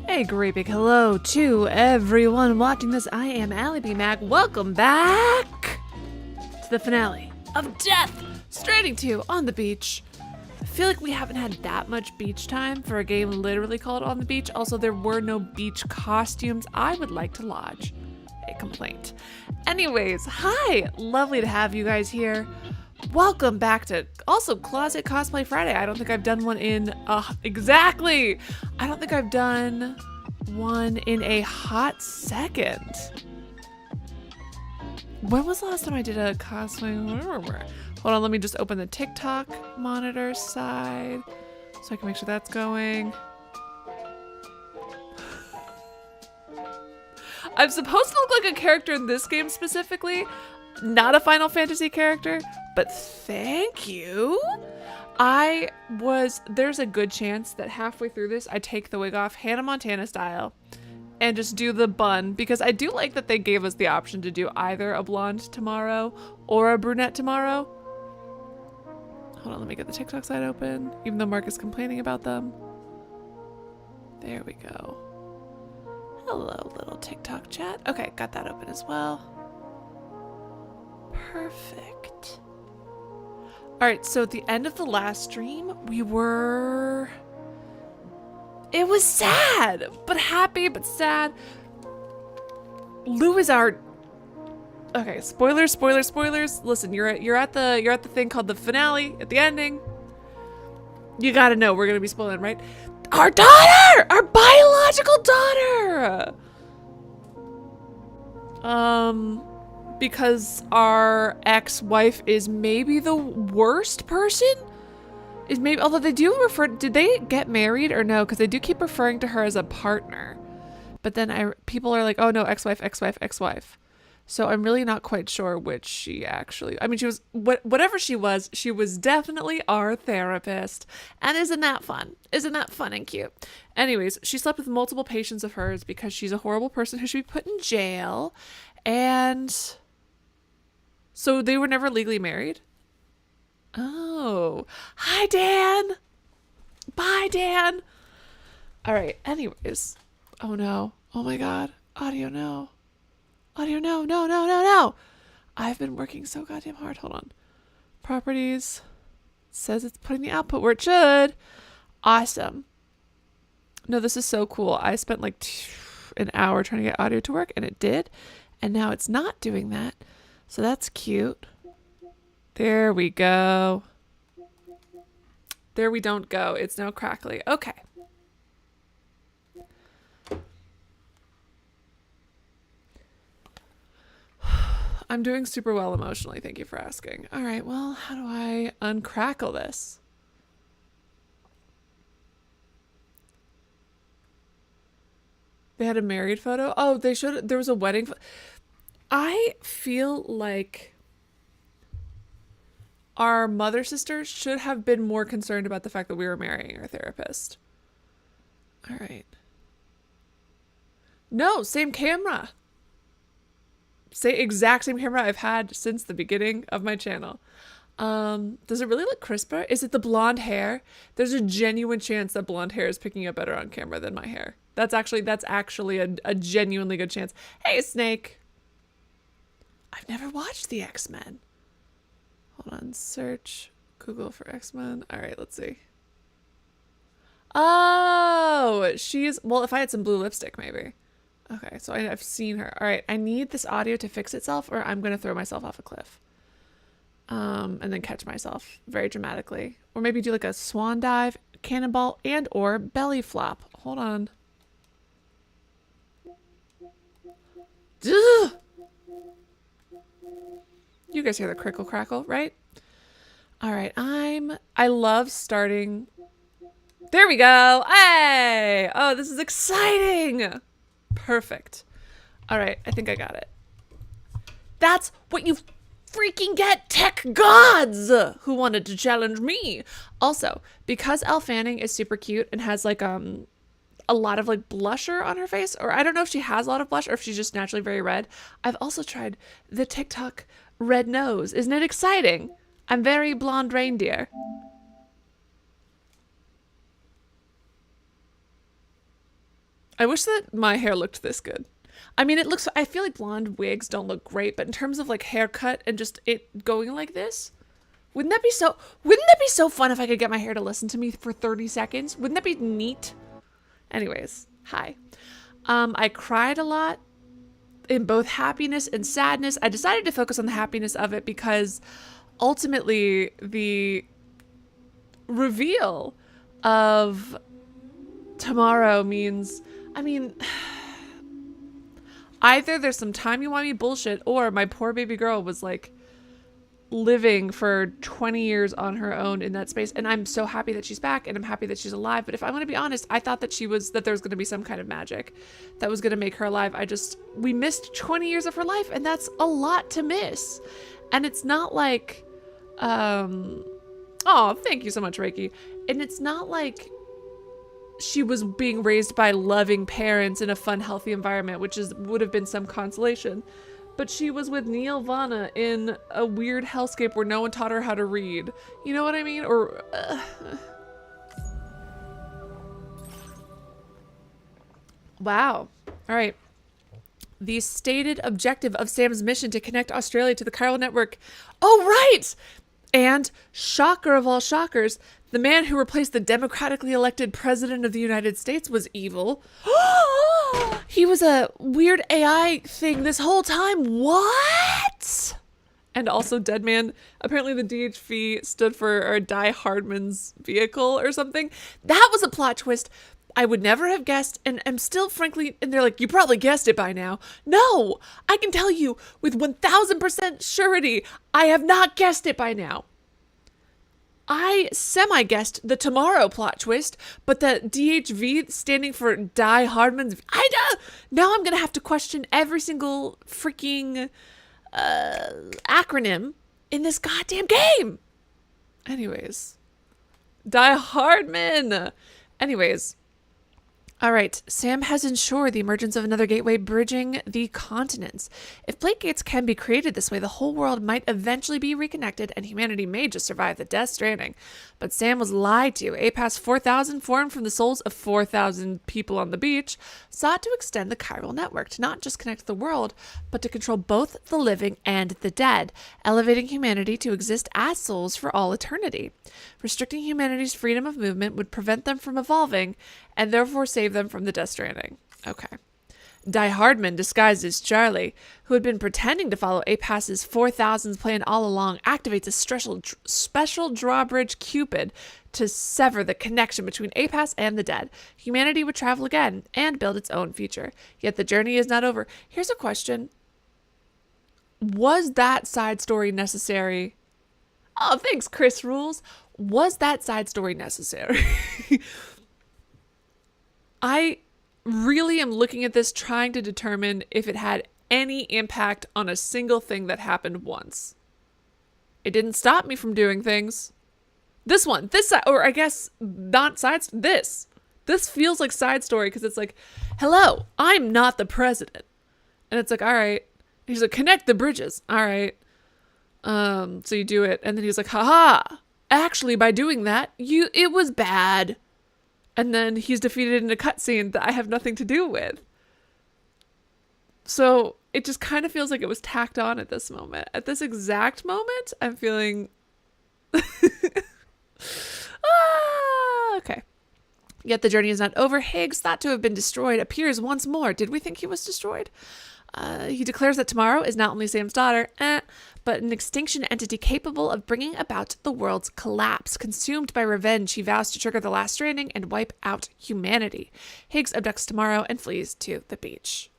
Hey, great big hello to everyone watching this. I am alliebeemac. Welcome back to the finale of Death Stranding 2 on the beach. I feel like we haven't had that much beach time for a game literally called On the Beach. Also, there were no beach costumes. I would like to lodge a complaint. Anyways, hi! Lovely to have you guys here. Welcome back to also Closet Cosplay Friday. I don't think I've done one in exactly. I don't think I've done one in a hot second. When was the last time I did a cosplay? Hold on, let me just open the TikTok monitor side so I can make sure that's going. I'm supposed to look like a character in this game specifically, not a Final Fantasy character, but thank you. There's a good chance that halfway through this, I take the wig off Hannah Montana style and just do the bun, because I do like that they gave us the option to do either a blonde tomorrow or a brunette tomorrow. Hold on, let me get the TikTok side open, even though Mark is complaining about them. There we go. Hello, little TikTok chat. Okay, got that open as well. Perfect. All right, so at the end of the last stream, it was sad, but happy, but sad. Lou is our, okay, spoilers. Listen, you're at the thing called the finale, at the ending. You gotta know we're gonna be spoiling, right? Our daughter! Our biological daughter! Because our ex-wife is maybe the worst person? Although they do refer, did they get married or no? Because they do keep referring to her as a partner. But then people are like, oh no, ex-wife. So I'm really not quite sure which she actually, I mean, she was, whatever she was definitely our therapist. And isn't that fun? Isn't that fun and cute? Anyways, she slept with multiple patients of hers because she's a horrible person who should be put in jail. And so they were never legally married? Oh. Hi, Dan. Bye, Dan. All right. Anyways. Oh, no. Oh, my God. Audio, no. Audio, no. No. I've been working so goddamn hard. Hold on. Properties. Says it's putting the output where it should. Awesome. No, this is so cool. I spent like an hour trying to get audio to work, and it did. And now it's not doing that. So that's cute. There we go. There we don't go. It's now crackly. Okay. I'm doing super well emotionally. Thank you for asking. All right. Well, how do I uncrackle this? They had a married photo. Oh, they should. There was a wedding. I feel like our mother sisters should have been more concerned about the fact that we were marrying our therapist. All right. No, same camera. Exact same camera I've had since the beginning of my channel. Does it really look crisper? Is it the blonde hair? There's a genuine chance that blonde hair is picking up better on camera than my hair. That's actually a genuinely good chance. Hey, Snake. I've never watched the X-Men. Hold on, search Google for X-Men. All right, let's see. Oh, well, if I had some blue lipstick, maybe. Okay, so I've seen her. All right, I need this audio to fix itself or I'm going to throw myself off a cliff. And then catch myself very dramatically. Or maybe do like a swan dive, cannonball, and or belly flop. Hold on. Ugh! You guys hear the crickle crackle, right? All right, I love starting. There we go. Hey! Oh, this is exciting. Perfect. All right, I think I got it. That's what you freaking get, tech gods who wanted to challenge me. Also, because Elle Fanning is super cute and has like a lot of like blusher on her face, or I don't know if she has a lot of blush or if she's just naturally very red. I've also tried the TikTok red nose. Isn't it exciting? I'm very blonde reindeer. I wish that my hair looked this good. I mean, I feel like blonde wigs don't look great, but in terms of like haircut and just it going like this, wouldn't that be so fun if I could get my hair to listen to me for 30 seconds? Wouldn't that be neat? Anyways, hi. I cried a lot in both happiness and sadness. I decided to focus on the happiness of it because ultimately the reveal of tomorrow means, I mean, either there's some timey-wimey bullshit or my poor baby girl was like living for 20 years on her own in that space, and I'm so happy that she's back and I'm happy that she's alive. But if I'm going to be honest, I thought that there was going to be some kind of magic that was going to make her alive. We missed 20 years of her life, and that's a lot to miss. And it's not like oh, thank you so much, Reiki. And it's not like she was being raised by loving parents in a fun, healthy environment, which would have been some consolation. But she was with Neil Vana in a weird hellscape where no one taught her how to read. You know what I mean? Or wow. All right. The stated objective of Sam's mission to connect Australia to the chiral network. Oh, right! And shocker of all shockers, the man who replaced the democratically elected president of the United States was evil. He was a weird AI thing this whole time. What? And also Dead Man. Apparently the DHV stood for Die Hardman's vehicle or something. That was a plot twist I would never have guessed, and I'm still frankly, and they're like, you probably guessed it by now. No, I can tell you with 1000% surety, I have not guessed it by now. I semi-guessed the tomorrow plot twist, but the DHV standing for Die Hardman's... Now I'm going to have to question every single freaking acronym in this goddamn game. Anyways. Die Hardman. Anyways. All right, Sam has ensured the emergence of another gateway bridging the continents. If plate gates can be created this way, the whole world might eventually be reconnected and humanity may just survive the Death Stranding. But Sam was lied to. APAS 4000, formed from the souls of 4,000 people on the beach, sought to extend the chiral network to not just connect the world, but to control both the living and the dead, elevating humanity to exist as souls for all eternity. Restricting humanity's freedom of movement would prevent them from evolving and therefore save them from the Death Stranding. Okay. Die Hardman, disguised as Charlie, who had been pretending to follow APAS's 4000's plan all along, activates a special drawbridge Cupid to sever the connection between APAS and the dead. Humanity would travel again and build its own future. Yet the journey is not over. Here's a question. Was that side story necessary? Oh, thanks, Chris Rules. Was that side story necessary? I really am looking at this trying to determine if it had any impact on a single thing that happened once. It didn't stop me from doing things. This side, or I guess not sides, this feels like side story because it's like, hello, I'm not the president. And it's like, all right. He's like, connect the bridges. All right. So you do it. And then he's like, haha, actually by doing that, it was bad. And then he's defeated in a cutscene that I have nothing to do with. So it just kind of feels like it was tacked on at this moment. At this exact moment, I'm feeling... okay. Yet the journey is not over. Higgs, thought to have been destroyed, appears once more. Did we think he was destroyed? He declares that tomorrow is not only Sam's daughter, but an extinction entity capable of bringing about the world's collapse. Consumed by revenge, he vows to trigger the last stranding and wipe out humanity. Higgs abducts tomorrow and flees to the beach.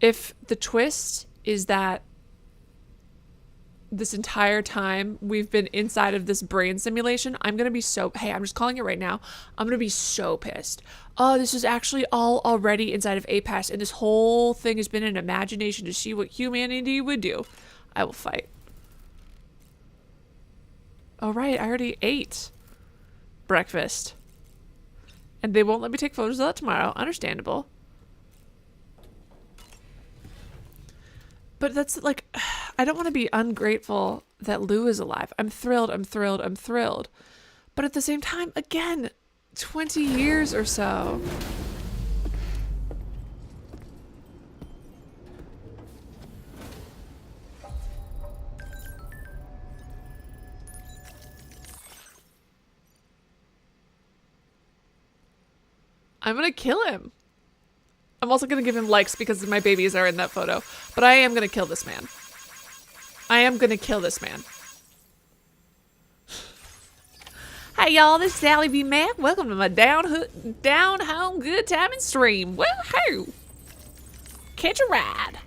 If the twist is that this entire time we've been inside of this brain simulation, I'm gonna be so, hey, I'm just calling it right now, I'm gonna be so pissed. Oh, this is actually all already inside of APAS, and this whole thing has been an imagination to see what humanity would do. I will fight. Oh right, I already ate breakfast, and they won't let me take photos of that tomorrow. Understandable. But that's like, I don't want to be ungrateful that Lou is alive. I'm thrilled, I'm thrilled, I'm thrilled. But at the same time, again, 20 years or so. I'm gonna kill him. I'm also going to give him likes because my babies are in that photo. But I am going to kill this man. I am going to kill this man. Hey y'all, this is alliebeemac. Welcome to my down home good time and stream. Woohoo! Catch a ride.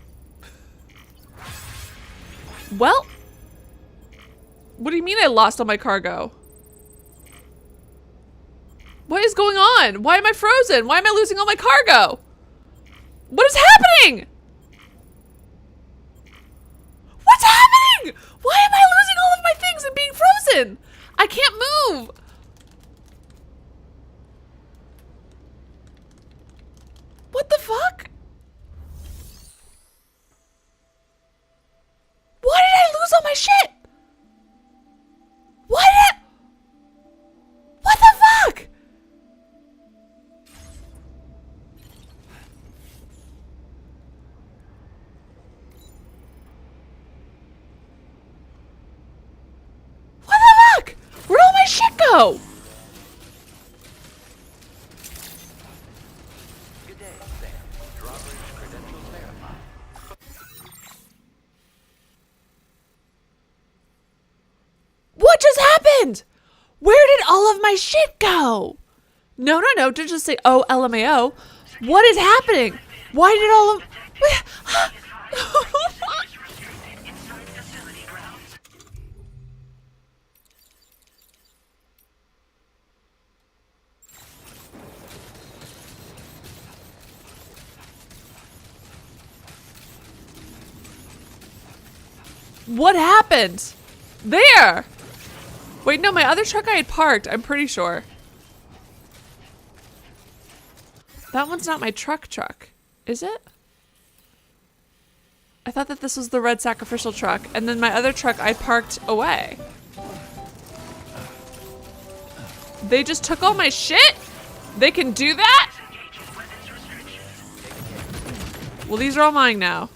Well, what do you mean I lost all my cargo? What is going on? Why am I frozen? Why am I losing all my cargo? What is happening? What's happening? Why am I losing all of my things and being frozen? I can't move. What the fuck? Why did I lose all my shit? What the fuck? Where'd all my shit go? Good day, Sam. Drawbridge credentials verified. What just happened? Where did all of my shit go? No, don't just say, oh, LMAO. What is happening? Why did all of... What happened? There! Wait, no, my other truck I had parked, I'm pretty sure. That one's not my truck, is it? I thought that this was the red sacrificial truck, and then my other truck I parked away. They just took all my shit? They can do that? Well, these are all mine now.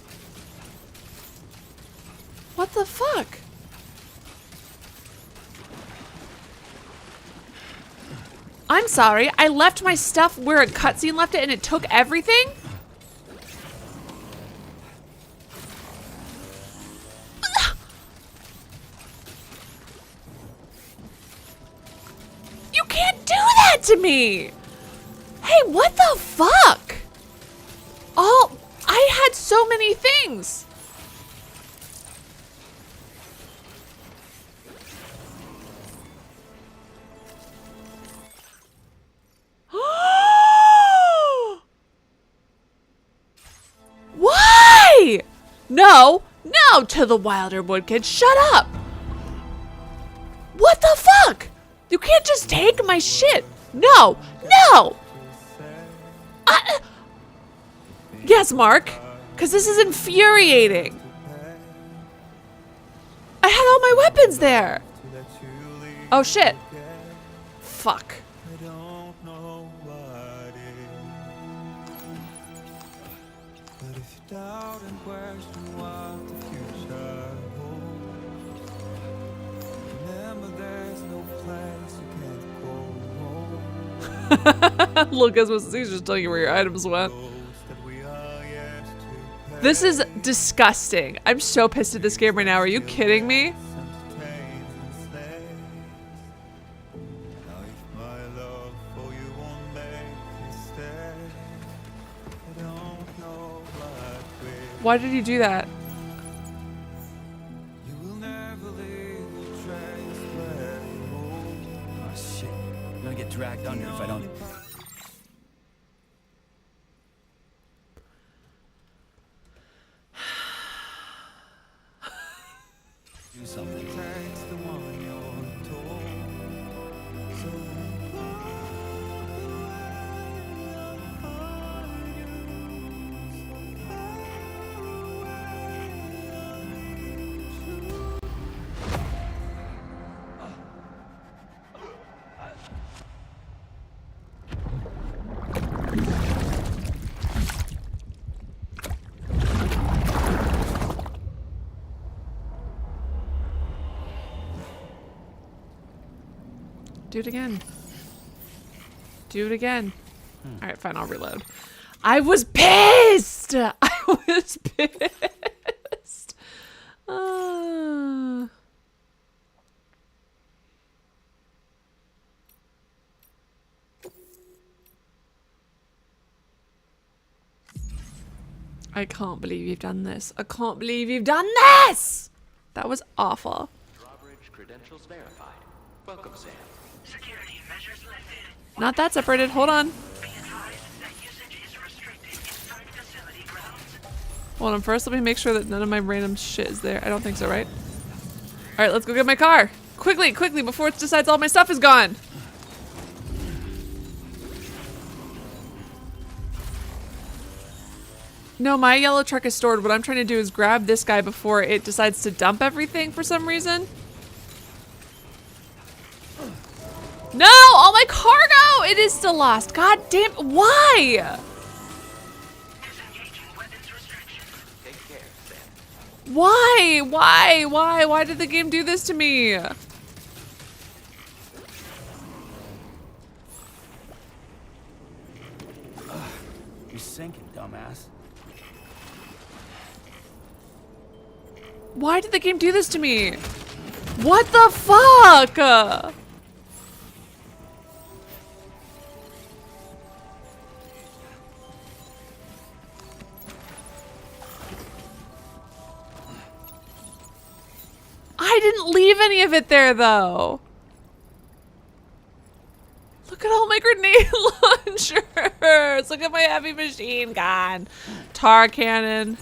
What the fuck? I'm sorry, I left my stuff where a cutscene left it and it took everything? You can't do that to me! Hey, what the fuck? Oh, I had so many things. Why? No, no to the Wilder Wood kid. Shut up. What the fuck? You can't just take my shit. No, no. Yes, Mark, because this is infuriating. I had all my weapons there. Oh shit. Fuck. Doubt and question what the future holds. Lucas was he's just telling you where your items went. This is disgusting. I'm so pissed at this game right now. Are you kidding me? Why did he do that? Oh shit. I'm gonna get dragged under if I don't. Do something. Do it again. Do it again. All right, fine. I'll reload. I was pissed. I was pissed. I can't believe you've done this. I can't believe you've done this. That was awful. Drawbridge credentials verified. Welcome, Sam. Security measures lifted. Not that separated. Hold on. Be advised that usage is restricted inside facility grounds. Hold on. First, let me make sure that none of my random shit is there. I don't think so, right? All right, let's go get my car. Quickly, quickly, before it decides all my stuff is gone. No, my yellow truck is stored. What I'm trying to do is grab this guy before it decides to dump everything for some reason. No, all my cargo! It is still lost. God damn, why? Disengaging weapons restriction. Take care, Sam. Why did the game do this to me? You're sinking, dumbass. Why did the game do this to me? What the fuck? I didn't leave any of it there though. Look at all my grenade launchers. Look at my heavy machine gun. Tar cannon.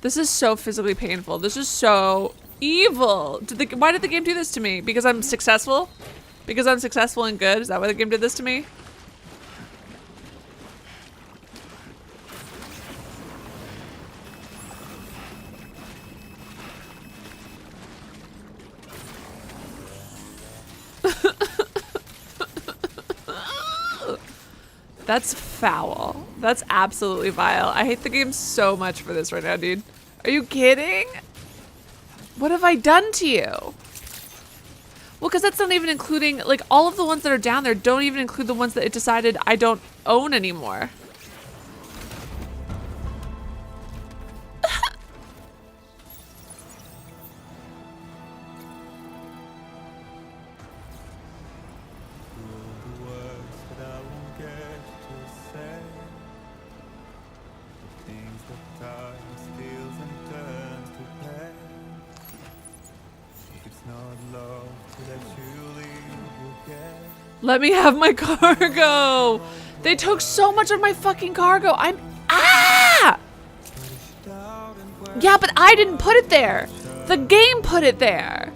This is so physically painful. This is so evil. Why did the game do this to me? Because I'm successful? Because I'm successful and good? Is that why the game did this to me? That's foul. That's absolutely vile. I hate the game so much for this right now, dude. Are you kidding? What have I done to you? Well, because that's not even including, like, all of the ones that are down there don't even include the ones that it decided I don't own anymore. Let me have my cargo. They took so much of my fucking cargo. Ah! Yeah, but I didn't put it there. The game put it there.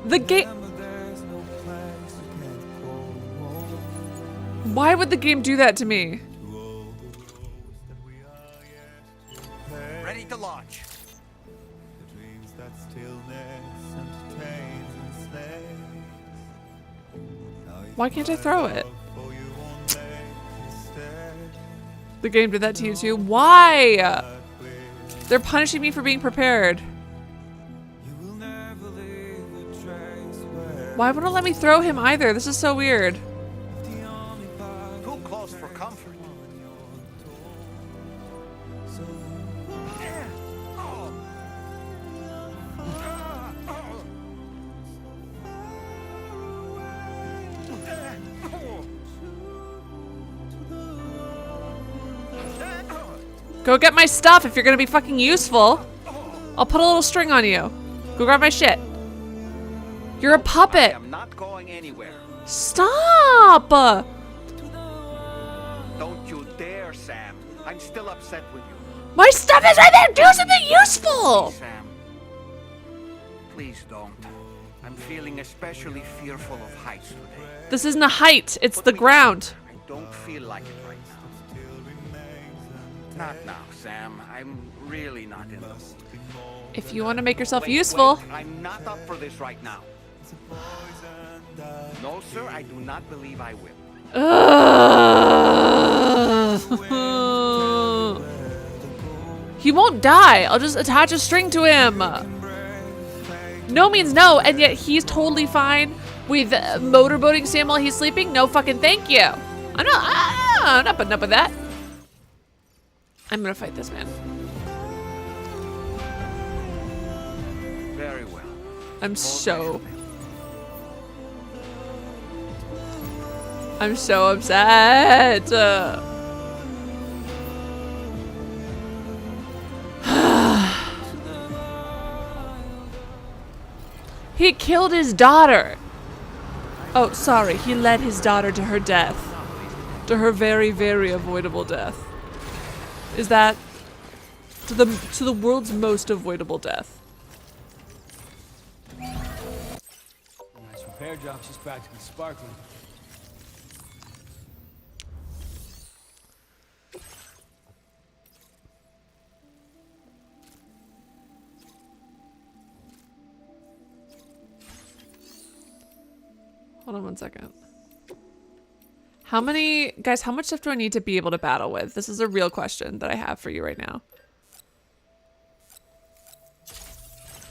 The game. Why would the game do that to me? Ready to launch. Why can't I throw it? The game did that to you too? Why? They're punishing me for being prepared. Why wouldn't it let me throw him either? This is so weird. Too close for comfort. Go get my stuff if you're gonna be fucking useful. I'll put a little string on you. Go grab my shit. You're a puppet. I'm not going anywhere. Stop! Don't you dare, Sam. I'm still upset with you. My stuff is right there. Do something useful. Sam. Please don't. I'm feeling especially fearful of heights today. This isn't a height. It's the ground. I don't feel like it right now. Not now, Sam. I'm really not in the mood. If you want to make yourself Wait, useful. wait. I'm not up for this right now. No, sir. I do not believe I will. He won't die. I'll just attach a string to him. No means no, and yet he's totally fine with motorboating Sam while he's sleeping. No fucking thank you. I'm not putting up with that. I'm gonna fight this man. Very well. I'm so upset. He killed his daughter. Oh, sorry. He led his daughter to her death. To her very, very avoidable death. Is that to the world's most avoidable death? Nice repair job. She's practically sparkling. Hold on one second. How many, guys, how much stuff do I need to be able to battle with? This is a real question that I have for you right now.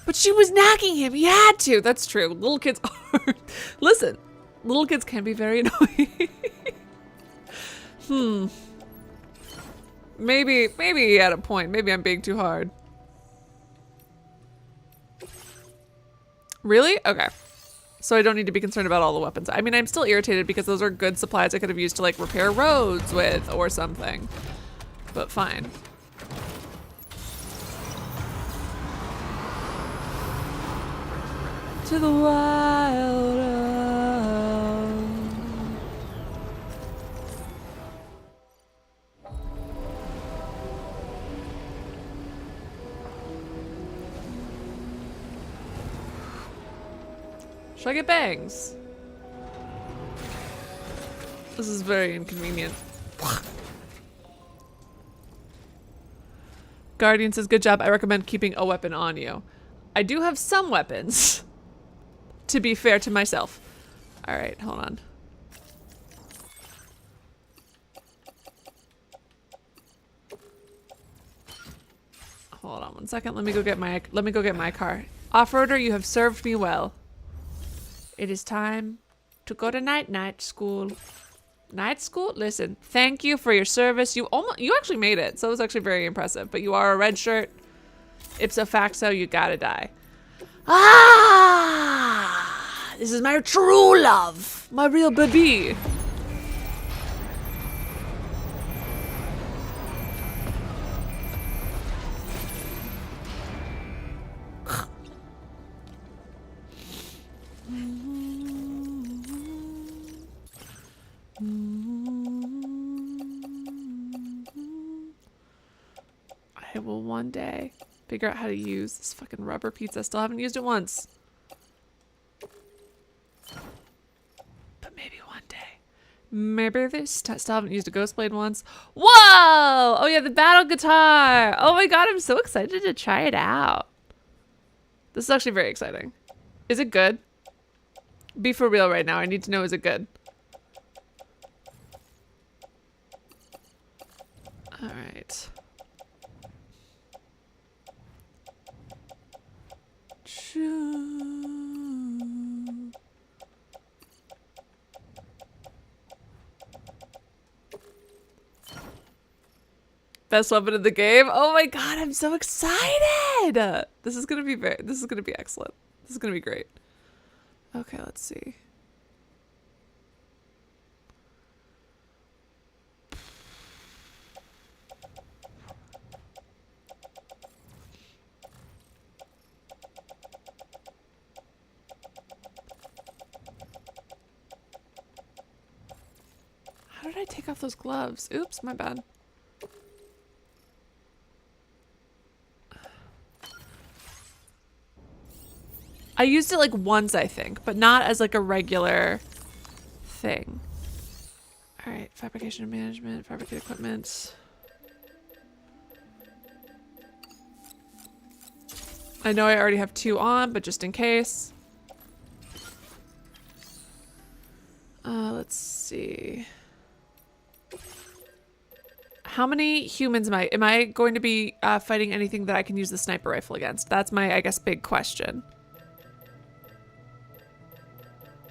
But she was nagging him. He had to. That's true. Little kids are. Listen, little kids can be very annoying. Maybe he had a point. Maybe I'm being too hard. Really? Okay. So I don't need to be concerned about all the weapons. I mean, I'm still irritated because those are good supplies I could have used to like repair roads with or something. But fine. To the wild. Should I get bangs? This is very inconvenient. Guardian says, good job. I recommend keeping a weapon on you. I do have some weapons, to be fair to myself. All right, hold on. Hold on one second. Let me go get my car. Off-roader, you have served me well. It is time to go to night school. Night school? Listen, thank you for your service. You actually made it, so it was actually very impressive. But you are a red shirt. Ipso facto, you gotta die. Ah! This is my true love. My real baby. I will one day figure out how to use this fucking rubber pizza. Still haven't used it once. But maybe one day. Maybe this still haven't used a ghost blade once. Whoa! Oh yeah, the battle guitar. Oh my god, I'm so excited to try it out. This is actually very exciting. Is it good? Be for real right now. I need to know, is it good? All right. Best weapon in the game. Oh my god, I'm so excited. This is gonna be excellent. This is gonna be great. Okay, let's see. How did I take off those gloves? Oops, my bad. I used it like once, I think, but not as like a regular thing. All right, fabrication and management, fabricate equipment. I know I already have 2 on, but just in case. Let's see. How many humans am I going to be fighting anything that I can use the sniper rifle against? That's my, I guess, big question.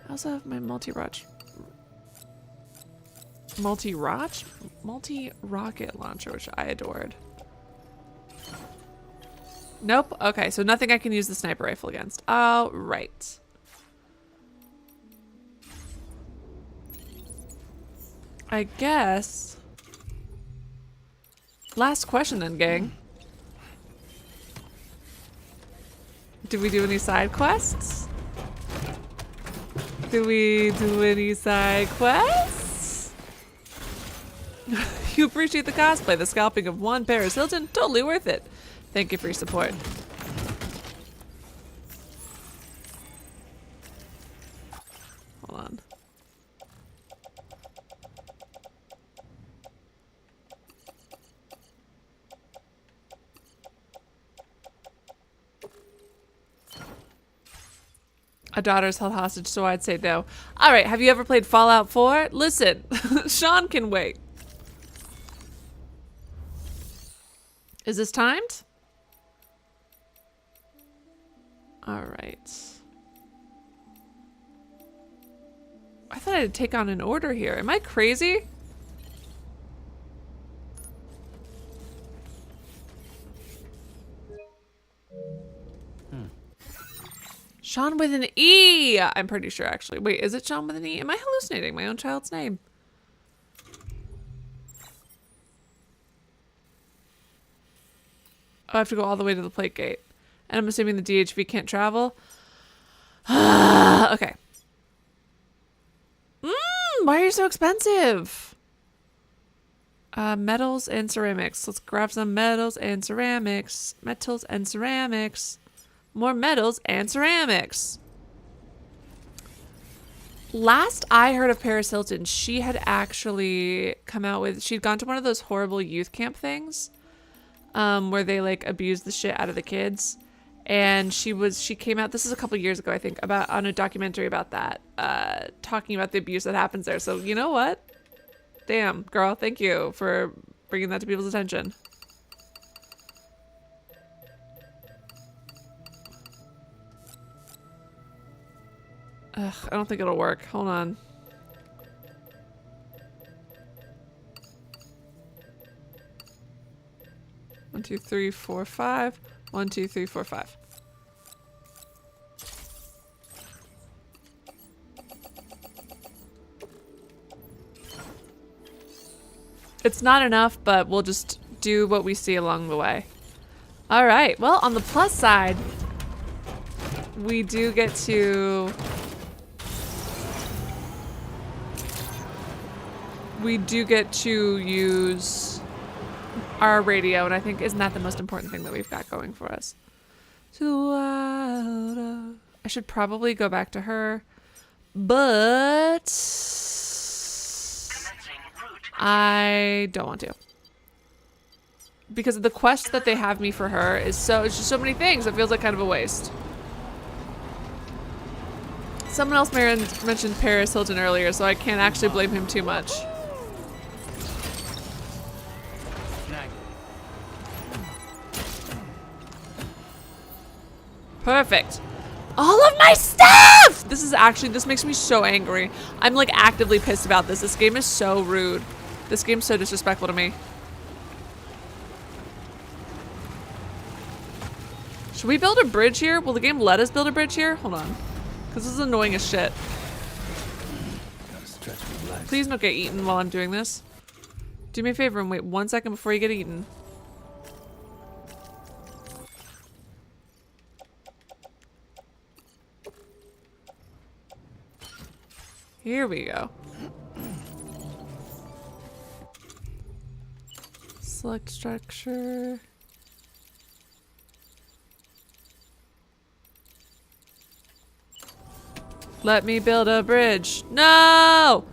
I also have my multi-rocket launcher, which I adored. Nope. Okay, so nothing I can use the sniper rifle against. All right. I guess. Last question then, gang. Did we do any side quests? Do we do any side quests? You appreciate the cosplay. The scalping of one Paris Hilton? Totally worth it. Thank you for your support. Hold on. A daughter's held hostage, so I'd say no. All right, have you ever played Fallout 4? Listen, Sean can wait. Is this timed? All right. I thought I'd take on an order here. Am I crazy? Sean with an E! I'm pretty sure, actually. Wait, is it Sean with an E? Am I hallucinating my own child's name? Oh, I have to go all the way to the plate gate. And I'm assuming the DHV can't travel? Okay. Why are you so expensive? Metals and ceramics. Let's grab some metals and ceramics. Metals and ceramics. More metals and ceramics. Last I heard of Paris Hilton, she had actually come out with, she'd gone to one of those horrible youth camp things, where they like abuse the shit out of the kids. And she came out, this is a couple years ago, I think, on a documentary about that, talking about the abuse that happens there. So you know what? Damn, girl, thank you for bringing that to people's attention. Ugh, I don't think it'll work. Hold on. One, two, three, four, five. 1, 2, 3, 4, 5. It's not enough, but we'll just do what we see along the way. All right. Well, on the plus side, we do get to use our radio, and I think isn't that the most important thing that we've got going for us? I should probably go back to her, but I don't want to, because the quest that they have me for her is it's just so many things. It feels like kind of a waste. Someone else mentioned Paris Hilton earlier, so I can't actually blame him too much. Perfect. All of my stuff! This makes me so angry. I'm like actively pissed about this. This game is so rude. This game's so disrespectful to me. Should we build a bridge here? Will the game let us build a bridge here? Hold on. Because this is annoying as shit. Please don't get eaten while I'm doing this. Do me a favor and wait 1 second before you get eaten. Here we go. Select structure. Let me build a bridge. No!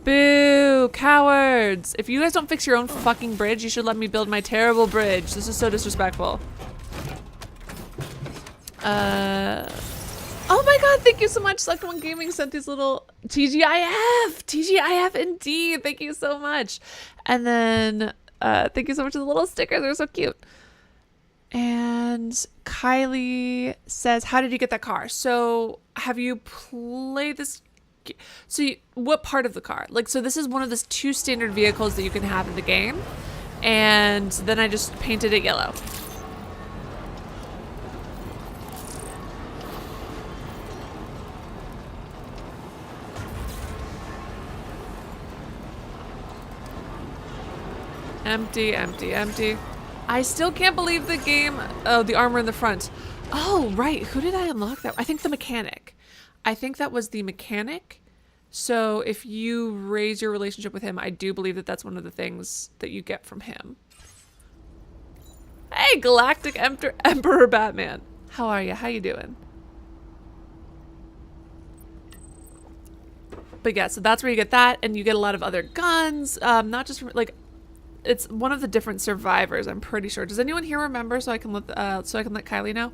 Boo! Cowards! If you guys don't fix your own fucking bridge, you should let me build my terrible bridge. This is so disrespectful. Oh my god, thank you so much. Second One Gaming sent these little TGIF! TGIF indeed! Thank you so much. And then, thank you so much for the little stickers. They're so cute. And Kylie says, how did you get that car? So, have you played this? So, what part of the car? Like, so this is one of the 2 standard vehicles that you can have in the game. And then I just painted it yellow. Empty, empty, empty. I still can't believe the game. Oh, the armor in the front. Oh, right. Who did I unlock that? I think the mechanic. I think that was the mechanic. So if you raise your relationship with him, I do believe that that's one of the things that you get from him. Hey, Galactic Emperor Batman. How are you? How you doing? But yeah, so that's where you get that, and you get a lot of other guns. Not just from, like, it's one of the different survivors, I'm pretty sure. Does anyone here remember so I can let Kylie know?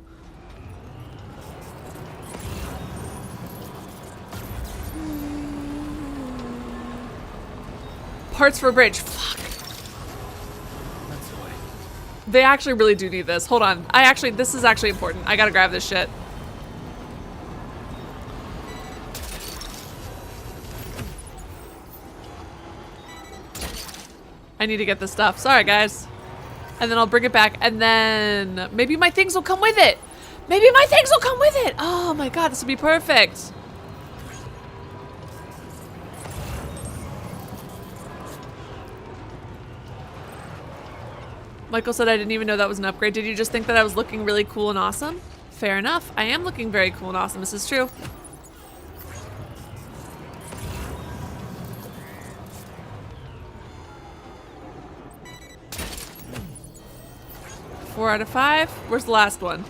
Parts for a bridge. Fuck. That's the way. They actually really do need this. Hold on. This is actually important. I gotta grab this shit. I need to get this stuff. Sorry, guys. And then I'll bring it back, and then maybe my things will come with it. Maybe my things will come with it. Oh my god, this would be perfect. Michael said I didn't even know that was an upgrade. Did you just think that I was looking really cool and awesome? Fair enough. I am looking very cool and awesome. This is true. Four out of 5. Where's the last one?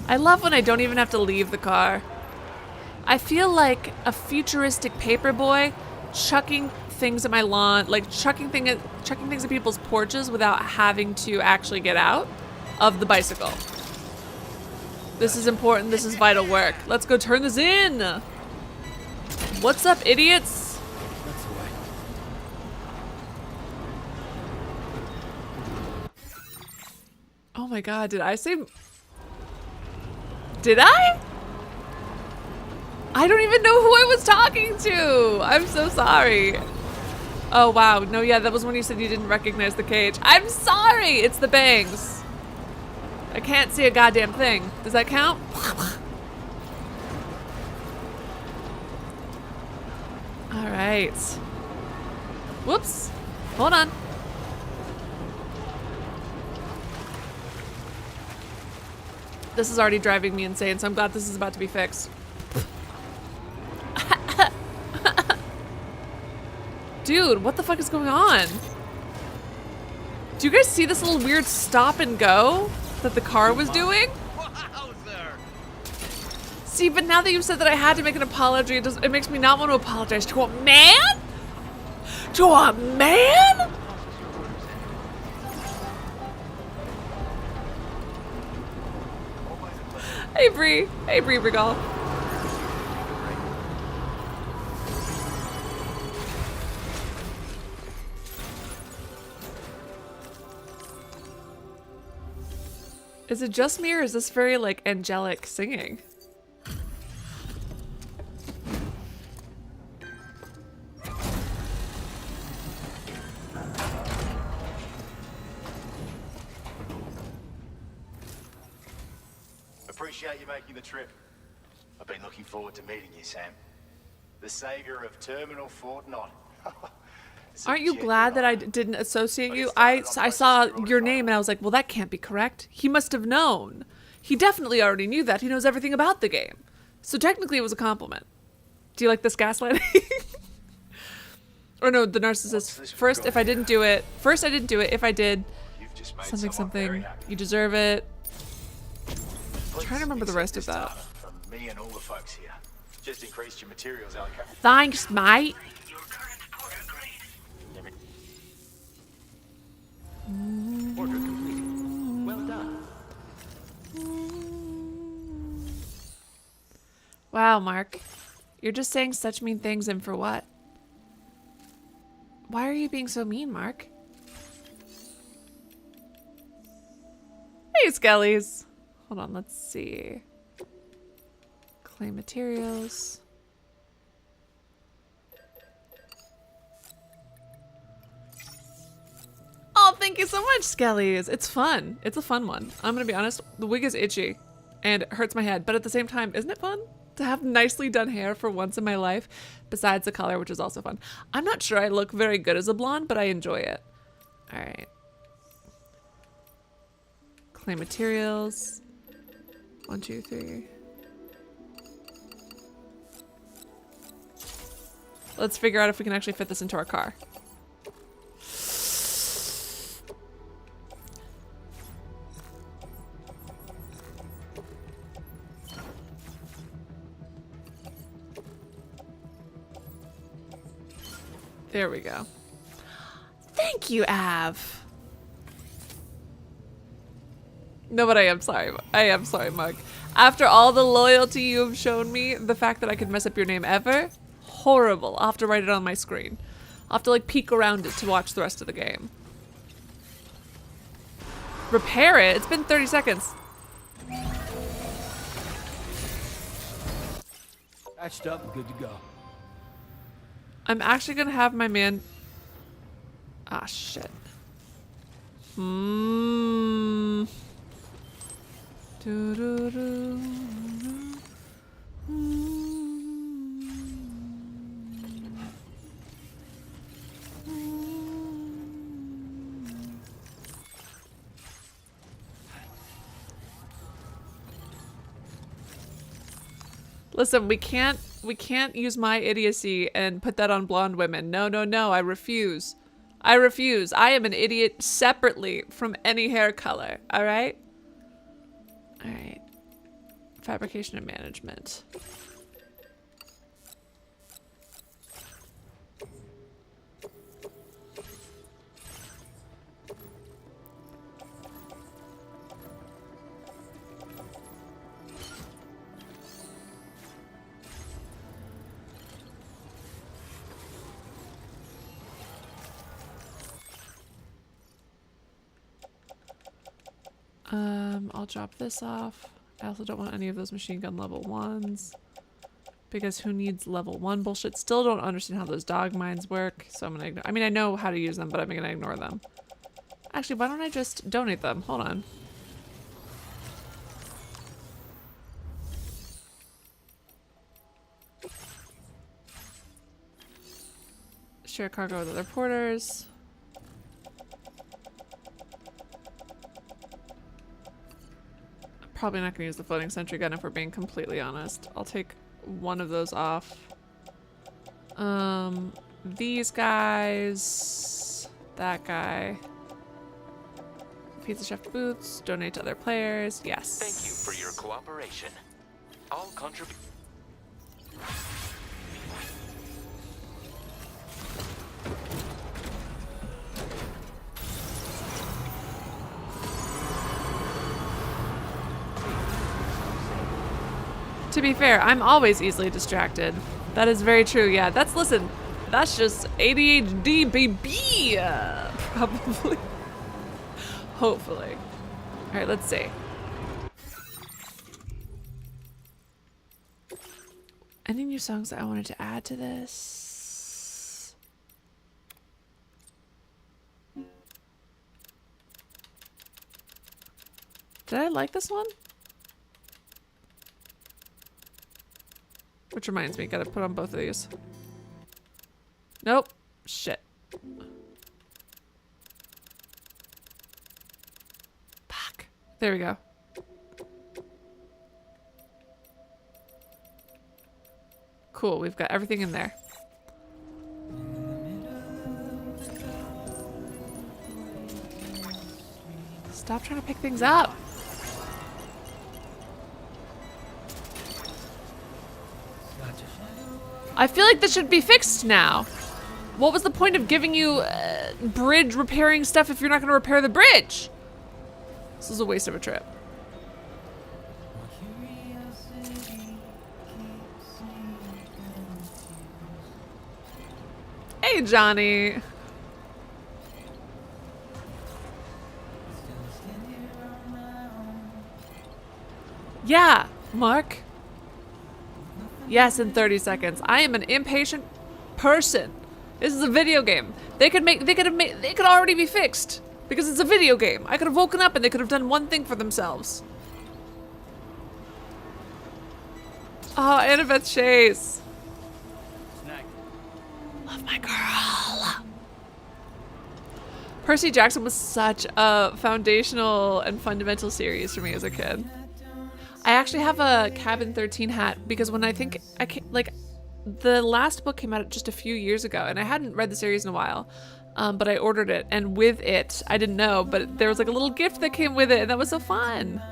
I love when I don't even have to leave the car. I feel like a futuristic paperboy chucking things at my lawn, like chucking things at people's porches without having to actually get out of the bicycle. This is important. This is vital work. Let's go turn this in. What's up, idiots? That's the way. Oh my god, did I say... Did I? I don't even know who I was talking to. I'm so sorry. Oh wow, no, yeah, that was when you said you didn't recognize the cage. I'm sorry, it's the bangs. I can't see a goddamn thing. Does that count? All right. Whoops, hold on. This is already driving me insane, so I'm glad this is about to be fixed. Dude, what the fuck is going on? Do you guys see this little weird stop and go that the car was doing? Wowzer! See, but now that you've said that I had to make an apology, it makes me not want to apologize to a man? To a man? Hey Bree. Hey Bree Regal. Is it just me or is this very like angelic singing? appreciate you making the trip. I've been looking forward to meeting you, Sam. The savior of Terminal Fort Knot. Aren't you glad that I didn't associate you? I saw your name and I was like, well, that can't be correct. He must have known. He definitely already knew that. He knows everything about the game. So technically it was a compliment. Do you like this gaslighting? Or no, the narcissist. First, if I didn't do it. First, I didn't do it. If I did, something. You deserve it. I'm trying to remember the rest of that. From me and all the folks here. Just increased your materials allocation. Thanks, mate. Your current port upgrade. Order completed. Well done. Wow, Mark. You're just saying such mean things, and for what? Why are you being so mean, Mark? Hey, Skellies. Hold on, let's see. Claim materials. Oh, thank you so much, Skellies. It's fun. It's a fun one. I'm gonna be honest, the wig is itchy and it hurts my head, but at the same time, isn't it fun to have nicely done hair for once in my life, besides the color, which is also fun. I'm not sure I look very good as a blonde, but I enjoy it. All right. Claim materials. 1, 2, 3. Let's figure out if we can actually fit this into our car. There we go. Thank you, Av. No, but I am sorry. I am sorry, Mark. After all the loyalty you have shown me, the fact that I could mess up your name ever, horrible. I'll have to write it on my screen. I'll have to like peek around it to watch the rest of the game. Repair it? It's been 30 seconds. Patched up and good to go. I'm actually gonna have my man. Ah, shit. Listen, we can't use my idiocy and put that on blonde women. No, no, no, I refuse. I refuse. I am an idiot separately from any hair color, all right? All right. Fabrication and management. I'll drop this off. I also don't want any of those machine gun level 1s. Because who needs level 1 bullshit? Still don't understand how those dog mines work, so I'm gonna ignore. I mean, I know how to use them, but I'm gonna ignore them. Actually, why don't I just donate them? Hold on. Share cargo with other porters. Probably not gonna use the floating sentry gun if we're being completely honest. I'll take one of those off. These guys, that guy. Pizza Chef boots, donate to other players, yes. Thank you for your cooperation. All contribute. To be fair, I'm always easily distracted. That is very true, yeah. Listen, that's just ADHD, baby! Probably. Hopefully. Alright, let's see. Any new songs that I wanted to add to this? Did I like this one? Which reminds me, gotta put on both of these. Nope. Shit. Fuck. There we go. Cool, we've got everything in there. Stop trying to pick things up. I feel like this should be fixed now. What was the point of giving you bridge repairing stuff if you're not going to repair the bridge? This is a waste of a trip. Hey, Johnny. Yeah, Mark. Yes, in 30 seconds. I am an impatient person. This is a video game. They could already be fixed because it's a video game. I could have woken up and they could have done one thing for themselves. Oh, Annabeth Chase. Snack. Love my girl. Percy Jackson was such a foundational and fundamental series for me as a kid. I actually have a Cabin 13 hat because when the last book came out just a few years ago and I hadn't read the series in a while, but I ordered it, and with it, I didn't know, but there was like a little gift that came with it, and that was so fun.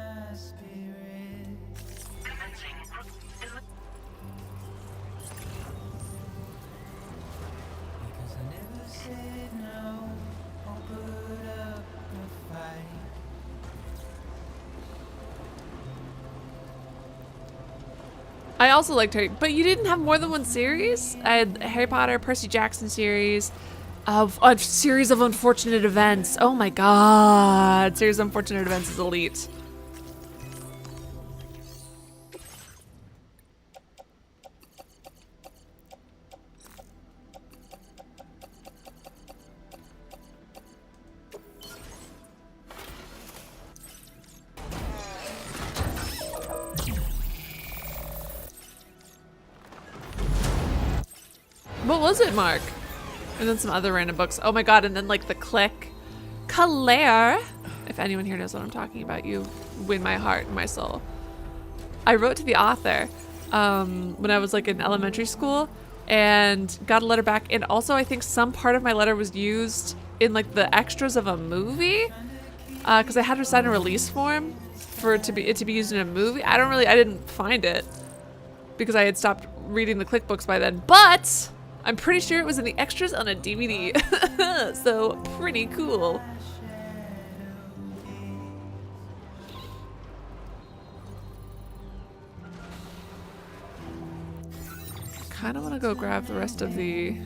I also liked Harry, but you didn't have more than one series? I had Harry Potter, Percy Jackson series, of a series of unfortunate events. Oh my god, series of unfortunate events is elite. What was it, Mark? And then some other random books. Oh my god, and then like the Click. Claire. If anyone here knows what I'm talking about, you win my heart and my soul. I wrote to the author when I was like in elementary school and got a letter back. And also I think some part of my letter was used in like the extras of a movie because I had her sign a release form for it to be used in a movie. I didn't find it because I had stopped reading the Click books by then, but I'm pretty sure it was in the extras on a DVD. So pretty cool. Kind of want to go grab the rest of the...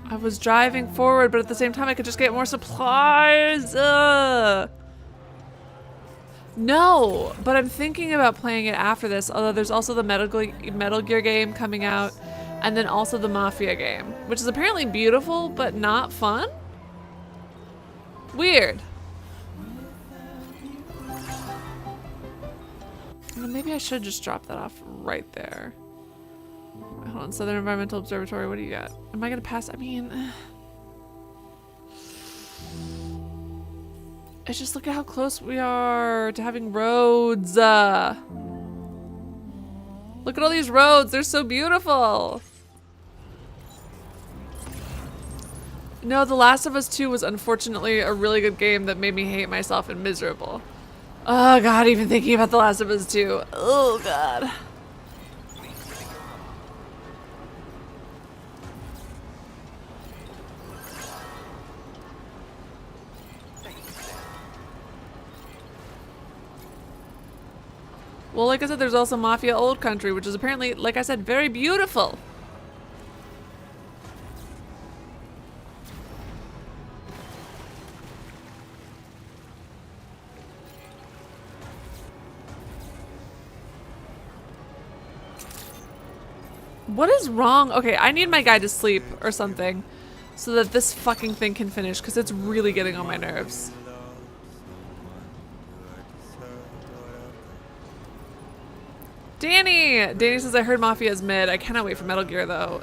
I was driving forward, but at the same time I could just get more supplies. No, but I'm thinking about playing it after this, although there's also the Metal Gear game coming out, and then also the Mafia game, which is apparently beautiful, but not fun? Weird. Well, maybe I should just drop that off right there. Hold on, Southern Environmental Observatory, what do you got? Am I gonna pass? I mean... It's just look at how close we are to having roads. Look at all these roads, they're so beautiful. No, The Last of Us 2 was unfortunately a really good game that made me hate myself and miserable. Oh god, even thinking about The Last of Us 2. Oh god. Well, like I said, there's also Mafia Old Country, which is apparently, like I said, very beautiful. What is wrong? Okay, I need my guy to sleep or something. so that this fucking thing can finish, because it's really getting on my nerves. Danny says, I heard Mafia is mid. I cannot wait for Metal Gear, though.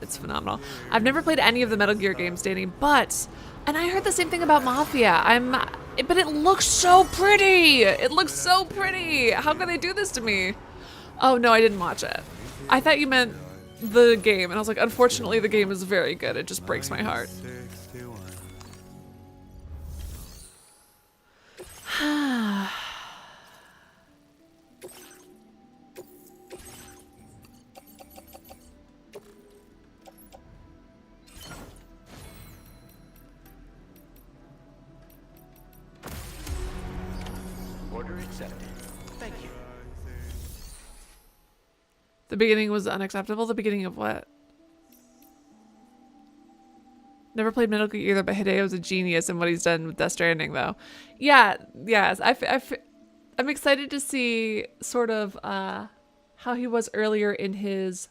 It's phenomenal. I've never played any of the Metal Gear games, Danny, but... And I heard the same thing about Mafia. But it looks so pretty! It looks so pretty! How could they do this to me? Oh, no, I didn't watch it. I thought you meant the game, and I was like, unfortunately, the game is very good. It just breaks my heart. Order accepted. Thank you. The beginning was unacceptable? The beginning of what? Never played Metal Gear either, but Hideo's a genius in what he's done with Death Stranding, though. Yeah, yes. I'm excited to see sort of how he was earlier in his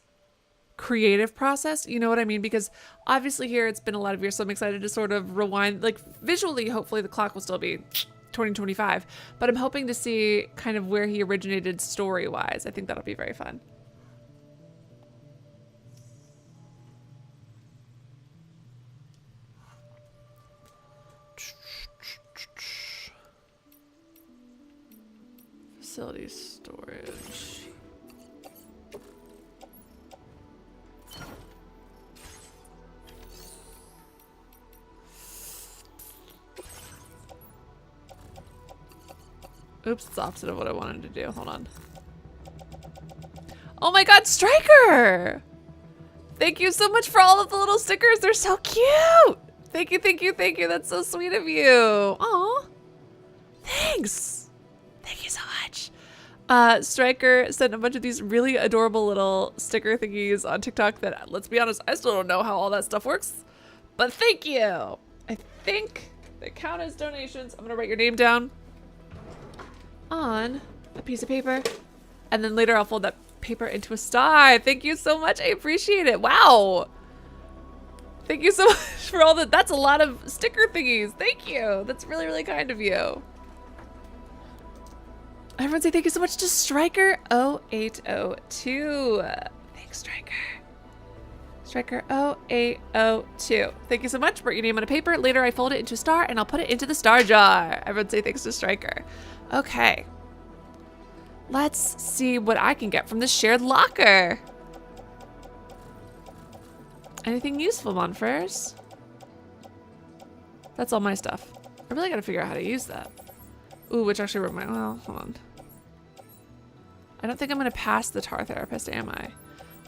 creative process. You know what I mean? Because obviously here it's been a lot of years, so I'm excited to sort of rewind. Like, visually, hopefully the clock will still be 2025, but I'm hoping to see kind of where he originated story-wise. I think that'll be very fun. Facility storage. Oops, it's the opposite of what I wanted to do. Hold on. Oh my god, Striker! Thank you so much for all of the little stickers. They're so cute! Thank you, thank you, thank you. That's so sweet of you. Aw. Thanks. Thank you so much. Striker sent a bunch of these really adorable little sticker thingies on TikTok that, let's be honest, I still don't know how all that stuff works. But thank you. I think they count as donations. I'm gonna write your name down on a piece of paper, and then later I'll fold that paper into a star. Thank you so much. I appreciate it. Wow. Thank you so much for all that. That's a lot of sticker thingies. Thank you. That's really, really kind of you. Everyone say thank you so much to Striker0802. Thanks, Striker. Striker0802. Thank you so much. Write your name on a paper. Later I fold it into a star and I'll put it into the star jar. Everyone say thanks to Striker. Okay. Let's see what I can get from the shared locker. Anything useful, Monfers? That's all my stuff. I really gotta figure out how to use that. Ooh, which actually wrote my, well, hold on. I don't think I'm gonna pass the tar therapist, am I?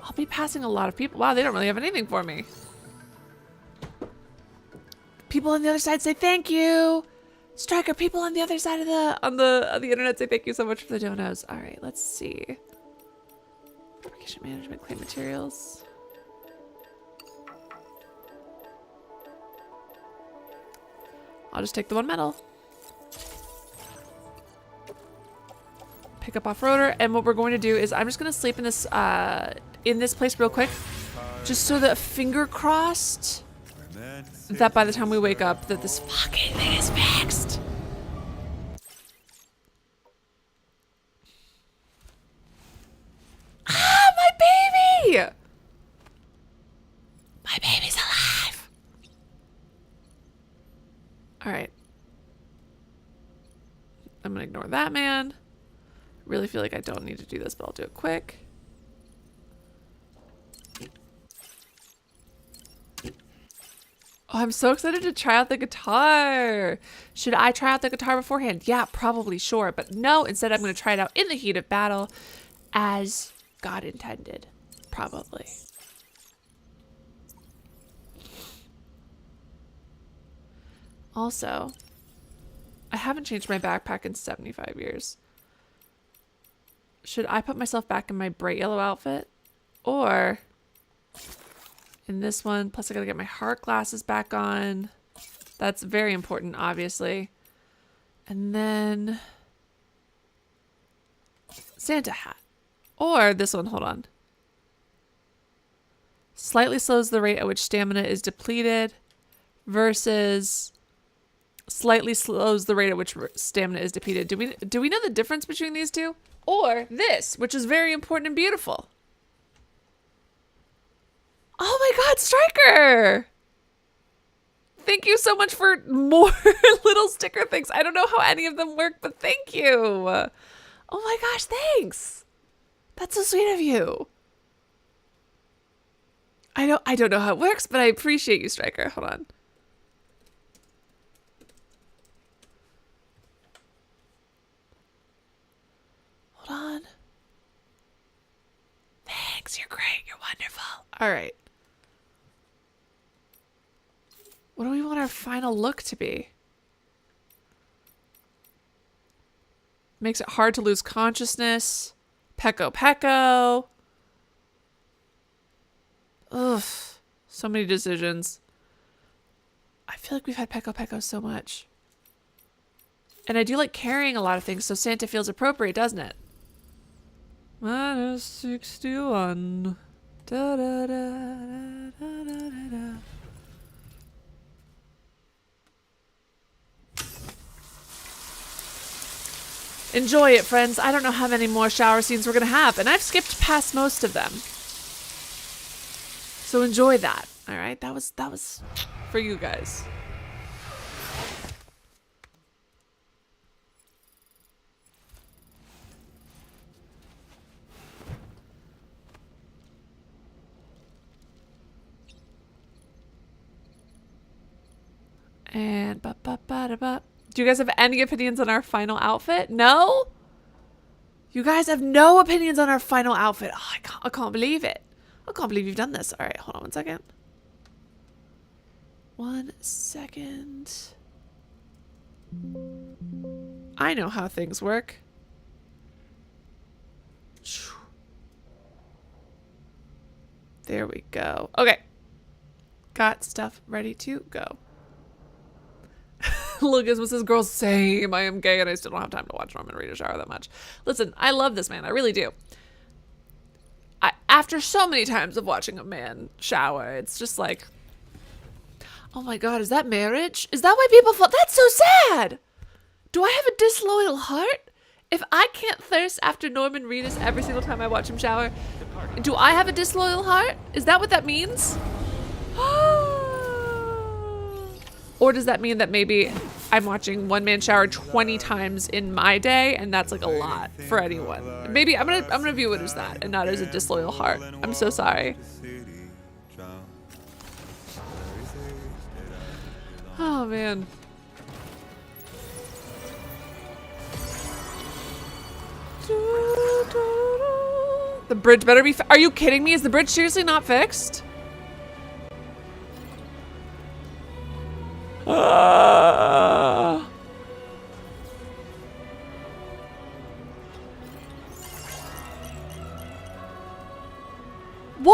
I'll be passing a lot of people. Wow, they don't really have anything for me. People on the other side say thank you. Striker, people on the other side of the internet say thank you so much for the donos. All right, let's see. Fabrication management, claim materials. I'll just take the one metal. Pick up off-roader, and what we're going to do is I'm just going to sleep in this place real quick, just so that, finger crossed, that by the time we wake up that this fucking thing is fixed. Ah, my baby! My baby's alive. All right. I'm gonna ignore that man. Really feel like I don't need to do this, but I'll do it quick. Oh, I'm so excited to try out the guitar. Should I try out the guitar beforehand? Yeah, probably, sure. But no, instead I'm going to try it out in the heat of battle as God intended. Probably. Also, I haven't changed my backpack in 75 years. Should I put myself back in my bright yellow outfit? Or in this one? Plus I gotta get my heart glasses back on. That's very important, obviously. And then Santa hat. Or this one, hold on. Slightly slows the rate at which stamina is depleted versus slightly slows the rate at which stamina is depleted. Do we know the difference between these two? Or this, which is very important and beautiful. Oh my God, Striker! Thank you so much for more little sticker things. I don't know how any of them work, but thank you. Oh my gosh, thanks. That's so sweet of you. I don't know how it works, but I appreciate you, Striker. Hold on. Hold on. Thanks, you're great. You're wonderful. All right. What do we want our final look to be? Makes it hard to lose consciousness. Pecco Pecco. Ugh. So many decisions. I feel like we've had Pecco Pecco so much. And I do like carrying a lot of things, so Santa feels appropriate, doesn't it? -61. Da, da, da, da, da, da, da. Enjoy it, friends. I don't know how many more shower scenes we're going to have, and I've skipped past most of them. So enjoy that. All right? That was for you guys. And ba-ba-ba-da-ba. Do you guys have any opinions on our final outfit? No? You guys have no opinions on our final outfit. Oh, I can't believe it. I can't believe you've done this. All right, hold on 1 second. 1 second. I know how things work. There we go. Okay. Got stuff ready to go. Lucas says, girls, same. I am gay and I still don't have time to watch Norman Reedus shower that much. Listen, I love this man. I really do. After so many times of watching a man shower, it's just like, oh my God, is that marriage? Is that why people fall? That's so sad. Do I have a disloyal heart? If I can't thirst after Norman Reedus every single time I watch him shower, do I have a disloyal heart? Is that what that means? Or does that mean that maybe I'm watching one man shower 20 times in my day, and that's like a lot for anyone? Maybe I'm gonna view it as that, and not as a disloyal heart. I'm so sorry. Oh man. The bridge better be. Are you kidding me? Is the bridge seriously not fixed? What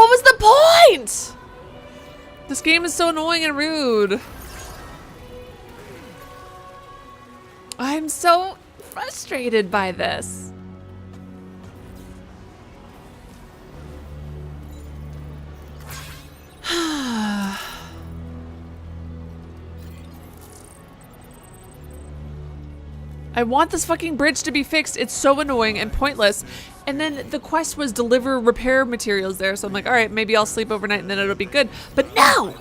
was the point? This game is so annoying and rude. I'm so frustrated by this. I want this fucking bridge to be fixed. It's so annoying and pointless. And then the quest was deliver repair materials there. So I'm like, all right, maybe I'll sleep overnight and then it'll be good. But no!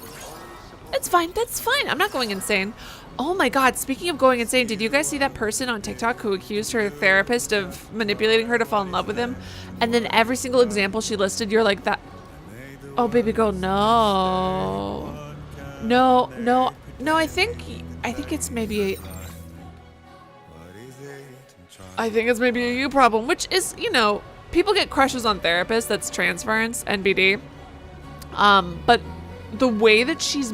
It's fine. That's fine. I'm not going insane. Oh my God. Speaking of going insane, did you guys see that person on TikTok who accused her therapist of manipulating her to fall in love with him? And then every single example she listed, you're like that. Oh, baby girl, no. No, no, no, I think it's maybe I think it's maybe a you problem, which is, you know, people get crushes on therapists. That's transference, NBD. But the way that she's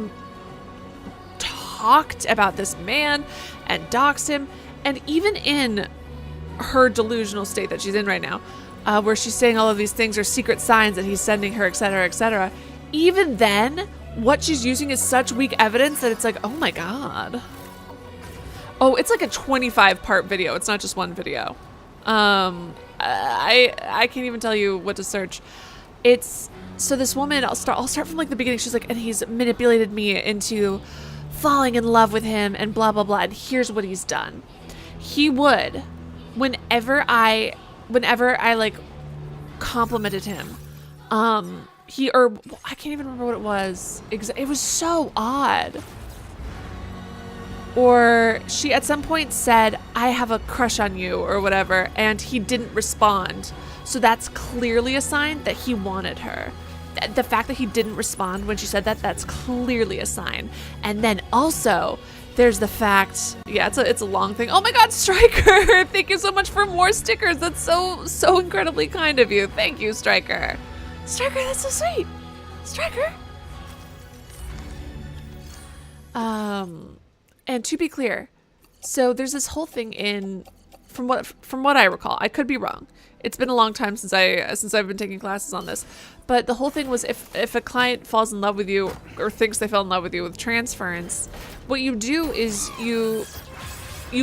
talked about this man and doxed him, and even in her delusional state that she's in right now, where she's saying all of these things are secret signs that he's sending her, etc., etc. Even then, what she's using is such weak evidence that it's like, oh my God. Oh, it's like a 25-part video. It's not just one video. I can't even tell you what to search. it's, so this woman, I'll start from like the beginning. She's like, and he's manipulated me into falling in love with him and blah, blah, blah. And here's what he's done. He would, whenever I like complimented him, I can't even remember what it was. It was so odd. Or she at some point said, I have a crush on you or whatever, and he didn't respond. So that's clearly a sign that he wanted her. The fact that he didn't respond when she said that, that's clearly a sign. And then also, there's the fact, yeah, it's a long thing. Oh my God, Stryker! Thank you so much for more stickers. That's so incredibly kind of you. Thank you, Stryker. Stryker, that's so sweet. Stryker. And to be clear, so there's this whole thing from what I recall, I could be wrong. It's been a long time since I've been taking classes on this, but the whole thing was if a client falls in love with you or thinks they fell in love with you with transference, what you do is you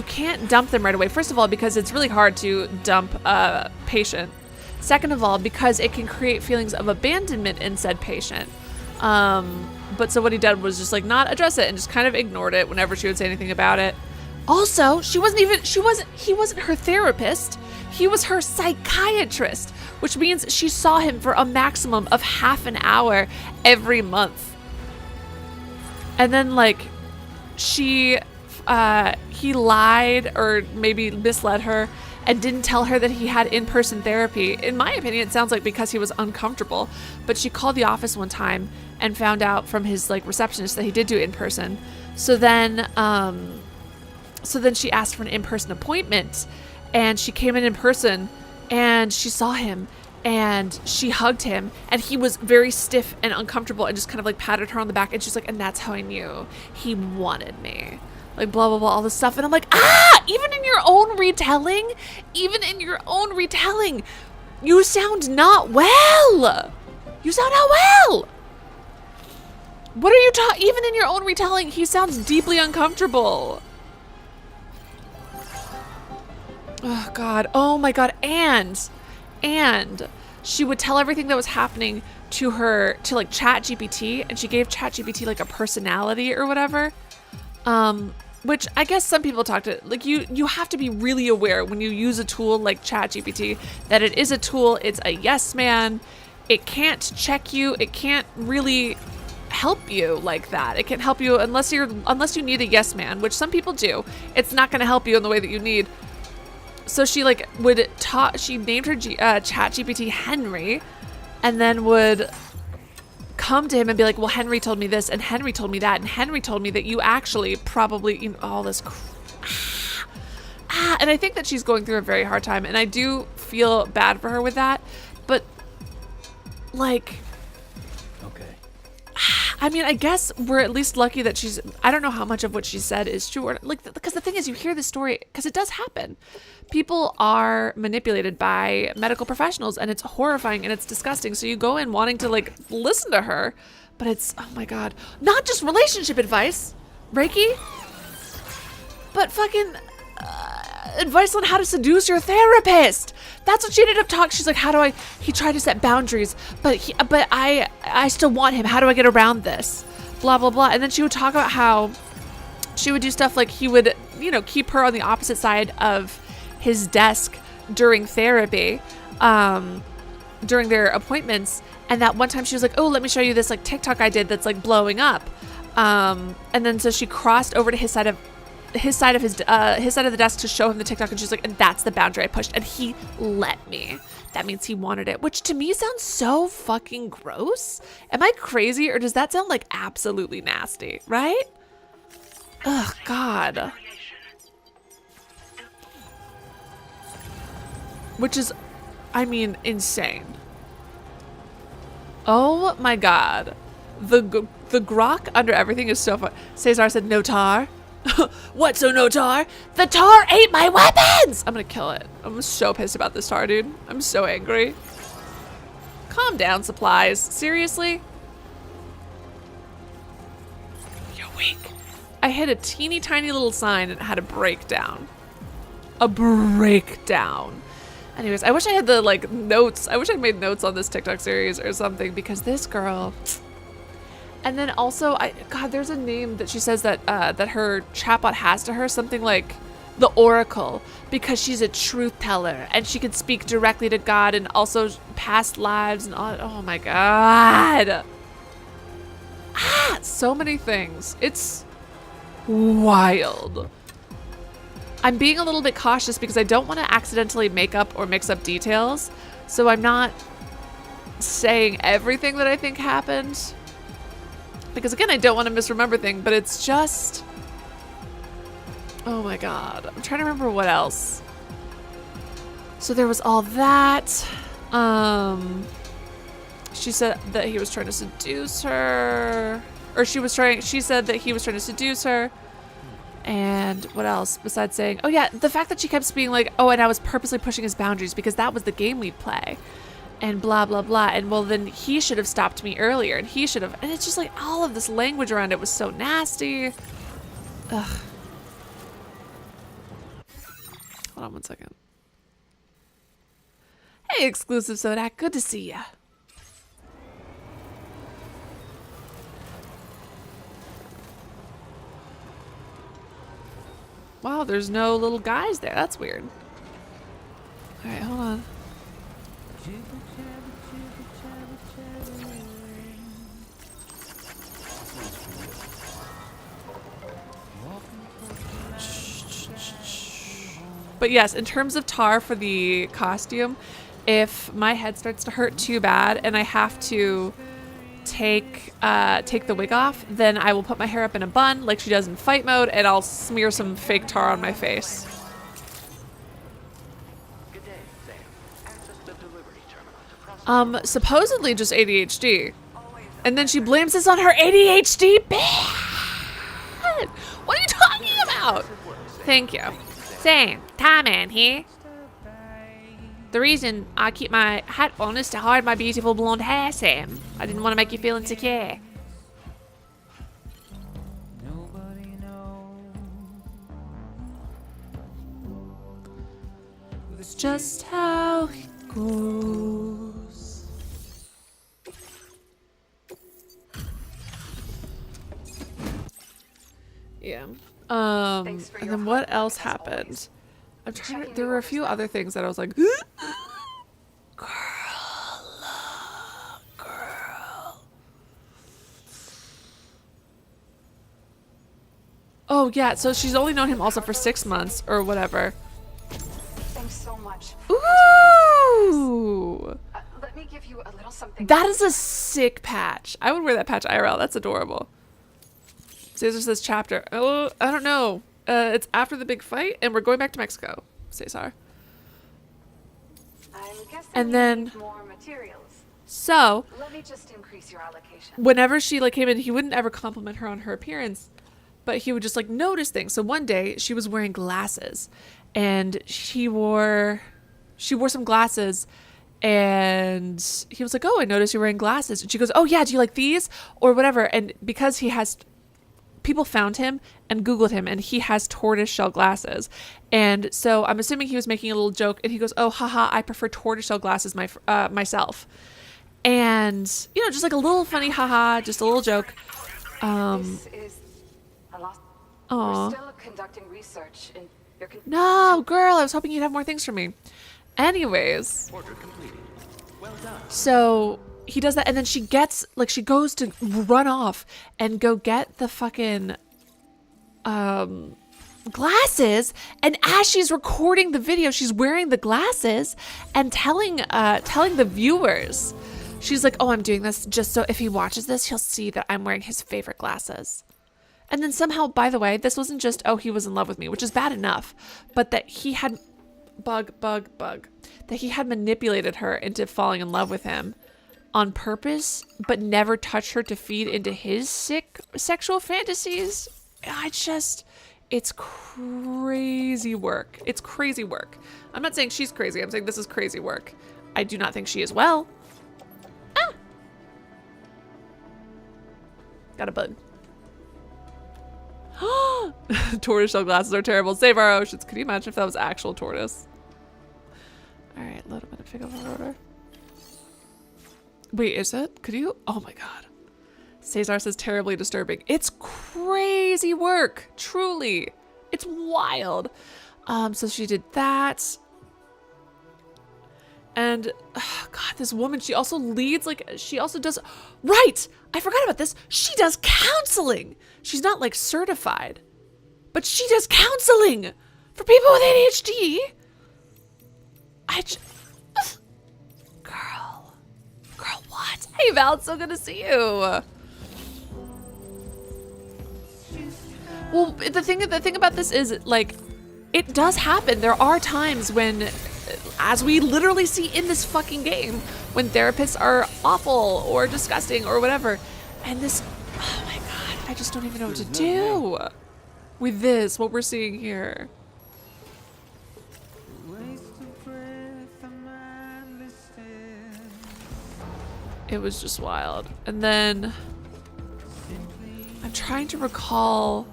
can't dump them right away. First of all, because it's really hard to dump a patient. Second of all, because it can create feelings of abandonment in said patient. But so what he did was just like not address it and just kind of ignored it whenever she would say anything about it. Also, he wasn't her therapist. He was her psychiatrist, which means she saw him for a maximum of half an hour every month. And then like he lied or maybe misled her and didn't tell her that he had in-person therapy. In my opinion, it sounds like because he was uncomfortable, but she called the office one time and found out from his like receptionist that he did do it in person. So then she asked for an in-person appointment, and she came in person and she saw him and she hugged him, and he was very stiff and uncomfortable and just kind of like patted her on the back, and she's like, and that's how I knew he wanted me. Like blah, blah, blah, all this stuff. And I'm like, even in your own retelling, you sound not well. You sound not well. What are you talking? Even in your own retelling, he sounds deeply uncomfortable. Oh God. Oh my God. And she would tell everything that was happening to like ChatGPT, and she gave ChatGPT like a personality or whatever. Which I guess some people talk to, like you have to be really aware when you use a tool like ChatGPT that it is a tool. It's a yes man. It can't check you. It can't really help you like that. It can't help you unless you need a yes man, which some people do. It's not going to help you in the way that you need. So she like would talk. She named her ChatGPT Henry, and then would come to him and be like, well, Henry told me this, and Henry told me that, and Henry told me that you actually probably, all this and I think that she's going through a very hard time, and I do feel bad for her with that, but like, Okay. I mean, I guess we're at least lucky that I don't know how much of what she said is true, or like, because the thing is, you hear this story, because it does happen. People are manipulated by medical professionals, and it's horrifying and it's disgusting. So you go in wanting to like listen to her, but it's, oh my God, not just relationship advice, Reiki, but fucking advice on how to seduce your therapist. That's what she ended up talking. She's like, he tried to set boundaries, but I still want him. How do I get around this? Blah, blah, blah. And then she would talk about how she would do stuff like he would, keep her on the opposite side of his desk during therapy, during their appointments. And that one time she was like, oh, let me show you this like TikTok I did that's like blowing up. And then so she crossed over to his side of the desk to show him the TikTok, and she's like, and that's the boundary I pushed, and he let me. That means he wanted it, which to me sounds so fucking gross. Am I crazy, or does that sound like absolutely nasty, right? Ugh, God. Which is, I mean, insane. Oh my God. The grok under everything is so fun. Cesar said, no tar. What, so no tar? The tar ate my weapons! I'm gonna kill it. I'm so pissed about this tar, dude. I'm so angry. Calm down, supplies. Seriously? You're weak. I hit a teeny tiny little sign and it had a breakdown. A breakdown. Anyways, I wish I had the like notes. I wish I'd made notes on this TikTok series or something because this girl. And then also, God, there's a name that she says that that her chatbot has to her, something like the Oracle, because she's a truth teller and she can speak directly to God and also past lives and all. Oh my God. So many things. It's wild. I'm being a little bit cautious because I don't want to accidentally make up or mix up details. So I'm not saying everything that I think happened. Because again, I don't want to misremember things, but it's just, oh my God. I'm trying to remember what else. So there was all that. She said that he was trying to seduce her, or she said that he was trying to seduce her. And what else besides saying, oh yeah, the fact that she kept being like, oh, and I was purposely pushing his boundaries because that was the game we'd play. And blah, blah, blah. And well, then he should have stopped me earlier and he should have. And it's just like all of this language around it was so nasty. Ugh. Hold on one second. Hey, Exclusive Sodak. Good to see ya. Wow, there's no little guys there. That's weird. All right, hold on. But yes, in terms of tar for the costume, if my head starts to hurt too bad and I have to take the wig off, then I will put my hair up in a bun like she does in fight mode and I'll smear some fake tar on my face. Good day, Sam. Access the delivery terminal to process. Supposedly just ADHD. And then she blames this on her ADHD. Bad. What are you talking about? Thank you. Sam, Time-Man here. The reason I keep my hat on is to hide my beautiful blonde hair, Sam. I didn't want to make you feel insecure. It's just how it goes. Yeah. And then what else happened? I'm trying to, there were a few other things that I was like, girl. Oh yeah, so she's only known him also for 6 months or whatever. Thanks so much. Ooh! Let me give you a little something. That is a sick patch. I would wear that patch IRL. That's adorable. Caesar says chapter. Oh, I don't know. It's after the big fight, and we're going back to Mexico. Cesar. I'm guessing And then, you need more materials. so, Let me just increase your allocation. whenever she like came in, he wouldn't ever compliment her on her appearance, but he would just like notice things. So one day she was wearing glasses, and she wore some glasses, and he was like, "Oh, I noticed you're wearing glasses." And she goes, "Oh yeah, do you like these or whatever?" And because he has. People found him and Googled him, and he has tortoiseshell glasses. And so I'm assuming he was making a little joke, and he goes, "Oh, haha, I prefer tortoiseshell glasses myself." And, you know, just like a little funny haha, just a little joke. This is a lot. Aw. We're still conducting research and No, girl, I was hoping you'd have more things for me. Anyways. Order completed. Well done. So he does that, and then she goes to run off and go get the fucking glasses, and as she's recording the video, she's wearing the glasses and telling the viewers, she's like, "Oh, I'm doing this just so if he watches this, he'll see that I'm wearing his favorite glasses." And then somehow, by the way, this wasn't just, "Oh, he was in love with me," which is bad enough, but that he had that he had manipulated her into falling in love with him on purpose, but never touched her to feed into his sick sexual fantasies. It's crazy work. It's crazy work. I'm not saying she's crazy. I'm saying this is crazy work. I do not think she is well. Ah! Got a bug. Tortoiseshell glasses are terrible. Save our oceans. Could you imagine if that was actual tortoise? Alright, load up in a pick up order. Wait, is it? Could you? Oh my god. Cesar says terribly disturbing. It's crazy work. Truly. It's wild. So she did that. And God, this woman, she also leads, like, she also does, right, I forgot about this. She does counseling. She's not like certified, but she does counseling for people with ADHD. Girl, what? Hey Val, it's so good to see you. Well, the thing about this is, like, it does happen. There are times when, as we literally see in this fucking game, when therapists are awful or disgusting or whatever. And this, oh my god, I just don't even know what to do with this, what we're seeing here. It was just wild. And then I'm trying to recall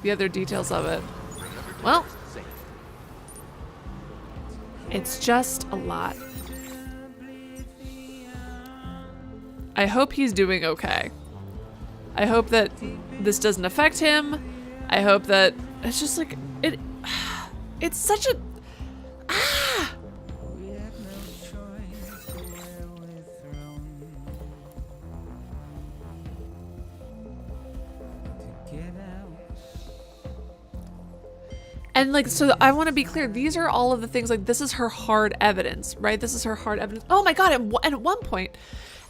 the other details of it. Well, it's just a lot. I hope he's doing okay. I hope that this doesn't affect him. I hope that it's just like it's such a And like, so I want to be clear, these are all of the things, like, this is her hard evidence, right? This is her hard evidence. Oh my God. And at one point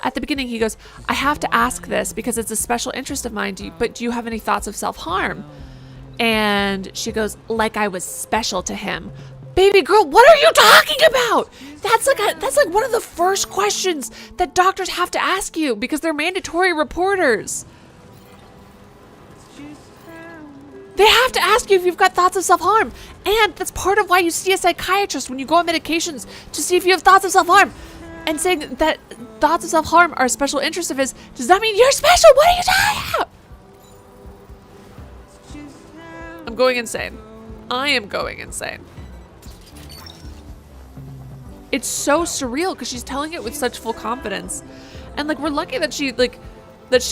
at the beginning, he goes, I have to ask this because it's a special interest of mine. But do you have any thoughts of self-harm? And she goes, like I was special to him. Baby girl, what are you talking about? That's like one of the first questions that doctors have to ask you because they're mandatory reporters. They have to ask you if you've got thoughts of self-harm. And that's part of why you see a psychiatrist when you go on medications, to see if you have thoughts of self-harm. And saying that thoughts of self-harm are a special interest of his, does that mean you're special? What are you talking about? I'm going insane. I am going insane. It's so surreal because she's telling it with such full confidence. And like, we're lucky that she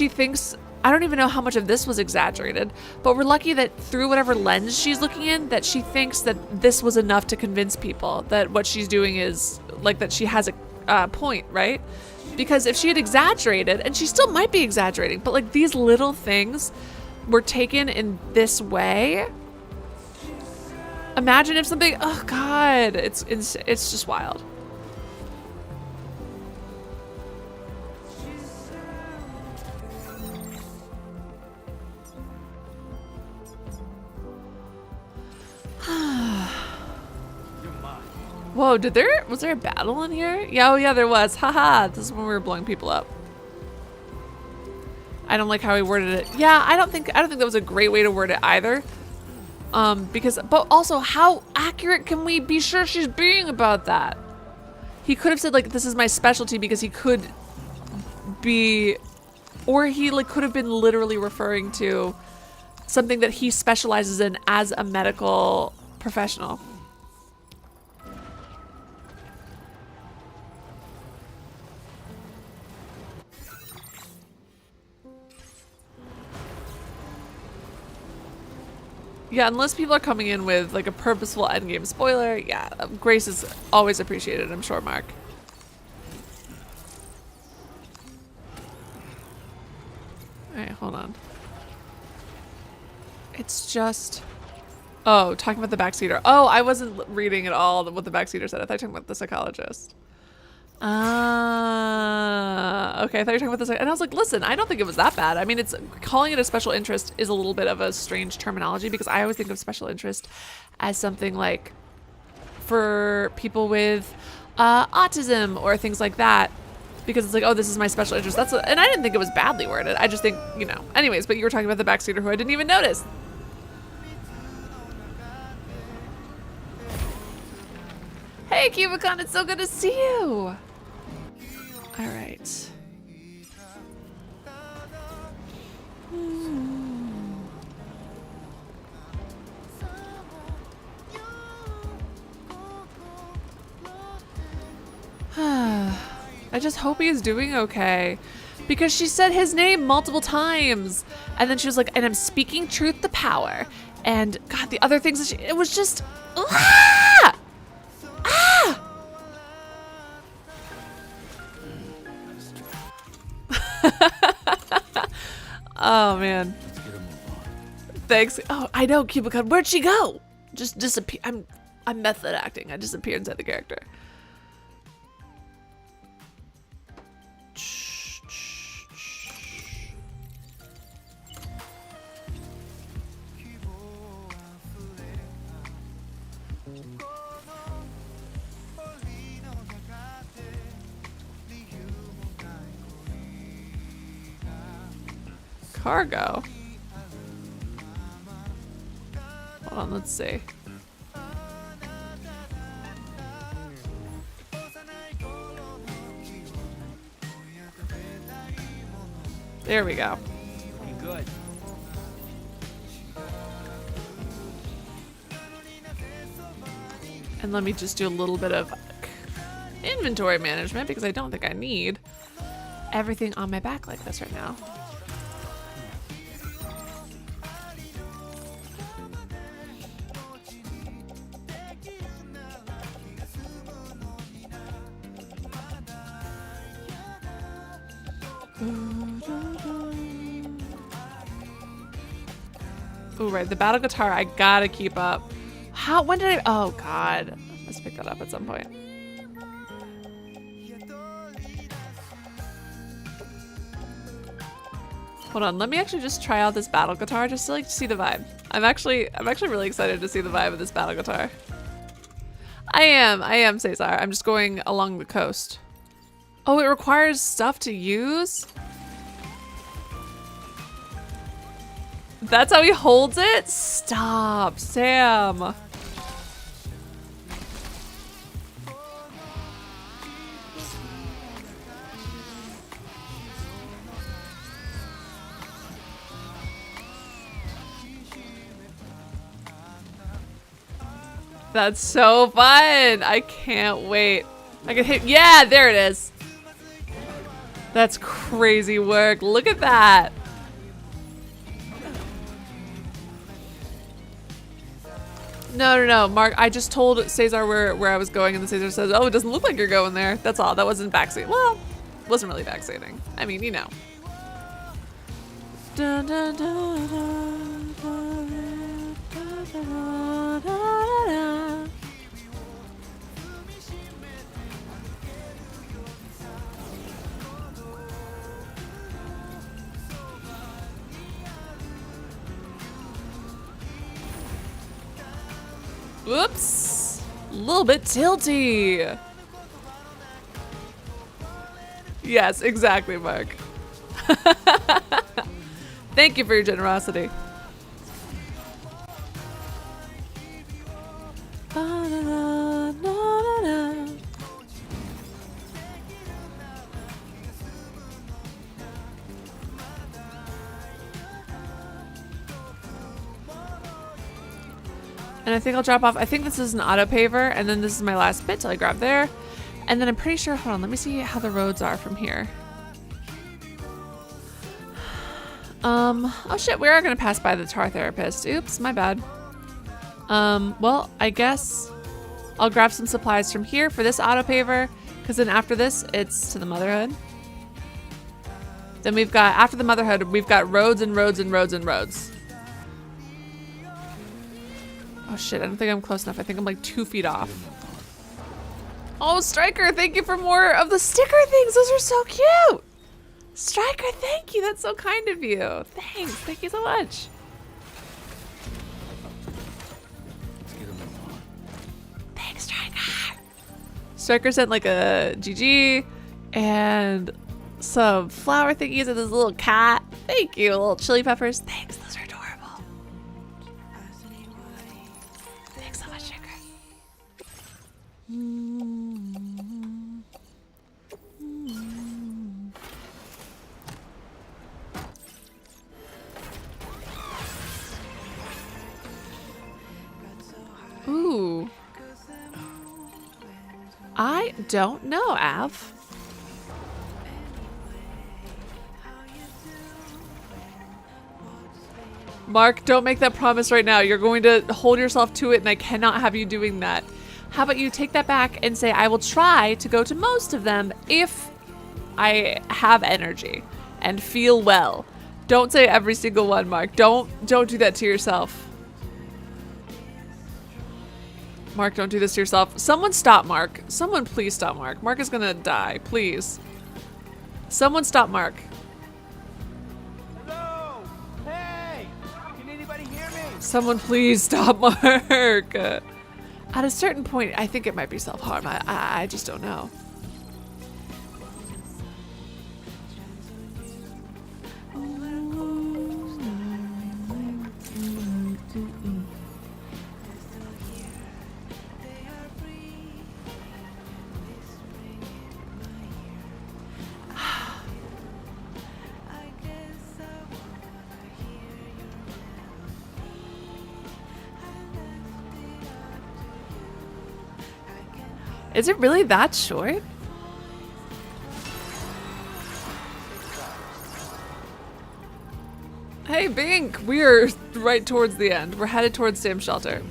thinks, I don't even know how much of this was exaggerated, but we're lucky that through whatever lens she's looking in, that she thinks that this was enough to convince people that what she's doing is, like, that she has a point, right? Because if she had exaggerated, and she still might be exaggerating, but like these little things were taken in this way. Imagine if something, oh God, it's just wild. Whoa, was there a battle in here? Yeah, oh yeah, there was. Haha, this is when we were blowing people up. I don't like how he worded it. Yeah, I don't think that was a great way to word it either. But also, how accurate can we be sure she's being about that? He could have said, like, this is my specialty, because he could be, or he like could have been literally referring to something that he specializes in as a medical professional. Yeah, unless people are coming in with like a purposeful endgame spoiler, yeah, grace is always appreciated, I'm sure, Mark. Alright, hold on. It's just... Oh, talking about the backseater. Oh, I wasn't reading at all what the backseater said. I thought you were talking about the psychologist. Okay, I thought you were talking about this, and I was like, listen, I don't think it was that bad. I mean, it's calling it a special interest is a little bit of a strange terminology, because I always think of special interest as something like for people with autism or things like that, because it's like, oh, this is my special interest. And I didn't think it was badly worded. I just think, you know, anyways, but you were talking about the backseater who I didn't even notice. Hey, Cubicon, it's so good to see you. All right. I just hope he's doing okay. Because she said his name multiple times. And then she was like, and I'm speaking truth to power. And God, the other things that it was just, ah! Ah! Oh man. Thanks. Oh, I know, Cubicon. Where'd she go? Just disappear. I'm method acting. I disappeared inside the character. Cargo. Hold on, let's see. There we go. Looking good. And let me just do a little bit of inventory management because I don't think I need everything on my back like this right now. Ooh, right, the battle guitar, I gotta keep up. How, when did I, oh God. Let's pick that up at some point. Hold on, let me actually just try out this battle guitar just to like see the vibe. I'm actually really excited to see the vibe of this battle guitar. I am, Cesar. I'm just going along the coast. Oh, it requires stuff to use? That's how he holds it? Stop, Sam. That's so fun. I can't wait. I can hit, yeah, there it is. That's crazy work. Look at that. No, Mark, I just told Cesar where I was going and then Cesar says, oh, it doesn't look like you're going there. That's all. That wasn't backseat. Well, wasn't really backseating. I mean, you know. Dun, dun, dun, dun, dun, dun, dun, dun, dun. Whoops, a little bit tilty. Yes, exactly, Mark. Thank you for your generosity. And I think I'll drop off. I think this is an auto paver, and then this is my last bit till I grab there. And then I'm pretty sure, hold on, let me see how the roads are from here. Oh shit, we are gonna pass by the tar therapist. Oops, my bad. Well, I guess I'll grab some supplies from here for this auto paver, because then after this, it's to the motherhood. Then we've got, after the motherhood, we've got roads and roads and roads and roads. Oh shit, I don't think I'm close enough. I think I'm like 2 feet off. Oh, Striker, thank you for more of the sticker things. Those are so cute. Striker, thank you. That's so kind of you. Thanks. Thank you so much. Thanks, Striker. Striker sent like a GG and some flower thingies and this little cat. Thank you. Little chili peppers. Thanks. Those are adorable. Thanks so much, Striker. Ooh. I don't know, Av. Mark, don't make that promise right now. You're going to hold yourself to it, and I cannot have you doing that. How about you take that back and say, I will try to go to most of them if I have energy and feel well. Don't say every single one, Mark. Don't do that to yourself. Mark, don't do this to yourself. Someone stop Mark. Someone please stop Mark. Mark is gonna die, please. Someone stop Mark. Hello! Hey! Can anybody hear me? Someone please stop Mark. At a certain point, I think it might be self-harm. I just don't know. Is it really that short? Hey, Bink! We're right towards the end. We're headed towards Sam's shelter.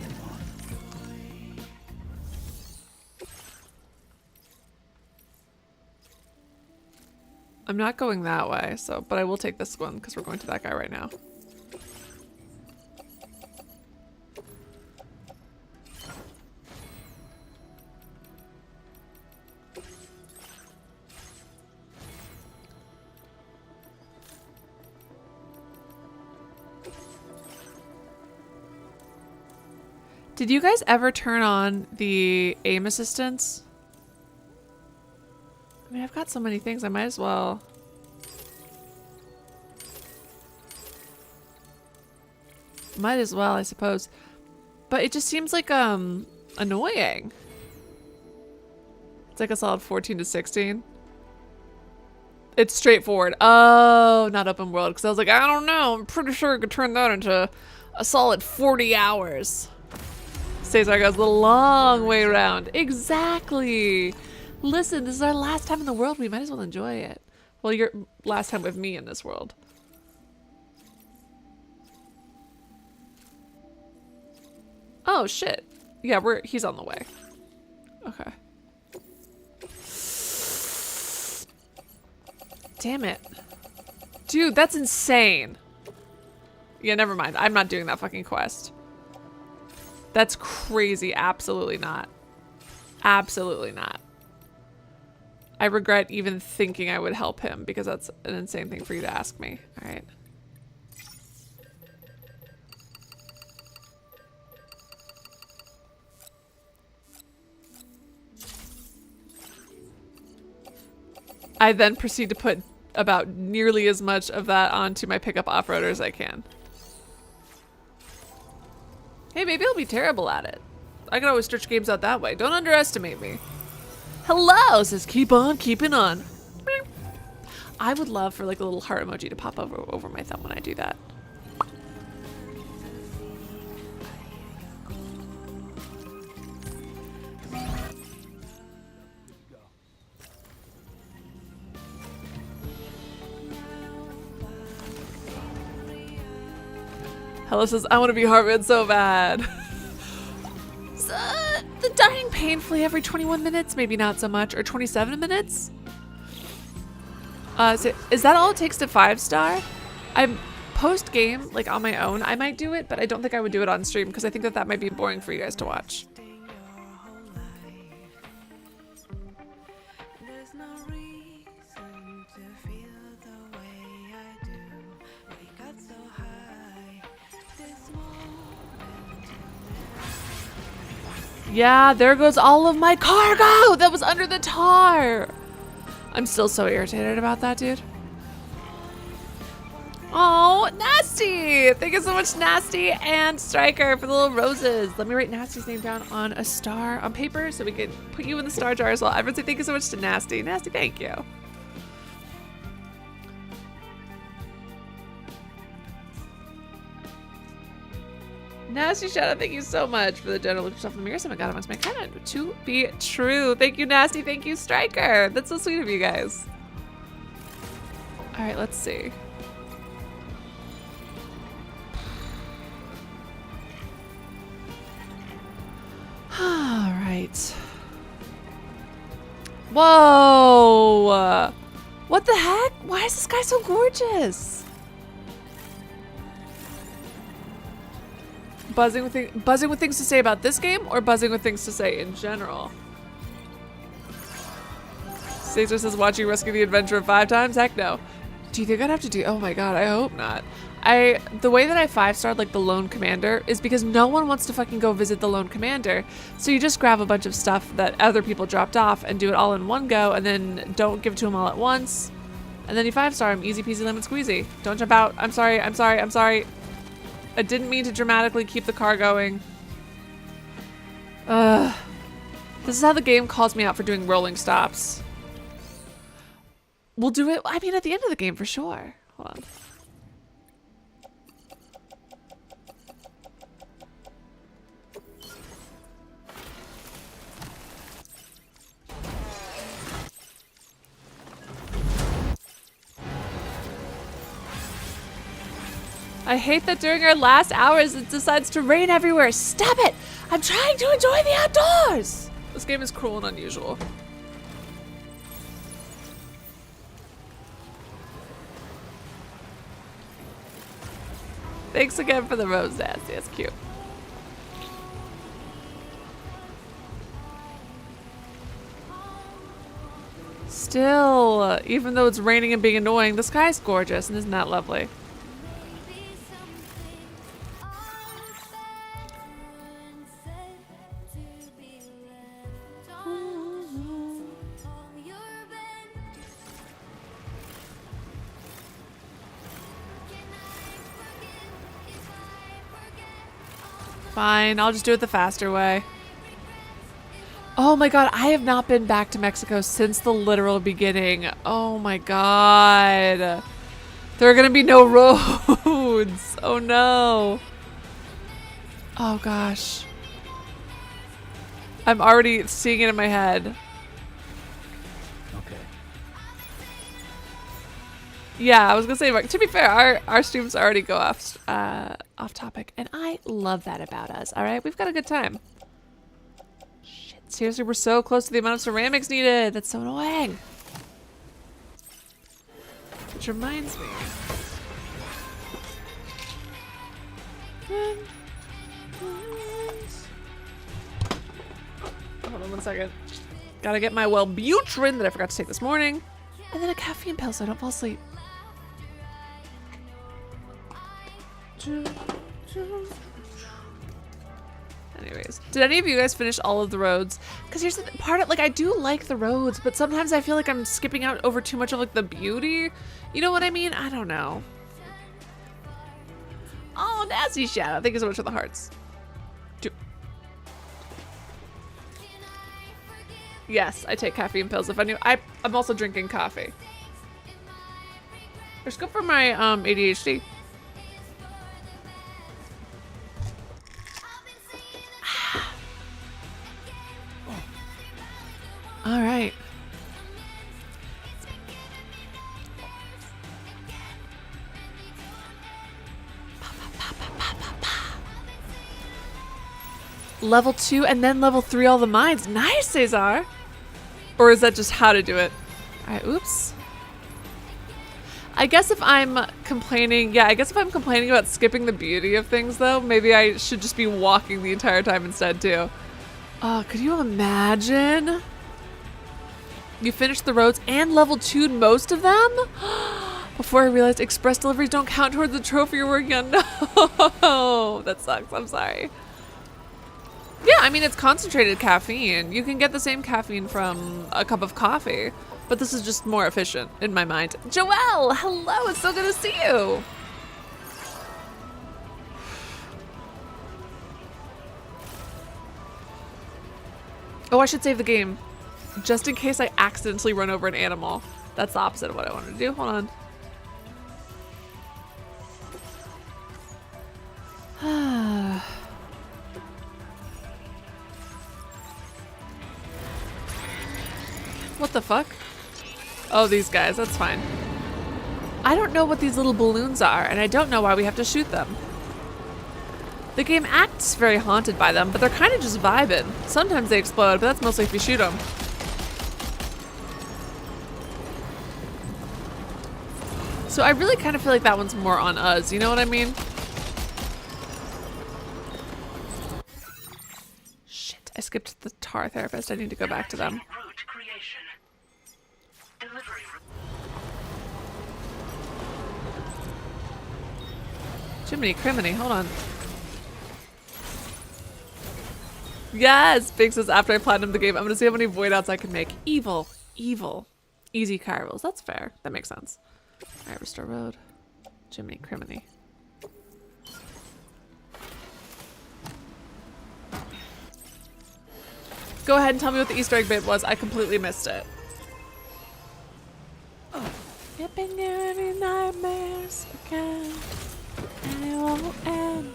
I'm not going that way, so, but I will take this one because we're going to that guy right now. Did you guys ever turn on the aim assistance? I mean, I've got so many things, I might as well. Might as well, I suppose. But it just seems like, annoying. It's like a solid 14 to 16. It's straightforward. Oh, not open world. Because I was like, I don't know. I'm pretty sure I could turn that into a solid 40 hours. Cesar goes the long way around. Exactly. Listen, this is our last time in the world. We might as well enjoy it. Well, your last time with me in this world. Oh, shit. Yeah, he's on the way. Okay. Damn it. Dude, that's insane. Yeah, never mind. I'm not doing that fucking quest. That's crazy. Absolutely not. Absolutely not. I regret even thinking I would help him because that's an insane thing for you to ask me. All right. I then proceed to put about nearly as much of that onto my pickup off-roader as I can. Hey, maybe I'll be terrible at it. I can always stretch games out that way. Don't underestimate me. Hello, says keep on keeping on. I would love for like a little heart emoji to pop over my thumb when I do that. Hello says, I want to be Heartman so bad. The dying painfully every 21 minutes? Maybe not so much. Or 27 minutes? So is that all it takes to 5-star? I'm post-game, like on my own, I might do it, but I don't think I would do it on stream because I think that might be boring for you guys to watch. Yeah, there goes all of my cargo that was under the tar. I'm still so irritated about that, dude. Oh, Nasty! Thank you so much, Nasty and Striker, for the little roses. Let me write Nasty's name down on a star on paper so we can put you in the star jar as well. Everyone say thank you so much to Nasty. Nasty, thank you. Nasty shout out, thank you so much for the general look yourself in the mirror. Someone got it once my canon to be true. Thank you, Nasty. Thank you, Striker. That's so sweet of you guys. All right, let's see. right. Whoa! What the heck? Why is this guy so gorgeous? Buzzing with things to say about this game, or buzzing with things to say in general? Caesar says watching Rescue the Adventure 5 times? Heck no. Do you think I'd have to do? Oh my god, I hope not. The way that I 5-starred like the Lone Commander is because no one wants to fucking go visit the Lone Commander. So you just grab a bunch of stuff that other people dropped off and do it all in one go, and then don't give it to them all at once. And then you 5-star them, easy peasy lemon squeezy. Don't jump out. I'm sorry, I'm sorry, I'm sorry. I didn't mean to dramatically keep the car going. This is how the game calls me out for doing rolling stops. We'll do it, I mean, at the end of the game for sure. Hold on. I hate that during our last hours it decides to rain everywhere. Stop it! I'm trying to enjoy the outdoors! This game is cruel and unusual. Thanks again for the rose dance. That's cute. Still, even though it's raining and being annoying, the sky's gorgeous and isn't that lovely? Fine, I'll just do it the faster way. Oh my god, I have not been back to Mexico since the literal beginning. Oh my god. There are gonna be no roads. Oh no. Oh gosh. I'm already seeing it in my head. Yeah, I was gonna say, to be fair, our streams already go off topic, and I love that about us. All right, we've got a good time. Shit, seriously, we're so close to the amount of ceramics needed. That's so annoying. Which reminds me. Hold on one second. Gotta get my Wellbutrin that I forgot to take this morning, and then a caffeine pill so I don't fall asleep. Anyways, did any of you guys finish all of the roads? Because here's the part of, like, I do like the roads, but sometimes I feel like I'm skipping out over too much of like the beauty. You know what I mean? I don't know. Oh, Nasty Shadow. Thank you so much for the hearts. Yes, I take caffeine pills. If I knew, I'm also drinking coffee. There's good for my ADHD. All right. Level 2 and then level 3 all the mines. Nice, Cesar. Or is that just how to do it? All right, oops. I guess if I'm complaining, about skipping the beauty of things though, maybe I should just be walking the entire time instead too. Oh, could you imagine? You finished the roads and level 2'd most of them? Before I realized express deliveries don't count towards the trophy you're working on. No, that sucks. I'm sorry. Yeah, I mean, it's concentrated caffeine. You can get the same caffeine from a cup of coffee, but this is just more efficient in my mind. Joelle, hello. It's so good to see you. Oh, I should save the game. Just in case I accidentally run over an animal. That's the opposite of what I wanted to do. Hold on. What the fuck? Oh, these guys. That's fine. I don't know what these little balloons are, and I don't know why we have to shoot them. The game acts very haunted by them, but they're kind of just vibing. Sometimes they explode, but that's mostly if you shoot them. So I really kind of feel like that one's more on us, you know what I mean? Shit, I skipped the tar therapist. I need to go back to them. Route creation. Delivery. Jiminy Criminy, hold on. Yes! Big says after I platinum the game, I'm gonna see how many void outs I can make. Evil. Evil. Easy Kyrils. That's fair. That makes sense. Alright, restore road. Jiminy Criminy. Go ahead and tell me what the Easter egg bit was. I completely missed it. You've been giving me nightmares again, and it won't end.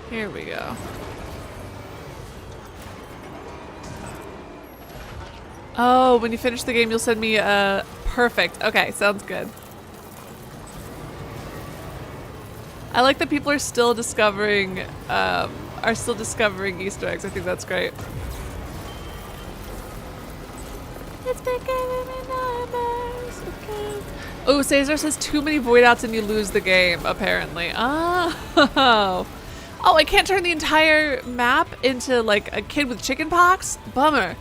Here we go. Oh, when you finish the game, you'll send me a perfect. Okay, sounds good. I like that people are still discovering Easter eggs. I think that's great. It's been giving me nightmares again. Oh, Caesar says too many void outs and you lose the game, apparently. Oh. Oh, I can't turn the entire map into like a kid with chicken pox? Bummer.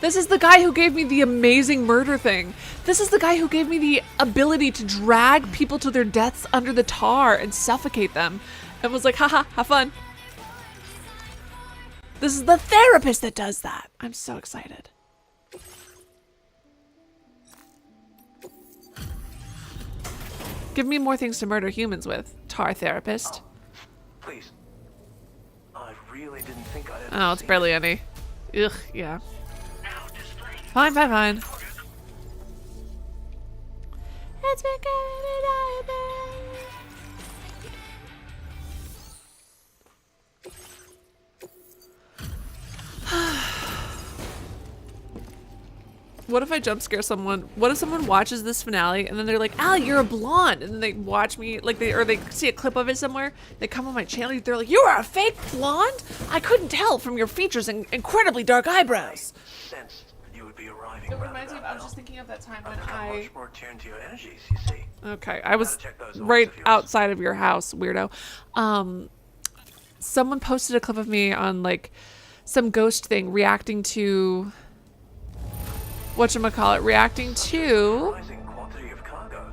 This is the guy who gave me the amazing murder thing. This is the guy who gave me the ability to drag people to their deaths under the tar and suffocate them. And was like, haha, have fun. This is the therapist that does that. I'm so excited. Give me more things to murder humans with, tar therapist. Please. I really didn't think I'd Oh, it's barely any. Ugh, yeah. Now displaying. Fine. It's been giving me nightmares. What if I jump scare someone? What if someone watches this finale and then they're like, Allie, you're a blonde, and then they watch me like they see a clip of it somewhere, they come on my channel, they're like, you are a fake blonde? I couldn't tell from your features and incredibly dark eyebrows. sensed you would be arriving. It reminds me of, I was just thinking of that time when I much more tuned to your energies, you see. Okay, I was Gotta check those right orbs of yours. outside of your house, weirdo. Someone posted a clip of me on like some ghost thing reacting to whatchamacallit, reacting to Rising quantity of cargo.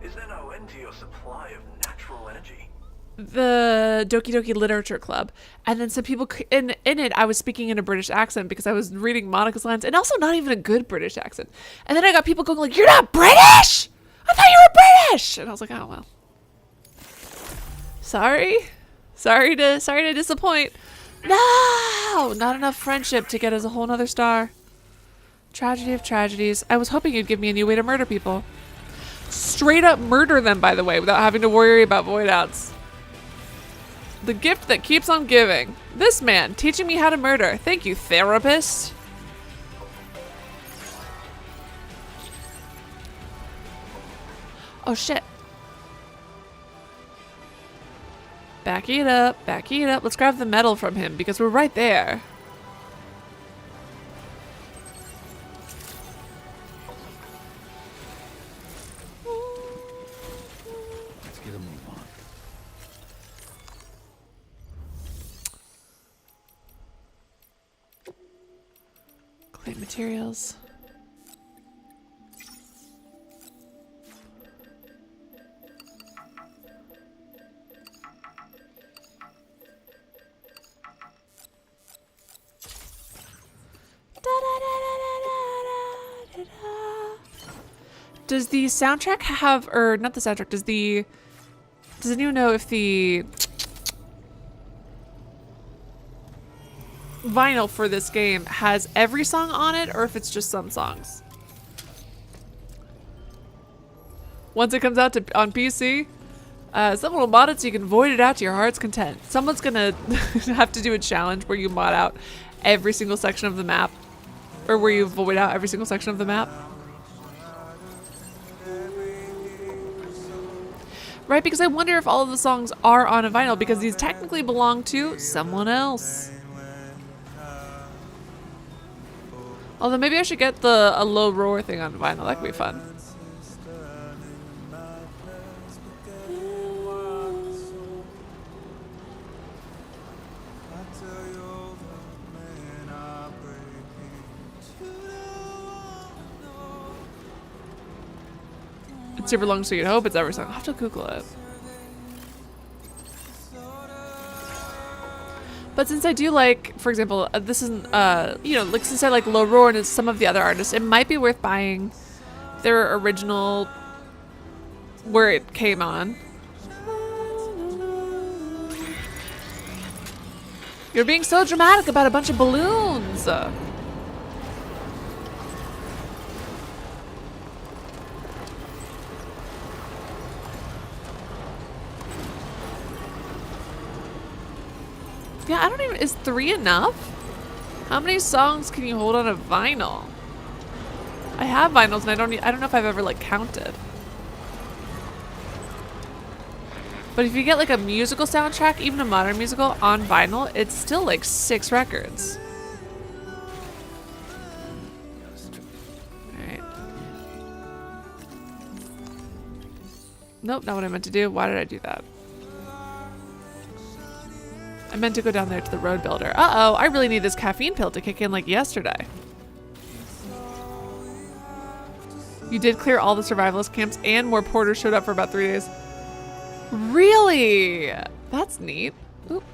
Is there no end to your supply of natural energy? the Doki Doki Literature Club, and then some people in it I was speaking in a British accent because I was reading Monica's lines, and also not even a good British accent. And then I got people going like, "You're not British? I thought you were British!" And I was like, "Oh well, sorry to disappoint. No, not enough friendship to get us a whole nother star. Tragedy of tragedies. I was hoping you'd give me a new way to murder people. Straight up murder them, by the way, without having to worry about void outs. The gift that keeps on giving. This man teaching me how to murder. Thank you, therapist." Oh shit. Back it up, back it up. Let's grab the medal from him because we're right there. Let's get a move on. Claim materials. Does the soundtrack have, or not the soundtrack, does anyone know if the vinyl for this game has every song on it or if it's just some songs? Once it comes out on PC, someone will mod it so you can void it out to your heart's content. Someone's gonna have to do a challenge where you mod out every single section of the map, or where you void out every single section of the map. Right, because I wonder if all of the songs are on a vinyl, because these technically belong to someone else. Although maybe I should get a low roar thing on vinyl. That could be fun. It's super long, so you'd hope it's every song. I'll have to Google it. But since I do like, for example, this isn't, you know, like since I like Low Roar and some of the other artists, it might be worth buying their original, where it came on. You're being so dramatic about a bunch of balloons. Yeah, I don't even, is 3 enough? How many songs can you hold on a vinyl? I have vinyls and I don't know if I've ever like counted. But if you get like a musical soundtrack, even a modern musical on vinyl, it's still like 6 records. Alright. Nope, not what I meant to do. Why did I do that? I meant to go down there to the road builder. Uh-oh, I really need this caffeine pill to kick in like yesterday. You did clear all the survivalist camps and more porters showed up for about 3 days. Really? That's neat. Oop.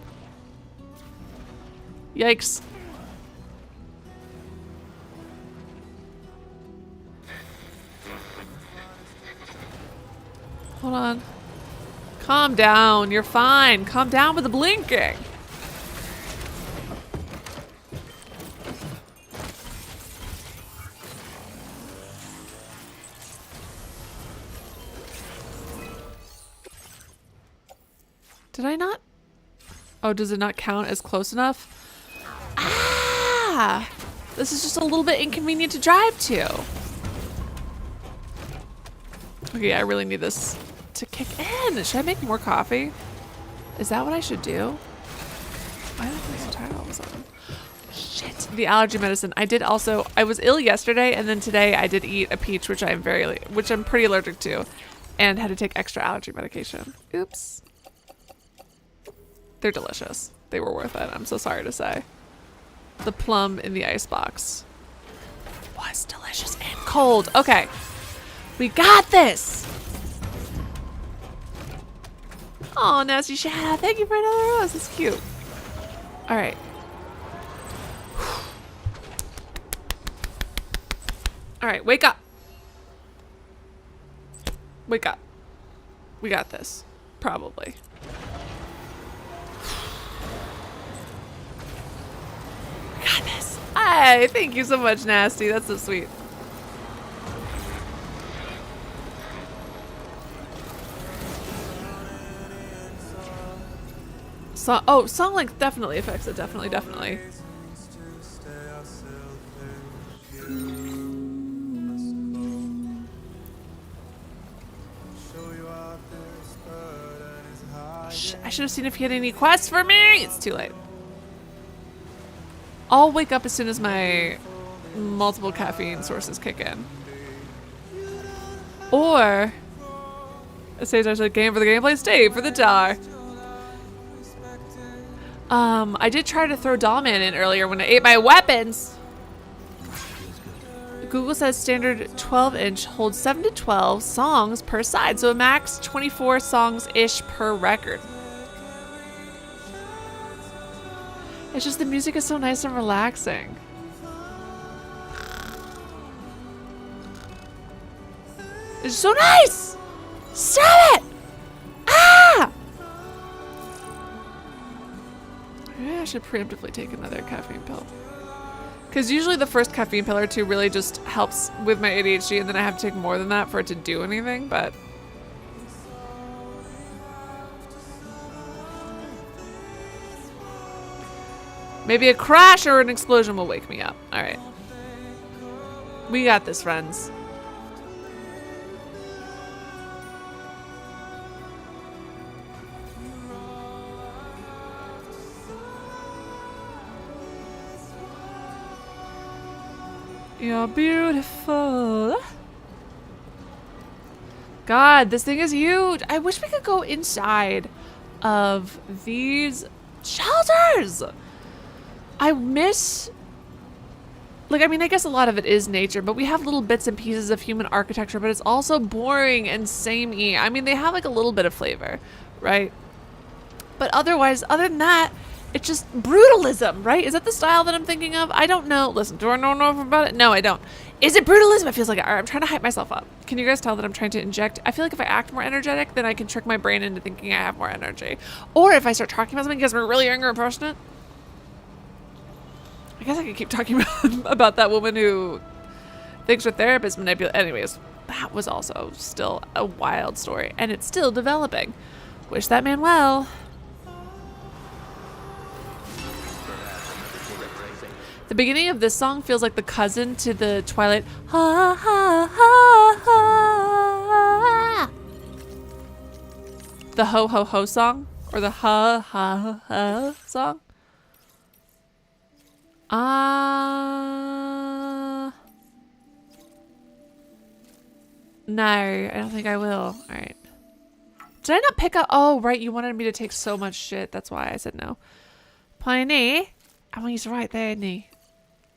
Yikes. Hold on. Calm down, you're fine. Calm down with the blinking. Did I not? Oh, does it not count as close enough? Ah! This is just a little bit inconvenient to drive to. Okay, I really need this to kick in. Should I make more coffee? Is that what I should do? Why am I so tired all of a sudden? Shit. The allergy medicine. I was ill yesterday, and then today I did eat a peach, which I'm pretty allergic to, and had to take extra allergy medication. Oops. They're delicious. They were worth it, I'm so sorry to say. The plum in the icebox was delicious and cold. Okay. We got this! Oh, Nasty Shadow, thank you for another rose. It's cute. Alright. Alright, wake up. Wake up. We got this. Probably. We got this. Hey, thank you so much, Nasty. That's so sweet. Song length definitely affects it. Definitely. I should have seen if he had any quests for me. It's too late. I'll wake up as soon as my multiple caffeine sources kick in. Or, it says I said game for the gameplay, stay for the jar. I did try to throw Dollman in earlier when I ate my weapons. Google says standard 12-inch holds 7 to 12 songs per side, so a max 24 songs-ish per record. It's just the music is so nice and relaxing. It's so nice! Stop it! Ah! Maybe I should preemptively take another caffeine pill. Because usually the first caffeine pill or two really just helps with my ADHD, and then I have to take more than that for it to do anything, but Maybe a crash or an explosion will wake me up. All right. We got this, friends. You're beautiful. God, this thing is huge. I wish we could go inside of these shelters. I miss, like, I mean, I guess a lot of it is nature, but we have little bits and pieces of human architecture, but it's also boring and samey. I mean, they have like a little bit of flavor, right? But otherwise, other than that, it's just brutalism, right? Is that the style that I'm thinking of? I don't know. Listen, do I know enough about it? No, I don't. Is it brutalism? It feels like I'm trying to hype myself up. Can you guys tell that I'm trying to inject? I feel like if I act more energetic, then I can trick my brain into thinking I have more energy. Or if I start talking about something because I'm really angry and passionate. I guess I could keep talking about that woman who thinks her therapist manipulate. Anyways, that was also still a wild story, and it's still developing. Wish that man well. The beginning of this song feels like the cousin to the Twilight ha ha ha ha. The ho ho ho song, or the ha ha ha song. No, I don't think I will. All right. Did I not pick up? Oh, right. You wanted me to take so much shit. That's why I said no. Pioneer. I want you to right there, isn't he?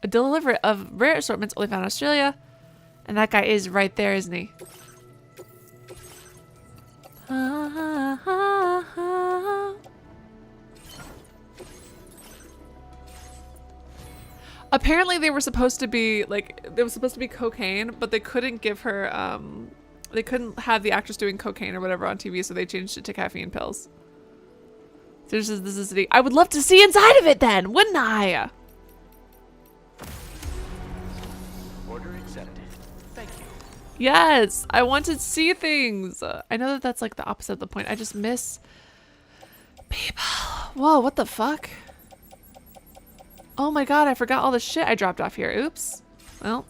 A delivery of rare assortments only found in Australia. And that guy is right there, isn't he? Apparently they were supposed to be like, there was supposed to be cocaine, but they couldn't give her, they couldn't have the actress doing cocaine or whatever on TV, so they changed it to caffeine pills. So this is the, I would love to see inside of it then, wouldn't I? Order accepted. Thank you. Yes, I want to see things. I know that that's like the opposite of the point. I just miss people. Whoa, what the fuck? Oh my god, I forgot all the shit I dropped off here. Oops. Well.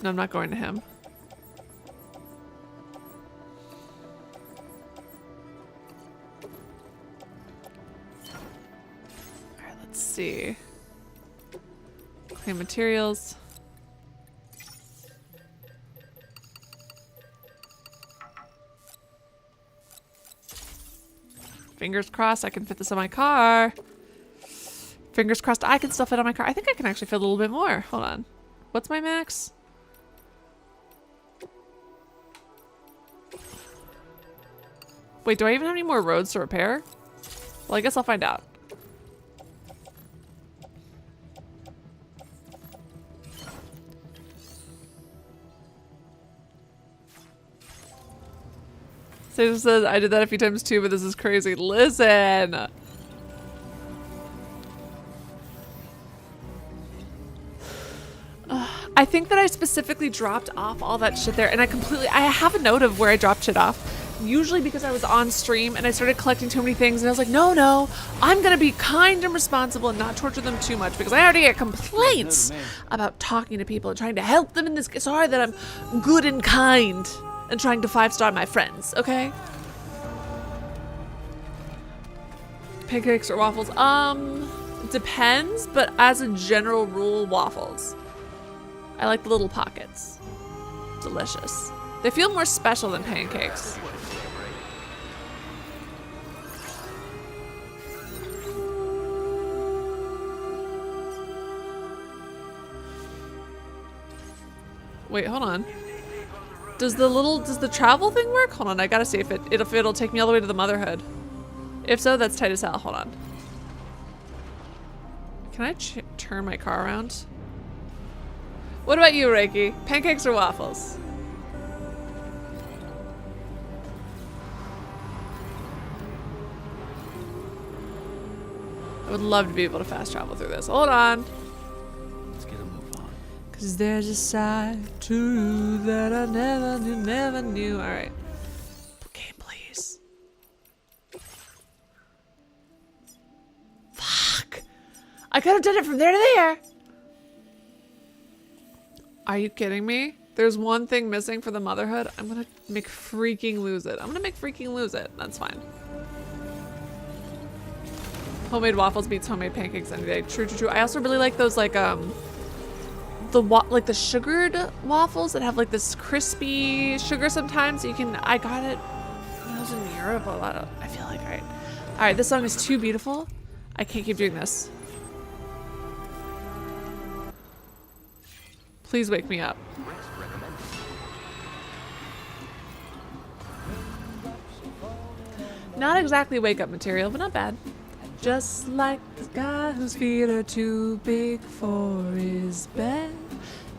No, I'm not going to him. Alright, let's see. Clean materials. Fingers crossed I can fit this on my car. Fingers crossed I can still fit on my car. I think I can actually fit a little bit more. Hold on. What's my max? Wait, do I even have any more roads to repair? Well, I guess I'll find out. So it says I did that a few times too, but this is crazy. Listen. I think that I specifically dropped off all that shit there, and I have a note of where I dropped shit off. Usually because I was on stream and I started collecting too many things, and I was like, no, I'm gonna be kind and responsible and not torture them too much, because I already get complaints about talking to people and trying to help them in this. Sorry that I'm good and kind and trying to 5-star my friends, okay? Pancakes or waffles? Depends, but as a general rule, waffles. I like the little pockets. Delicious. They feel more special than pancakes. Wait, hold on. Does the travel thing work? Hold on, I gotta see if it'll take me all the way to the motherhood. If so, that's tight as hell. Hold on. Can I turn my car around? What about you, Reiki? Pancakes or waffles? I would love to be able to fast travel through this. Hold on. Let's get a move on. 'Cause there's a side to you that I never knew. Alright. Game, please. Fuck! I could have done it from there to there! Are you kidding me? There's one thing missing for the motherhood. I'm gonna make freaking lose it. That's fine. Homemade waffles beats homemade pancakes any day. True, true, true. I also really like those like the sugared waffles that have like this crispy sugar sometimes. You can, I got it when I was in Europe a lot of, I feel like, all right, this song is too beautiful. I can't keep doing this. Please wake me up. Rest recommended. Not exactly wake up material, but not bad. Just like the guy whose feet are too big for his bed.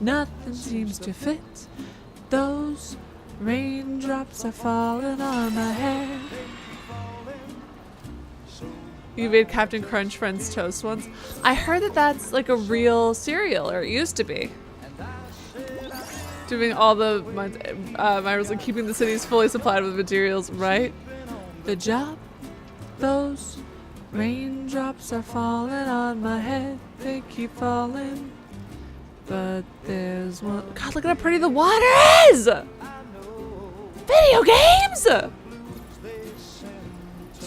Nothing seems to fit. Those raindrops are falling on my head. You made Captain Crunch Friends toast once. I heard that that's like a real cereal, or it used to be. Doing all the, Myra's like keeping the cities fully supplied with materials, right? Good job. Those raindrops are falling on my head. They keep falling. But there's one. God, look at how pretty the water is! Video games!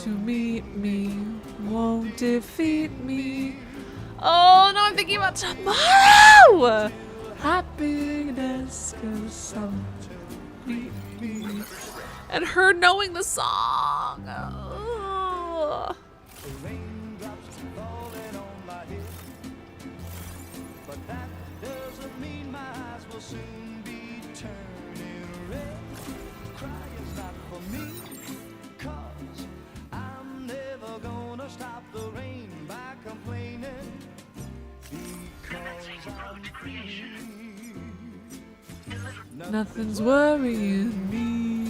To meet me won't defeat me. Oh, no, I'm thinking about tomorrow! Happiness goes some to meet me. And her knowing the song. Oh. Nothing's worrying me.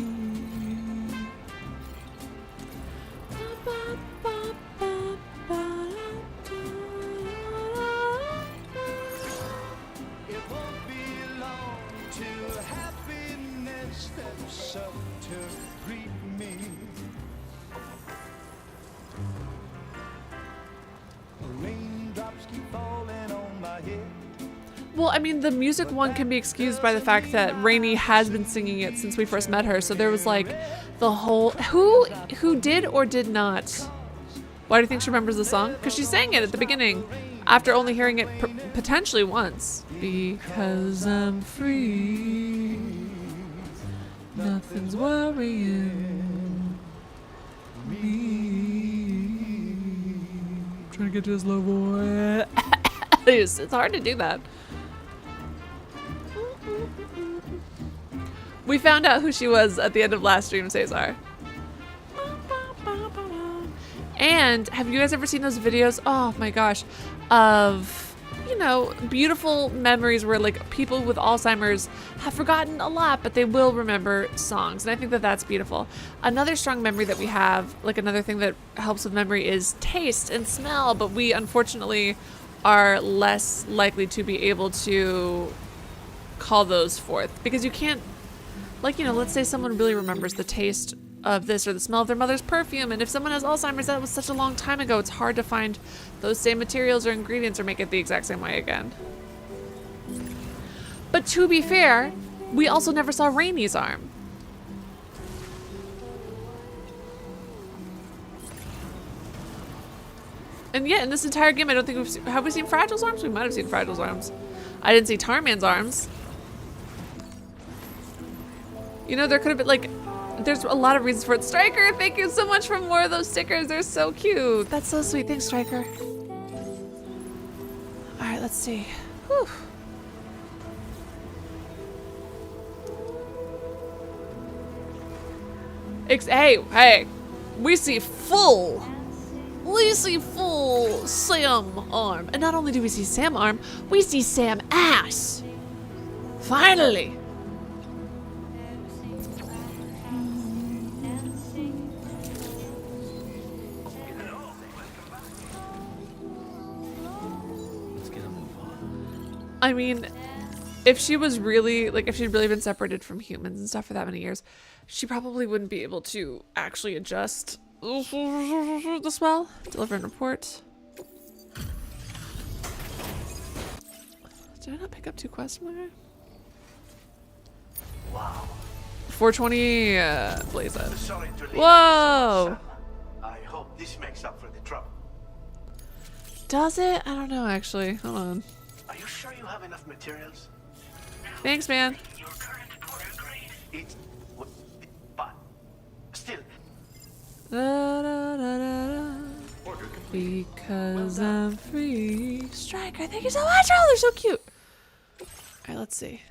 It won't be long till happiness steps up to greet me. Raindrops keep falling on my head. Well, I mean, the music one can be excused by the fact that Rainey has been singing it since we first met her. So there was like the whole who did or did not. Why do you think she remembers the song? Because she sang it at the beginning after only hearing it potentially once. Because I'm free, nothing's worrying me. Trying to get to his low voice. It's hard to do that. We found out who she was at the end of last stream, Cesar. And have you guys ever seen those videos? Oh my gosh. Of, you know, beautiful memories where like people with Alzheimer's have forgotten a lot, but they will remember songs. And I think that that's beautiful. Another strong memory that we have, like another thing that helps with memory, is taste and smell. But we unfortunately are less likely to be able to call those forth because you can't, like, you know, let's say someone really remembers the taste of this or the smell of their mother's perfume, and if someone has Alzheimer's, that was such a long time ago, it's hard to find those same materials or ingredients or make it the exact same way again. But to be fair, we also never saw Rainey's arm. And yet, in this entire game, I don't think we've seen, have we seen Fragile's arms? We might have seen Fragile's arms. I didn't see Tarman's arms. You know, there could have been, like, there's a lot of reasons for it. Striker, thank you so much for more of those stickers. They're so cute. That's so sweet. Thanks, Striker. All right, let's see. Whew. Hey, we see full Sam arm. And not only do we see Sam arm, we see Sam ass. Finally. Let's get a move on. I mean, if she was really, like, if she'd really been separated from humans and stuff for that many years, she probably wouldn't be able to actually adjust this well. Deliver and report. Did I not pick up 2 quests from the guy? Wow. 420 blaze it. Sorry to leave Whoa! I hope this makes up for the trouble. Does it? I don't know actually. Hold on. Are you sure you have enough materials? Thanks, man. Your current order grade. It's... but... still... Da, da, da, da, da. Because I'm free. Striker, thank you so much. Oh, they're so cute. Alright, let's see.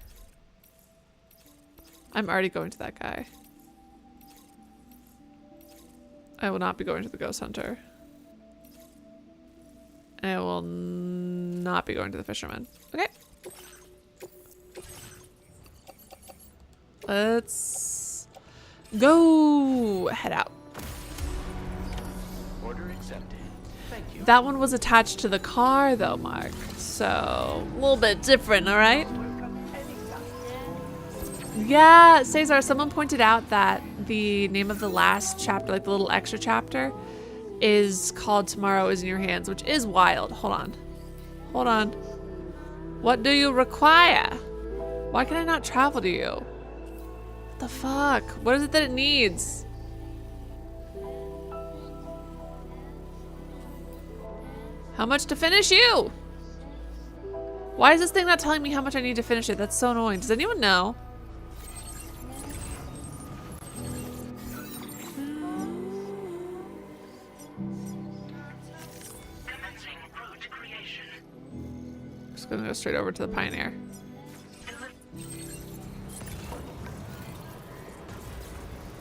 I'm already going to that guy. I will not be going to the ghost hunter. And I will not be going to the fisherman. Okay. Let's go. Head out. Order accepted. Thank you. That one was attached to the car though, Mark. So, a little bit different, all right? Yeah, Cesar, someone pointed out that the name of the last chapter, like the little extra chapter, is called Tomorrow is in Your Hands, which is wild. Hold on. Hold on. What do you require? Why can I not travel to you? What the fuck? What is it that it needs? How much to finish you? Why is this thing not telling me how much I need to finish it? That's so annoying. Does anyone know? Commencing route creation. Just gonna go straight over to the Pioneer.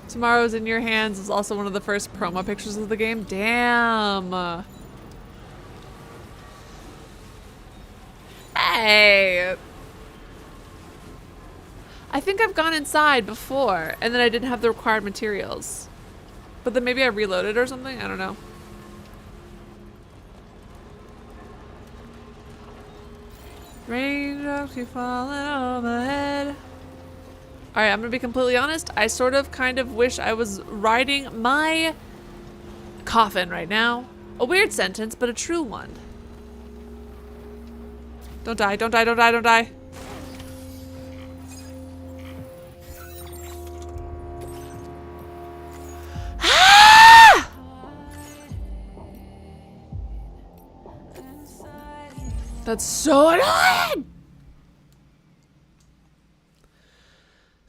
Tomorrow's in Your Hands is also one of the first promo pictures of the game. Damn. Hey. I think I've gone inside before and then I didn't have the required materials. But then maybe I reloaded or something. I don't know. Raindrops keep falling overhead. Alright, I'm gonna be completely honest. I sort of kind of wish I was riding my coffin right now. A weird sentence, but a true one. Don't die, don't die, don't die, don't die. Ah! That's so annoying!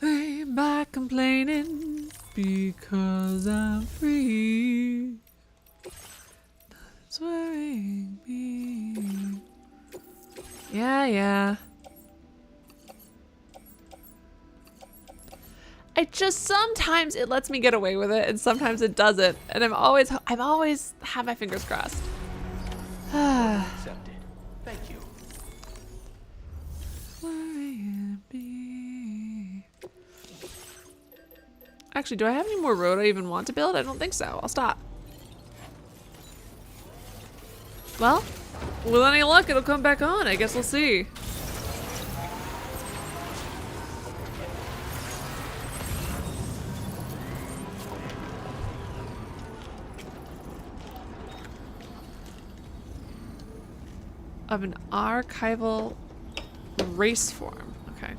I'm back complaining because I'm free. Nothing's worrying me. Yeah. I just sometimes it lets me get away with it and sometimes it doesn't. And I've always have my fingers crossed. Accepted. Thank you. Worrying me. Actually, do I have any more road I even want to build? I don't think so. I'll stop. Well, with any luck, it'll come back on. I guess we'll see. Of an archival race form. Okay.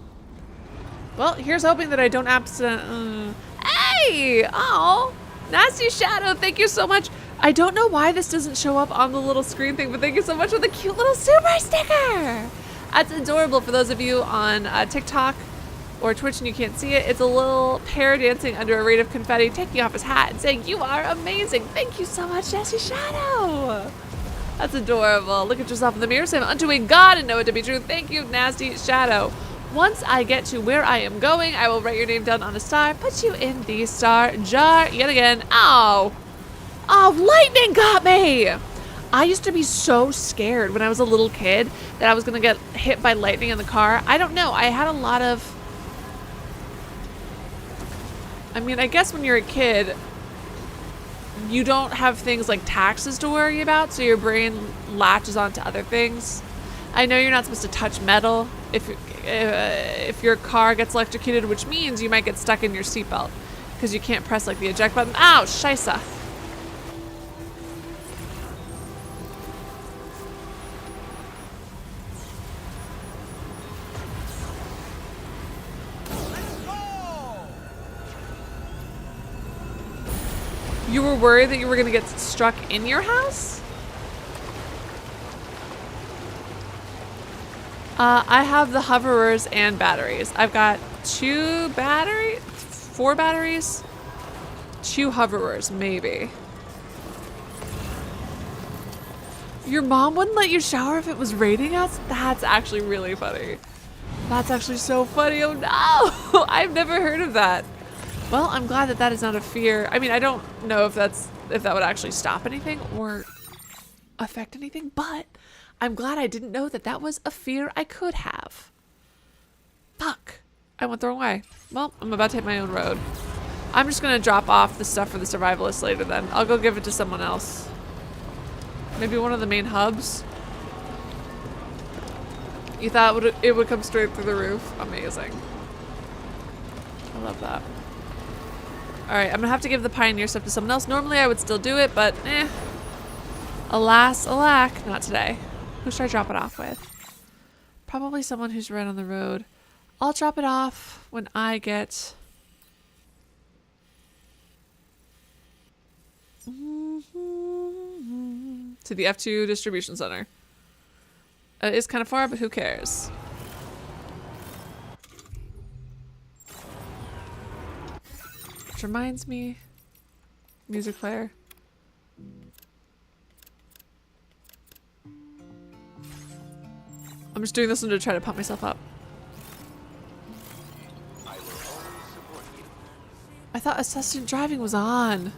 Well, here's hoping that I don't accident. Hey! Oh! Nasty Shadow, thank you so much. I don't know why this doesn't show up on the little screen thing, but thank you so much for the cute little super sticker. That's adorable. For those of you on TikTok or Twitch and you can't see it, it's a little pear dancing under a rain of confetti, taking off his hat and saying, "You are amazing." Thank you so much, Nasty Shadow. That's adorable. Look at yourself in the mirror, say, "I'm unto a god and know it to be true." Thank you, Nasty Shadow. Once I get to where I am going, I will write your name down on a star, put you in the star jar yet again. Ow. Oh, lightning got me! I used to be so scared when I was a little kid that I was gonna get hit by lightning in the car. I don't know, I had a lot of... I mean, I guess when you're a kid, you don't have things like taxes to worry about, so your brain latches onto other things. I know you're not supposed to touch metal if your car gets electrocuted, which means you might get stuck in your seatbelt because you can't press like the eject button. Ow, scheisse. You were worried that you were gonna get struck in your house? I have the hoverers and batteries. I've got 4 batteries, 2 hoverers, maybe. Your mom wouldn't let you shower if it was raining us? That's actually really funny. That's actually so funny. Oh no! I've never heard of that. Well, I'm glad that that is not a fear. I mean, I don't know if that would actually stop anything or affect anything, but I'm glad I didn't know that that was a fear I could have. Fuck. I went the wrong way. Well, I'm about to hit my own road. I'm just gonna drop off the stuff for the survivalists later then. I'll go give it to someone else. Maybe one of the main hubs. You thought it would come straight through the roof? Amazing. I love that. Alright, I'm gonna have to give the Pioneer stuff to someone else. Normally I would still do it, but alas, alack, not today. Who should I drop it off with? Probably someone who's right on the road. I'll drop it off when I get... to the F2 distribution center. It is kind of far, but who cares? Which reminds me, music player. I'm just doing this one to try to pump myself up. I will always support you. I thought assistant driving was on.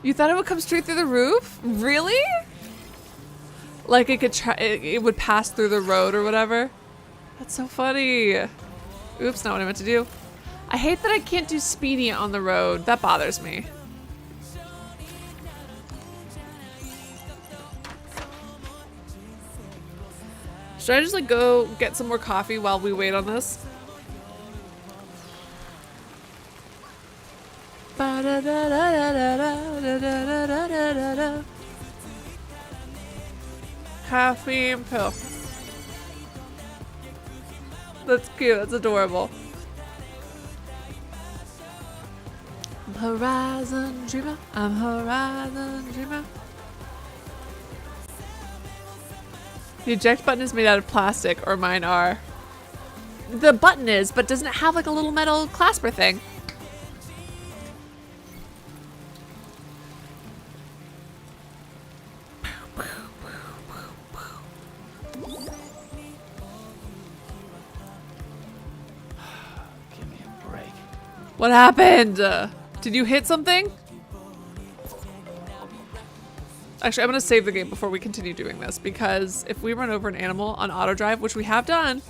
You thought it would come straight through the roof? Really? Like it could it would pass through the road or whatever? That's so funny. Oops, not what I meant to do. I hate that I can't do speedy on the road. That bothers me. Should I just like go get some more coffee while we wait on this? Caffeine pill. That's cute. That's adorable. I'm Horizon Dreamer. I'm Horizon Dreamer. The eject button is made out of plastic, or mine are. The button is, but doesn't it have like a little metal clasper thing? Give me a break. What happened? Did you hit something? Actually, I'm gonna save the game before we continue doing this, because if we run over an animal on auto drive, which we have done.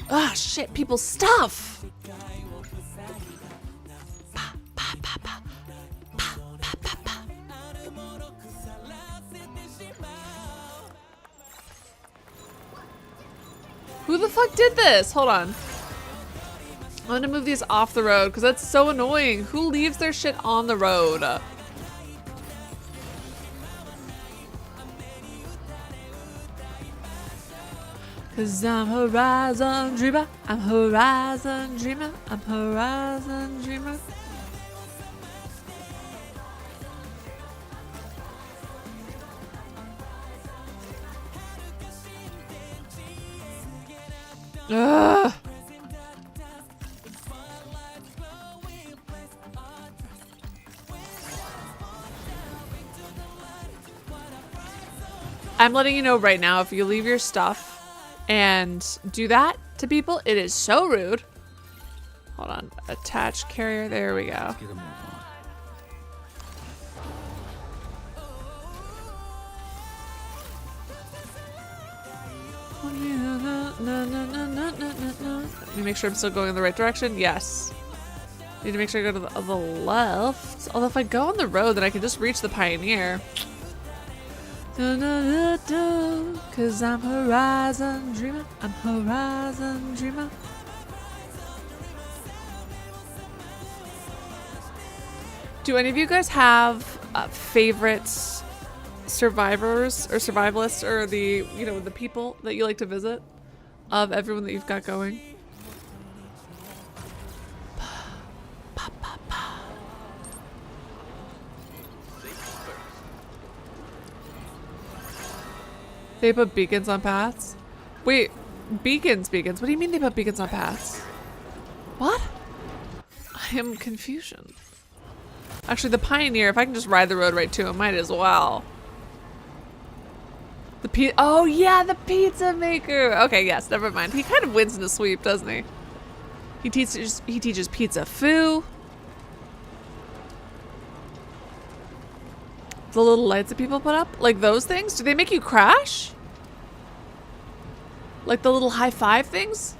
Ah, shit, people's stuff! Who the fuck did this? Hold on. I'm gonna move these off the road, because that's so annoying. Who leaves their shit on the road? Cause I'm Horizon Dreamer, I'm Horizon Dreamer, I'm Horizon Dreamer. Ugh. I'm letting you know right now, if you leave your stuff and do that to people, it is so rude. Hold on, attach carrier, there we go. Get a move Let me make sure I'm still going in the right direction. Yes. Need to make sure I go to the left. Although if I go on the road, then I can just reach the Pioneer. Cause 'Cause I'm horizon dreamer. I'm horizon dreamer. Do any of you guys have favorites, survivors or survivalists, or the, you know, the people that you like to visit of everyone that you've got going? They put beacons on paths? Wait, beacons. What do you mean they put beacons on paths? What? I am confusion. Actually, the Pioneer, if I can just ride the road right to him, might as well. Oh yeah, the pizza maker. Okay, yes, never mind. He kind of wins in a sweep, doesn't he? He teaches pizza foo. The little lights that people put up, like those things, do they make you crash? Like the little high five things?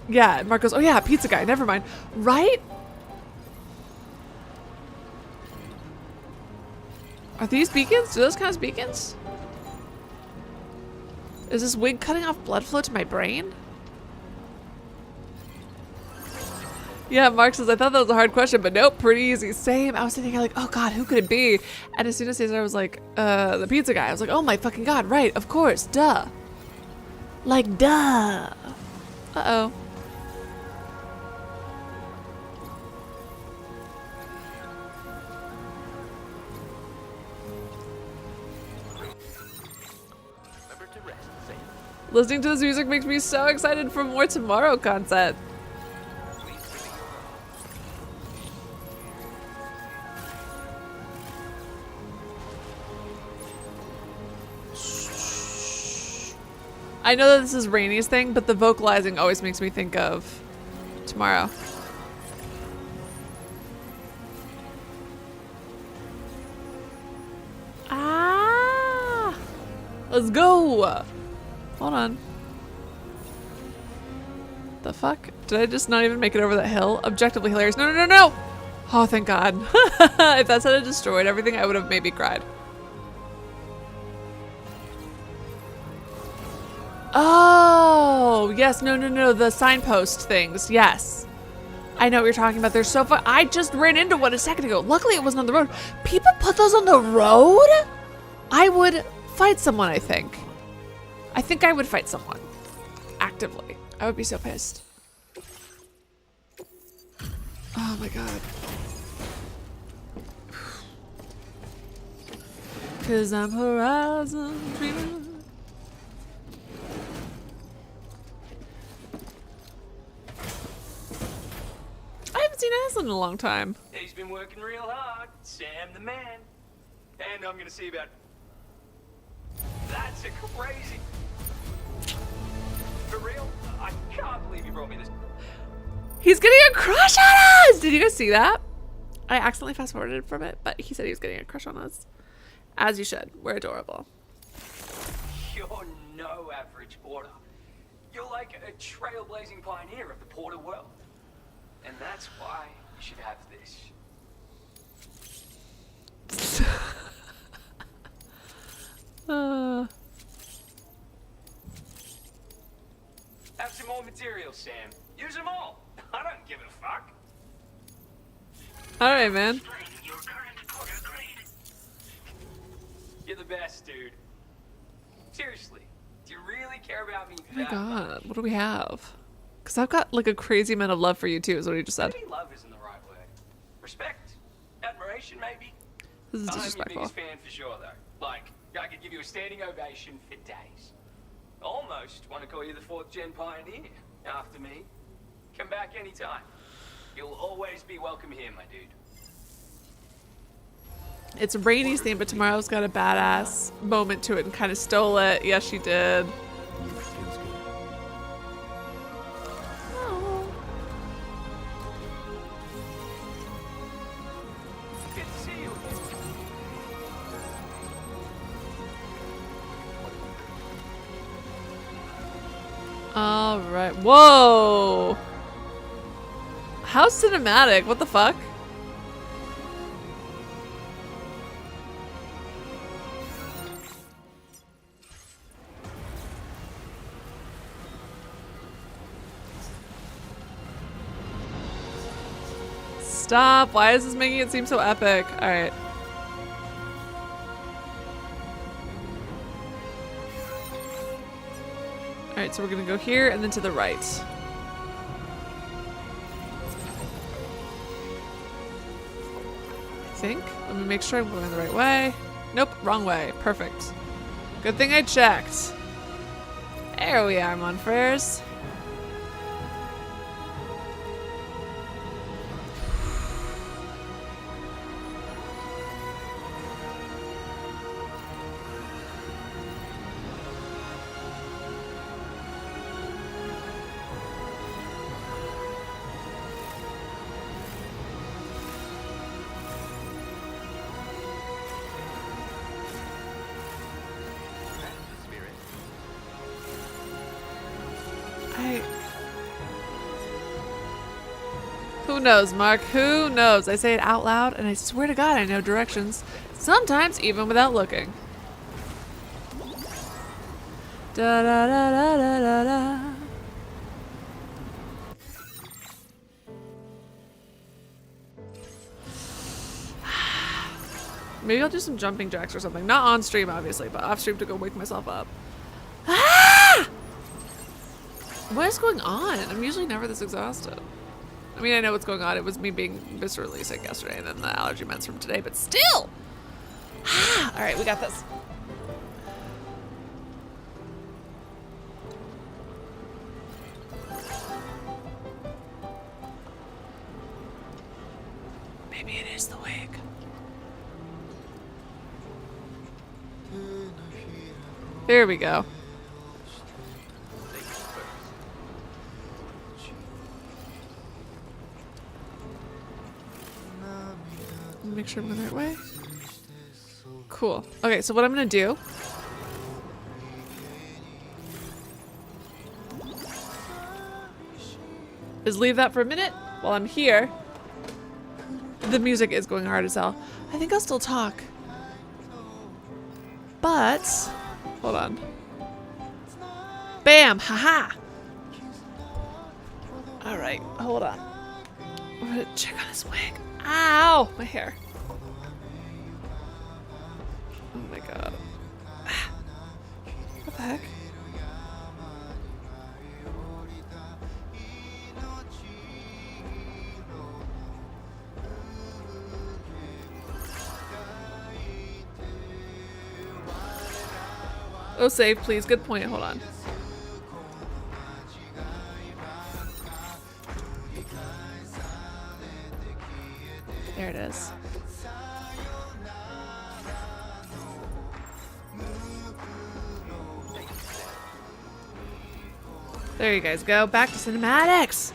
Yeah, Mark goes, oh yeah, pizza guy, never mind. Right? Are these beacons? Do those count as beacons? Is this wig cutting off blood flow to my brain? Yeah, Mark says, I thought that was a hard question, but nope, pretty easy. Same. I was sitting here like, oh god, who could it be? And as soon as Cesar was like, the pizza guy, I was like, oh my fucking god, right, of course, duh. Like, duh. Uh-oh. Remember to rest, Sam. Listening to this music makes me so excited for more tomorrow content. I know that this is Rainy's thing, but the vocalizing always makes me think of tomorrow. Ah! Let's go! Hold on. The fuck? Did I just not even make it over that hill? Objectively hilarious. No, no, no, no! Oh, thank God. If that's how it destroyed everything, I would have maybe cried. Oh, yes, no, no, no, the signpost things, yes. I know what you're talking about, they're so fun. I just ran into one a second ago. Luckily it wasn't on the road. People put those on the road? I would fight someone, I think. I think I would fight someone. Actively. I would be so pissed. Oh my God. 'Cause I'm horizon dreamer. I haven't seen Aslan in a long time. He's been working real hard. Sam the man. And I'm gonna see about... That's a crazy... For real? I can't believe you brought me this. He's getting a crush on us! Did you guys see that? I accidentally fast forwarded from it, but he said he was getting a crush on us. As you should. We're adorable. You're no average porter. You're like a trailblazing pioneer of the porter world. And that's why you should have this. Have some more materials, Sam. Use them all. I don't give a fuck. All right, man. Explain your current porter grade. You're the best, dude. Seriously, do you really care about me Oh my that God, much? what do we have? Because I've got like a crazy amount of love for you too, is what he just said. Maybe love isn't the right word. Respect? Admiration, maybe? This is I'm your disrespectful. biggest fan for sure, though. Like, I could give you a standing ovation for days. Almost want to call you the 4th gen pioneer after me. Come back anytime. You'll always be welcome here, my dude. It's Rainy's theme, but tomorrow's got a badass moment to it and kind of stole it. Yes, she did. Oh. Good to see you. All right. Whoa. How cinematic. What the fuck? Stop. Why is this making it seem so epic? All right. All right, so we're gonna go here and then to the right. I think. Let me make sure I'm going the right way. Nope, wrong way. Perfect. Good thing I checked. There we are, mon frères. Who knows, Mark? Who knows? I say it out loud, and I swear to God I know directions. Sometimes even without looking. Da da da da da da da. Maybe I'll do some jumping jacks or something. Not on stream, obviously, but off stream to go wake myself up. Ah! What is going on? I'm usually never this exhausted. I mean, I know what's going on. It was me being viscerally sick yesterday and then the allergy meds from today, but still! Ah! Alright, we got this. Maybe it is the wig. There we go. Make sure I'm going the right way. Cool. Okay, so what I'm gonna do is leave that for a minute while I'm here. The music is going hard as hell. I think I'll still talk. But hold on. Bam! Haha! Alright, hold on. I'm gonna check on his wig. Ow! My hair. Oh my god. What the heck? Oh, save, please. Good point. Hold on. There it is. There you guys go. Back to cinematics.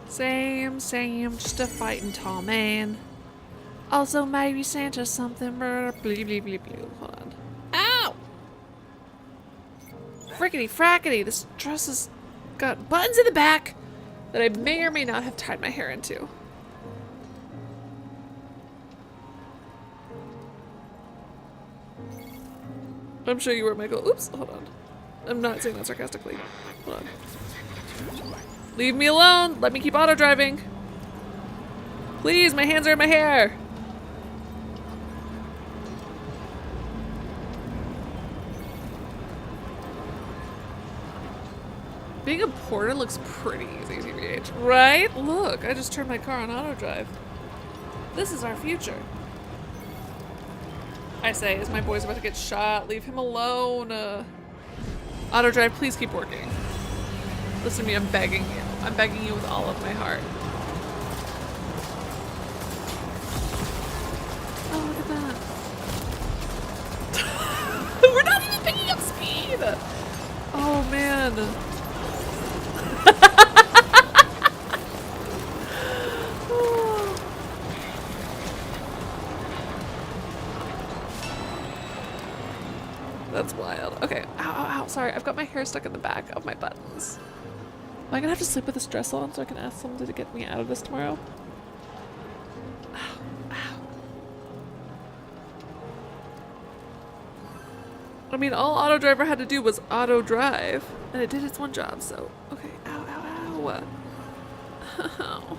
Same, just a fighting tall man. Also, maybe Santa's something. Blee, blee, blee, blee. Hold on. Ow! Frickety frackety. This dress has got buttons in the back that I may or may not have tied my hair into. I'm sure you were, Michael. Oops, hold on. I'm not saying that sarcastically. Hold on. Leave me alone. Let me keep auto driving. Please, my hands are in my hair. Being a porter looks pretty easy, TBH. Right? Look, I just turned my car on auto drive. This is our future. I say, as my boy's about to get shot, leave him alone. Auto drive, please keep working. Listen to me, I'm begging you. I'm begging you with all of my heart. Oh, look at that. We're not even picking up speed. Oh, man. That's wild. Okay, ow, ow, ow, sorry. I've got my hair stuck in the back of my buttons. Am I gonna have to sleep with this dress on so I can ask someone to get me out of this tomorrow? Ow, ow. I mean, all auto driver had to do was auto drive, and it did its one job, so. Okay, ow, ow, ow. Oh.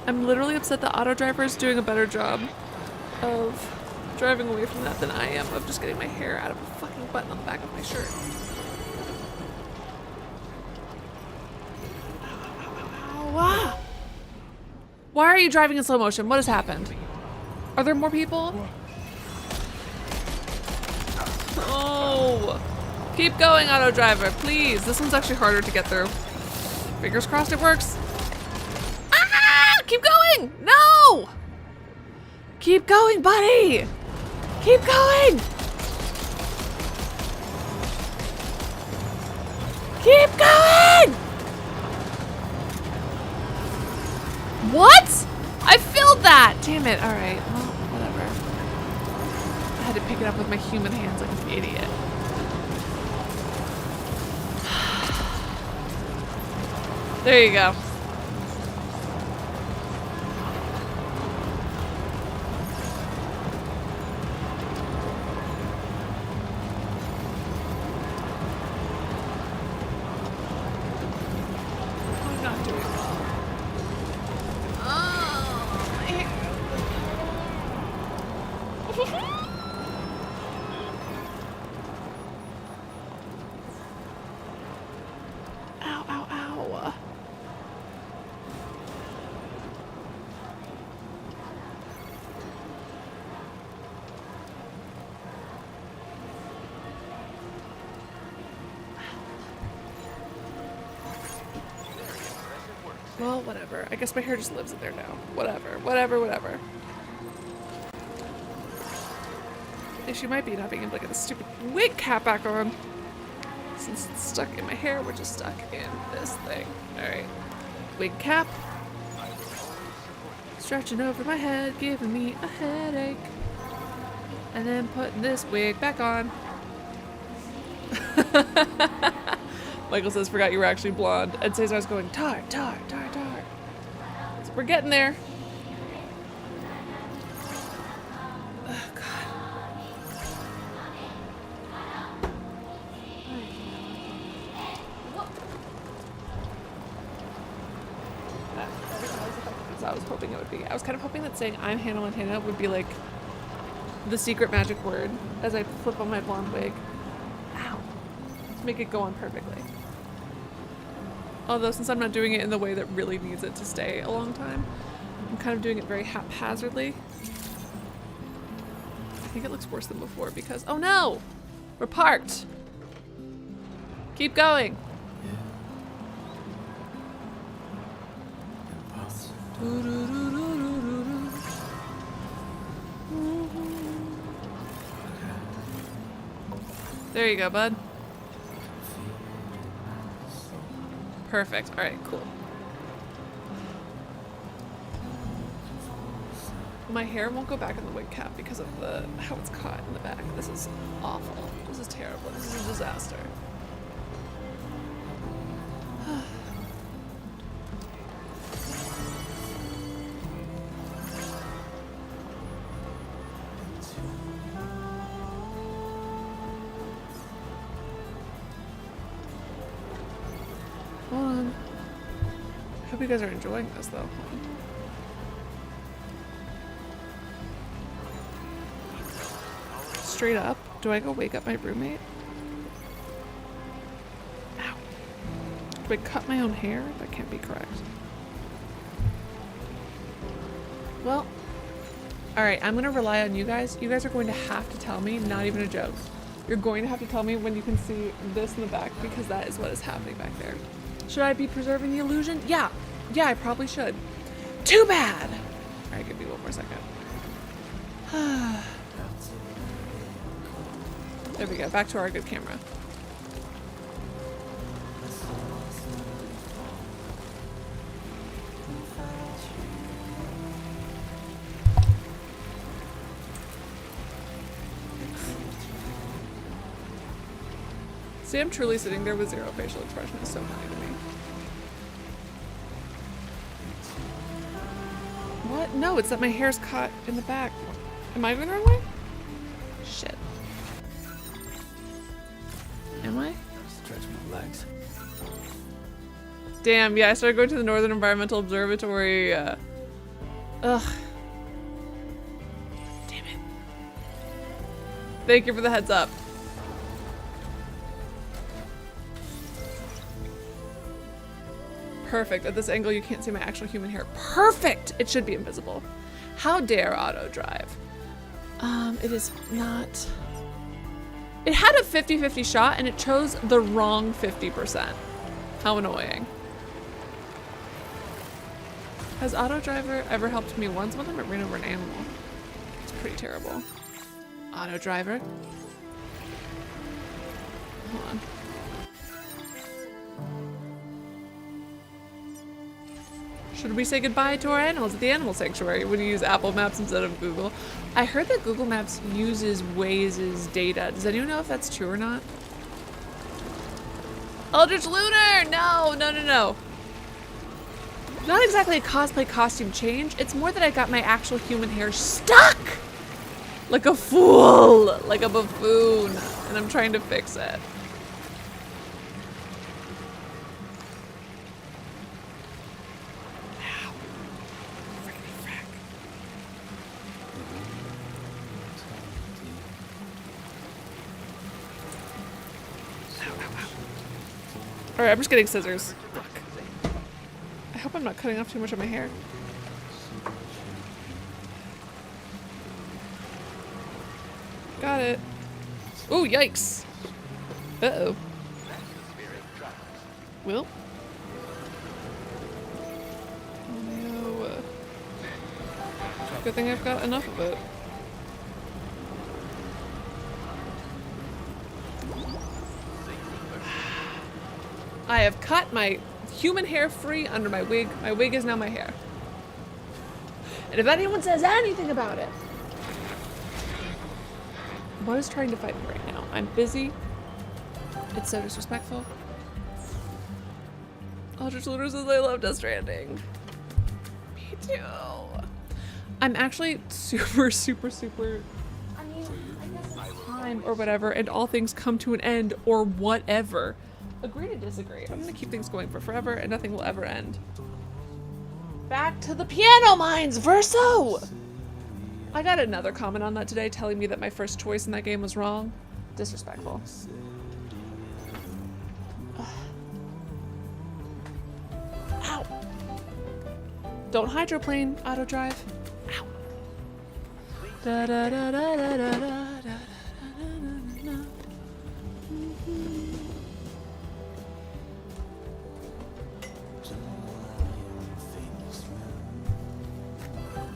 I'm literally upset the auto driver is doing a better job of driving away from that than I am of just getting my hair out of a fucking button on the back of my shirt. Ow, ah. Why are you driving in slow motion? What has happened? Are there more people? Oh. Keep going, auto driver, please. This one's actually harder to get through. Fingers crossed it works. Keep going! No! Keep going, buddy! Keep going! Keep going! What? I filled that! Damn it. Alright, well, whatever. I had to pick it up with my human hands like an idiot. There you go. Well, whatever. I guess my hair just lives in there now. Whatever. Whatever. The issue might be not being able to get the stupid wig cap back on. Since it's stuck in my hair, we're just stuck in this thing. Alright. Wig cap. Stretching over my head, giving me a headache. And then putting this wig back on. Michael says, forgot you were actually blonde. Ed says I was going, tar. So we're getting there. Oh, God. I was hoping it would be. I was kind of hoping that saying I'm Hannah Montana would be like the secret magic word as I flip on my blonde wig. Ow. To make it go on perfectly. Although since I'm not doing it in the way that really needs it to stay a long time, I'm kind of doing it very haphazardly. I think it looks worse than before because, oh no! We're parked! Keep going! There you go, bud. Perfect. All right, cool. My hair won't go back in the wig cap because of how it's caught in the back. This is awful. This is terrible. This is a disaster. Hold on. I hope you guys are enjoying this though. Straight up, do I go wake up my roommate? Ow. Do I cut my own hair? That can't be correct. Well, alright, I'm gonna rely on you guys. You guys are going to have to tell me, not even a joke. You're going to have to tell me when you can see this in the back because that is what is happening back there. Should I be preserving the illusion? Yeah. Yeah, I probably should. Too bad! Alright, give me one more second. There we go, back to our good camera. Sam truly sitting there with zero facial expression is so funny to me. No, it's that my hair's caught in the back. Am I going the wrong way? Shit. Am I? Stretch my legs. Damn, yeah, I started going to the Northern Environmental Observatory. Ugh. Damn it. Thank you for the heads up. Perfect. At this angle, you can't see my actual human hair. Perfect! It should be invisible. How dare auto drive? It is not... It had a 50-50 shot and it chose the wrong 50%. How annoying. Has auto driver ever helped me once? One time it ran over an animal. It's pretty terrible. Auto driver. Hold on. Should we say goodbye to our animals at the animal sanctuary when you use Apple Maps instead of Google? I heard that Google Maps uses Waze's data. Does anyone know if that's true or not? Eldritch Lunar! No, no, no, no. Not exactly a cosplay costume change. It's more that I got my actual human hair stuck! Like a fool! Like a buffoon. And I'm trying to fix it. Alright, I'm just getting scissors. I hope I'm not cutting off too much of my hair. Got it. Ooh, yikes. Uh-oh. Will? Oh no. Good thing I've got enough of it. I have cut my human hair free under my wig. My wig is now my hair. And if anyone says anything about it, what is trying to fight me right now? I'm busy. It's so disrespectful. Eldritch Lunar says I love Death Stranding. Me too. I'm actually super, super, super. I mean, I guess it's time or whatever, and all things come to an end or whatever. Agree to disagree. I'm gonna keep things going for forever and nothing will ever end. Back to the piano mines, Verso! I got another comment on that today telling me that my first choice in that game was wrong. Disrespectful. Ow! Don't hydroplane, auto drive. Ow. Da da da da da da da.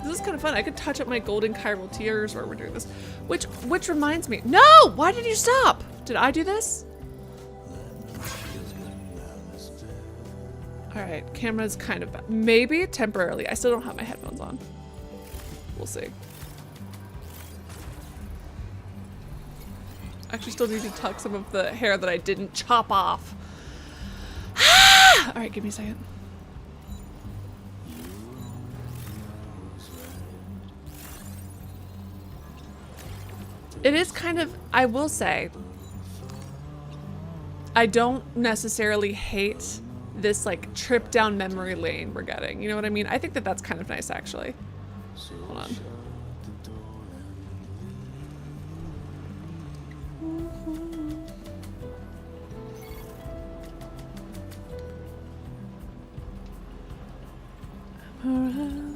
This is kind of fun. I could touch up my golden chiral tears while we're doing this. Which reminds me. No! Why did you stop? Did I do this? Alright, camera's kind of bad. Maybe temporarily. I still don't have my headphones on. We'll see. Actually still need to tuck some of the hair that I didn't chop off. Alright, give me a second. It is kind of, I will say, I don't necessarily hate this like trip down memory lane we're getting. You know what I mean? I think that that's kind of nice actually. Hold on.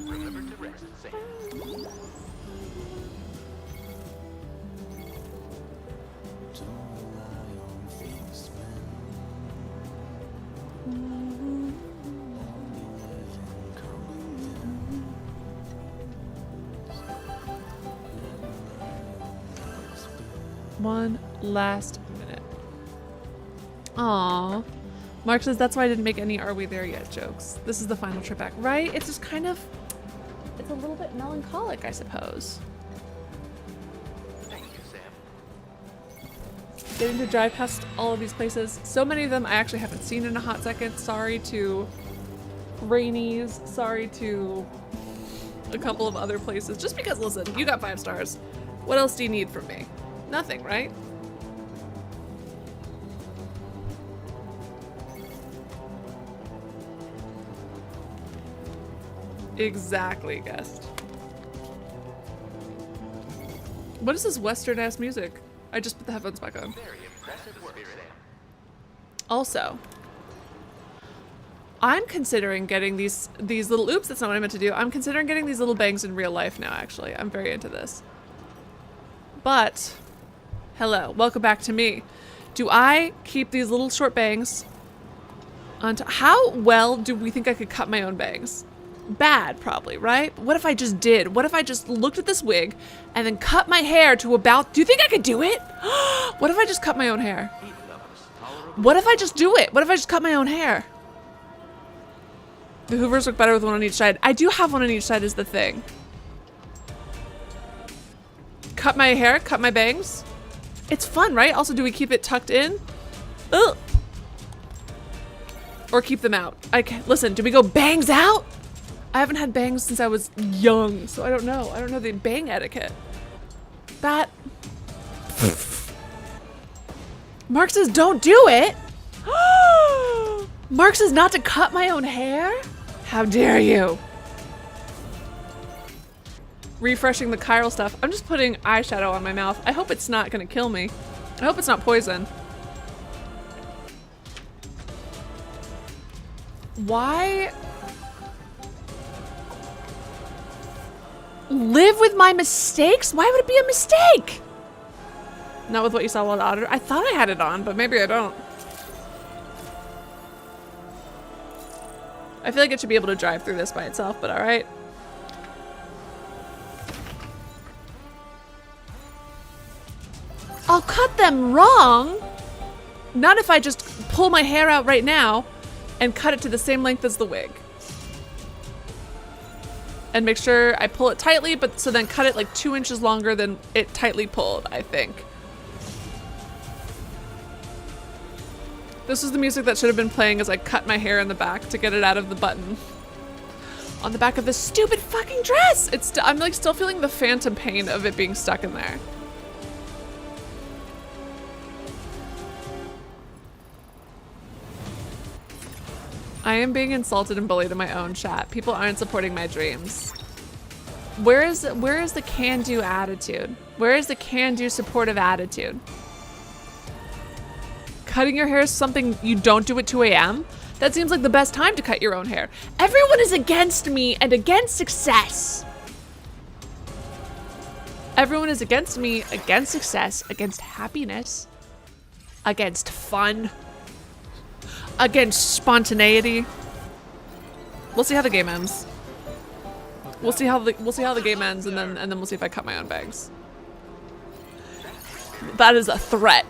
Remember to rest, Sam. One last minute. Aww. Mark says that's why I didn't make any "Are we there yet" jokes. This is the final trip back, right? It's just kind of, it's a little bit melancholic, I suppose. Thank you, Sam. Getting to drive past all of these places. So many of them I actually haven't seen in a hot second. Sorry to Rainies. Sorry to a couple of other places. Just because, listen, you got 5 stars. What else do you need from me? Nothing, right? Exactly, guest. What is this Western ass music? I just put the headphones back on. Very impressive work, Sam. Also, I'm considering getting these little, oops, that's not what I meant to do. I'm considering getting these little bangs in real life now, actually. I'm very into this. But, hello, welcome back to me. Do I keep these little short bangs onto, how well do we think I could cut my own bangs? Bad, probably, right? What if I just did? What if I just looked at this wig and then cut my hair to about, do you think I could do it? What if I just cut my own hair? What if I just do it? What if I just cut my own hair? The Hoovers look better with one on each side. I do have one on each side is the thing. Cut my hair, cut my bangs. It's fun, right? Also, do we keep it tucked in? Ugh. Or keep them out? Listen, do we go bangs out? I haven't had bangs since I was young, so I don't know. I don't know the bang etiquette. That... Mark says don't do it! Mark says not to cut my own hair? How dare you? Refreshing the chiral stuff. I'm just putting eyeshadow on my mouth. I hope it's not gonna kill me. I hope it's not poison. Why? Live with my mistakes? Why would it be a mistake? Not with what you saw while auditor. I thought I had it on, but maybe I don't. I feel like it should be able to drive through this by itself, but alright. I'll cut them wrong. Not if I just pull my hair out right now and cut it to the same length as the wig. And make sure I pull it tightly, but so then cut it like 2 inches longer than it tightly pulled, I think. This was the music that should have been playing as I cut my hair in the back to get it out of the button. On the back of this stupid fucking dress! I'm like still feeling the phantom pain of it being stuck in there. I am being insulted and bullied in my own chat. People aren't supporting my dreams. Where is the can-do attitude? Where is the can-do supportive attitude? Cutting your hair is something you don't do at 2 a.m.? That seems like the best time to cut your own hair. Everyone is against me and against success. Everyone is against me, against success, against happiness, against fun, against spontaneity. We'll see how the game ends. We'll see how the game ends, and then we'll see if I cut my own bangs. That is a threat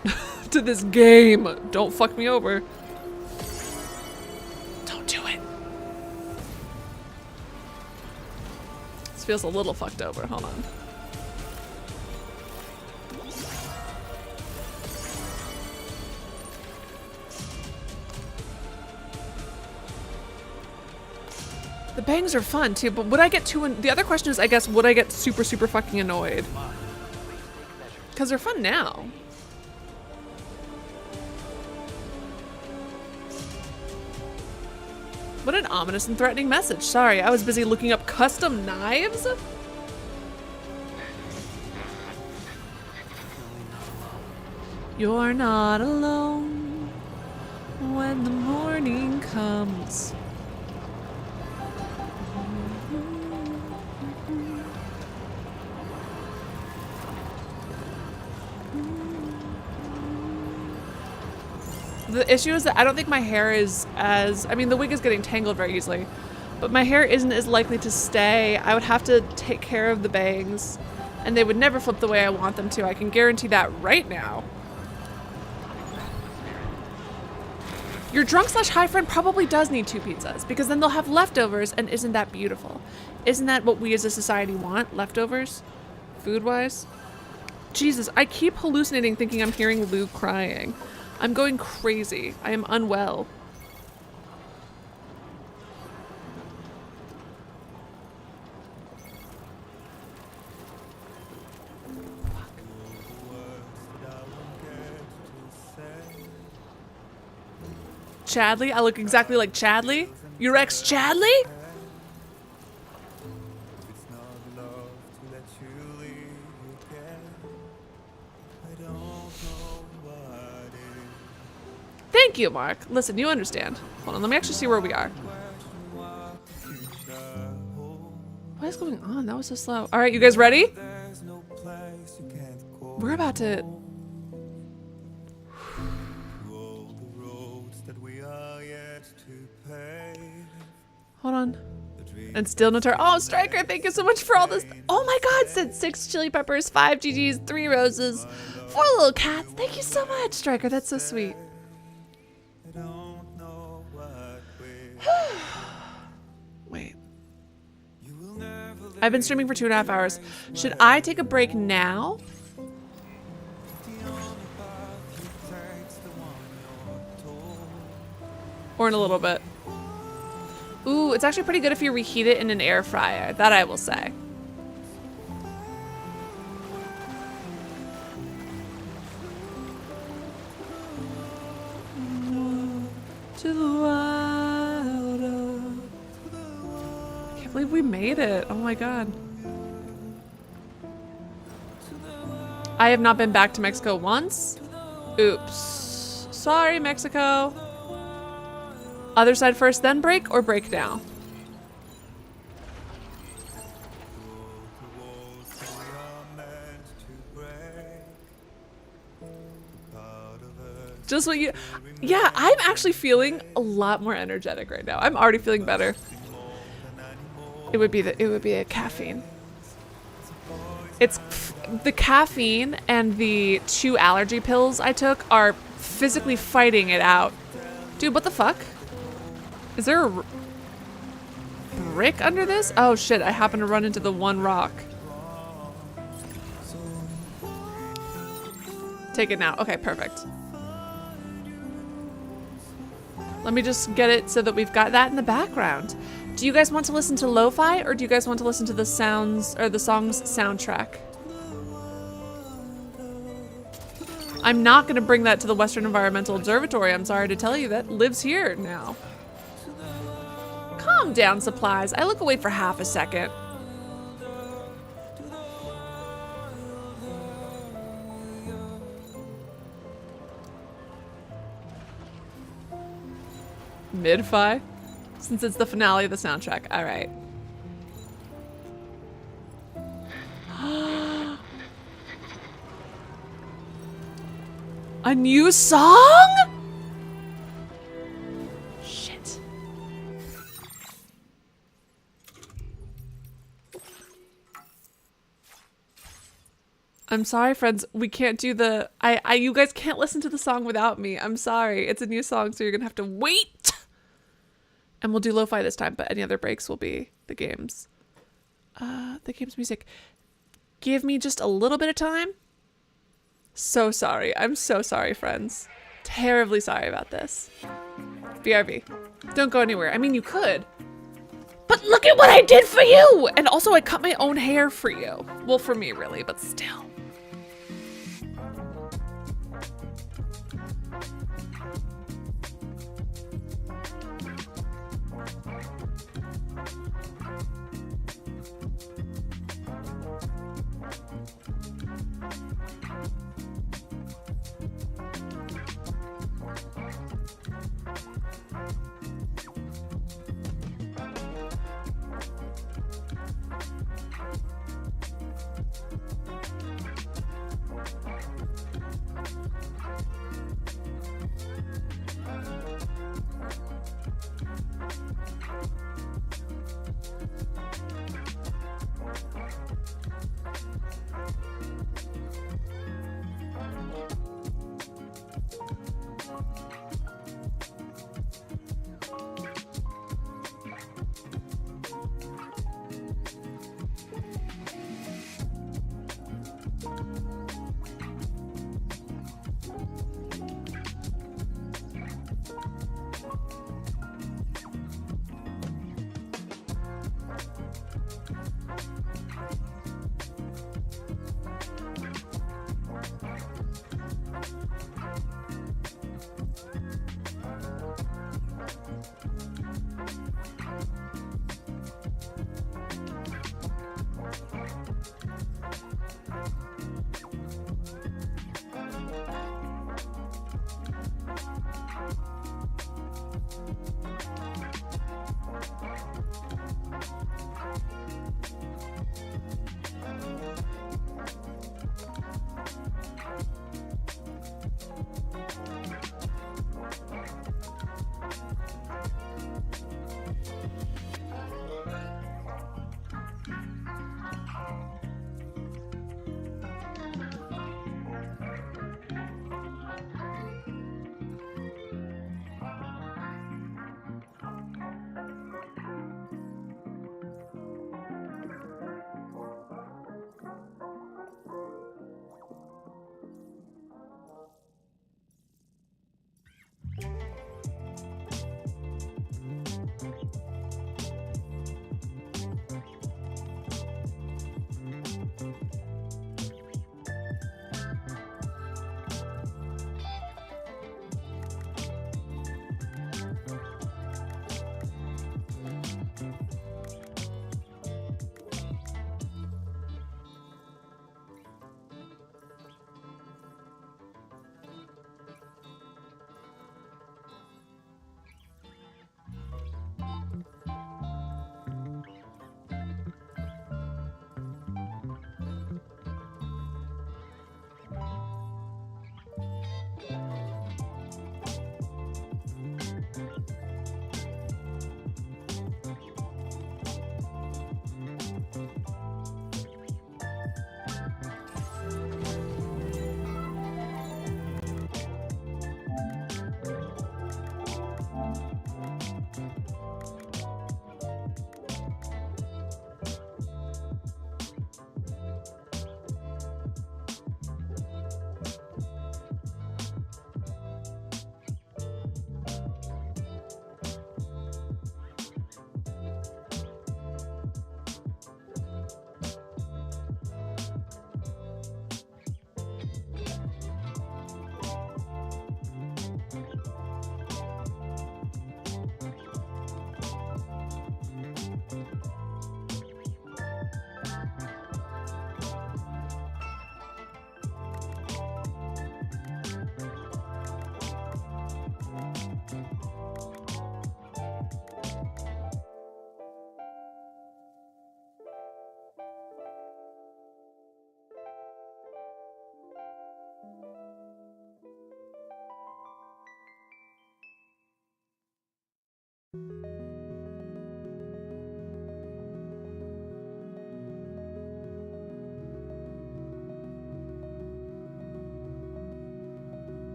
to this game. Don't fuck me over. Don't do it. This feels a little fucked over. Hold on. The bangs are fun too, but would I get the other question is, I guess, would I get super fucking annoyed? Because they're fun now. What an ominous and threatening message. Sorry, I was busy looking up custom knives. You're not alone when the morning comes. The issue is that I don't think my hair is as, I mean, the wig is getting tangled very easily, but my hair isn't as likely to stay. I would have to take care of the bangs, and they would never flip the way I want them to. I can guarantee that right now. Your drunk/high friend probably does need 2 pizzas, because then they'll have leftovers, and isn't that beautiful? Isn't that what we as a society want? Leftovers? Food-wise? Jesus, I keep hallucinating thinking I'm hearing Lou crying. I'm going crazy. I am unwell. Chadley. I look exactly like Chadley. Your ex Chadley? It's not love to let you leave again. I don't know what it Thank you, Mark. Listen, you understand. Hold on, let me actually see where we are. What is going on? That was so slow. All right, you guys ready? There's no place you can't go. We're about to... All the roads that we are yet to pave. Hold on. And still no turn. Oh, Striker, thank you so much for all this. Oh my God, said 6 chili peppers, 5 GGs, 3 roses, 4 little cats. Thank you so much, Striker. That's so sweet. I don't know what we Wait. you will never live. I've been streaming for 2.5 hours. Should I take a break now? The only path you take's the one you're told. Or in a little bit? Ooh, it's actually pretty good if you reheat it in an air fryer. That I will say. To the wild. Can't believe we made it. Oh my God. I have not been back to Mexico once. Oops. Sorry, Mexico. Other side first, then break, or break now? Just what you... Yeah, I'm actually feeling a lot more energetic right now. I'm already feeling better. It would be a caffeine. It's the caffeine and the 2 allergy pills I took are physically fighting it out. Dude, what the fuck? Is there a brick under this? Oh shit, I happen to run into the one rock. Take it now. Okay, perfect. Let me just get it so that we've got that in the background. Do you guys want to listen to lo-fi or do you guys want to listen to the sounds or the song's soundtrack? I'm not going to bring that to the Western Environmental Observatory. I'm sorry to tell you, that lives here now. Calm down, Supplies. I look away for half a second. Mid-fi? Since it's the finale of the soundtrack. All right. A new song? Shit. I'm sorry, friends. We can't do the... you guys can't listen to the song without me. I'm sorry. It's a new song, so you're gonna have to wait. And we'll do lo-fi this time, but any other breaks will be the games. The game's music. Give me just a little bit of time. So sorry. I'm so sorry, friends. Terribly sorry about this. BRB. Don't go anywhere. I mean, you could. But look at what I did for you! And also, I cut my own hair for you. Well, for me, really, but still.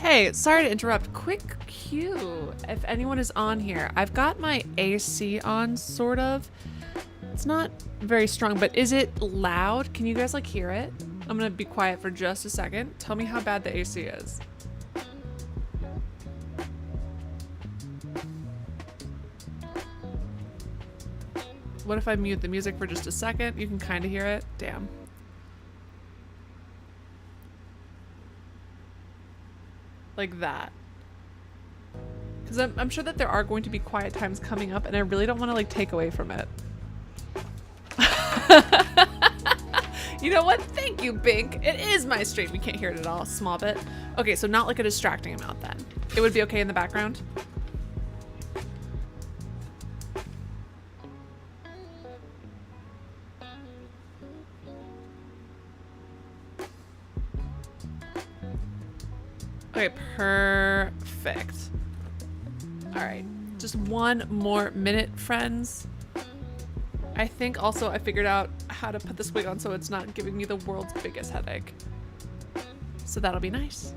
Hey, sorry to interrupt. Quick cue. If anyone is on here, I've got my AC on, sort of. It's not very strong, but is it loud? Can you guys like hear it? I'm gonna be quiet for just a second. Tell me how bad the AC is. What if I mute the music for just a second? You can kind of hear it. Damn. Like that. Because I'm sure that there are going to be quiet times coming up, and I really don't want to like take away from it. You know what? Thank you, Bink. It is my stream. We can't hear it at all. Small bit. Okay, so not like a distracting amount then. It would be okay in the background. Okay, perfect. All right, just one more minute, friends. I think also I figured out how to put this wig on so it's not giving me the world's biggest headache. So that'll be nice.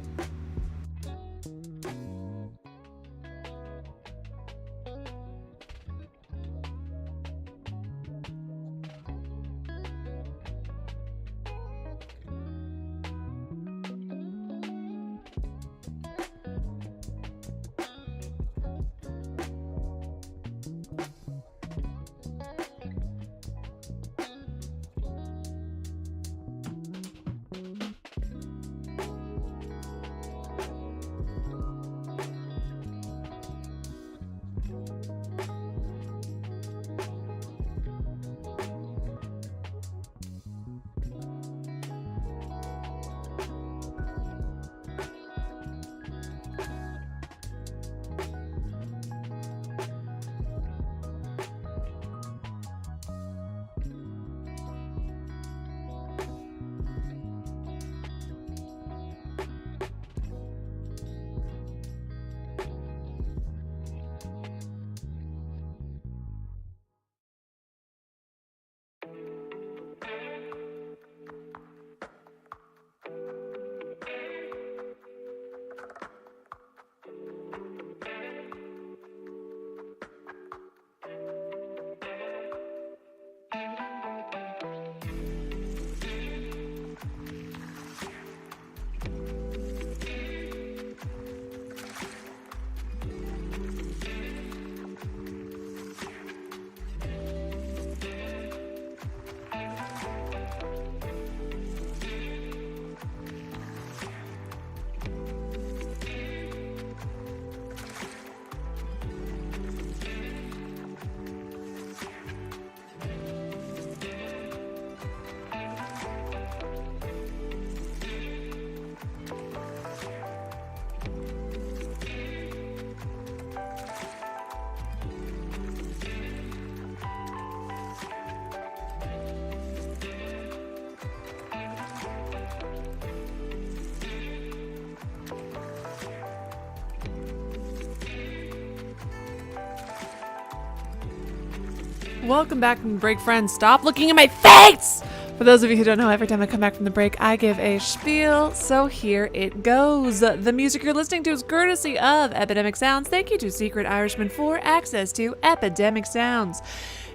Welcome back from the break, friends. Stop looking at my face! For those of you who don't know, every time I come back from the break, I give a spiel. So here it goes. The music you're listening to is courtesy of Epidemic Sounds. Thank you to Secret Irishman for access to Epidemic Sounds.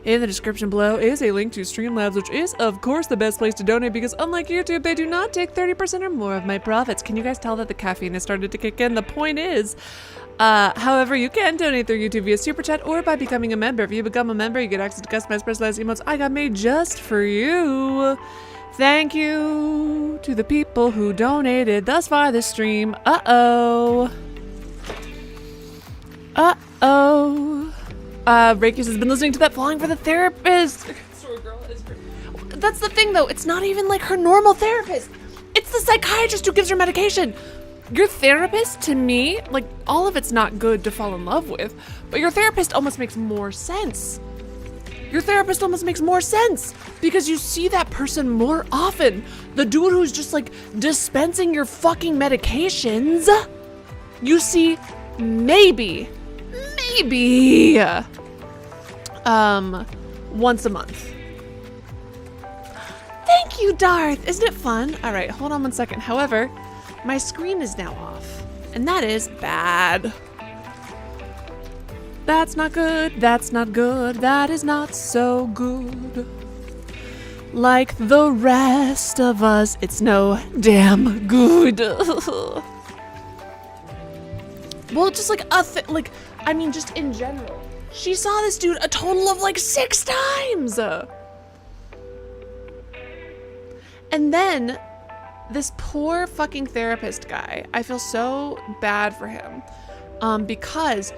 In the description below is a link to Streamlabs, which is, of course, the best place to donate because unlike YouTube, they do not take 30% or more of my profits. Can you guys tell that the caffeine has started to kick in? The point is, however, you can donate through YouTube via Super Chat or by becoming a member. If you become a member, you get access to customized personalized emotes I got made just for you. Thank you to the people who donated thus far this stream. Uh-oh. Reikis has been listening to that Falling for the Therapist. Story girl is great. That's the thing, though. It's not even like her normal therapist. It's the psychiatrist who gives her medication. Your therapist, to me, like, all of it's not good to fall in love with, but your therapist almost makes more sense. Your therapist almost makes more sense because you see that person more often. The dude who's just, like, dispensing your fucking medications, you see maybe, once a month. Thank you, Darth. Isn't it fun? All right, hold on one second. However, my screen is now off. And that is bad. That's not good. That's not good. That is not so good. Like the rest of us, it's no damn good. Well, just like I mean, just in general. She saw this dude a total of like 6 times. And then this poor fucking therapist guy, I feel so bad for him. Because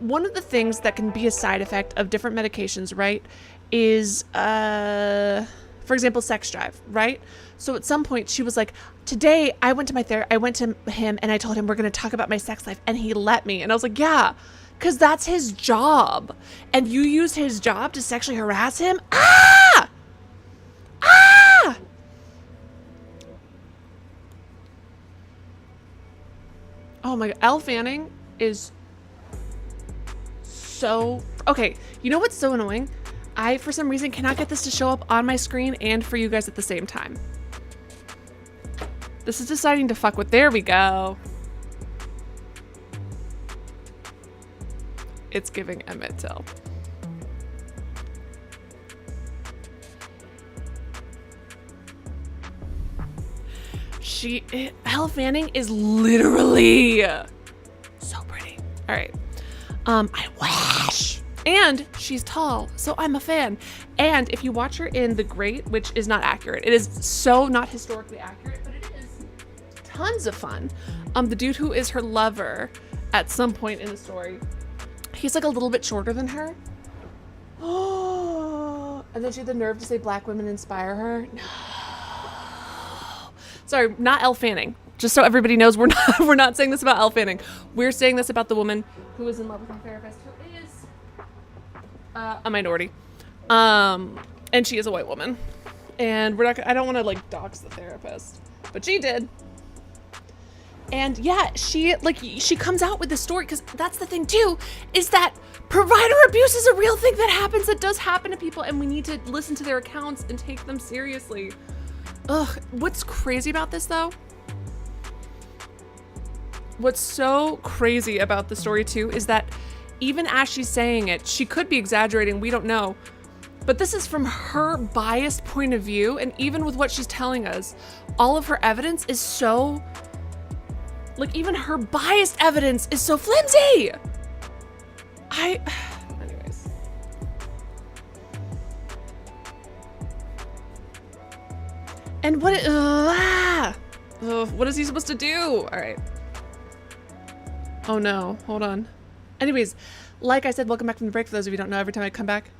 one of the things that can be a side effect of different medications, right, is, for example, sex drive, right? So at some point she was like, today I went to him and I told him we're going to talk about my sex life, and he let me. And I was like, yeah, because that's his job. And you used his job to sexually harass him? Ah! Ah! Oh my God. Elle Fanning is so... Okay, you know what's so annoying? I, for some reason, cannot get this to show up on my screen and for you guys at the same time. This is deciding to fuck with... There we go. It's giving Emmett Till. Elle Fanning is literally so pretty. All right. I wish. And she's tall, so I'm a fan. And if you watch her in The Great, which is not accurate, it is so not historically accurate, but it is tons of fun. The dude who is her lover at some point in the story, he's like a little bit shorter than her. Oh, and then she had the nerve to say black women inspire her. No. Sorry, not Elle Fanning. Just so everybody knows, we're not saying this about Elle Fanning. We're saying this about the woman who is in love with her therapist, who is a minority, and she is a white woman. And I don't want to like dox the therapist, but she did. And yeah, she comes out with this story because that's the thing too, is that provider abuse is a real thing that happens. That does happen to people, and we need to listen to their accounts and take them seriously. Ugh, what's crazy about this though? What's so crazy about the story too is that even as she's saying it, she could be exaggerating, we don't know. But this is from her biased point of view, and even with what she's telling us, all of her evidence is so... Like, even her biased evidence is so flimsy! Anyways. And what is he supposed to do? Alright. Oh no, hold on. Anyways, like I said, welcome back from the break. For those of you who don't know, every time I come back...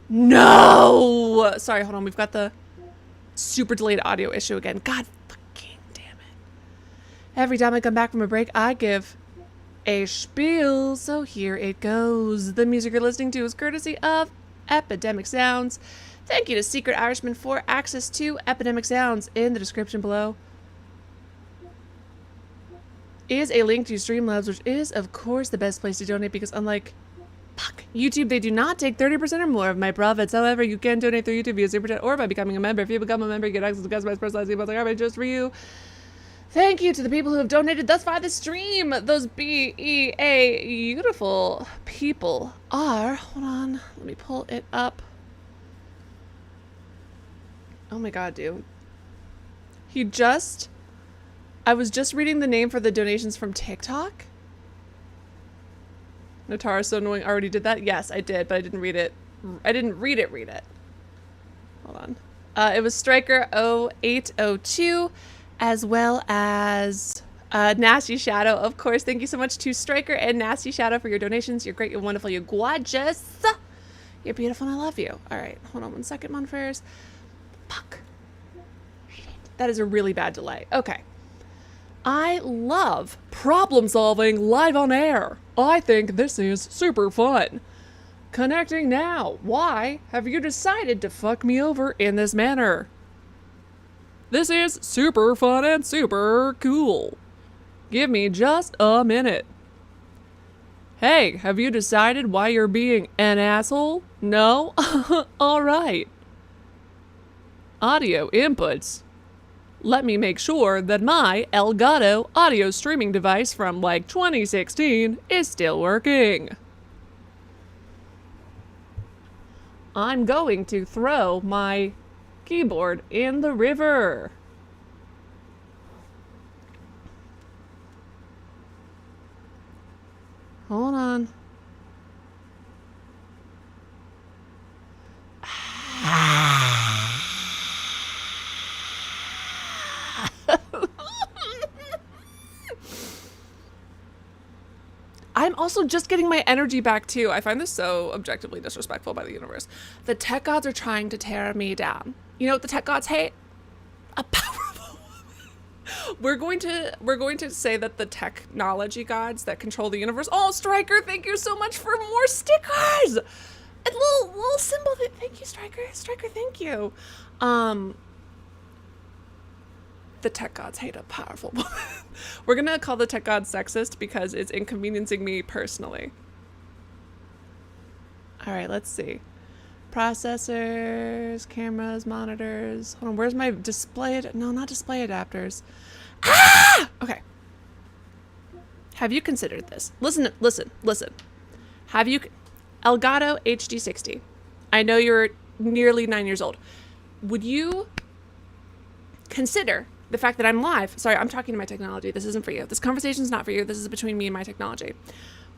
No! Sorry, hold on. We've got the super delayed audio issue again. God fucking damn it. Every time I come back from a break, I give a spiel. So here it goes. The music you're listening to is courtesy of Epidemic Sounds. Thank you to Secret Irishman for access to Epidemic Sounds. In the description below is a link to Streamlabs, which is, of course, the best place to donate because unlike YouTube, they do not take 30% or more of my profits. However, you can donate through YouTube via Super Chat or by becoming a member. If you become a member, you get access to customized personalized emails like garbage just for you. Thank you to the people who have donated thus far this stream. Those BEA beautiful people are... Hold on. Let me pull it up. Oh my god, dude. I was just reading the name for the donations from TikTok. Notara so annoying. Already did that? Yes, I did, but I didn't read it. I didn't read it. Hold on. It was Striker 0802, as well as Nasty Shadow, of course. Thank you so much to Striker and Nasty Shadow for your donations. You're great, you're wonderful, you're gorgeous. You're beautiful, and I love you. All right, hold on one second, Monfairs. Fuck. Shit. That is a really bad delay. Okay. I love problem solving live on air. I think this is super fun. Connecting now. Why have you decided to fuck me over in this manner? This is super fun and super cool. Give me just a minute. Hey, have you decided why you're being an asshole? No? Alright. Audio inputs. let me make sure that my Elgato audio streaming device from like 2016 is still working. I'm going to throw my keyboard in the river. Hold on. I'm also just getting my energy back too. I find this so objectively disrespectful by the universe. The tech gods are trying to tear me down. You know what the tech gods hate? A powerful woman. We're going to say that the technology gods that control the universe. Oh, Striker, thank you so much for more stickers. A little symbol. Thank you, Striker. Striker, thank you. The tech gods hate a powerful woman. We're gonna call the tech gods sexist because it's inconveniencing me personally. All right, let's see. Processors, cameras, monitors. Hold on, where's my display? No, not display adapters. Ah! Okay. Have you considered this? Listen. Have you... Elgato HD60. I know you're nearly 9 years old. Would you consider the fact that I'm live? Sorry, I'm talking to my technology. This isn't for you. This conversation's not for you. This is between me and my technology.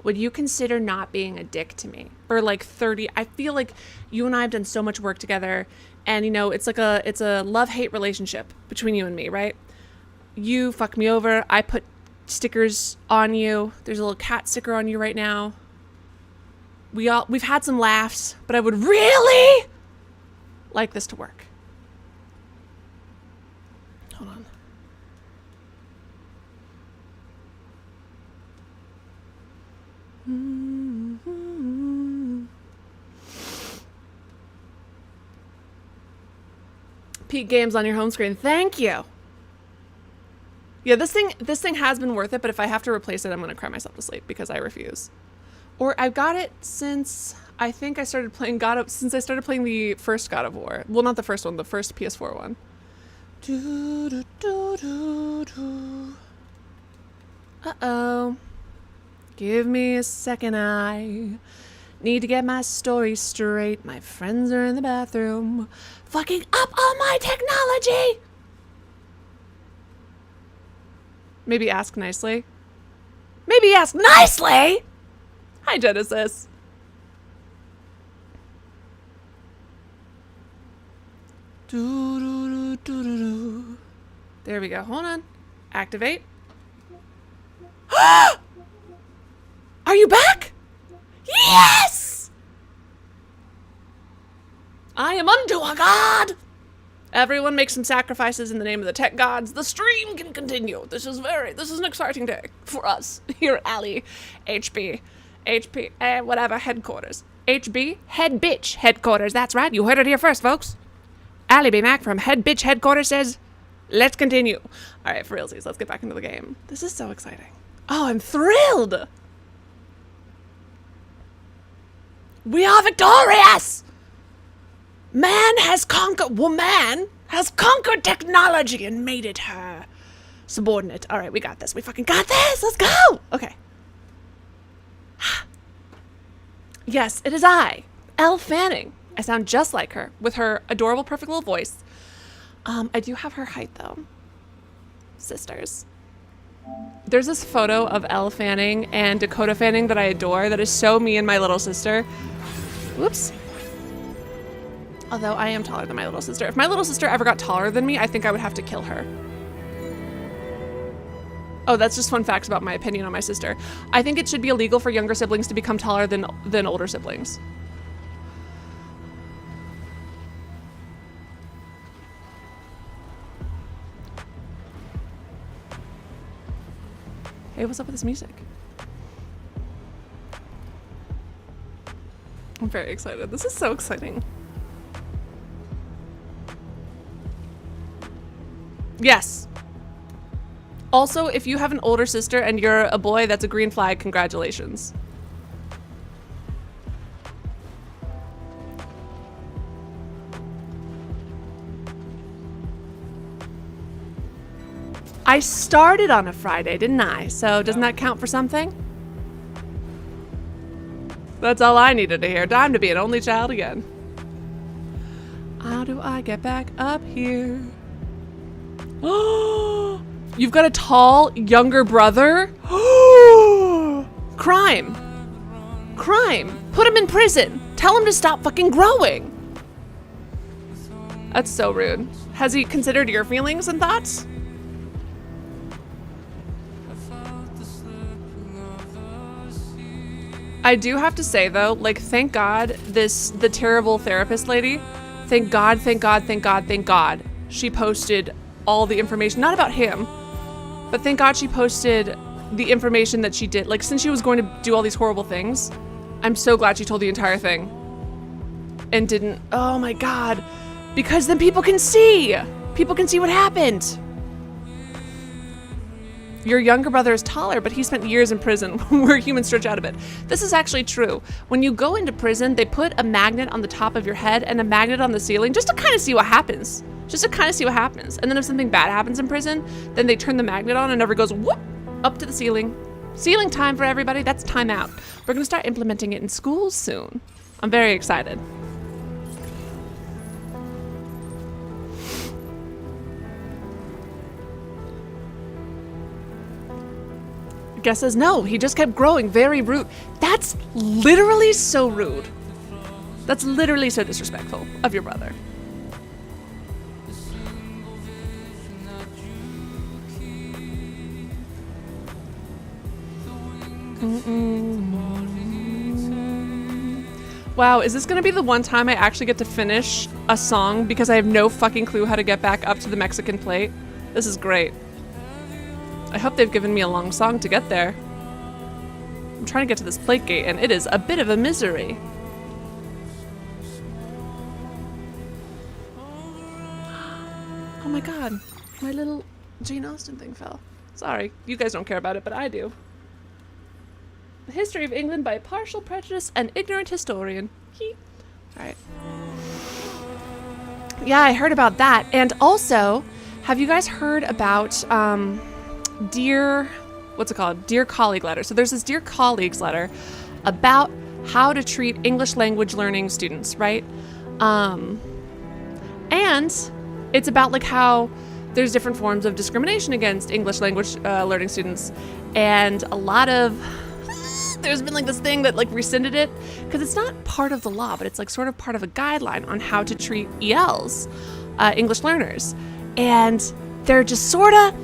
Would you consider not being a dick to me for like 30? I feel like you and I have done so much work together, and you know, it's a love-hate relationship between you and me, right? You fuck me over. I put stickers on you. There's a little cat sticker on you right now. We've had some laughs, but I would really like this to work. Hold on. Peak Games on your home screen. Thank you. Yeah, this thing has been worth it, but if I have to replace it, I'm gonna cry myself to sleep because I refuse. Or I've got it since I think I started playing since I started playing the first God of War. Well, not the first one, the first PS4 one. Uh-oh. Give me a second, I need to get my story straight. My friends are in the bathroom, fucking up all my technology. Maybe ask nicely. Maybe ask nicely! Hi, Genesis. There we go. Hold on. Activate. Are you back? Yes! I am unto a god! Everyone make some sacrifices in the name of the tech gods. The stream can continue. This is an exciting day for us here at Allie whatever, headquarters. HB, head bitch headquarters. That's right. You heard it here first, folks. alliebeemac from head bitch headquarters says, let's continue. All right, for realsies, let's get back into the game. This is so exciting. Oh, I'm thrilled. We are victorious. Man has conquered technology and made it her subordinate. All right, we got this. We fucking got this. Let's go. Okay. Yes, it is I, Elle Fanning. I sound just like her with her adorable, perfect little voice. I do have her height though. Sisters. There's this photo of Elle Fanning and Dakota Fanning that I adore that is so me and my little sister. Whoops. Although I am taller than my little sister. If my little sister ever got taller than me, I think I would have to kill her. Oh, that's just fun facts about my opinion on my sister. I think it should be illegal for younger siblings to become taller than older siblings. Hey, what's up with this music? I'm very excited. This is so exciting. Yes. Also, if you have an older sister and you're a boy, that's a green flag. Congratulations. I started on a Friday, didn't I? So doesn't that count for something? That's all I needed to hear. Time to be an only child again. How do I get back up here? Oh, you've got a tall, younger brother? Crime. Crime. Put him in prison. Tell him to stop fucking growing. That's so rude. Has he considered your feelings and thoughts? I do have to say though, like, thank God the terrible therapist lady, thank God, thank God, thank God, thank God, she posted all the information, not about him, but thank God she posted the information that she did. Like, since she was going to do all these horrible things, I'm so glad she told the entire thing and didn't, oh my God, because then people can see what happened. Your younger brother is taller, but he spent years in prison where humans stretch out a bit. This is actually true. When you go into prison, they put a magnet on the top of your head and a magnet on the ceiling just to kind of see what happens. Just to kind of see what happens. And then if something bad happens in prison, then they turn the magnet on and it never goes whoop up to the ceiling. Ceiling time for everybody. That's time out. We're going to start implementing it in schools soon. I'm very excited. Guess says no, he just kept growing. Very rude. That's literally so rude. That's literally so disrespectful of your brother. Wow, is this gonna be the one time I actually get to finish a song because I have no fucking clue how to get back up to the Mexican plate? This is great. I hope they've given me a long song to get there. I'm trying to get to this plate gate and it is a bit of a misery. Oh my God, my little Jane Austen thing fell. Sorry, you guys don't care about it, but I do. The History of England by Partial Prejudice and Ignorant Historian. Alright. Yeah, I heard about that. And also, have you guys heard about, Dear Colleague letter. So there's this Dear Colleagues letter about how to treat English language learning students, right? And it's about like how there's different forms of discrimination against English language learning students, and a lot of there's been like this thing that like rescinded it because it's not part of the law, but it's like sort of part of a guideline on how to treat ELs, English learners, and they're just sort of,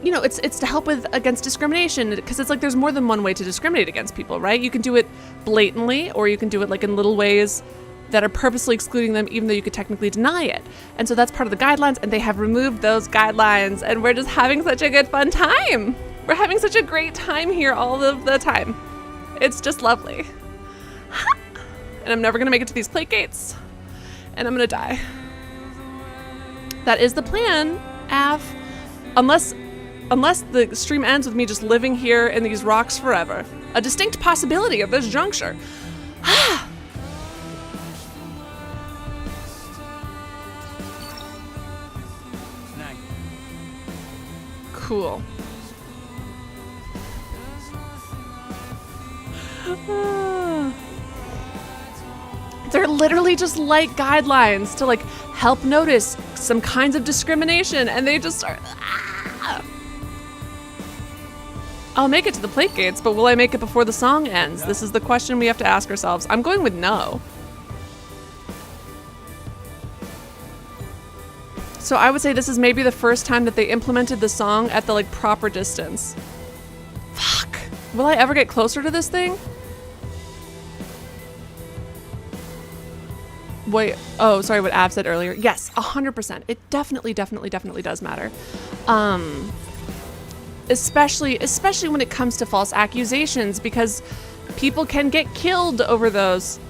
you know, it's to help with against discrimination, because it's like there's more than one way to discriminate against people, right? You can do it blatantly, or you can do it like in little ways that are purposely excluding them, even though you could technically deny it. And so that's part of the guidelines, and they have removed those guidelines, and we're just having such a good fun time. We're having such a great time here all of the time. It's just lovely. And I'm never gonna make it to these plate gates, and I'm gonna die. That is the plan, Av. Unless the stream ends with me just living here in these rocks forever. A distinct possibility of this juncture. Cool. They're literally just like guidelines to like help notice some kinds of discrimination, and they just are. I'll make it to the plate gates, but will I make it before the song ends? This is the question we have to ask ourselves. I'm going with no. So I would say this is maybe the first time that they implemented the song at the like proper distance. Fuck. Will I ever get closer to this thing? Wait, oh, sorry, what Av said earlier. Yes, 100%. It definitely does matter. Especially when it comes to false accusations, because people can get killed over those.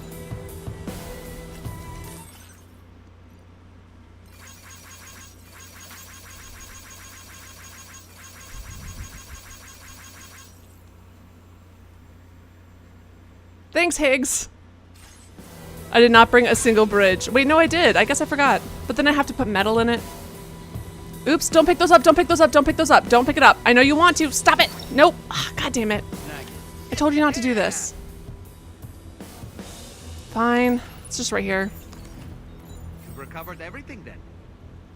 Thanks, Higgs. I did not bring a single bridge. Wait, no, I did. I guess I forgot. But then I have to put metal in it. Oops, don't pick those up, don't pick those up, don't pick those up. Don't pick it up. I know you want to. Stop it. Nope. Ah, God damn it. I told you not to do this. Fine. It's just right here. You've recovered everything then.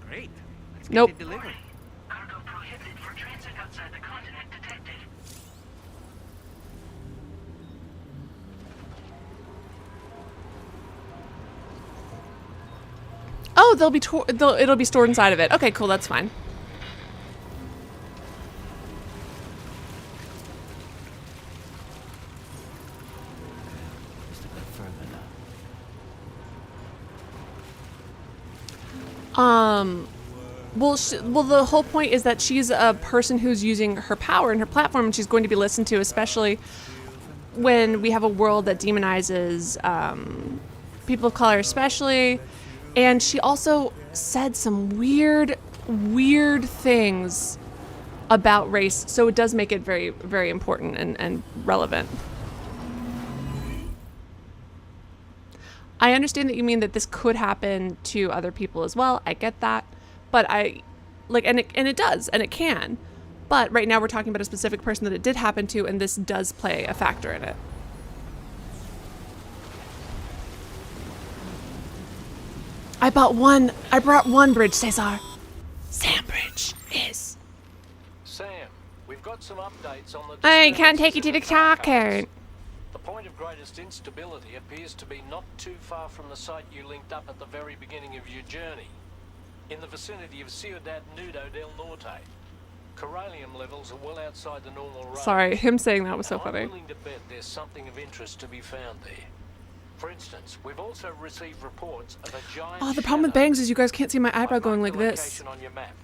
Great. Let's get Nope. it delivered. Cargo prohibited for transit outside the continent detected. Oh, it'll be stored inside of it. Okay, cool, that's fine. Just a bit further now. Well, the whole point is that she's a person who's using her power and her platform, and she's going to be listened to, especially when we have a world that demonizes people of color, especially. And she also said some weird things about race, so it does make it very, very important and relevant. I understand that you mean that this could happen to other people as well. I get that. But and it does, and it can. But right now we're talking about a specific person that it did happen to, and this does play a factor in it. I brought one bridge, Cesar. Sandbridge is. Sam, we've got some updates on the... I can't take you to the car, disturbances in Karen. The point of greatest instability appears to be not too far from the site you linked up at the very beginning of your journey. In the vicinity of Ciudad Nudo del Norte. Corallium levels are well outside the normal range. Sorry, him saying that was so Now, funny. I'm willing to bet there's something of interest to be found there. For instance, we've also received reports of a giant Oh, the problem with shadow. bangs is you guys can't see my eyebrow I've going marked like the this. location on your map.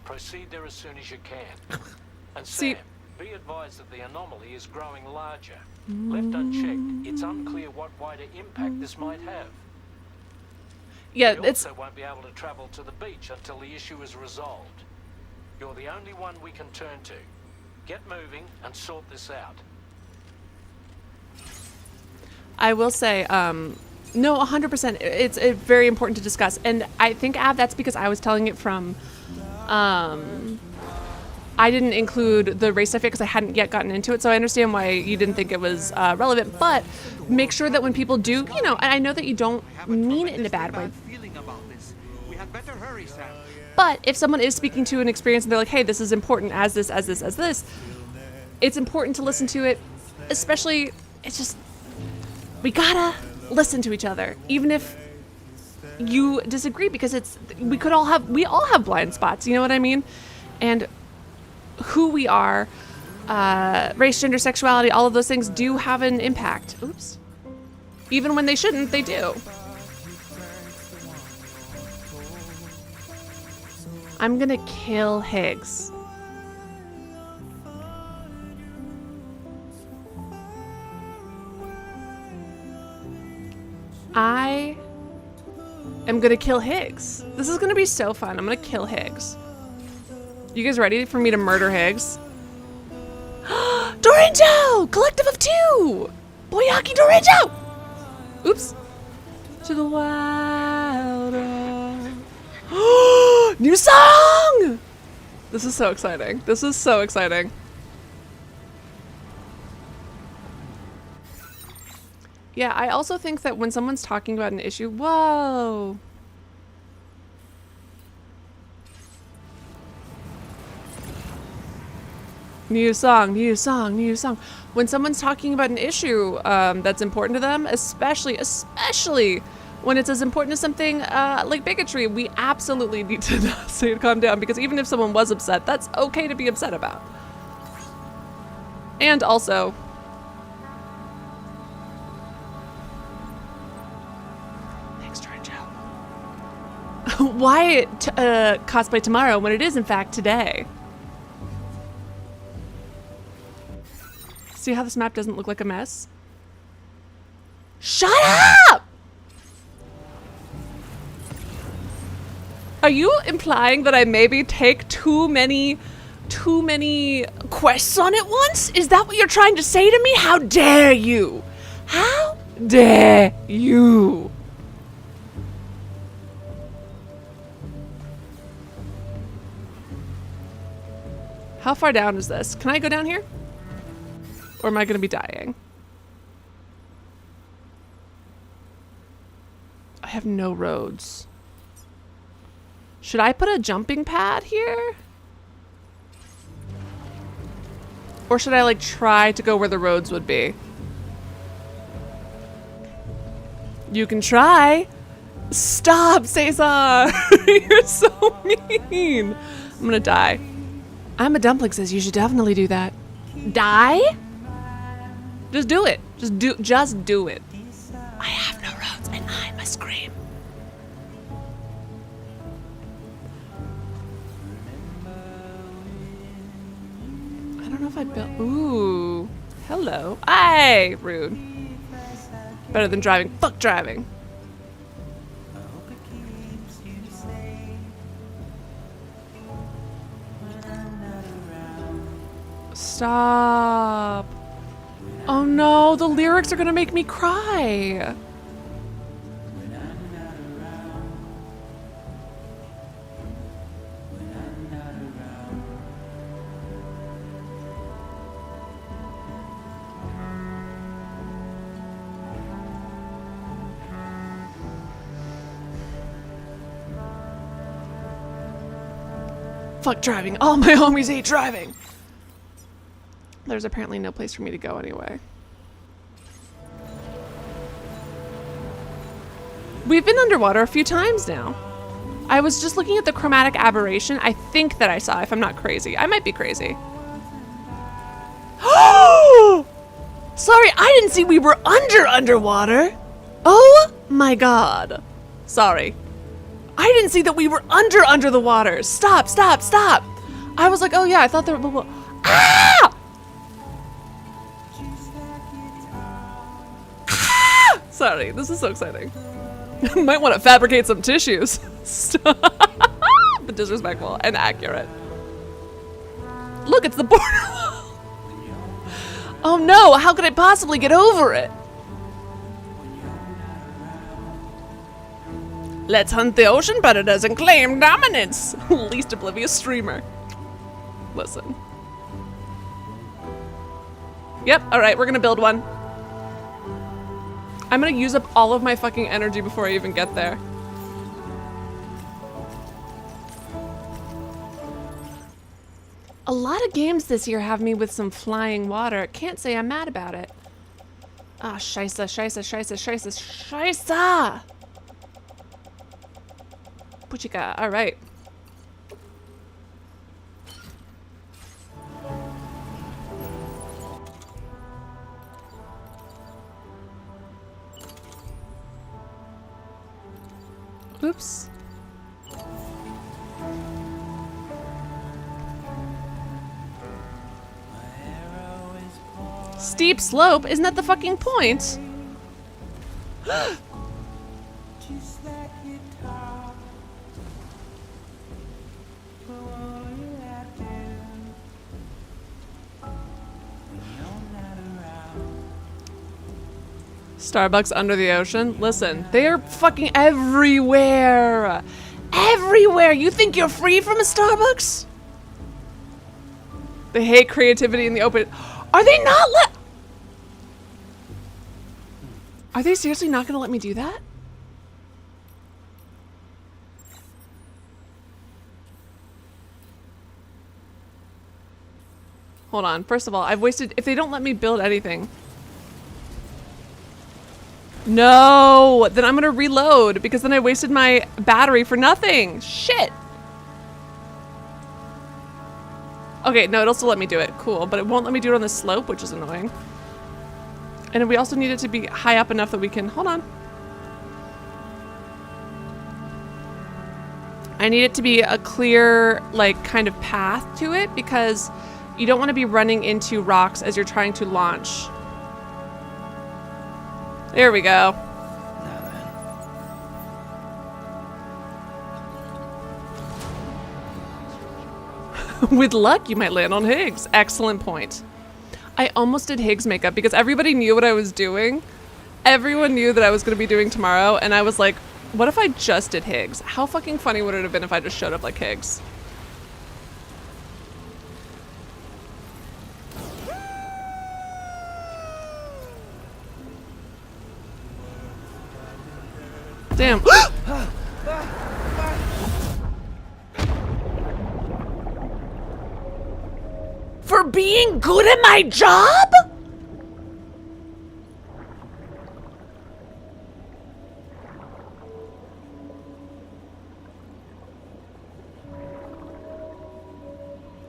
Proceed there as soon as you can. And See- Sam, be advised that the anomaly is growing larger. Left unchecked, it's unclear what wider impact this might have. Yeah, We it's also won't be able to travel to the beach until the issue is resolved. You're the only one we can turn to. Get moving and sort this out. I will say, no, 100%. It's very important to discuss. And I think, Av, that's because I was telling it from, I didn't include the race stuff yet because I hadn't yet gotten into it. So I understand why you didn't think it was relevant. But make sure that when people do, you know, and I know that you don't mean it in a bad way. Feeling about this. We had better hurry, Sam. But if someone is speaking to an experience and they're like, hey, this is important as this, it's important to listen to it. Especially, it's just, we gotta listen to each other, even if you disagree, because we all have blind spots, you know what I mean? And who we are, race, gender, sexuality, all of those things do have an impact. Oops. Even when they shouldn't, they do. I'm gonna kill Higgs. I am gonna kill Higgs. This is gonna be so fun. I'm gonna kill Higgs. You guys ready for me to murder Higgs? Dorinjo! Collective of 2! Boyaki Dorinjo! Oops. To the wild. New song! This is so exciting. This is so exciting. Yeah, I also think that when someone's talking about an issue, whoa. New song, new song, new song. When someone's talking about an issue that's important to them, especially when it's as important as something like bigotry, we absolutely need to say to calm down, because even if someone was upset, that's okay to be upset about. And also, thanks, Dorinjo. Why cosplay tomorrow when it is in fact today? See how this map doesn't look like a mess? Shut up! Are you implying that I maybe take too many quests on at once? Is that what you're trying to say to me? How dare you? How dare you? How far down is this? Can I go down here? Or am I gonna be dying? I have no roads. Should I put a jumping pad here? Or should I like try to go where the roads would be? You can try. Stop, Cesar. You're so mean. I'm gonna die. I'm a dumpling says you should definitely do that. Die? Just do it. Just do it. I have no roads and I must scream. I don't know if I built. Ooh. Hello. Aye. Rude. Better than driving. Fuck driving. Stop. Oh no, the lyrics are gonna make me cry. Fuck driving. All my homies hate driving. There's apparently no place for me to go anyway. We've been underwater a few times now. I was just looking at the chromatic aberration. I think that I saw, if I'm not crazy. I might be crazy. Sorry, I didn't see we were underwater. Oh my god. Sorry. I didn't see that we were under the water. Stop. I was like, oh yeah, I thought there were... Ah! Sorry, this is so exciting. Might want to fabricate some tissues. Stop. But disrespectful and accurate. Look, it's the border wall. Oh no, how could I possibly get over it? Let's hunt the ocean predators and claim dominance. Least oblivious streamer. Listen. Yep, alright, we're gonna build one. I'm gonna use up all of my fucking energy before I even get there. A lot of games this year have me with some flying water. Can't say I'm mad about it. Ah, scheisse. Puchika, alright. Oops. Steep slope? Isn't that the fucking point? Starbucks under the ocean? Listen, they are fucking everywhere! Everywhere! You think you're free from a Starbucks? They hate creativity in the open. Are they not Are they seriously not gonna let me do that? Hold on, first of all, I've wasted, if they don't let me build anything. No, then I'm gonna reload because then I wasted my battery for nothing. Shit. Okay, no, it'll still let me do it. Cool, but it won't let me do it on the slope, which is annoying. And we also need it to be high up enough that we can, hold on. I need it to be a clear, like, kind of path to it because you don't want to be running into rocks as you're trying to launch. There we go. With luck, you might land on Higgs. Excellent point. I almost did Higgs makeup because everybody knew what I was doing. Everyone knew that I was going to be doing tomorrow, and I was like, what if I just did Higgs? How fucking funny would it have been if I just showed up like Higgs? Damn. For being good at my job?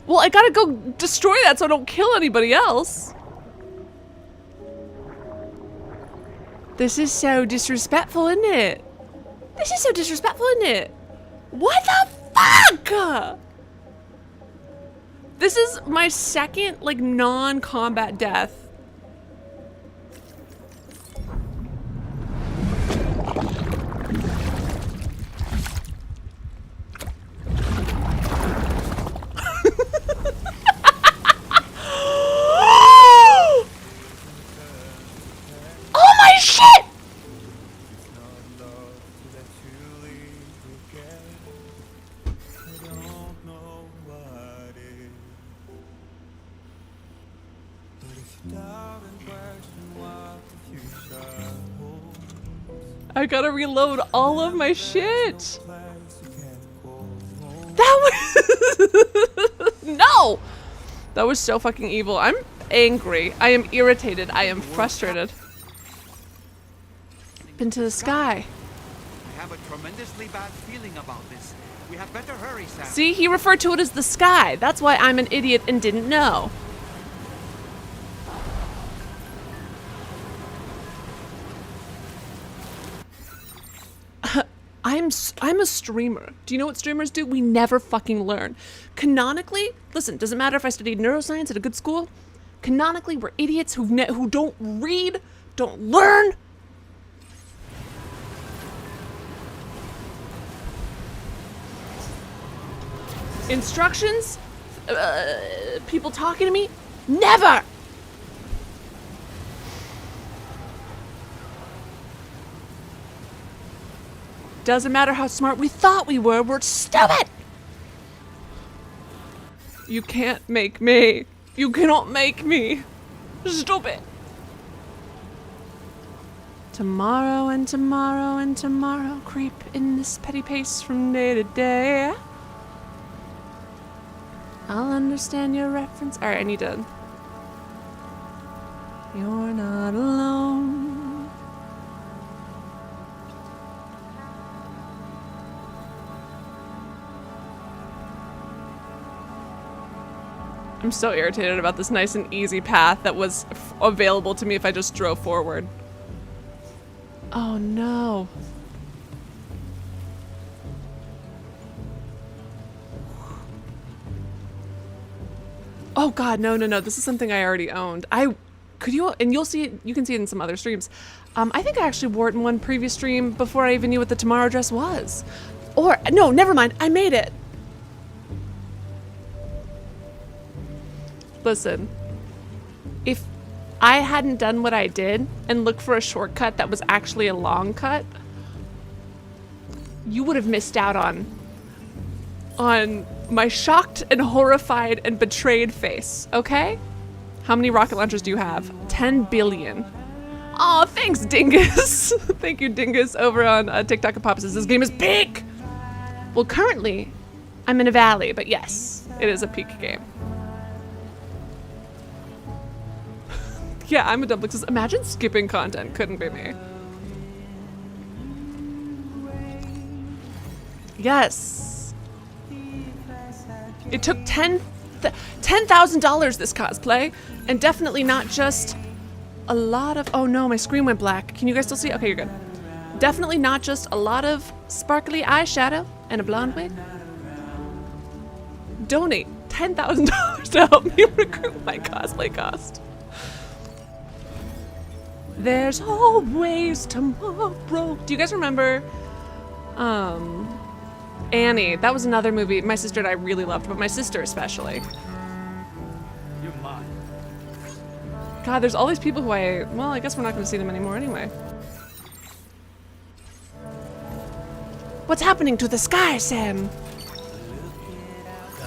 Well, I gotta go destroy that so I don't kill anybody else. This is so disrespectful, isn't it? This is so disrespectful, isn't it? What the fuck? This is my second, like, non-combat death. Oh my shit! I gotta reload all of my shit. That was no! That was so fucking evil. I'm angry. I am irritated. I am frustrated. Up into the sky. I have a tremendously bad feeling about this. We had better hurry, Sam. See, he referred to it as the sky. That's why I'm an idiot and didn't know. I'm a streamer. Do you know what streamers do? We never fucking learn. Canonically, listen, doesn't matter if I studied neuroscience at a good school. Canonically, we're idiots who don't read, don't learn. Instructions, people talking to me, never. Doesn't matter how smart we thought we were, we're stupid! You can't make me. You cannot make me. Stupid. Tomorrow and tomorrow and tomorrow creep in this petty pace from day to day. I'll understand your reference. Alright, I need to... You're not alone. I'm so irritated about this nice and easy path that was available to me if I just drove forward. Oh no. Oh god, no, this is something I already owned. And you'll see it, you can see it in some other streams. I think I actually wore it in one previous stream before I even knew what the tomorrow dress was. Or, no, never mind, I made it. Listen, if I hadn't done what I did and looked for a shortcut that was actually a long cut, you would have missed out on my shocked and horrified and betrayed face, okay? How many rocket launchers do you have? 10 billion. Aw, thanks, Dingus. Thank you, Dingus, over on TikTok and Pop says this game is peak! Well, currently, I'm in a valley, but yes, it is a peak game. Yeah, I'm a Dublexus. Imagine skipping content. Couldn't be me. Yes. It took $10,000 this cosplay, and definitely not just a lot of... Oh no, my screen went black. Can you guys still see? Okay, you're good. Definitely not just a lot of sparkly eyeshadow and a blonde wig. Donate $10,000 to help me recruit my cosplay cost. There's always tomorrow. Do you guys remember Annie? That was another movie my sister and I really loved, but my sister especially. You're mine. God, there's all these people who I guess we're not going to see them anymore anyway. What's happening to the sky, Sam?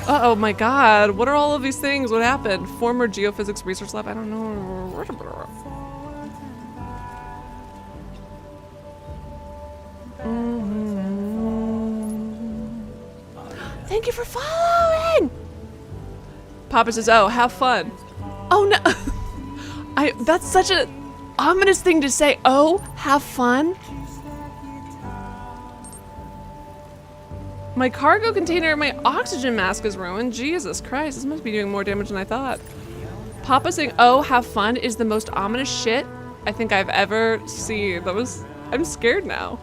Uh-oh, my God. What are all of these things? What happened? Former geophysics research lab? I don't know. Thank you for following. Papa says, oh, have fun. Oh no. That's such a ominous thing to say. Oh, have fun. My cargo container and my oxygen mask is ruined. Jesus Christ, this must be doing more damage than I thought. Papa saying, oh, have fun is the most ominous shit I think I've ever seen. I'm scared now.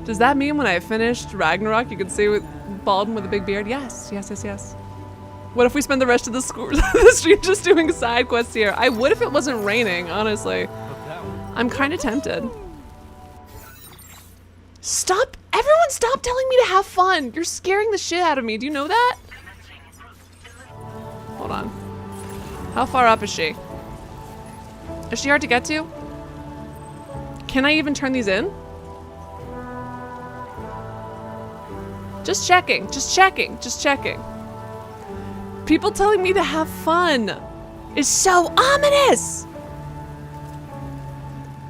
Does that mean when I finished Ragnarok, you can say with Baldwin with a big beard? Yes, yes, yes, yes. What if we spend the rest of the stream just doing side quests here? I would if it wasn't raining, honestly. I'm kind of tempted. Stop! Everyone stop telling me to have fun! You're scaring the shit out of me. Do you know that? Hold on. How far up is she? Is she hard to get to? Can I even turn these in? Just checking, just checking, just checking. People telling me to have fun is so ominous!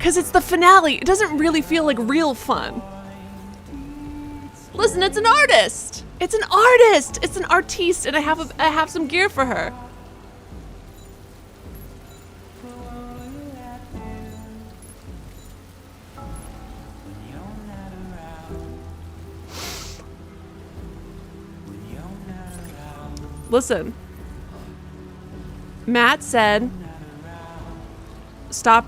Cause it's the finale. It doesn't really feel like real fun. Listen, it's an artist! It's an artist! It's an artiste, and I have some gear for her. Listen. Matt said, stop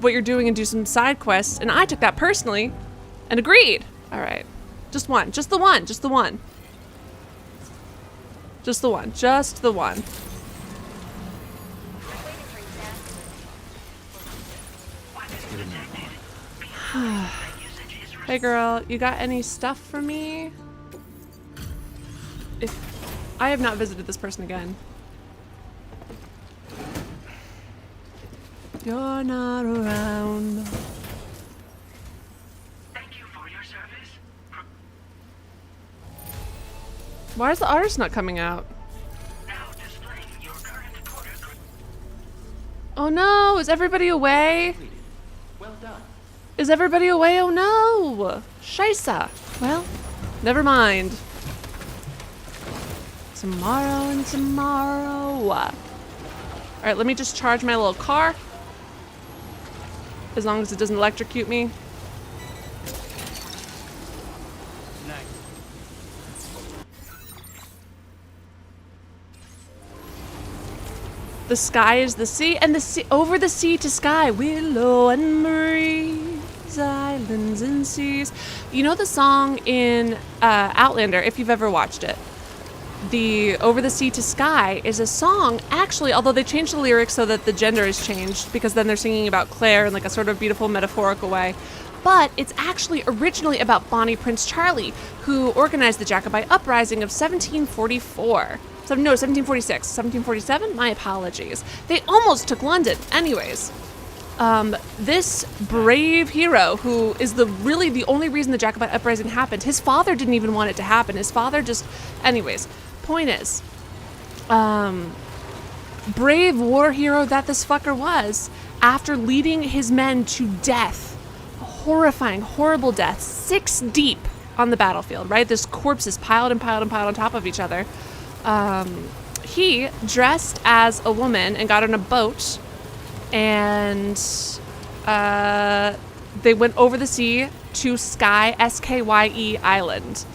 what you're doing and do some side quests, and I took that personally and agreed. All right. Just one. Just the one. Just the one. Just the one. Just the one. Hey girl, you got any stuff for me? If I have not visited this person again. You're not around. Thank you for your service. Why is the artist not coming out? Now displaying your current quarter. Oh no, is everybody away? Well done. Is everybody away? Oh no! Scheisse. Well, never mind. Tomorrow and tomorrow. Alright, let me just charge my little car. As long as it doesn't electrocute me. The sky is the sea, and the sea over the sea to sky, willow and breeze, islands and seas. You know the song in Outlander, if you've ever watched it. The Over the Sea to Sky is a song, actually, although they changed the lyrics so that the gender is changed, because then they're singing about Claire in like a sort of beautiful metaphorical way. But it's actually originally about Bonnie Prince Charlie, who organized the Jacobite uprising of 1744. So, no, 1746. 1747? My apologies. They almost took London. Anyways, this brave hero, who is really the only reason the Jacobite uprising happened, his father didn't even want it to happen. His father just... Anyways, point is, brave war hero that this fucker was, after leading his men to death, horrifying, horrible death, 6 deep on the battlefield, right? There's corpses piled and piled and piled on top of each other. He dressed as a woman and got on a boat, and they went over the sea to Skye, S-K-Y-E Island.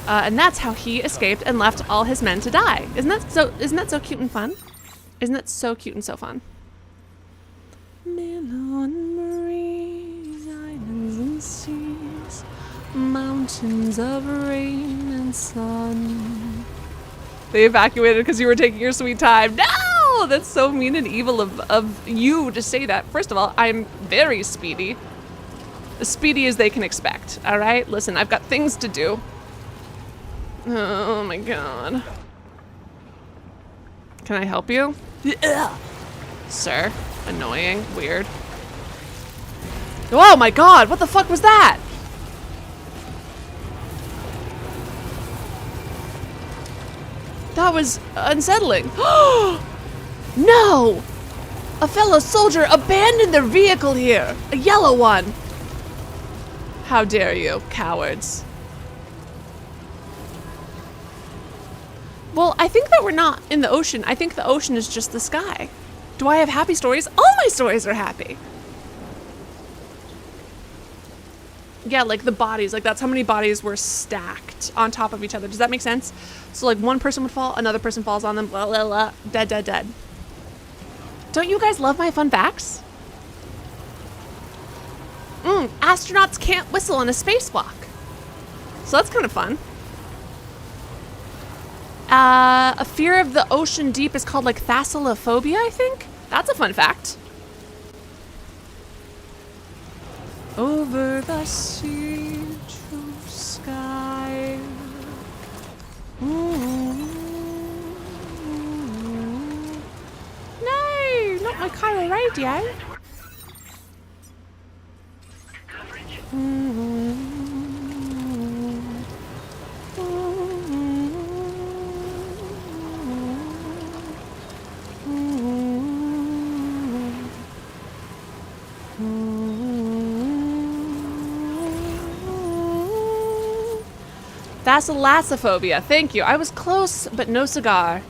And that's how he escaped and left all his men to die. Isn't that so cute and fun? Isn't that so cute and so fun? Willow and breeze, islands and seas, mountains of rain and sun. They evacuated because you were taking your sweet time. No! That's so mean and evil of you to say that. First of all, I'm very speedy. As speedy as they can expect, all right? Listen, I've got things to do. Oh my god. Can I help you? Sir. Annoying. Weird. Oh my god! What the fuck was that? That was unsettling. No! A fellow soldier abandoned their vehicle here. A yellow one. How dare you, cowards. Well, I think that we're not in the ocean. I think the ocean is just the sky. Do I have happy stories? All my stories are happy. Yeah, like the bodies, like that's how many bodies were stacked on top of each other. Does that make sense? So like one person would fall, another person falls on them, blah, blah, blah, dead, dead, dead. Don't you guys love my fun facts? Astronauts can't whistle in a spacewalk. So that's kind of fun. A fear of the ocean deep is called like thalassophobia, I think. That's a fun fact. Over the sea to sky. No, not my Cairo radio. Thalassophobia. Thank you. I was close, but no cigar.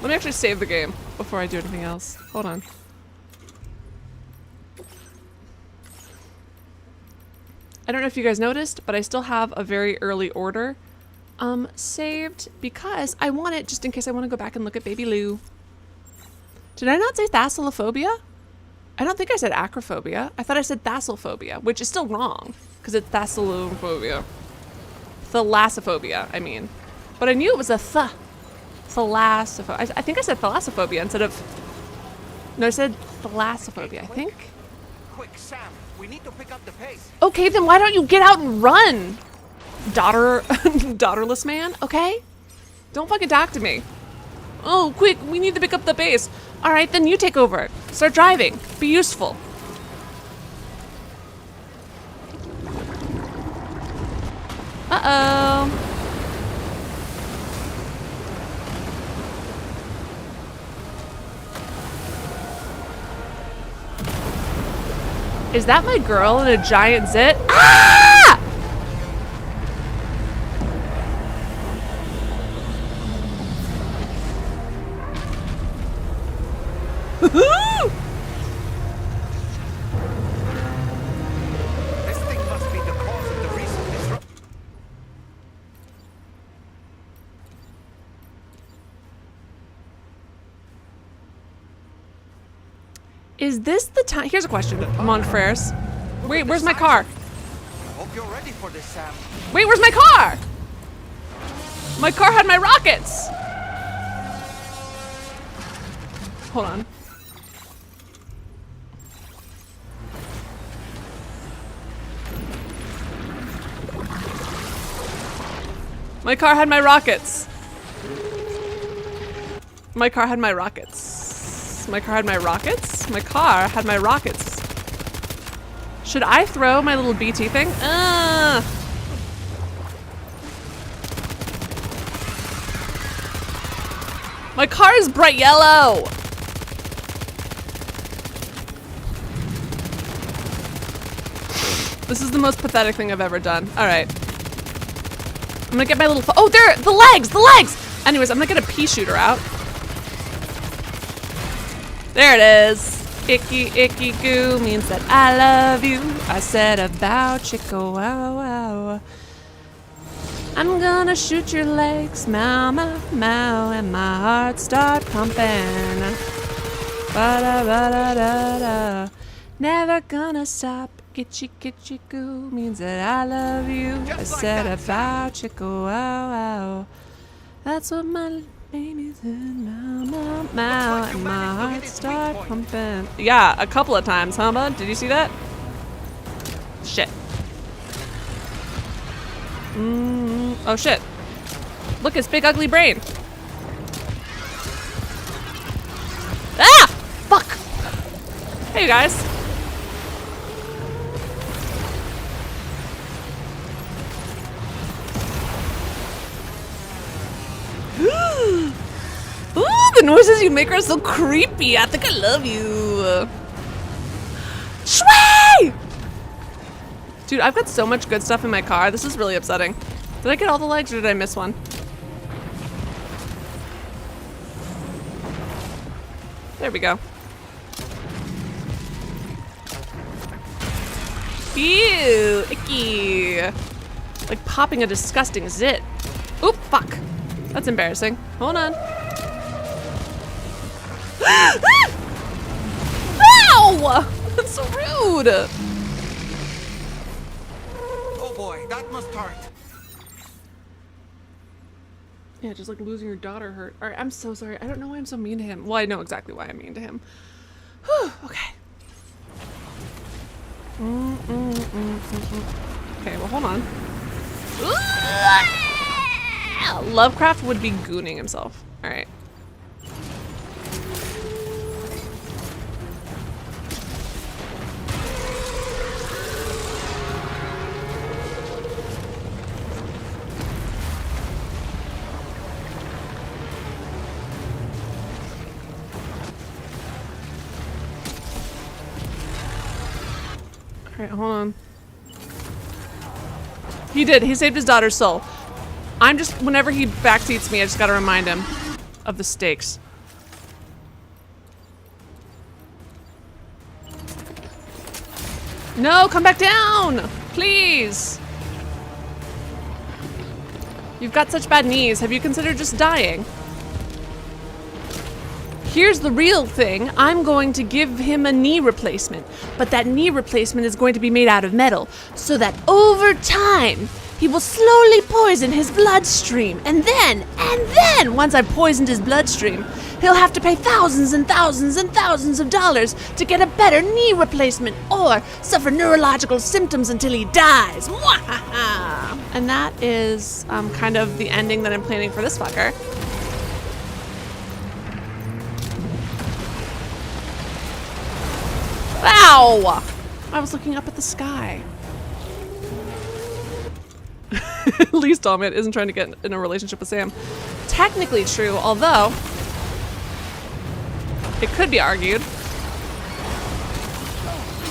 Let me actually save the game before I do anything else. Hold on. I don't know if you guys noticed, but I still have a very early order saved because I want it just in case I want to go back and look at Baby Lou. Did I not say thalassophobia? I don't think I said acrophobia. I thought I said thalassophobia, which is still wrong because it's thalassophobia. Thalassophobia, I mean. But I knew it was a thalassophobia. I think I said thalassophobia instead of... No, I said thalassophobia, I think. Quick, Sam. We need to pick up the pace. Okay, then why don't you get out and run? Daughterless man, okay? Don't fucking talk to me. Oh, quick, we need to pick up the pace. All right, then you take over. Start driving. Be useful. Uh-oh. Is that my girl in a giant zit? Ah! This thing must be the cause of the recent disruption. Is this the time? Here's a question, Montfrères. Wait, where's my car? Hope you're ready for this, Sam. Wait, where's my car? My car had my rockets. Hold on. My car had my rockets. My car had my rockets. My car had my rockets? My car had my rockets. Should I throw my little BT thing? My car is bright yellow. This is the most pathetic thing I've ever done. All right. I'm gonna get my little, oh, there, the legs, the legs. Anyways, I'm gonna get a pea shooter out. There it is. Icky, icky goo means that I love you. I said about chicka wow wow. I'm gonna shoot your legs, meow, meow, meow, and my heart start pumping. Ba-da-ba-da-da-da. Never gonna stop. Gitchy, gitchy goo means that I love you. Just I like said that, about chicka wow wow. That's what my baby said, meow, meow, meow, like you and my managed to hit heart its start weak point. pumping. Yeah, a couple of times, huh, bud? Did you see that? Shit. Oh shit. Look, his big ugly brain. Ah! Fuck! Hey, you guys. The noises you make are so creepy. I think I love you. Shway! Dude, I've got so much good stuff in my car. This is really upsetting. Did I get all the legs or did I miss one? There we go. Ew, icky. Like popping a disgusting zit. Oop, fuck. That's embarrassing. Hold on. Ow! That's so rude. Oh boy, that must hurt. Yeah, just like losing your daughter hurt. All right, I'm so sorry. I don't know why I'm so mean to him. Well, I know exactly why I'm mean to him. Whew, okay. Okay, well, hold on. Lovecraft would be gooning himself. All right. Alright, hold on. He did. He saved his daughter's soul. I'm just, whenever he backseats me, I just gotta remind him of the stakes. No, come back down! Please! You've got such bad knees. Have you considered just dying? Here's the real thing. I'm going to give him a knee replacement, but that knee replacement is going to be made out of metal, so that over time, he will slowly poison his bloodstream. And then, once I've poisoned his bloodstream, he'll have to pay thousands and thousands and thousands of dollars to get a better knee replacement or suffer neurological symptoms until he dies. Mwahaha! And that is kind of the ending that I'm planning for this fucker. Ow! I was looking up at the sky. At least Domit isn't trying to get in a relationship with Sam. Technically true, although it could be argued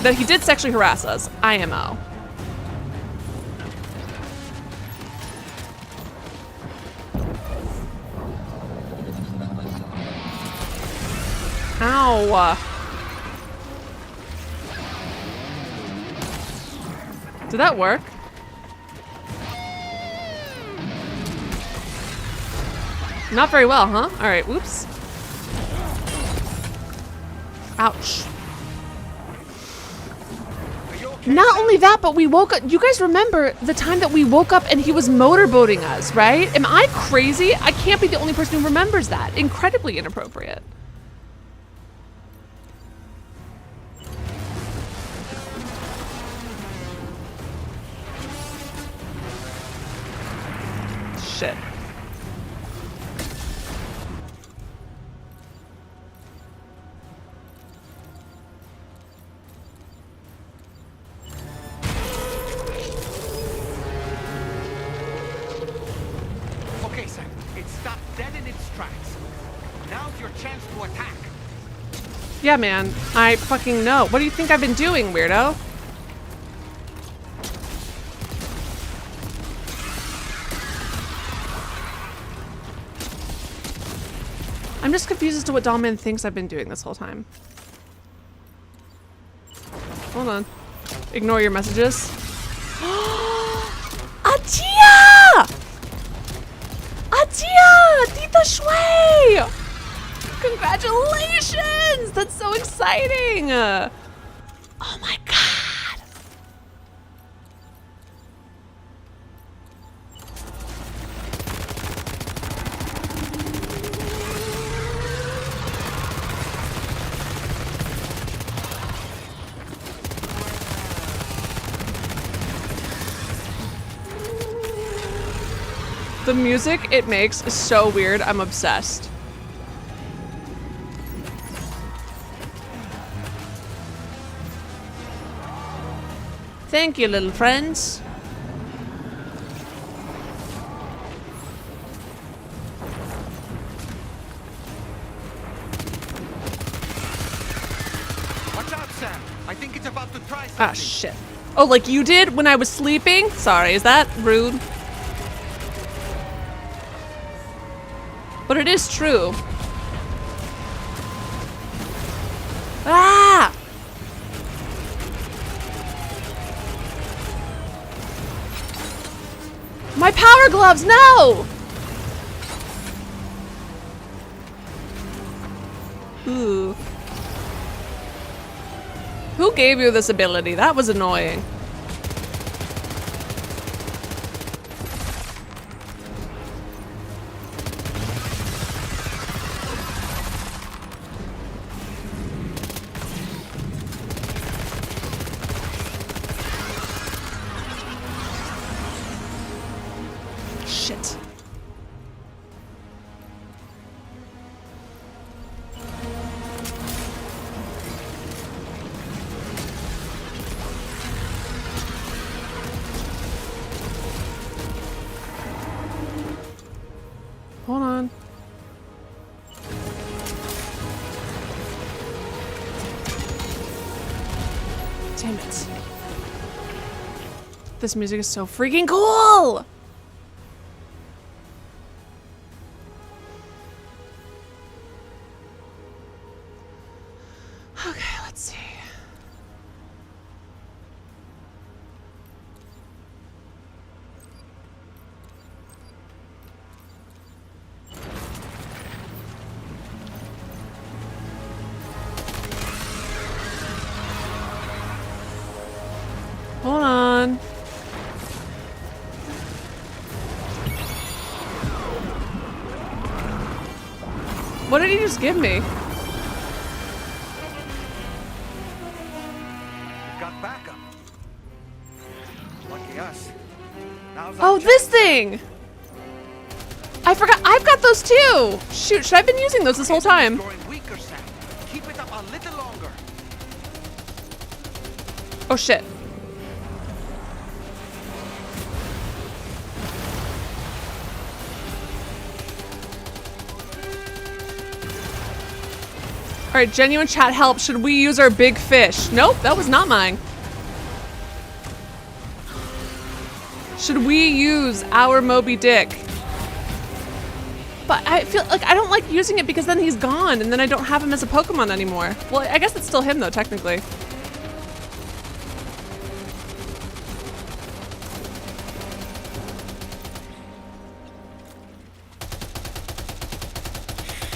that he did sexually harass us. IMO. Ow. Did that work? Not very well, huh? All right, whoops. Ouch. Not only that, but we woke up. You guys remember the time that we woke up and he was motorboating us, right? Am I crazy? I can't be the only person who remembers that. Incredibly inappropriate. Shit. Okay, Sam. It stopped dead in its tracks. Now's your chance to attack. Yeah, man. I fucking know. What do you think I've been doing, weirdo? I'm just confused as to what Dollman thinks I've been doing this whole time. Hold on. Ignore your messages. Atia! Atia! Tita Shui! Congratulations! That's so exciting! Oh my god! The music it makes is so weird. I'm obsessed. Thank you, little friends. I think it's about to try something. Ah, shit. Oh, like you did when I was sleeping? Sorry, is that rude? But it is true. Ah! My power gloves, no! Ooh. Who gave you this ability? That was annoying. Shit. Hold on. Damn it. This music is so freaking cool! Okay, let's see. Hold on. What did he just give me? Got backup. Lucky us. Now's Oh, our this chance. thing! I forgot. I've got those too! Shoot, should I have been using those this whole time? Growing weaker, Sam. Keep it up a little longer. Oh shit. Alright, genuine chat help. Should we use our big fish? Nope, that was not mine. Should we use our Moby Dick? But I feel like I don't like using it because then he's gone and then I don't have him as a Pokemon anymore. Well, I guess it's still him though, technically.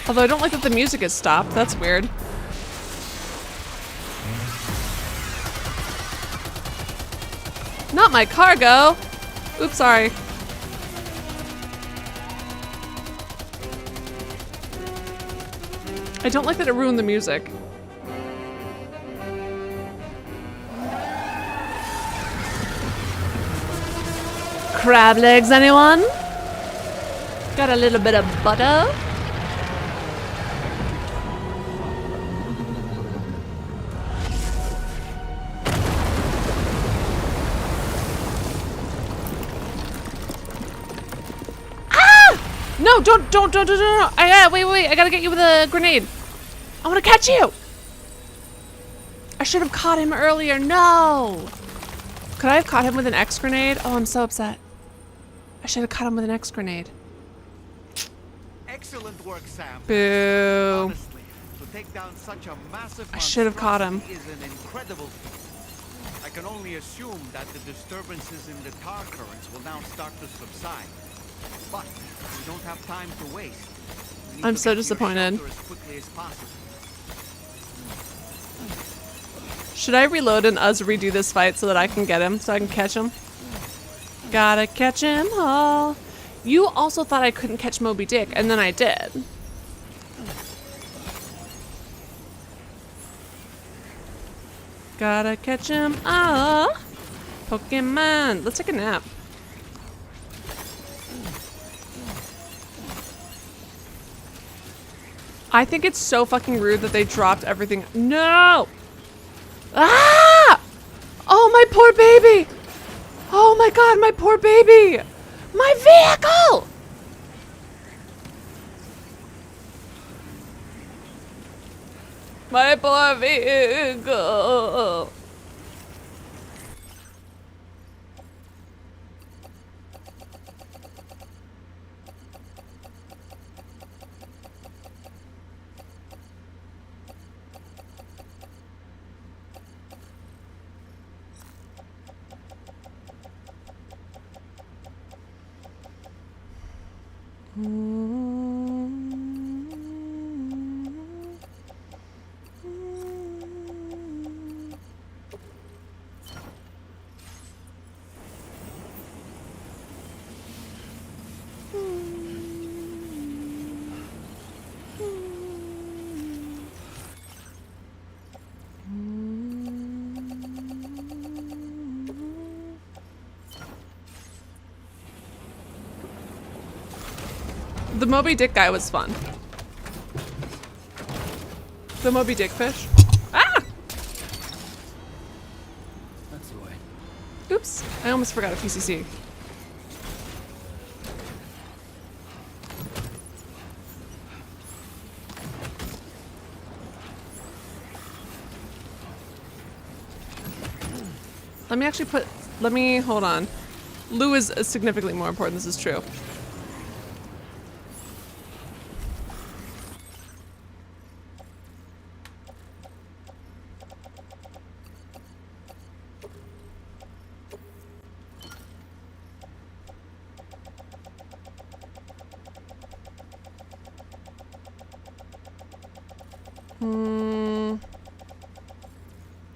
Although I don't like that the music is stopped. That's weird. Not my cargo! Oops, sorry. I don't like that it ruined the music. Crab legs, anyone? Got a little bit of butter? No, don't. Wait. I gotta get you with a grenade. I wanna catch you. I should have caught him earlier. No. Could I have caught him with an X grenade? Oh, I'm so upset. I should have caught him with an X grenade. Excellent work, Sam. Boo. Honestly, to take down such a massive I should have caught him. monstrosity is an incredible feat. I can only assume that the disturbances in the tar currents will now start to subside. But we don't have time to waste. We need I'm to so get to your disappointed. shelter as quickly as possible. Should I reload and us redo this fight so that I can get him, so I can catch him? Gotta catch him all. You also thought I couldn't catch Moby Dick, and then I did. Gotta catch him all. Pokemon. Let's take a nap. I think it's so fucking rude that they dropped everything. No! Ah! Oh, my poor baby! Oh my god, my poor baby! My vehicle! My poor vehicle. The Moby Dick guy was fun. The Moby Dick fish. Ah! That's the way. Oops, I almost forgot a PCC. Let me hold on. Lou is significantly more important, this is true.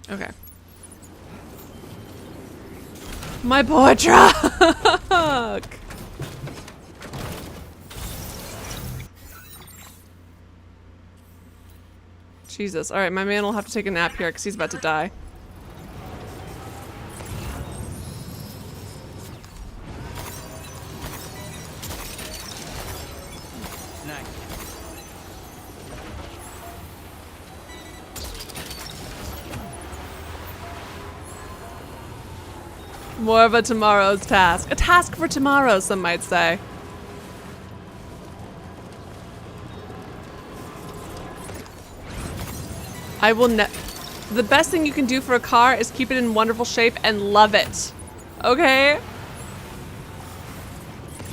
Okay. My poor truck! Jesus. Alright, my man will have to take a nap here because he's about to die. Nice. More of a tomorrow's task. A task for tomorrow, some might say. I will the best thing you can do for a car is keep it in wonderful shape and love it. Okay?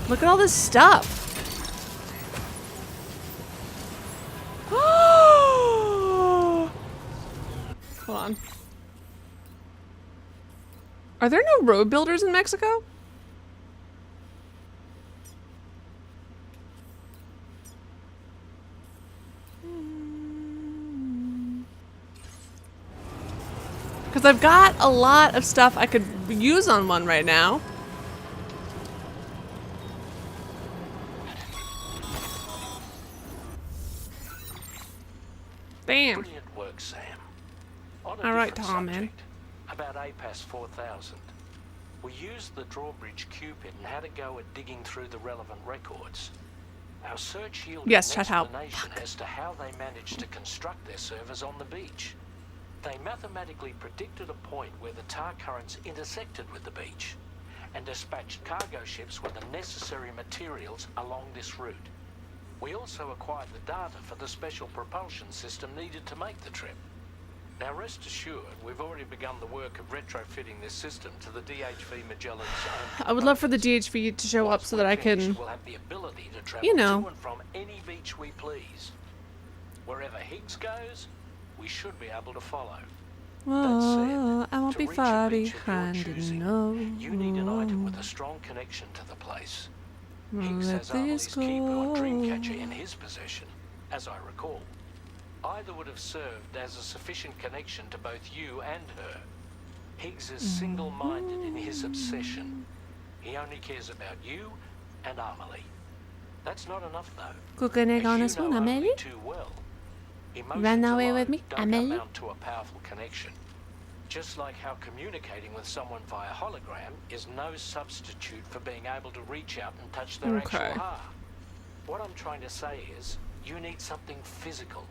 Look at all this stuff. Hold on. Are there no road builders in Mexico? Because I've got a lot of stuff I could use on one right now. Damn. Brilliant work, Sam. On a All right, different Tom, man. subject, about APAS 4000. We used the drawbridge Cupid and had a go at digging through the relevant records. Our search yielded Yes, an chat out. explanation as to how they managed to construct their servers on the beach. They mathematically predicted a point where the tar currents intersected with the beach and dispatched cargo ships with the necessary materials along this route. We also acquired the data for the special propulsion system needed to make the trip. Now rest assured, we've already begun the work of retrofitting this system to the DHV Magellan's own I would love for the DHV to show up so that I can, we'll have the ability to travel you know. to and from any beach we please. Wherever Higgs goes, we should be able to follow. Oh, I won't To be reach a far beach of your behind, choosing, no. you need an item with a strong connection to the place. Higgs Let has this Amelie's Keeper and go. Dreamcatcher in his possession, as I recall. Either would have served as a sufficient connection to both you and her. Higgs is single-minded in his obsession. He only cares about you and Amelie. That's not enough, though. Cook an egg As on you a spoon, know Amelie Amelie? too well. Run Emotions away alone with me, don't Amelie? amount to a powerful connection. Just like how communicating with someone via hologram is no substitute for being able to reach out and touch their Okay. actual heart. What I'm trying to say is, you need something physical,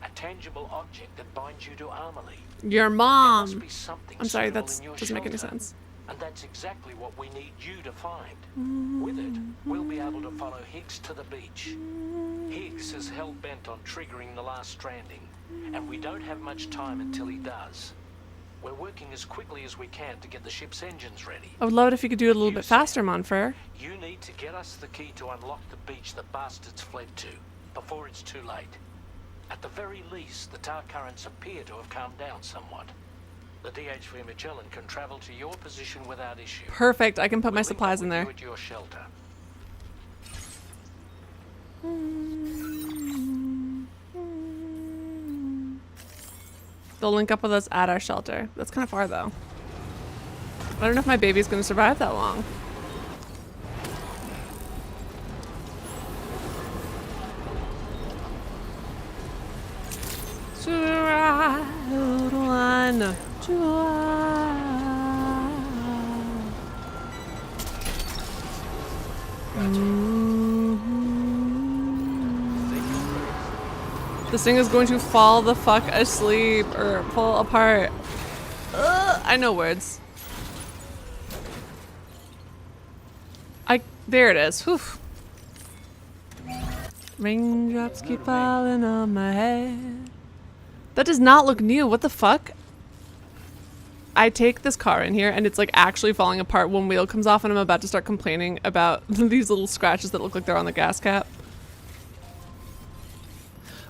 a tangible object that binds you to Amelie. Your There mom. must be something I'm sorry, suitable that in your doesn't make any shelter. sense. And that's exactly what we need you to find. With it, we'll be able to follow Higgs to the beach. Higgs is hell-bent on triggering the last stranding. and we don't have much time until he does. We're working as quickly as we can to get the ship's engines ready. I would love it if you could do it a little bit faster, Monfer. You need to get us the key to unlock the beach the bastards fled to, before it's too late. At the very least, the tar currents appear to have calmed down somewhat. The DH3 Magellan can travel to your position without issue. Perfect. I can put my We'll link supplies up in with there. you at your shelter. They'll link up with us at our shelter. That's kind of far, though. I don't know if my baby's going to survive that long. This thing is going to fall the fuck asleep or pull apart. I know words. There it is. Whew. Raindrops keep falling on my head. That does not look new. What the fuck? I take this car in here and it's like actually falling apart. One wheel comes off and I'm about to start complaining about these little scratches that look like they're on the gas cap.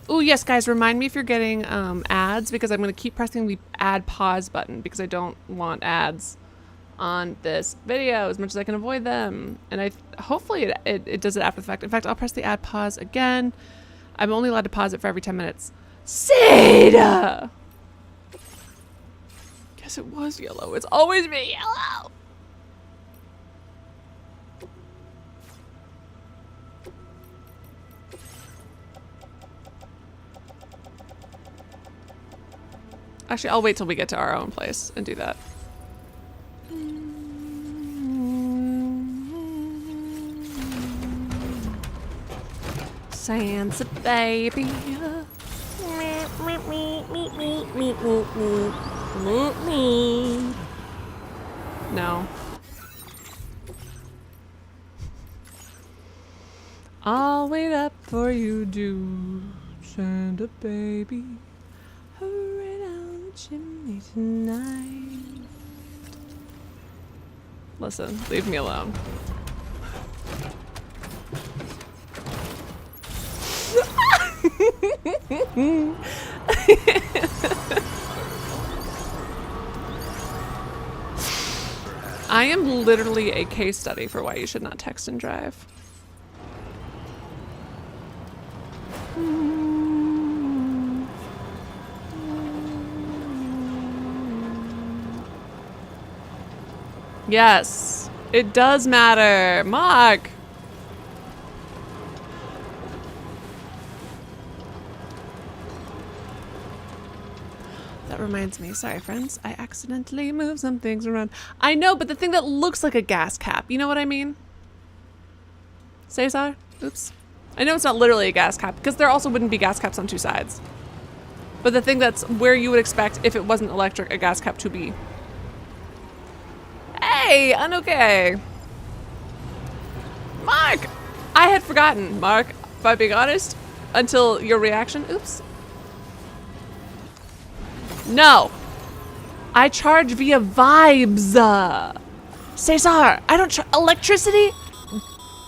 Oh yes, guys, remind me if you're getting ads, because I'm going to keep pressing the add pause button because I don't want ads on this video as much as I can avoid them. And hopefully it does it after the fact. In fact, I'll press the add pause again. I'm only allowed to pause it for every 10 minutes. Seda! Guess it was yellow. It's always been yellow. Actually, I'll wait till we get to our own place and do that. Sansa baby. No. I'll wait up for you, do Santa baby. Hurry down the chimney tonight. Listen, leave me alone. I am literally a case study for why you should not text and drive. Yes, it does matter. Mark! That reminds me, sorry friends, I accidentally moved some things around. I know, but the thing that looks like a gas cap, you know what I mean? Cesar? Oops. I know it's not literally a gas cap, because there also wouldn't be gas caps on two sides. But the thing that's where you would expect, if it wasn't electric, a gas cap to be. Hey, okay. Mark! I had forgotten, Mark, if I'm being honest, until your reaction. Oops. No. I charge via vibes. Cesar, I don't charge electricity?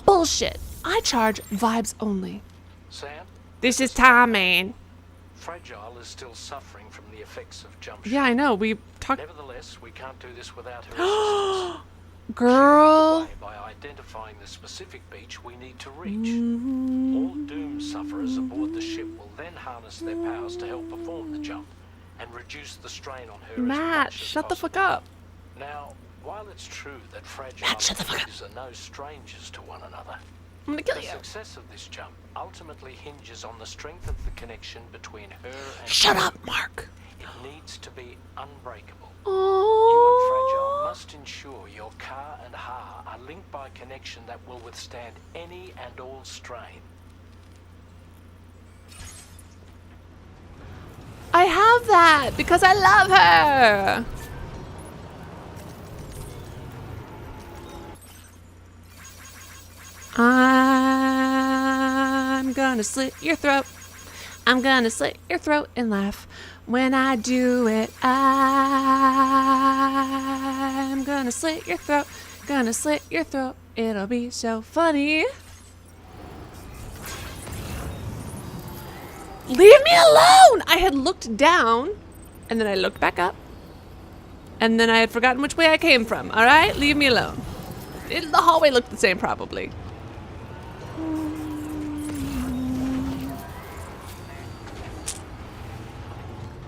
Bullshit. I charge vibes only. Sam? This is Tom, man. Fragile is still suffering from the effects of jump Yeah, I know. We talked. Nevertheless, we can't do this without her assistance. Girl. By identifying the specific beach we need to reach. All doomed sufferers aboard the ship will then harness their powers to help perform the jump and reduce the strain on her. Matt, shut the fuck up. Now, while it's true that Fragile and Freeze are no strangers to one another, I'm gonna kill the you. success of this jump ultimately hinges on the strength of the connection between her and Shut you. up, Mark. It needs to be unbreakable. Oh. You and Fragile must ensure your car and Ha are linked by a connection that will withstand any and all strain. I have that because I love her. I'm gonna slit your throat. I'm gonna slit your throat and laugh. When I do it, I'm gonna slit your throat. Gonna slit your throat. It'll be so funny. Leave me alone! I had looked down, and then I looked back up, and then I had forgotten which way I came from. All right, leave me alone. The hallway looked the same, probably.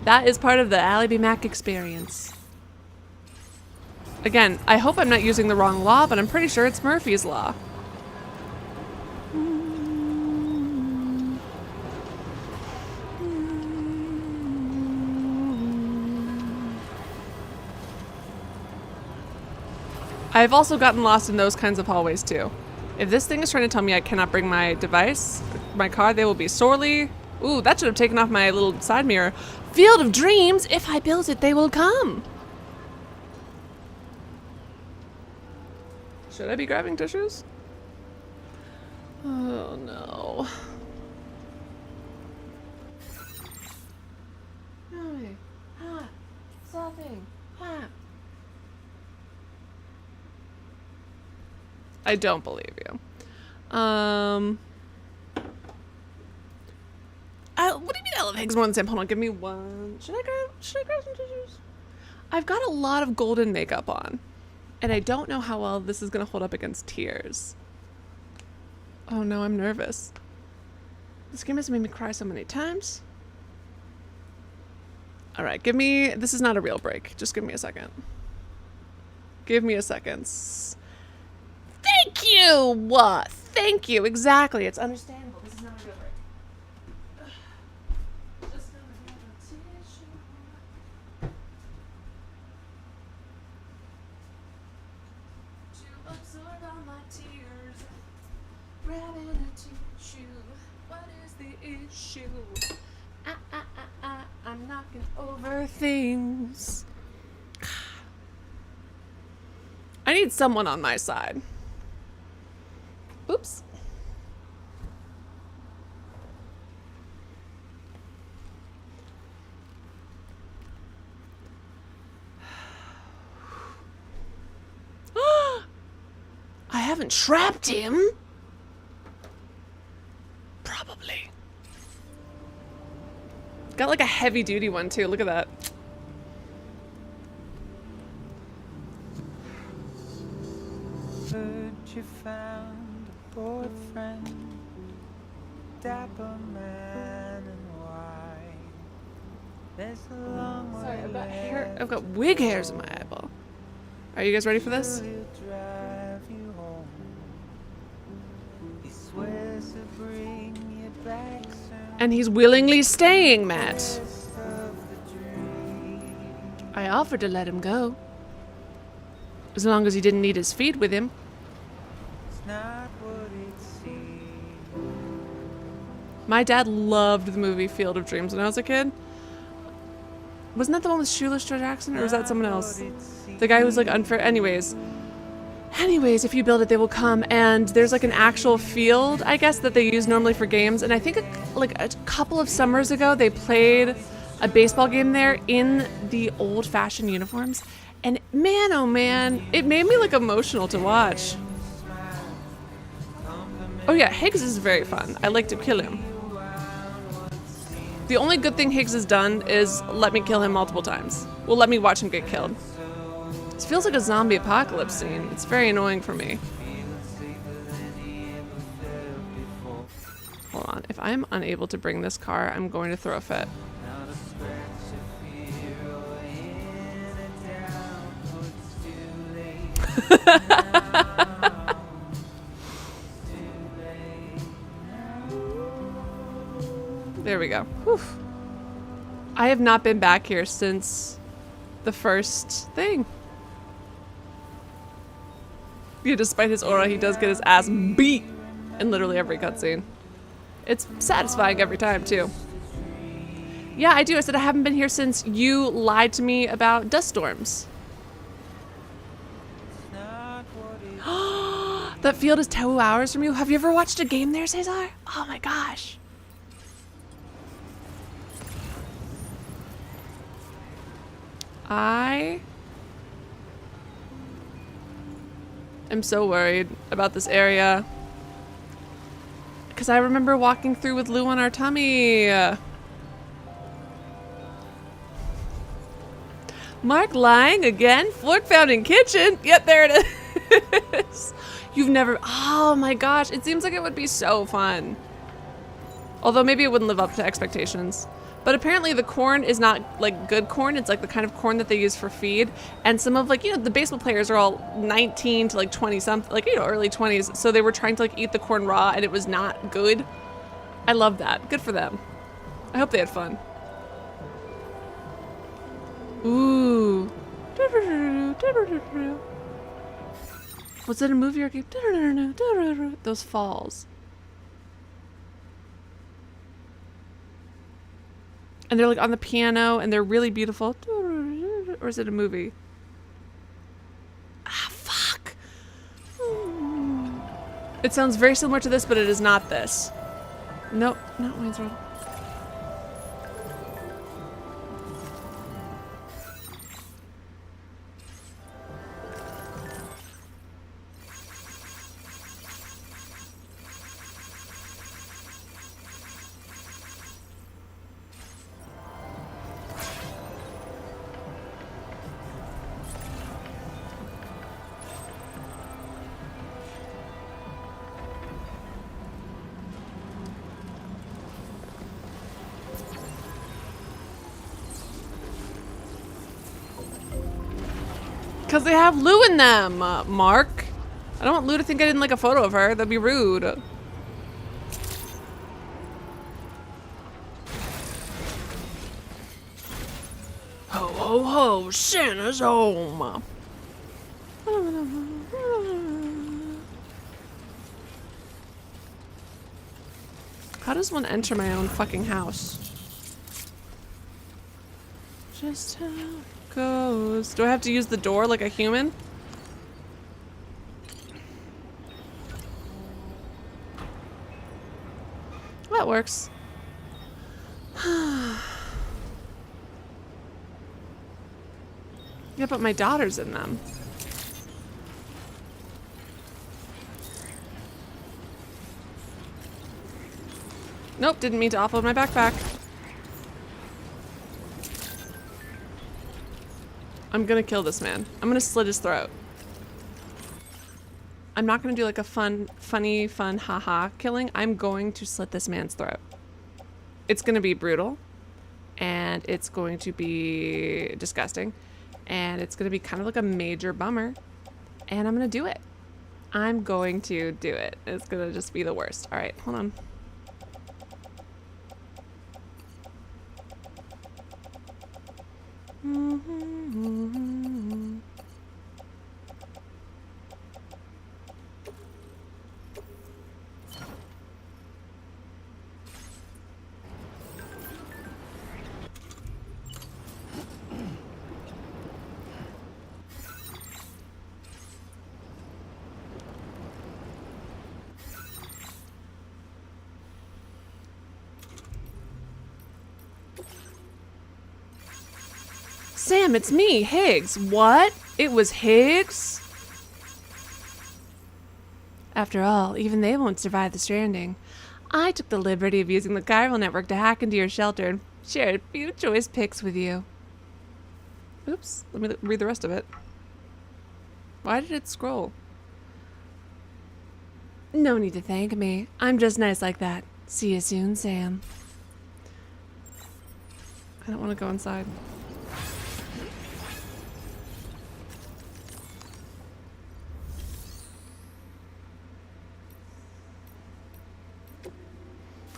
That is part of the alliebeemac experience. Again, I hope I'm not using the wrong law, but I'm pretty sure it's Murphy's Law. I've also gotten lost in those kinds of hallways too. If this thing is trying to tell me I cannot bring my device, my car, they will be sorely... Ooh, that should have taken off my little side mirror. Field of dreams, if I build it, they will come. Should I be grabbing tissues? Oh no. Something. I don't believe you. What do you mean I love Higgs more than Sam? Hold on, give me one. Should I grab some tissues? I've got a lot of golden makeup on, and I don't know how well this is gonna hold up against tears. Oh no, I'm nervous. This game has made me cry so many times. All right, this is not a real break. Just give me a second. Give me a second. Thank you! Thank you, exactly. It's understandable. This is not a real break. Just gonna grab a tissue. To absorb all my tears. Grabbing a tissue. What is the issue? I'm knocking over things. I need someone on my side. Oops. I haven't trapped him. Probably. Got like a heavy duty one too. Look at that. Heard you found a boyfriend, dapper man and white. There's a long way. Sorry, I've got wig hairs in my eyeball. Are you guys ready for this? He'll drive you home. He swears to bring you back soon. And he's willingly staying, Matt. I offered to let him go. As long as he didn't need his feet with him. It's not what it seems. My dad loved the movie Field of Dreams when I was a kid. Wasn't that the one with Shoeless Joe Jackson, or was that someone else? The guy who was like unfair. Anyways, if you build it, they will come. And there's like an actual field, I guess, that they use normally for games. And I think like a couple of summers ago, they played a baseball game there in the old-fashioned uniforms. And man, oh man, it made me like emotional to watch. Oh yeah, Higgs is very fun. I like to kill him. The only good thing Higgs has done is let me kill him multiple times. Well, let me watch him get killed. This feels like a zombie apocalypse scene. It's very annoying for me. Hold on. If I'm unable to bring this car, I'm going to throw a fit. There we go. Whew. I have not been back here since the first thing. Yeah, despite his aura, he does get his ass beat in literally every cutscene. It's satisfying every time, too. Yeah, I do. I said I haven't been here since you lied to me about dust storms. That field is 2 hours from you. Have you ever watched a game there, Cesar? Oh my gosh. I am so worried about this area. Because I remember walking through with Lou on our tummy. Mark lying again? Fork found in kitchen? Yep, there it is. You've never... Oh my gosh, it seems like it would be so fun. Although maybe it wouldn't live up to expectations. But apparently the corn is not like good corn. It's like the kind of corn that they use for feed. And some of like, you know, the baseball players are all 19 to like 20 something, like, you know, early 20s. So they were trying to like eat the corn raw and it was not good. I love that. Good for them. I hope they had fun. Ooh. Was it a movie or game? Those falls. And they're like on the piano and they're really beautiful. Or is it a movie? Ah, fuck. It sounds very similar to this, but it is not this. Nope, not Wayne's World. Because they have Lou in them, Mark. I don't want Lou to think I didn't like a photo of her. That'd be rude. Ho, ho, ho, Santa's home. How does one enter my own fucking house? Just how it goes. Do I have to use the door like a human? That works. Yeah, but my daughter's in them. Nope, didn't mean to offload my backpack. I'm gonna kill this man. I'm gonna slit his throat. I'm not gonna do like a funny, haha killing. I'm going to slit this man's throat. It's gonna be brutal. And it's going to be disgusting. And it's gonna be kind of like a major bummer. And I'm gonna do it. I'm going to do it. It's gonna just be the worst. All right, hold on. Sam, it's me, Higgs. What? It was Higgs? After all, even they won't survive the stranding. I took the liberty of using the chiral network to hack into your shelter and shared a few choice picks with you. Oops, let me read the rest of it. Why did it scroll? No need to thank me. I'm just nice like that. See you soon, Sam. I don't want to go inside.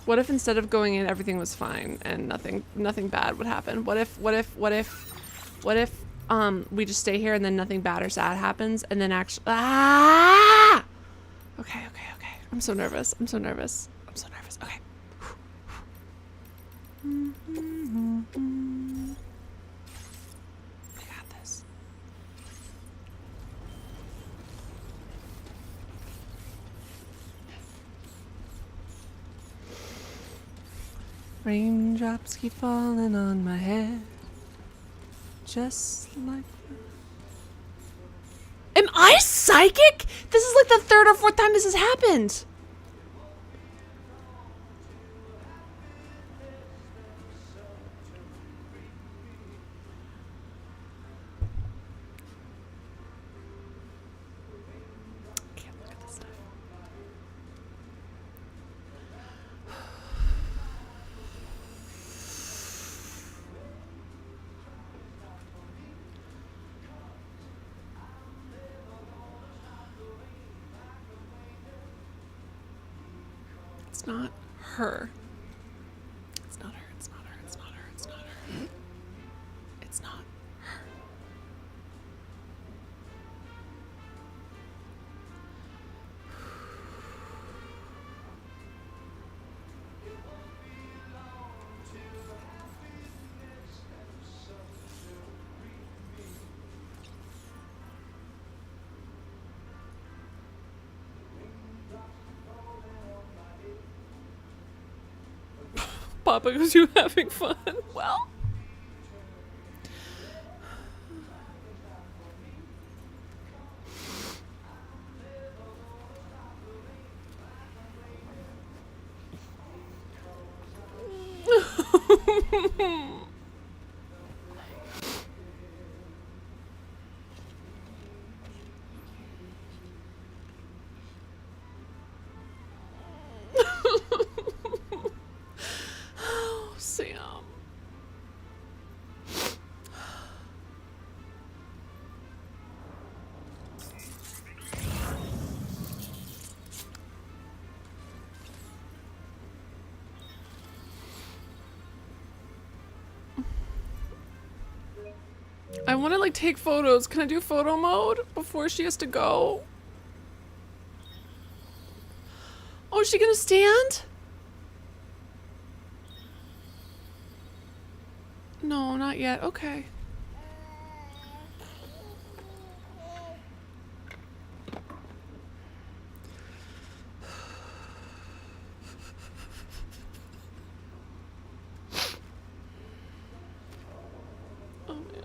What if instead of going in, everything was fine and nothing bad would happen? What if we just stay here and then nothing bad or sad happens and then actually Okay. I'm so nervous. Okay. I got this. Raindrops keep falling on my head. Just like... Am I psychic? This is like the third or fourth time this has happened. Can't look at this stuff. It's not her. It's not her. It's not her. It's not her. It's not her. It's not her. Papa, was you having fun? Well. Oh, Sam. I want to like take photos. Can I do photo mode before she has to go? Oh, is she gonna stand? No, not yet. Okay. Oh man.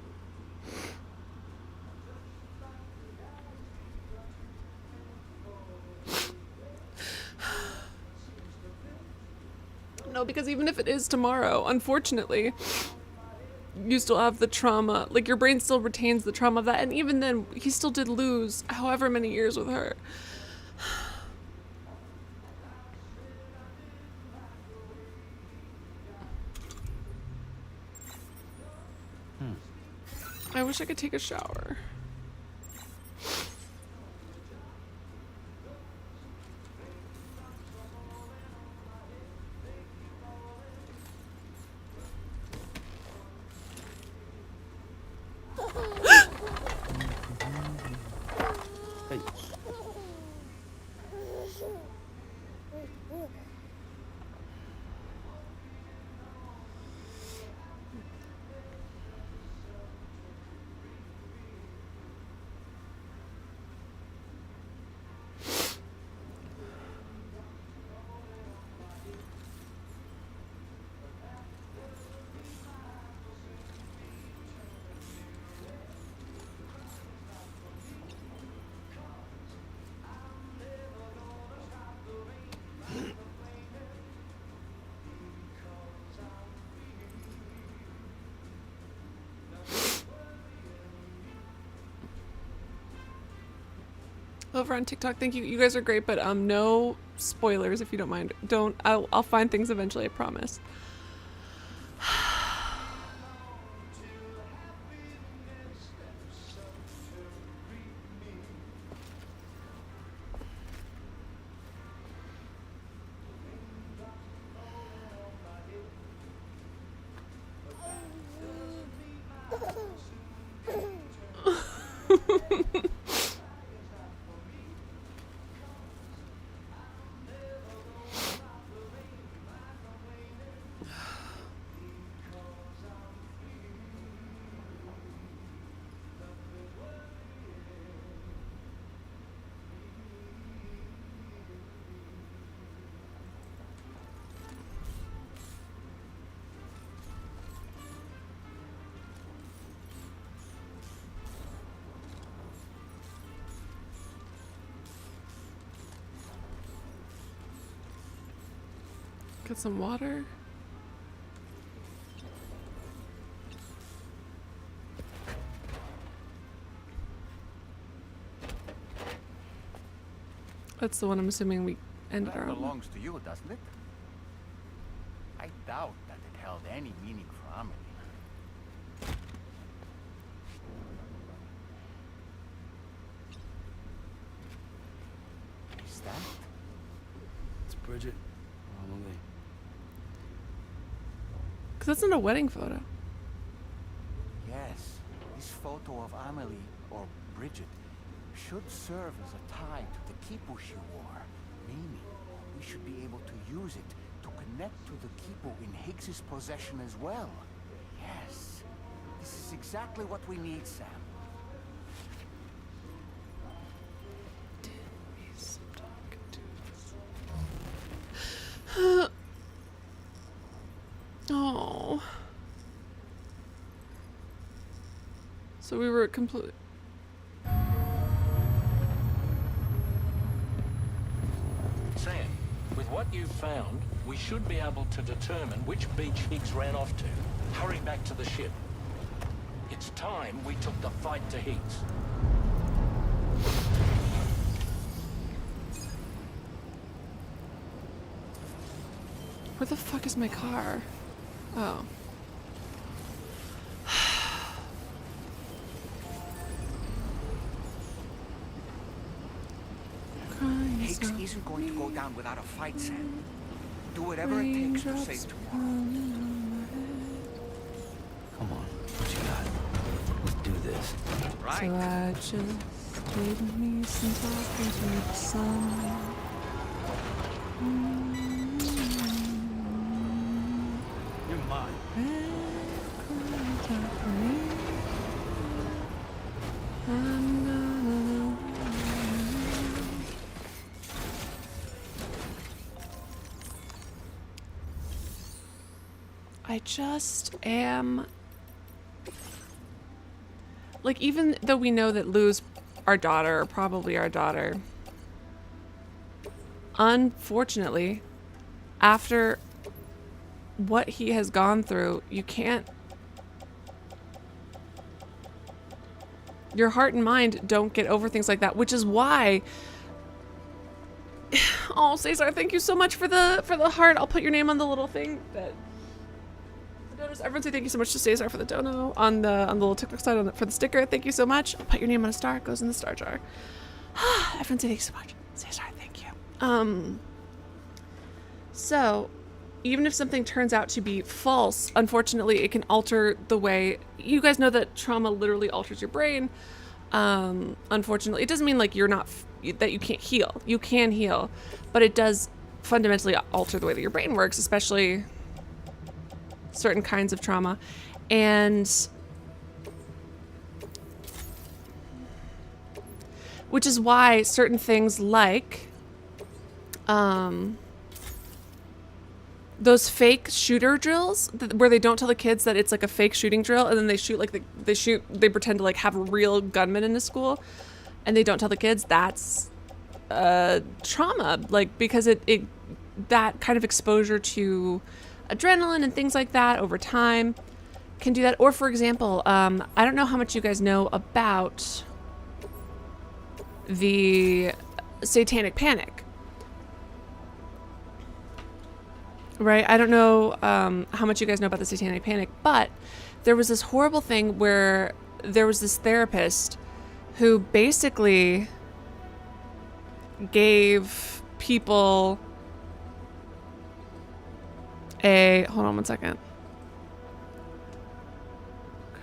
No, because even if it is tomorrow, unfortunately, you still have the trauma. Like, your brain still retains the trauma of that. And even then, he still did lose however many years with her. I wish I could take a shower. Over on TikTok, thank you. You guys are great, but no spoilers if you don't mind. I'll find things eventually, I promise. Get some water. That's the one I'm assuming we ended That our own. belongs to you, doesn't it? I doubt that it held any meaning for Amelie. Is that? It's Bridget. Probably. Because that's not a wedding photo. Yes. This photo of Amelie, or Bridget, should serve as a tie to the kipu she wore. Meaning, we should be able to use it to connect to the kipu in Higgs's possession as well. Yes. This is exactly what we need, Sam. Oh. So we were completely. Sam, with what you've found, we should be able to determine which beach Higgs ran off to. Hurry back to the ship. It's time we took the fight to Higgs. Where the fuck is my car? Oh. Higgs isn't going to go down without a fight, Sam. Do whatever it takes to save tomorrow. Come on. What you got? Let's do this. Right. So I just gave me some talking to the sun. You're mine. I just am. Like, even though we know that Lou's our daughter, or probably our daughter, unfortunately, after what he has gone through, you can't. Your heart and mind don't get over things like that, which is why. Oh, Cesar, thank you so much for the heart. I'll put your name on the little thing that. Everyone say thank you so much to Cesar for the dono on the little TikTok side for the sticker. Thank you so much. I'll put your name on a star. It goes in the star jar. Everyone say thank you so much. Cesar, thank you. So, even if something turns out to be false, unfortunately, it can alter the way. You guys know that trauma literally alters your brain. Unfortunately, it doesn't mean like you're not that you can't heal. You can heal, but it does fundamentally alter the way that your brain works, especially certain kinds of trauma. And which is why certain things like those fake shooter drills where they don't tell the kids that it's like a fake shooting drill, and then they shoot like they pretend to like have a real gunman in the school, and they don't tell the kids. That's trauma, like, because it that kind of exposure to adrenaline and things like that over time can do that. Or for example, I don't know how much you guys know about the satanic panic, right? I don't know how much you guys know about the satanic panic, but there was this horrible thing where there was this therapist who basically gave people hold on one second.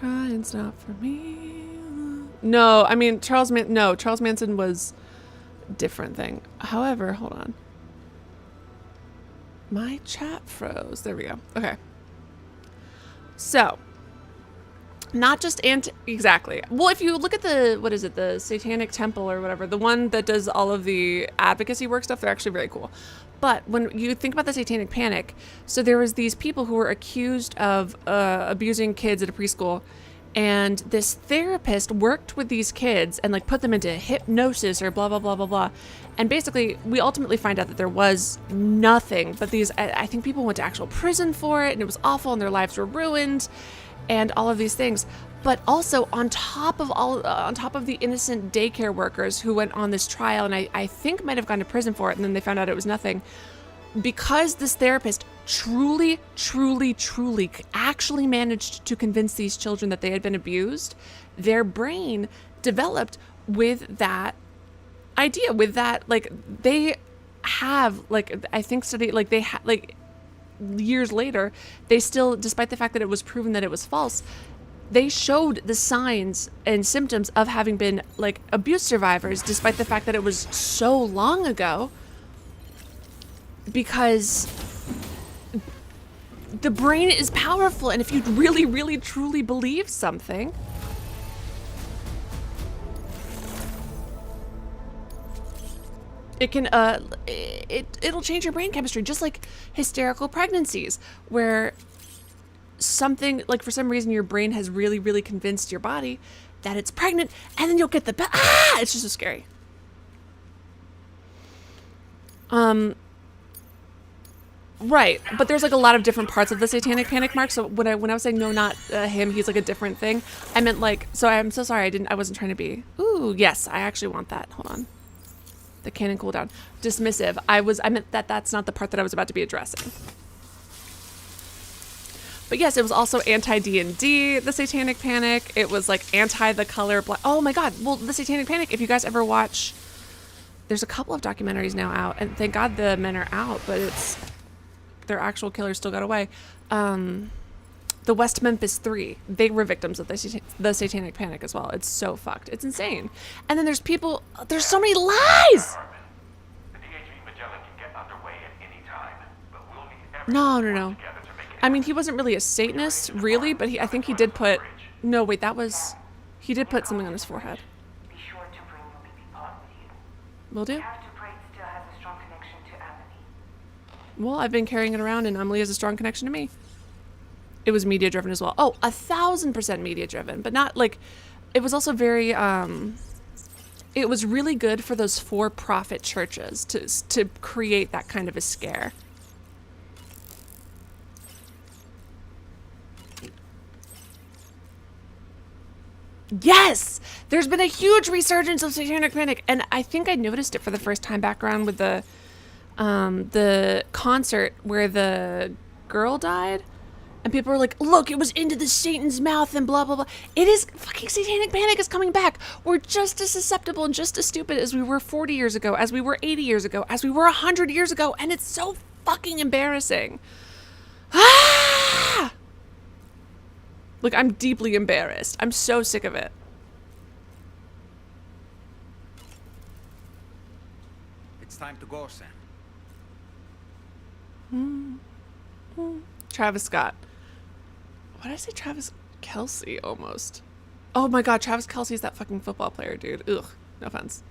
Crying's not for me. No, I mean Charles Manson was a different thing. However, hold on. My chat froze. There we go. Okay. So, not just exactly. Well, if you look at the Satanic Temple or whatever, the one that does all of the advocacy work stuff, they're actually very cool. But when you think about the Satanic Panic, so there was these people who were accused of abusing kids at a preschool, And this therapist worked with these kids and like put them into hypnosis or blah, blah, blah, blah, blah. And basically we ultimately find out that there was nothing, but these, I think people went to actual prison for it and it was awful and their lives were ruined and all of these things. But also on top of the innocent daycare workers who went on this trial and I think might have gone to prison for it and then they found out it was nothing, because this therapist truly actually managed to convince these children that they had been abused, their brain developed with that idea, with that, like, they have, like, I think study, like, they had, like, years later, they still, despite the fact that it was proven that it was false, they showed the signs and symptoms of having been, like, abuse survivors, despite the fact that it was so long ago, because the brain is powerful, and if you really truly believe something, it can it'll change your brain chemistry, just like hysterical pregnancies, where something, like, for some reason your brain has really convinced your body that it's pregnant, and then you'll get the it's just so scary. Right, but there's like a lot of different parts of the satanic panic, Mark. So when I was saying no, not him, he's like a different thing. I meant like, so I'm so sorry, I wasn't trying to be. Ooh, yes, I actually want that. Hold on. The canon cooldown. Dismissive. I meant that's not the part that I was about to be addressing. But yes, it was also anti-D&D, the satanic panic. It was like anti the color black. Oh my God. Well, the satanic panic, if you guys ever watch, there's a couple of documentaries now out, and thank God the men are out, but their actual killers still got away. The West Memphis 3, they were victims of the satanic panic as well. It's so fucked. It's insane. And then there's so many lies! No. I mean, he wasn't really a Satanist, really, but I think he did put, no, wait, he did put something on his forehead. Be sure to bring your baby pot with you. Will do. Captain Bright still has a strong connection to Amelie. Well, I've been carrying it around, and Emily has a strong connection to me. It was media driven as well. Oh, 1,000% media driven, but not like, it was also very, it was really good for those for-profit churches to create that kind of a scare. Yes! There's been a huge resurgence of satanic panic, and I think I noticed it for the first time back around with the concert where the girl died, and people were like, look, it was into the Satan's mouth and blah, blah, blah. It is, fucking satanic panic is coming back. We're just as susceptible and just as stupid as we were 40 years ago, as we were 80 years ago, as we were 100 years ago, and it's so fucking embarrassing. Ah! Like, I'm deeply embarrassed. I'm so sick of it. It's time to go, Mm. Sam. Travis Scott. Why did I say Travis Kelce almost? Oh my God, Travis Kelce is that fucking football player, dude. Ugh, no offense.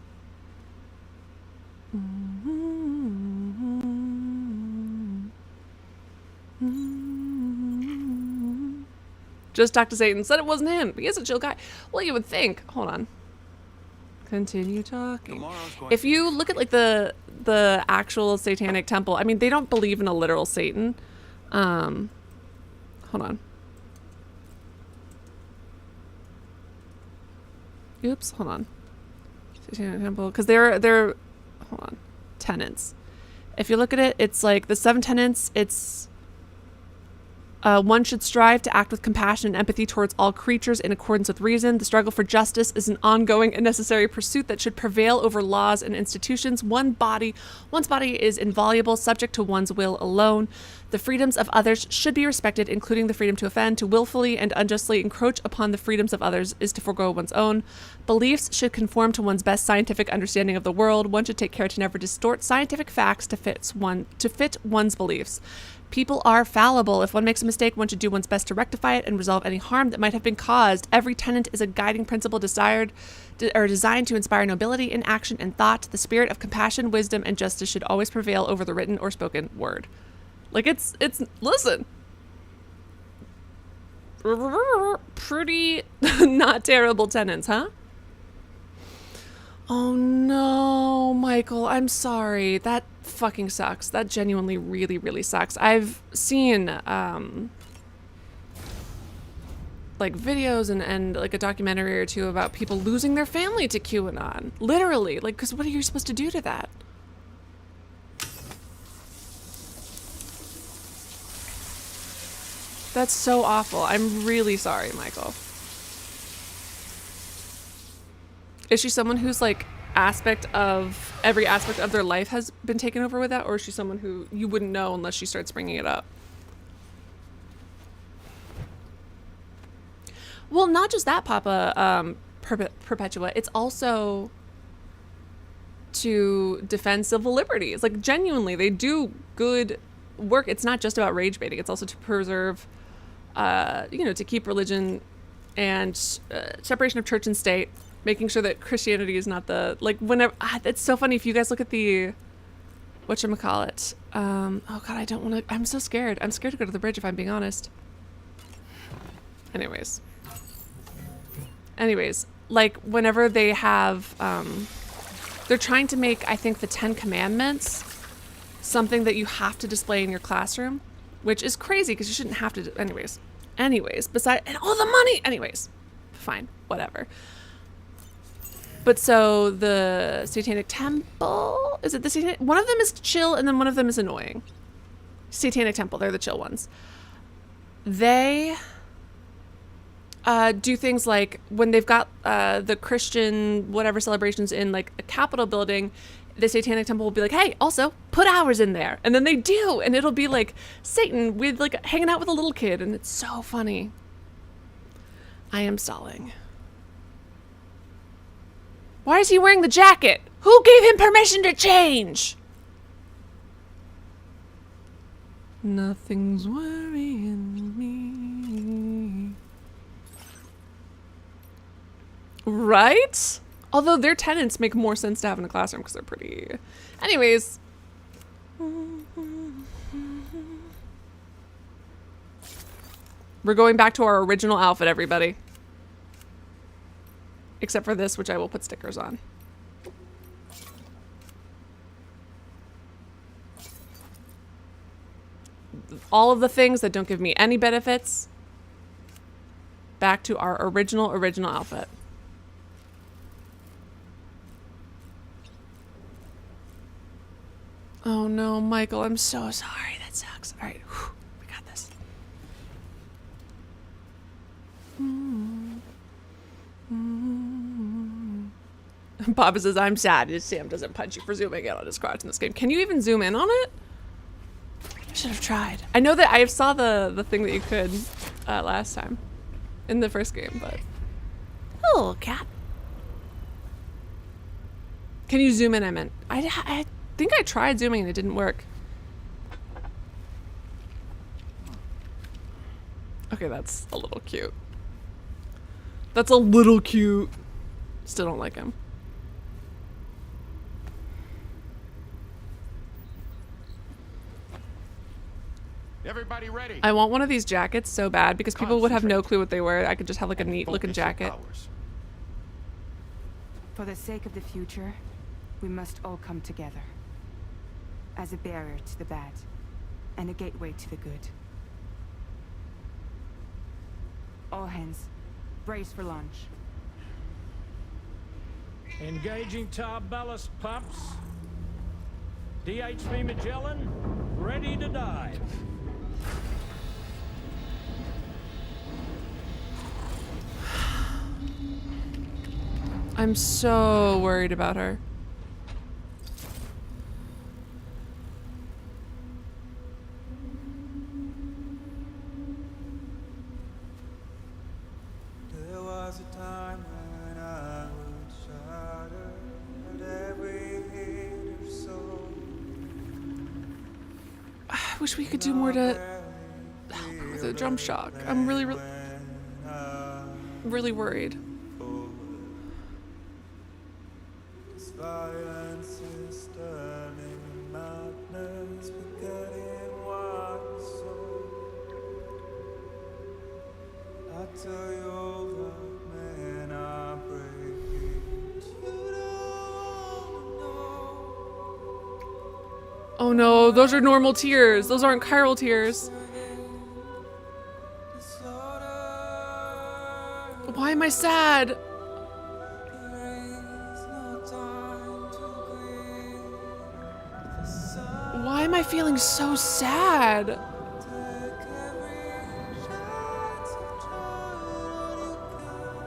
Just talked to Satan, said it wasn't him. He is a chill guy. Well, you would think. Hold on. Continue talking. If you look at like the actual satanic temple, I mean, they don't believe in a literal Satan. Hold on. Oops, hold on. Satanic temple, because they're hold on, tenets. If you look at it, it's like the 7 tenets. It's one should strive to act with compassion and empathy towards all creatures in accordance with reason. The struggle for justice is an ongoing and necessary pursuit that should prevail over laws and institutions. One's body is inviolable, subject to one's will alone. The freedoms of others should be respected, including the freedom to offend. To willfully and unjustly encroach upon the freedoms of others is to forego one's own. Beliefs should conform to one's best scientific understanding of the world. One should take care to never distort scientific facts to fit one's beliefs. People are fallible. If one makes a mistake, one should do one's best to rectify it and resolve any harm that might have been caused. Every tenet is a guiding principle designed to inspire nobility in action and thought. The spirit of compassion, wisdom, and justice should always prevail over the written or spoken word. Like, it's listen. Pretty not terrible tenants, huh? Oh no, Michael, I'm sorry. That fucking sucks. That genuinely really, really sucks. I've seen like videos and like a documentary or two about people losing their family to QAnon. Literally, like, because what are you supposed to do to that? That's so awful. I'm really sorry, Michael. Is she someone who's like every aspect of their life has been taken over with that, or is she someone who you wouldn't know unless she starts bringing it up? Well, not just that, Papa Perpetua. It's also to defend civil liberties. Like, genuinely, they do good work. It's not just about rage baiting. It's also to preserve, to keep religion and separation of church and state, making sure that Christianity is not the, like, whenever, it's so funny if you guys look at the, whatchamacallit, oh God, I don't want to, I'm so scared. I'm scared to go to the bridge if I'm being honest. Anyways, like, whenever they have, they're trying to make, I think, the 10 Commandments something that you have to display in your classroom, which is crazy because you shouldn't have to, anyways, besides, and all the money, anyways, fine, whatever. But so the Satanic Temple, is it the Satanic, one of them is chill and then one of them is annoying. Satanic Temple, they're the chill ones. They do things like when they've got the Christian whatever celebrations in like a Capitol building, the Satanic Temple will be like, hey, also put ours in there. And then they do. And it'll be like Satan with like hanging out with a little kid. And it's so funny. I am stalling. Why is he wearing the jacket? Who gave him permission to change? Nothing's worrying me. Right? Although their tenants make more sense to have in a classroom because they're pretty... Anyways. We're going back to our original outfit, everybody. Except for this, which I will put stickers on. All of the things that don't give me any benefits. Back to our original outfit. Oh no, Michael, I'm so sorry. That sucks. All right, whew, we got this. Papa says, I'm sad if Sam doesn't punch you for zooming in on his crotch in this game. Can you even zoom in on it? I should have tried. I know that I saw the thing that you could last time in the first game, but... Oh, cat. Can you zoom in, I meant? I think I tried zooming and it didn't work. Okay, that's a little cute. That's a little cute. Still don't like him. Everybody ready? I want one of these jackets so bad because people would have no clue what they were. I could just have like a neat looking jacket. For the sake of the future, we must all come together. As a barrier to the bad, and a gateway to the good. All hands, brace for launch. Engaging tar ballast pumps. DHV Magellan, ready to dive. I'm so worried about her. There was a time when I would shatter at every hit or so. I wish we could do more to help her with the drum shock. I'm really worried. Violence is turning madness, forgetting one soul. tell your love, man, I break it. You don't know. Oh no, those are normal tears. Those aren't chiral tears. Why am I sad? Why am I feeling so sad?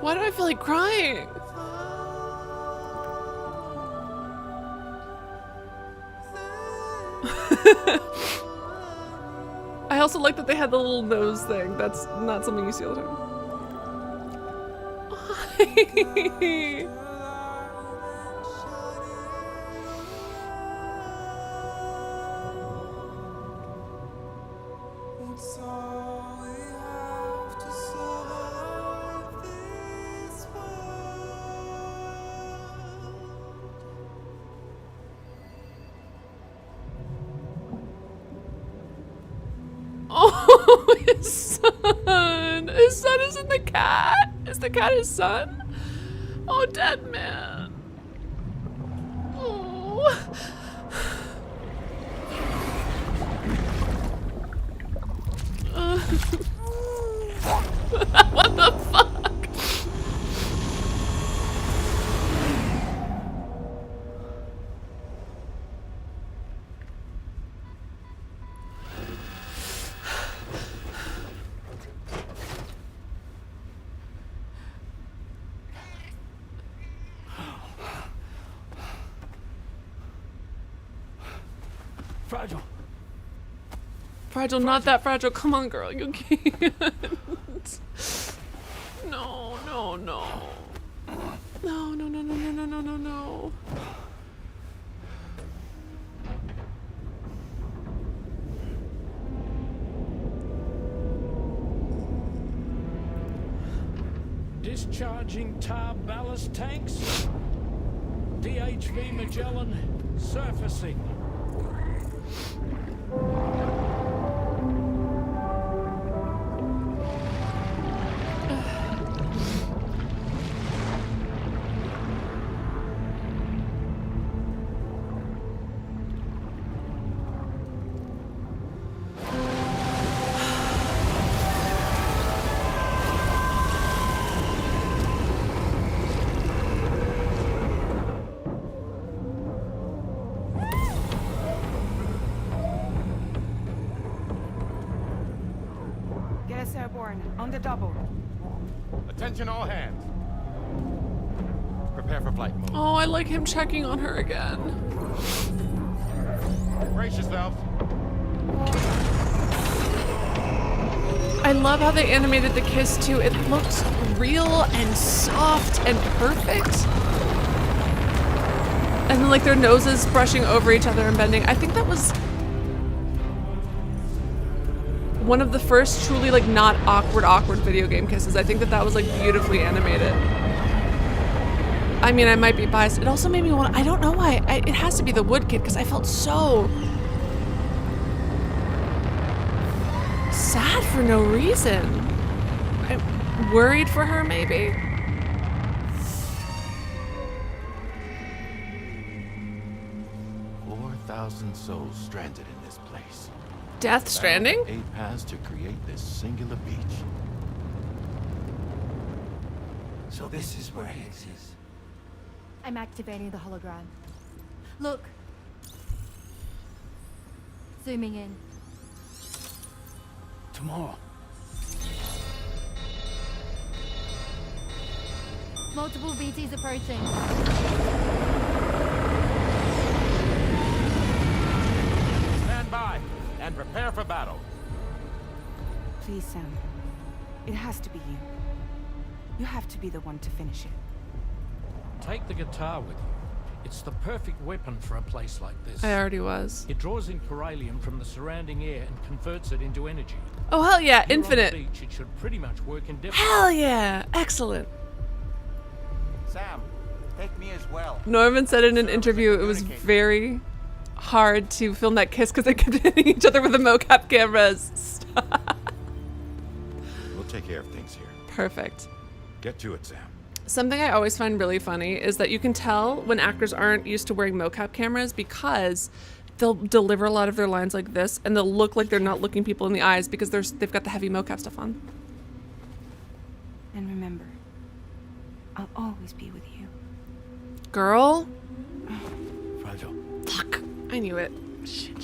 Why do I feel like crying? I also like that they had the little nose thing. That's not something you see all the time. Why? It's all we have to survive this world. Oh, his son. His son isn't the cat. Is the cat his son? Oh, dead man. Oh. What the fuck? Fragile. Fragile, not that fragile. Come on, girl. You can't. No, no, no. No, no, no, no, no, no, no, no, no. Discharging tar ballast tanks. DHV Magellan surfacing. Airborne, on the double. Attention all hands. Prepare for flight mode. Oh, I like him checking on her again. Brace yourselves. I love how they animated the kiss too. It looks real and soft and perfect. And then like their noses brushing over each other and bending. I think that was one of the first truly like not awkward video game kisses. I think that was like beautifully animated. I mean, I might be biased. It also made me want, I don't know why. It has to be the wood kid because I felt so sad for no reason. I'm worried for her maybe. Thousand souls stranded in this place. Death Stranding? 8 paths to create this singular beach. So this is where Higgs is. I'm activating the hologram. Look. Zooming in. Tomorrow. Multiple BTs approaching. Stand by and prepare for battle. Please, Sam. It has to be you. You have to be the one to finish it. Take the guitar with you. It's the perfect weapon for a place like this. I already was. It draws in chiralium from the surrounding air and converts it into energy. Oh hell yeah, Here infinite. On the beach, it should pretty much work indefinitely. Hell yeah, excellent. Sam, take me as well. Norman said in an interview it was very hard to film that kiss because they kept hitting each other with the mocap cameras. Stop. We'll take care of things here. Perfect. Get to it, Sam. Something I always find really funny is that you can tell when actors aren't used to wearing mocap cameras because they'll deliver a lot of their lines like this and they'll look like they're not looking people in the eyes because they've got the heavy mocap stuff on. And remember, I'll always be with you. Girl? Fragile. Fuck. I knew it. Shit.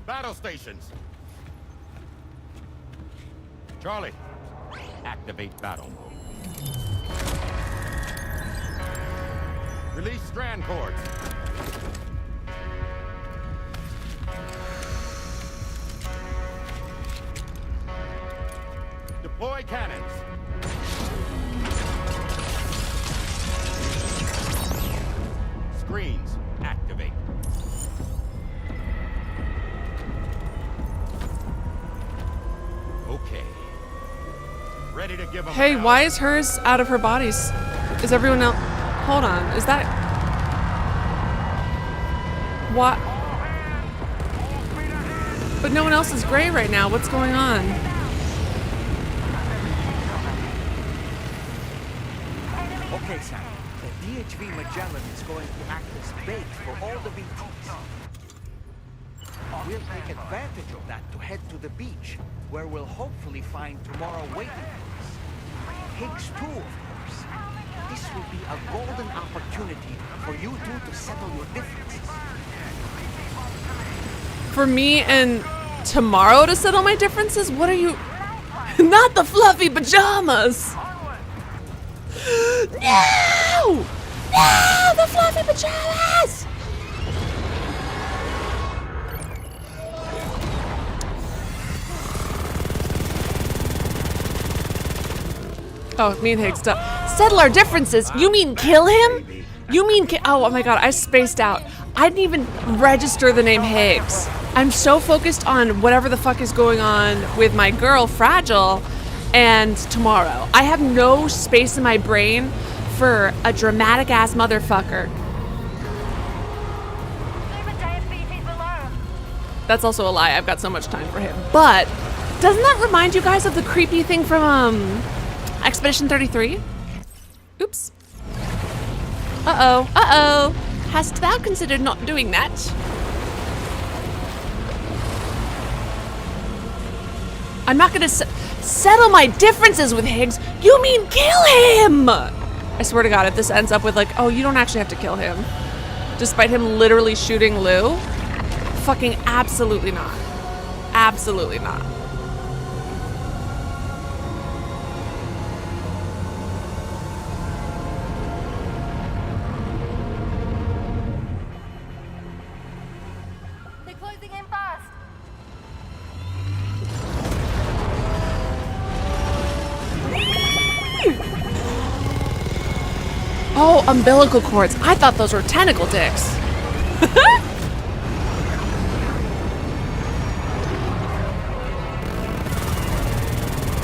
Battle stations. Charlie, activate battle mode. Release strand cords. Deploy cannons. Screens, activate. Okay. Ready to give them. Hey, why is hers out of her bodies? Is everyone else? Hold on. Is that? What? But no one else is gray right now. What's going on? Okay, Sam. The DHV Magellan is going to act as bait for all the BTs. We'll take advantage of that to head to the beach, where we'll hopefully find tomorrow waiting for us. Higgs too, of course. This will be a golden opportunity for you two to settle your differences. For me and tomorrow to settle my differences? What are you? Not the fluffy pajamas! No! No! The fluffy pajamas! Oh, me and Higgs. Settle our differences? You mean kill him? You mean oh my god, I spaced out. I didn't even register the name Higgs. I'm so focused on whatever the fuck is going on with my girl, Fragile, and tomorrow. I have no space in my brain for a dramatic ass motherfucker. That's also a lie. I've got so much time for him. But doesn't that remind you guys of the creepy thing from Expedition 33? Oops. Uh-oh. Uh-oh. Hast thou considered not doing that? I'm not gonna settle my differences with Higgs. You mean kill him! I swear to God, if this ends up with like, oh, you don't actually have to kill him, despite him literally shooting Lou, fucking absolutely not. Absolutely not. They're closing in fast. Oh, umbilical cords. I thought those were tentacle dicks.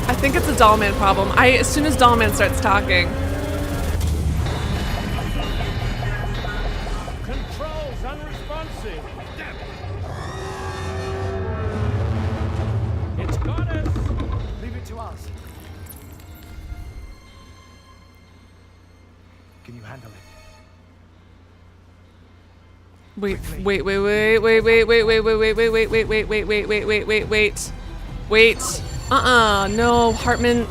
I think it's a Dollman problem. As soon as Dollman starts talking. Controls unresponsive. Damn it. It's got us. Leave it to us. Can you handle it? Wait. No, Hartman.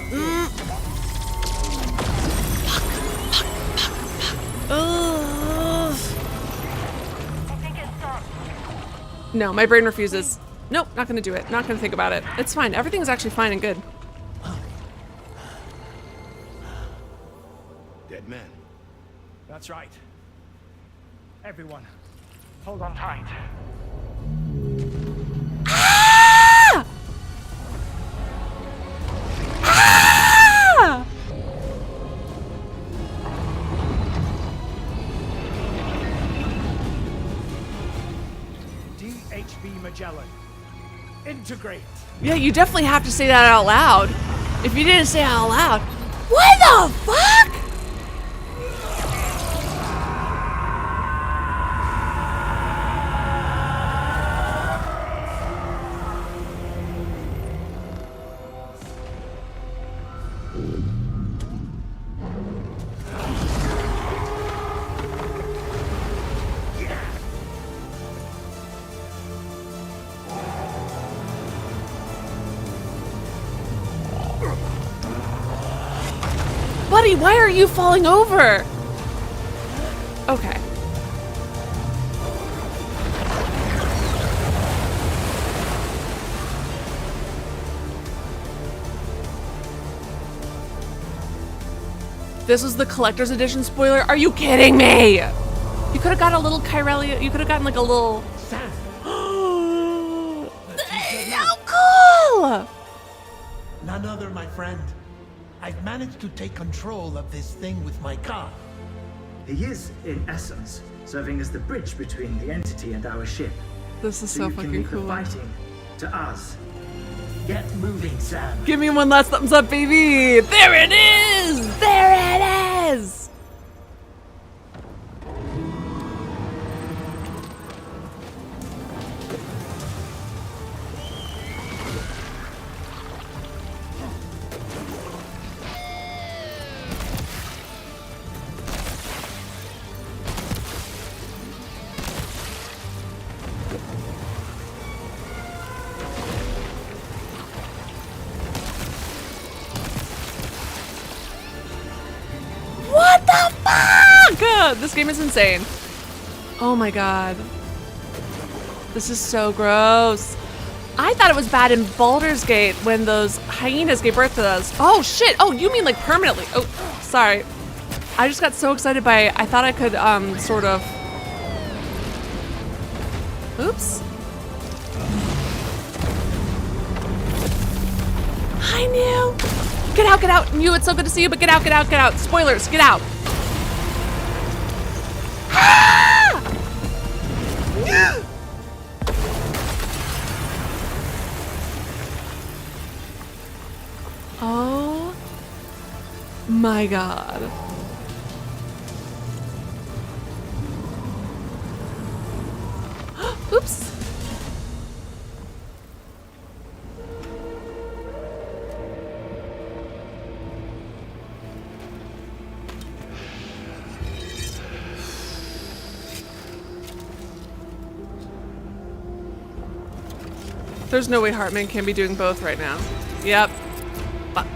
No, my brain refuses. Nope, not gonna do it. Not gonna think about it. It's fine. Everything's actually fine and good. Dead man. That's right. Everyone, hold on tight. Ah! Ah! DHB Magellan, integrate. Yeah, you definitely have to say that out loud. If you didn't say it out loud, what the fuck? Buddy, why are you falling over? Okay. This was the collector's edition spoiler? Are you kidding me? You could have got a little Kyrelia. You could have gotten like a little. Sam. How cool! None other, my friend. I've managed to take control of this thing with my car. He is, in essence, serving as the bridge between the entity and our ship. This is so you can fucking leave cool. the fighting to us. Get moving, Sam. Give me one last thumbs up, baby! There it is! There it is! What the fuck? This game is insane. Oh my god. This is so gross. I thought it was bad in Baldur's Gate when those hyenas gave birth to us. Oh shit. Oh, you mean like permanently. Oh, sorry. I just got so excited by I thought I could sort of. Oops. I knew. Get out, get out. Mew, it's so good to see you, but get out, get out, get out. Spoilers, get out. Ah! Oh my god. Oops. There's no way Hartman can be doing both right now. Yep. Fuck.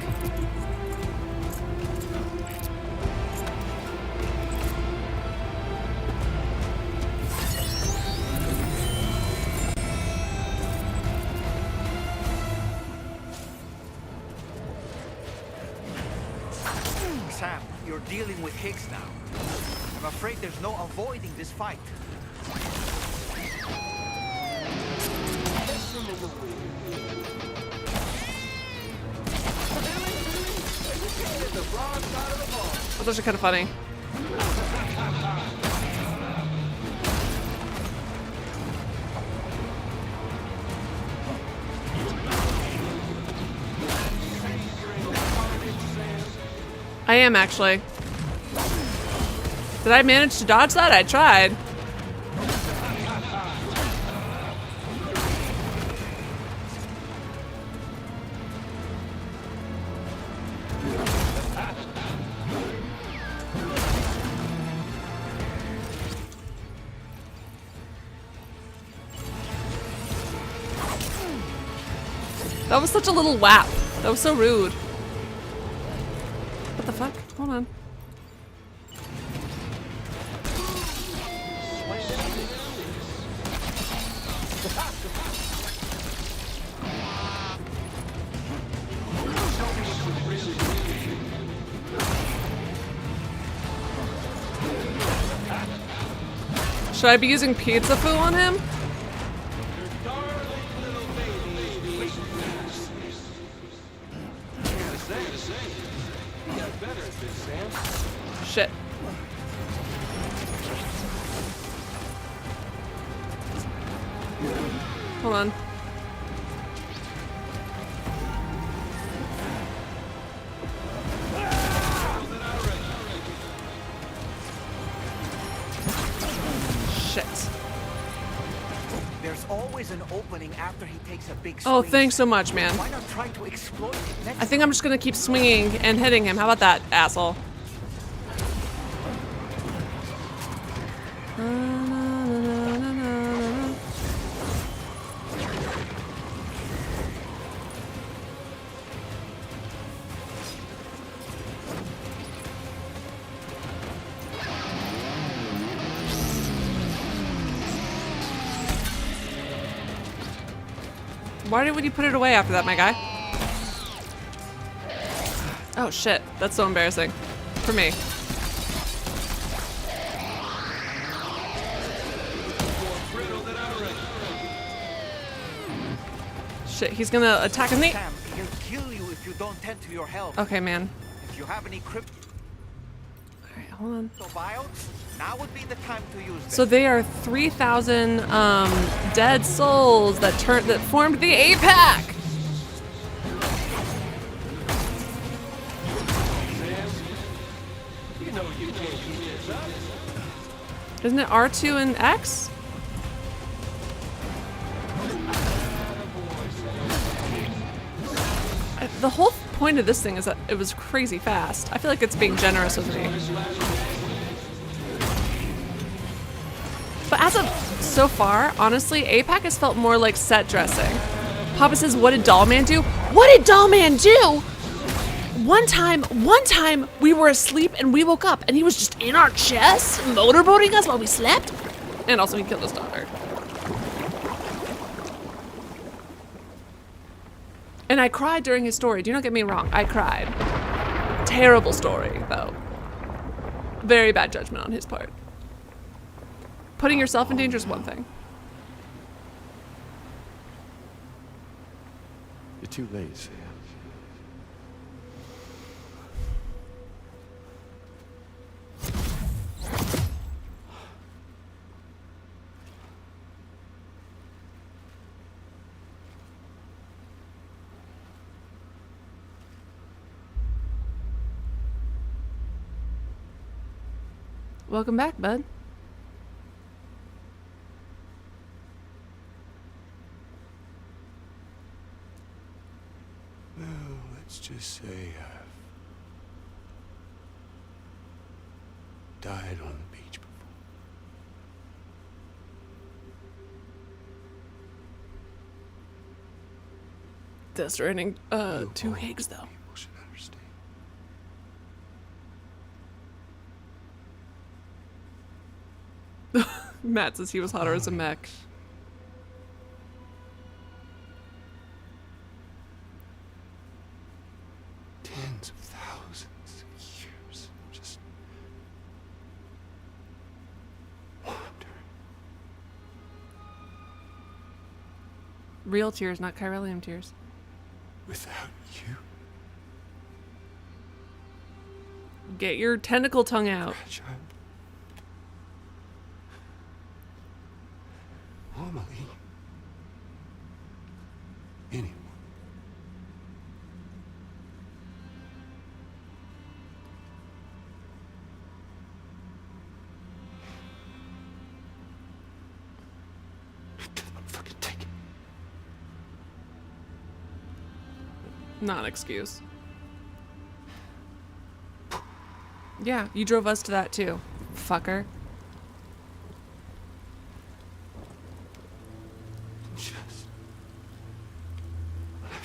Sam, you're dealing with Higgs now. I'm afraid there's no avoiding this fight. Oh, those are kind of funny. I am actually. Did I manage to dodge that? I tried. That was such a little whap. That was so rude. What the fuck? Hold on. Should I be using pizza foo on him? Shit. Hold on. Shit. There's always an opening after he takes a big Oh, swing. thanks so much, man. Why not try to exploit it next I think I'm just gonna keep swinging and hitting him. How about that, asshole? Why would you put it away after that, my guy? Oh shit, that's so embarrassing. For me. Shit, he's gonna attack me. Sam, he'll kill you if you don't tend to your health. Okay, man. If you have any crypto Alright, hold on. biotes, now would be the time to use them. So they are 3,000 dead souls that formed the APAC. You know you can't keep this up. Isn't it R2 and X? The whole point of this thing is that it was crazy fast. I feel like it's being generous with me. But as of so far, honestly, APAC has felt more like set dressing. Papa says, what did Dollman do? What did Dollman do? One time, we were asleep and we woke up and he was just in our chest, motorboating us while we slept. And also he killed his daughter. And I cried during his story. Do not get me wrong, I cried. Terrible story, though. Very bad judgment on his part. Putting yourself in danger is one thing. You're too late, Sam. Welcome back, bud. Well, let's just say I've died on the beach before. Death Stranding, 2 Higgs, though. People should understand. Matt says he was hotter as a mech. Tens of thousands of years just wandering. Real tears, not chiralium tears. Without you. Get your tentacle tongue out. Fragile. Normally. Anyone. Fucking take it. Not an excuse. Yeah, you drove us to that too, fucker. Just when I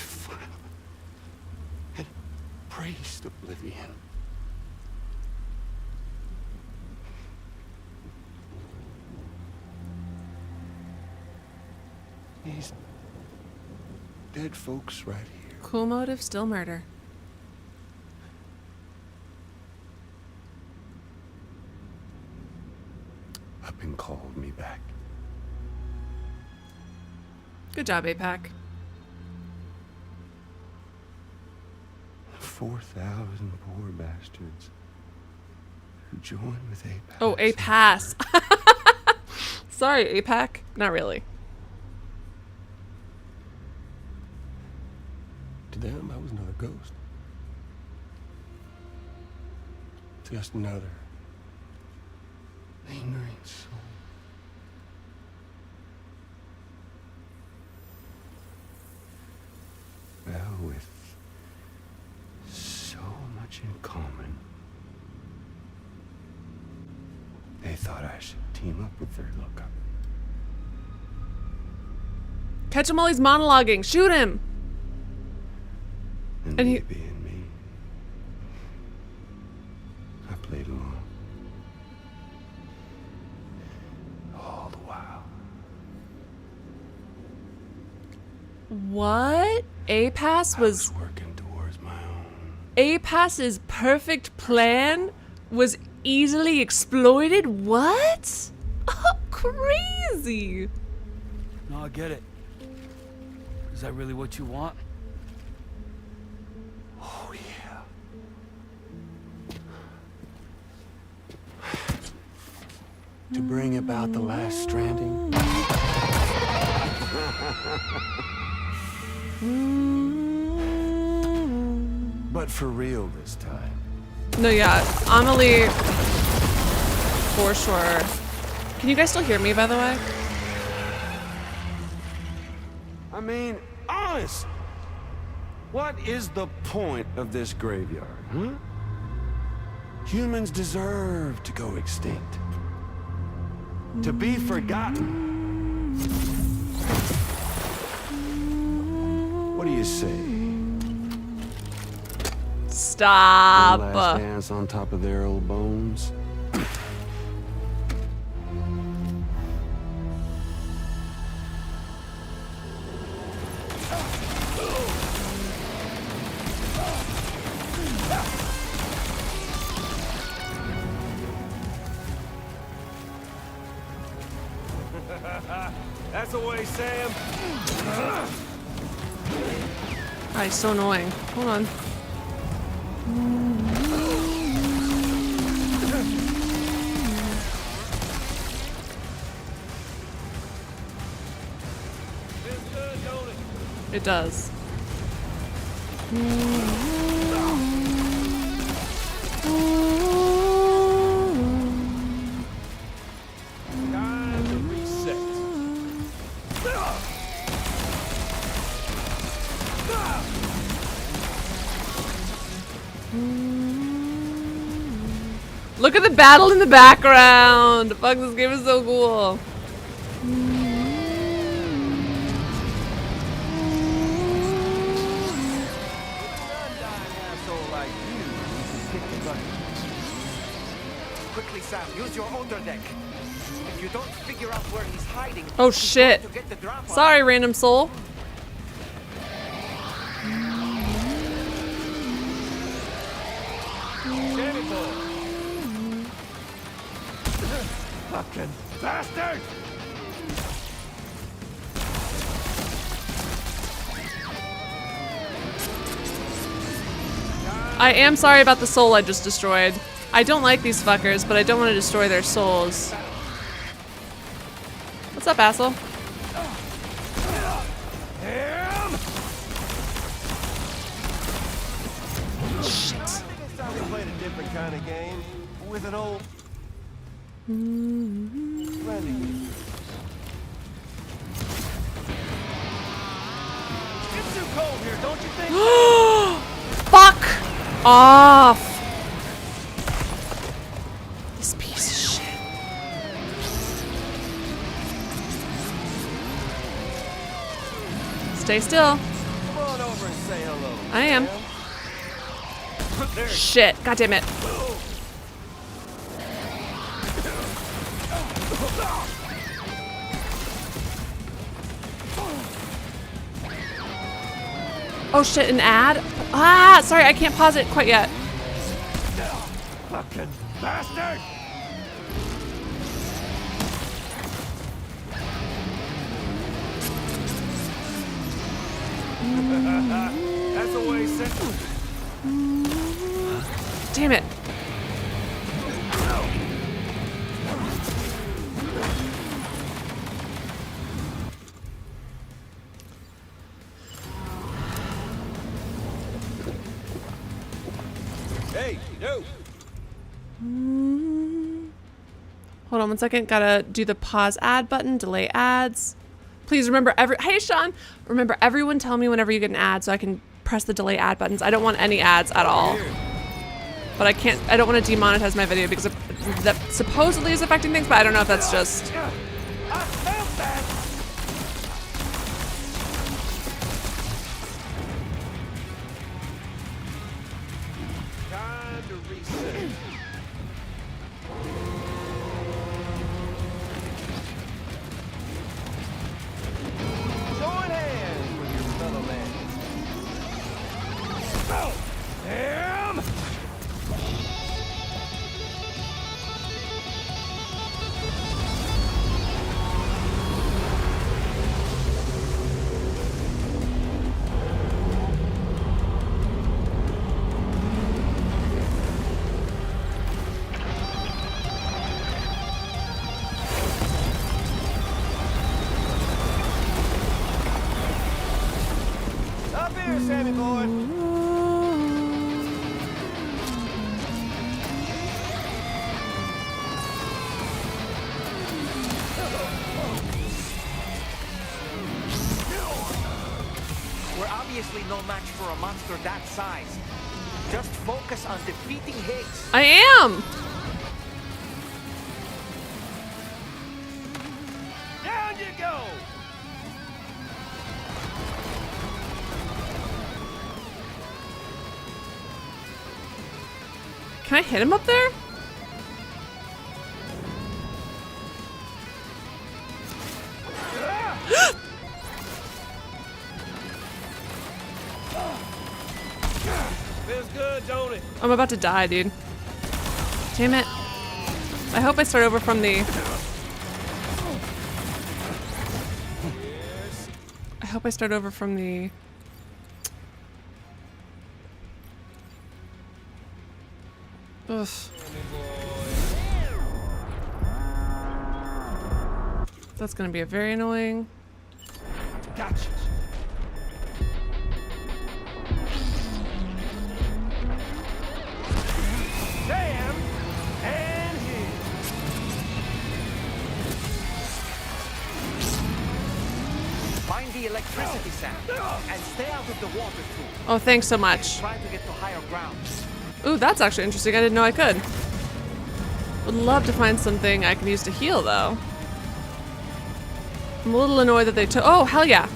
these dead folks right here. Cool motive, still murder. Up and called me back. Good job, APAC. 4,000 poor bastards who joined with APAC. Oh, APAS. Sorry, APAC. Not really. To them, I was not a ghost. Just another lingering soul. Well, with so much in common, they thought I should team up with their lookup. Catch him while he's monologuing. Shoot him. And he being me, I played along. All the while. What? APAS was working towards my own. APAS's perfect plan was easily exploited? What? Oh, crazy. No, I get it. Is that really what you want? Oh, yeah. To bring about the last stranding. But for real this time. No, yeah, Amelie, for sure. Can you guys still hear me, by the way? I mean, honest. What is the point of this graveyard, huh? Humans deserve to go extinct. To be forgotten. What do you say? Stop. One last dance on top of their old bones. That's the way, Sam. Ah, he's so annoying. Hold on. It does. Time to reset. Look at the battle in the background. Fuck, this game is so cool. Quickly, Sam, use your underdeck. If you don't figure out where he's hiding, Oh shit. to get the drop on. Sorry, random soul. Fucking bastard! I am sorry about the soul I just destroyed. I don't like these fuckers, but I don't want to destroy their souls. What's up, asshole? Shit. We played a different kind of game with an old friend. It's too cold here, don't you think? Fuck off. This piece of shit. Stay still. Come on over and say hello. I am. Shit. God damn it. Oh shit, an ad? Ah, sorry, I can't pause it quite yet. Fucking bastard! That's a way simple. Damn it. Hey, no. Hold on 1 second. Gotta do the pause ad button, delay ads. Please remember hey Sean, remember everyone tell me whenever you get an ad so I can press the delay ad buttons. I don't want any ads at all. But I don't want to demonetize my video because that supposedly is affecting things, but I don't know if that's just... I felt that. Time to reset. Join hands with your fellow man. Oh, damn! Up here, Sammy boy. We're obviously no match for a monster that size. Just focus on defeating Higgs. I am! Down you go! Can I hit him up there? Feels good, don't it? I'm about to die, dude. Damn it. I hope I start over from the... I hope I start over from the... Ugh. That's gonna be a very annoying. Gotcha. Sam and him. Find the electricity sound and stay out of the water too. Oh, thanks so much. Try to get to higher ground. Ooh, that's actually interesting. I didn't know I could. Would love to find something I can use to heal, though. I'm a little annoyed that they took... Oh, hell yeah.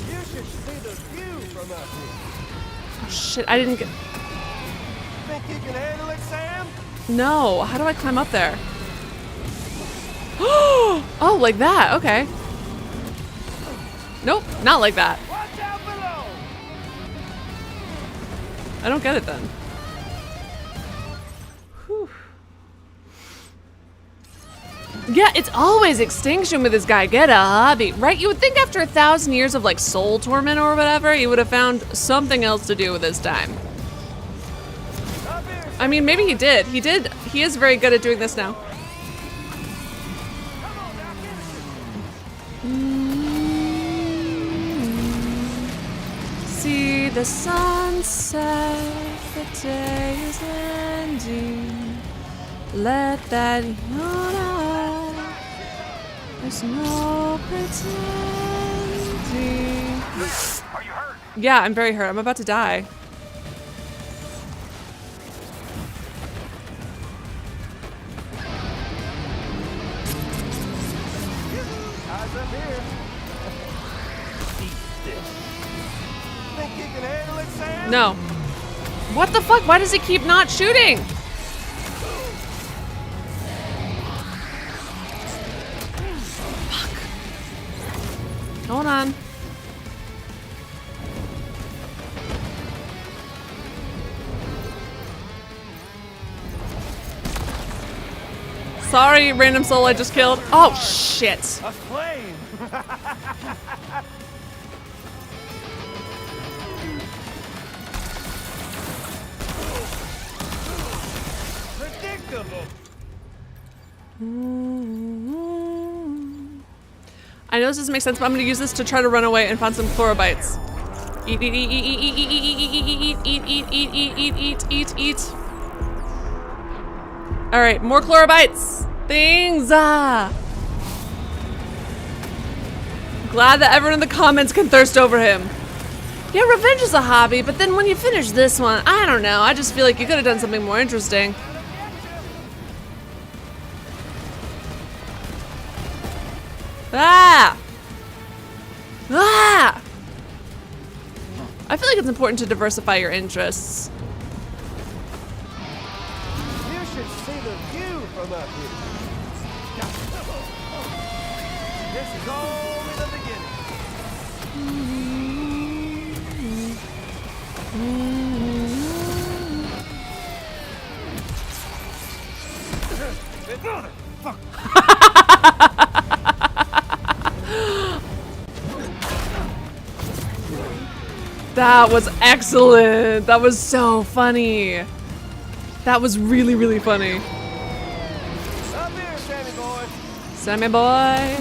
You should see the view from up here. Oh, shit, I didn't get... Think you can handle it, Sam? No, how do I climb up there? Oh, like that, okay. Nope, not like that. Watch out below! I don't get it then. Whew. Yeah, it's always extinction with this guy. Get a hobby, right? You would think after 1,000 years of like soul torment or whatever, he would have found something else to do with his time. I mean, maybe he did. He did. He is very good at doing this now. See the sunset, the day is ending. Let that yawn out. There's no pretending. Are you hurt? Yeah, I'm very hurt. I'm about to die. Eyes up here. Eat this. Think you can handle it, Sam? No. What the fuck? Why does he keep not shooting? Fuck. Hold on. Sorry, random soul I just killed. Oh, shit. A flame! Predictable! I know this doesn't make sense, but I'm gonna use this to try to run away and find some chlorobites. Eat, eat, eat, eat, eat, eat, eat, eat, eat, eat, eat, eat, eat. All right, more chlorobites. Things. Glad that everyone in the comments can thirst over him. Yeah, revenge is a hobby, but then when you finish this one, I don't know. I just feel like you could have done something more interesting. Ah! Ah! I feel like it's important to diversify your interests. You should see the view from up here. This is only the beginning. Fuck. That was excellent. That was so funny. That was really, really funny. Up here, Sammy boy. Sammy boy.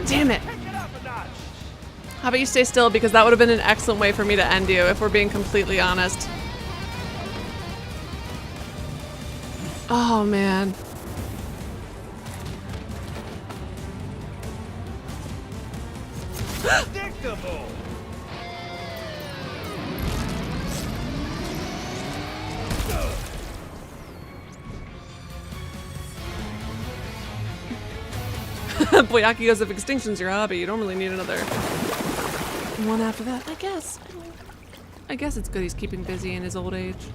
Damn it. How about you stay still, because that would have been an excellent way for me to end you, if we're being completely honest. Oh, man. Predictable. Boyaki goes, if extinction's your hobby, you don't really need another one after that. I guess it's good he's keeping busy in his old age.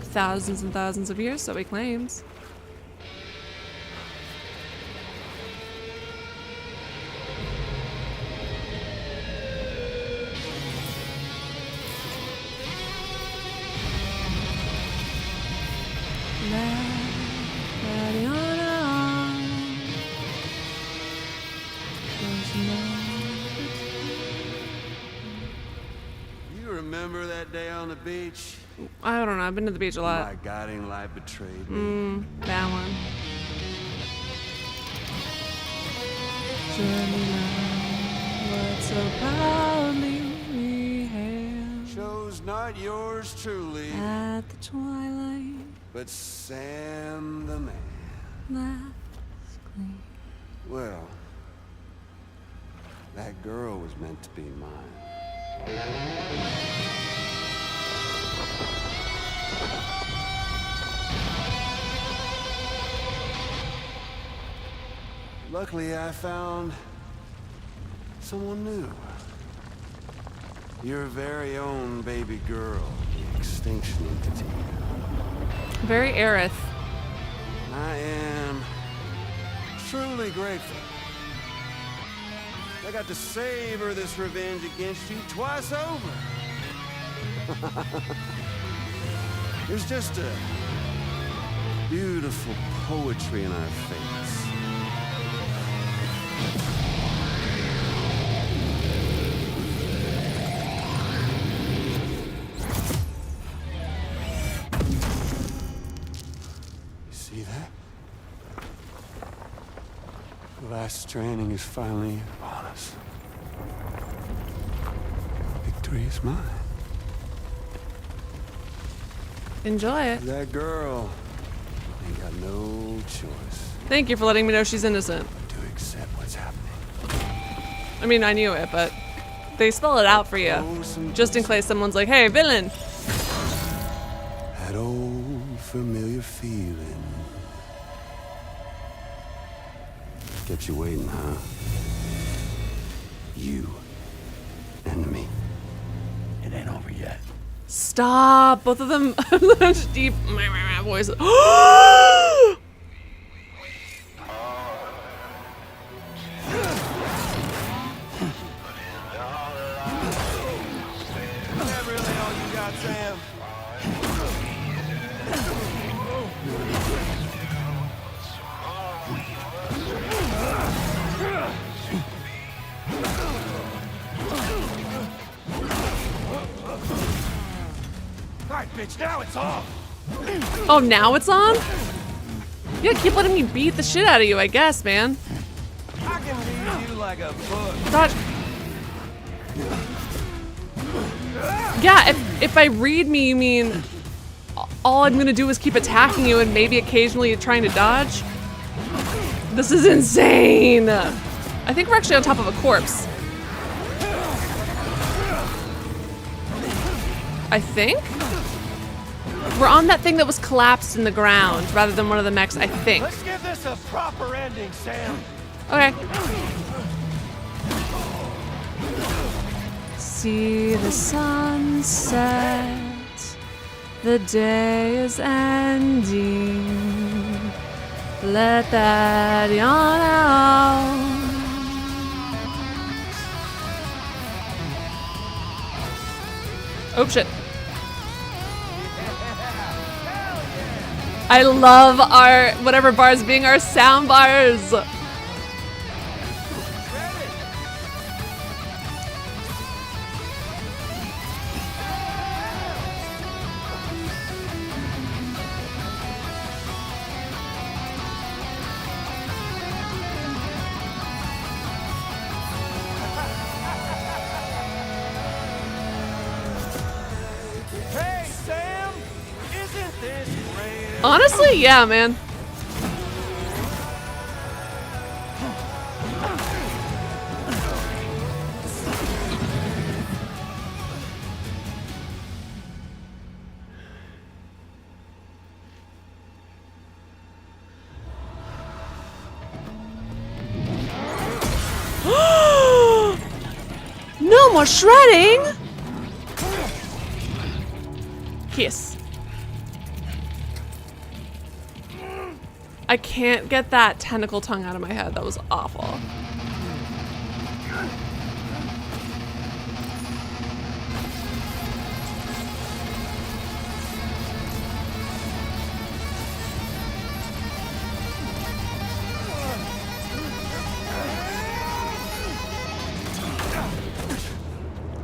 Thousands and thousands of years, so he claims. You remember that day on the beach? I don't know, I've been to the beach a lot. My guiding light betrayed me. That one. What so proudly we hailed. Chose not yours truly. At the twilight. But Sam the man. That's clean. Well, that girl was meant to be mine. Luckily, I found someone new. Your very own baby girl, the extinction entity. Very Aerith. I am truly grateful. I got to savor this revenge against you twice over. There's just a beautiful poetry in our fates. You see that? The last stranding is finally upon us. Victory is mine. Enjoy it. That girl ain't got no choice Thank you for letting me know she's innocent. to accept what's happening. I mean, I knew it, but they spell it out for you. Just in case someone's like, hey, villain. That old familiar feeling. Kept you waiting, huh? You and me. It ain't over yet. Stop. Both of them such deep voices. Sam. Alright, bitch, now it's off. Oh, now it's on? Yeah, keep letting me beat the shit out of you, I guess, man. I can read you like a book. Dodge. Yeah, if I read me, you mean all I'm gonna do is keep attacking you and maybe occasionally trying to dodge? This is insane! I think we're actually on top of a corpse. I think? We're on that thing that was collapsed in the ground rather than one of the mechs, I think. Let's give this a proper ending, Sam. Okay. See the sunset, the day is ending. Let that yawn out. Oh shit. I love our whatever bars being our sound bars. Hey, Sam! Isn't this great? Honestly, yeah, man. No more shredding! Kiss. I can't get that tentacle tongue out of my head. That was awful.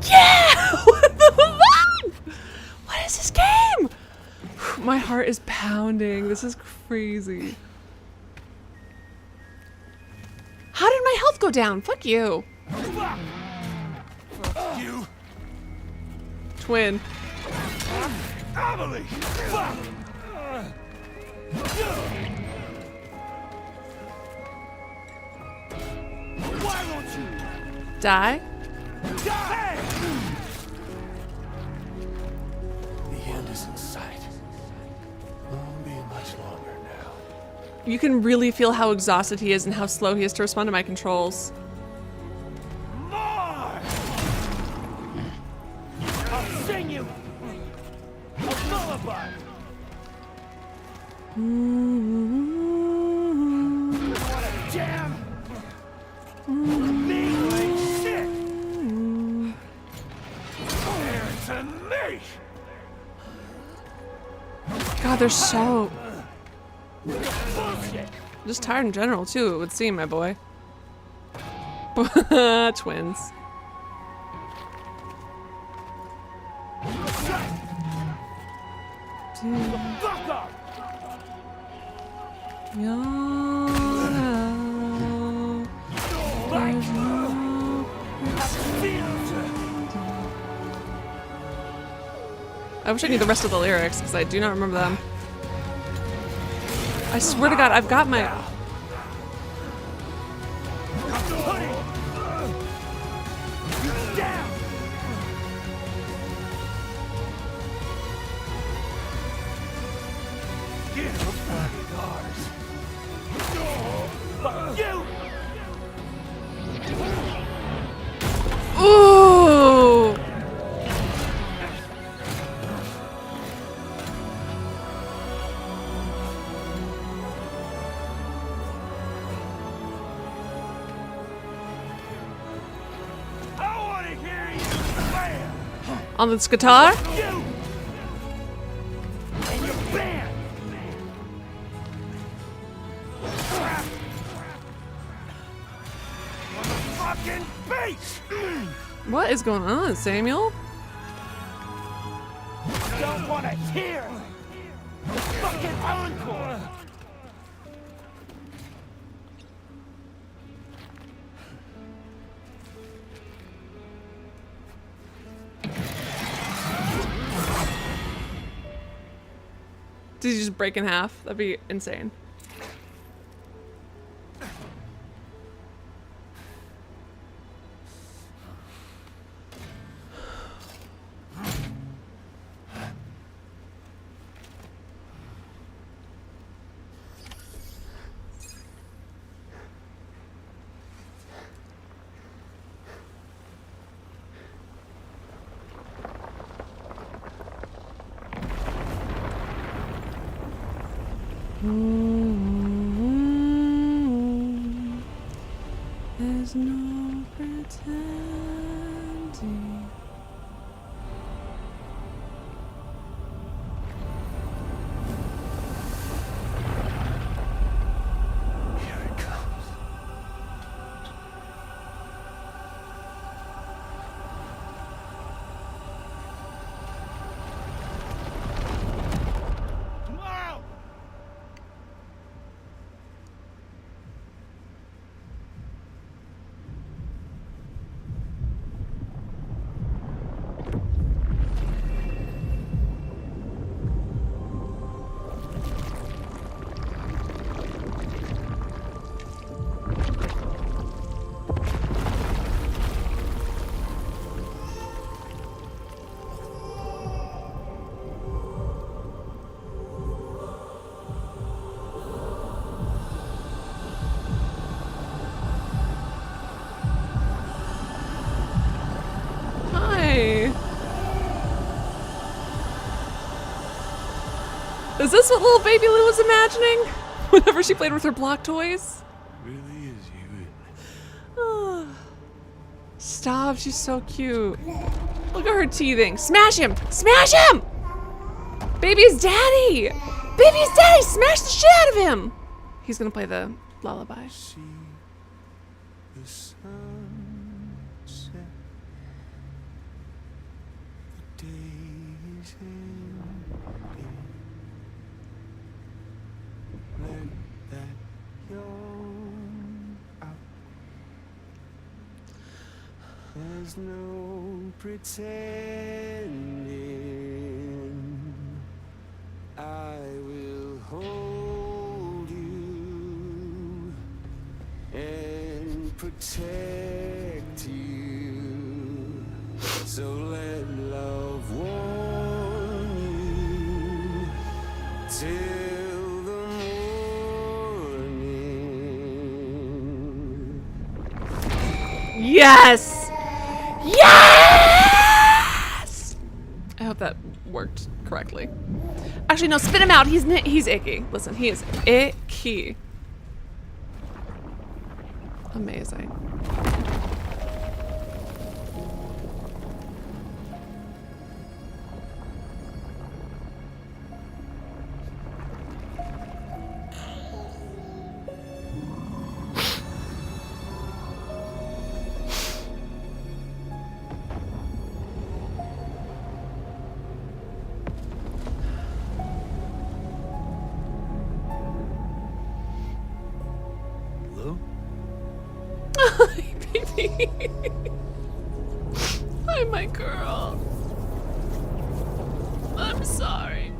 Yeah! What the fuck? What is this game? My heart is pounding. This is crazy. How did my health go down? Fuck you. Fuck you. Twin. Amelie! Fuck! Why won't you Die? die? The end is in sight. Won't be much longer now. You can really feel how exhausted he is and how slow he is to respond to my controls. More! I'll sing you a lullaby. What a damn mean shit! There to me! God, they're so Bullshit! just tired in general too, it would seem, my boy. Twins. Fuck off! I wish I knew the rest of the lyrics because I do not remember them. I swear to God, I've got my. Ooh! On this guitar? fucking beast! What is going on, Samuel? Don't want to hear the fucking encore! Did you just break in half? That'd be insane. There's no pretending. Here it comes. Tomorrow! Hi. Is this what little baby Lou was imagining whenever she played with her block toys? Really is you. Oh. Stop, she's so cute. Look at her teething. Smash him! Smash him! Baby's daddy! Baby's daddy! Smash the shit out of him! He's gonna play the lullaby. See the sun set. The day is ending. Let that yawn out. There's no pretending. I will hold you and protect you. So let love warm you till the morning. Yes! Yes! I hope that worked correctly. Actually, no, spit him out. He's icky. Listen, he is icky. Amazing. Hi, baby. Hi, my girl. I'm sorry.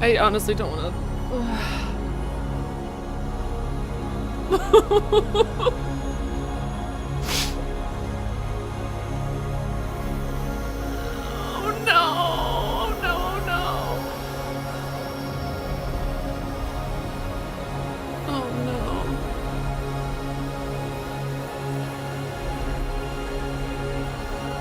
I honestly don't want to. Oh no! Oh no! Oh no! Oh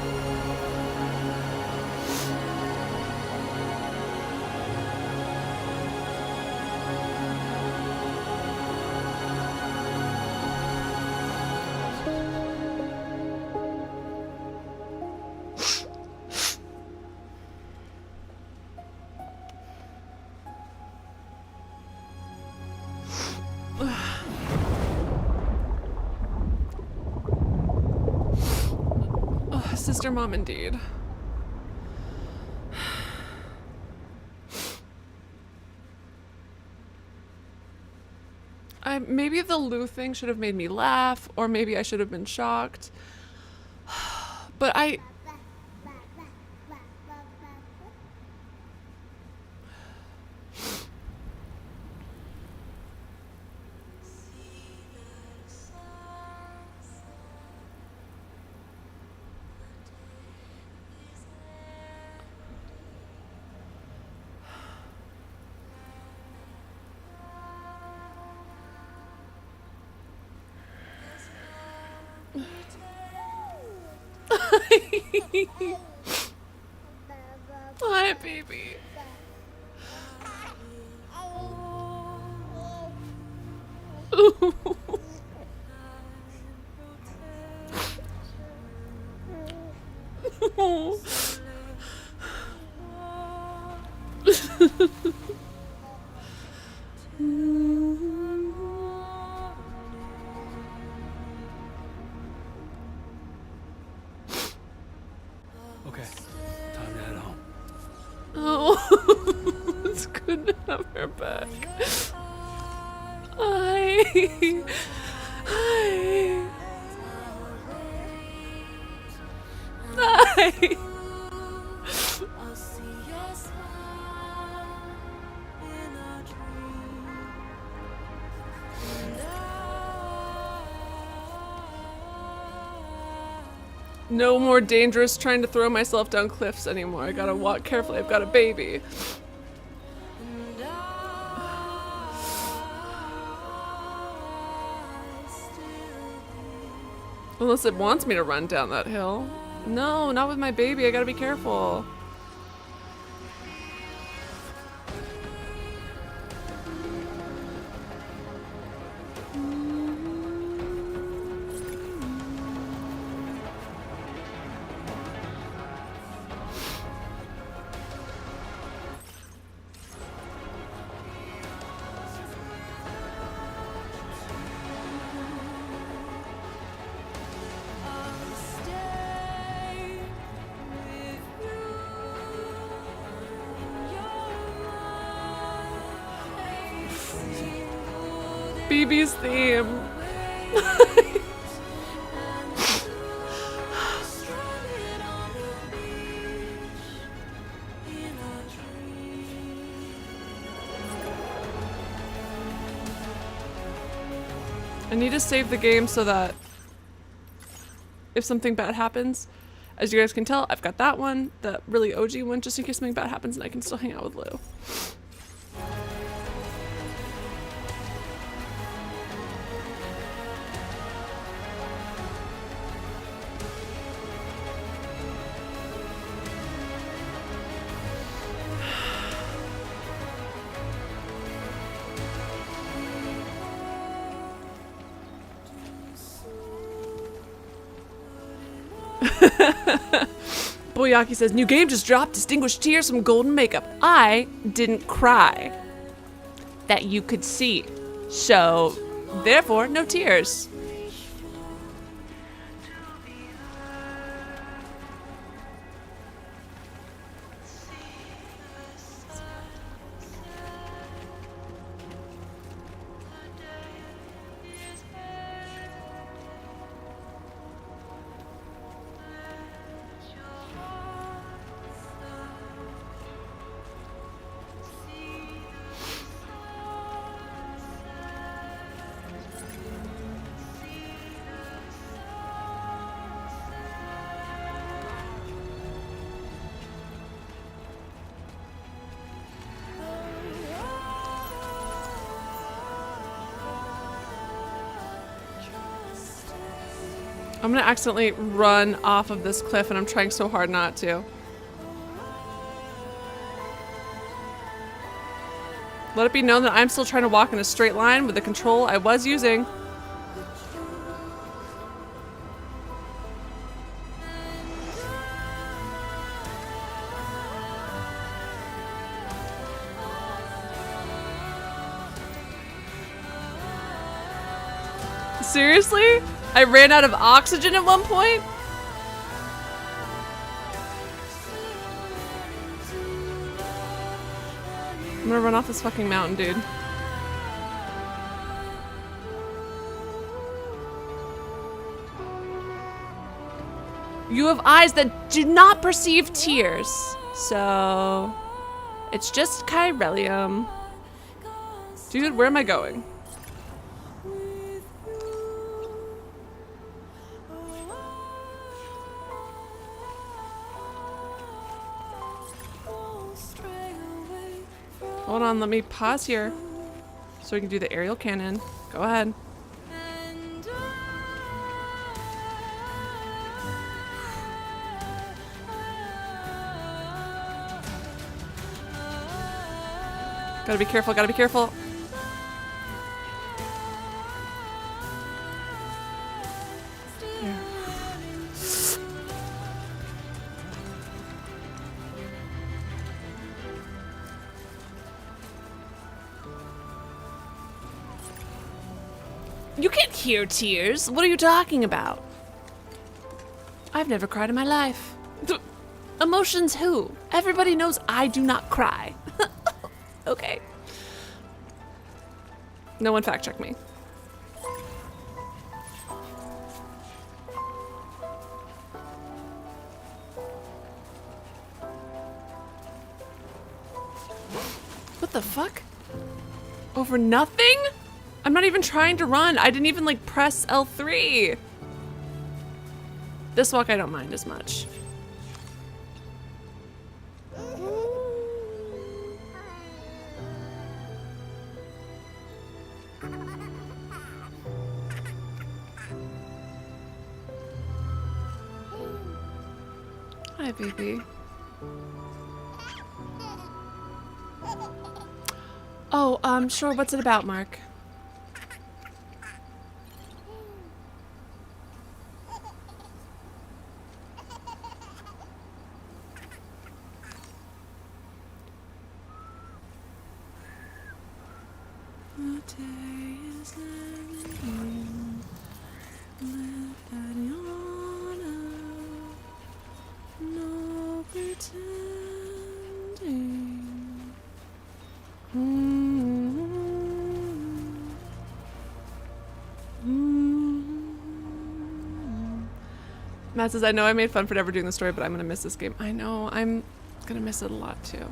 Sister mom indeed. Maybe the Lou thing should have made me laugh, or maybe I should have been shocked. But hi, baby. Okay, time to head home. Oh, it's good to have her back. Hi. Hi. Hi. No more dangerous trying to throw myself down cliffs anymore. I gotta walk carefully. I've got a baby. Unless it wants me to run down that hill. No, not with my baby. I gotta be careful. BB's theme. I need to save the game so that if something bad happens, as you guys can tell, I've got that one, the really OG one, just in case something bad happens and I can still hang out with Lou. Boyaki says, new game just dropped, distinguished tears from golden makeup. I didn't cry. That you could see. So, therefore, no tears. I'm gonna accidentally run off of this cliff and I'm trying so hard not to. Let it be known that I'm still trying to walk in a straight line with the control I was using. Seriously? I ran out of oxygen at one point? I'm gonna run off this fucking mountain, dude. You have eyes that do not perceive tears. So it's just chiralium. Dude, where am I going? Hold on, let me pause here so we can do the aerial cannon. Go ahead. Gotta be careful, gotta be careful. There. You can't hear tears. What are you talking about? I've never cried in my life. Emotions who? Everybody knows I do not cry. Okay. No one fact check me. What the fuck? Over nothing? I'm not even trying to run. I didn't even like press L3. This walk I don't mind as much. Hi, baby. Oh, sure. What's it about, Mark? Matt says, I know I made fun for never doing the story, but I'm gonna miss this game. I know, I'm gonna miss it a lot too.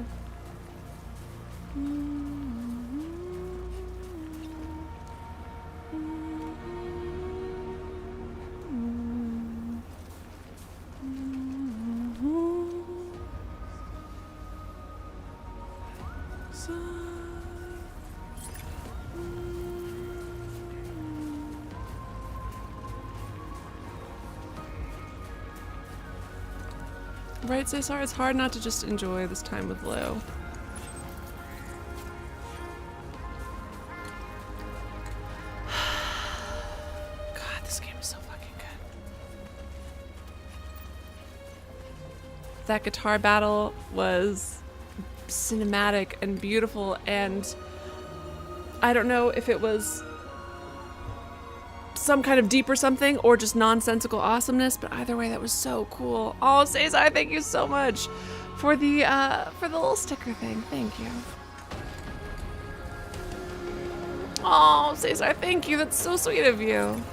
Right, Cesar? It's hard not to just enjoy this time with Lou. God, this game is so fucking good. That guitar battle was cinematic and beautiful, and I don't know if it was some kind of deep or something, or just nonsensical awesomeness, but either way, that was so cool. Oh, Cesar, thank you so much for the little sticker thing. Thank you. Oh, Cesar, thank you. That's so sweet of you.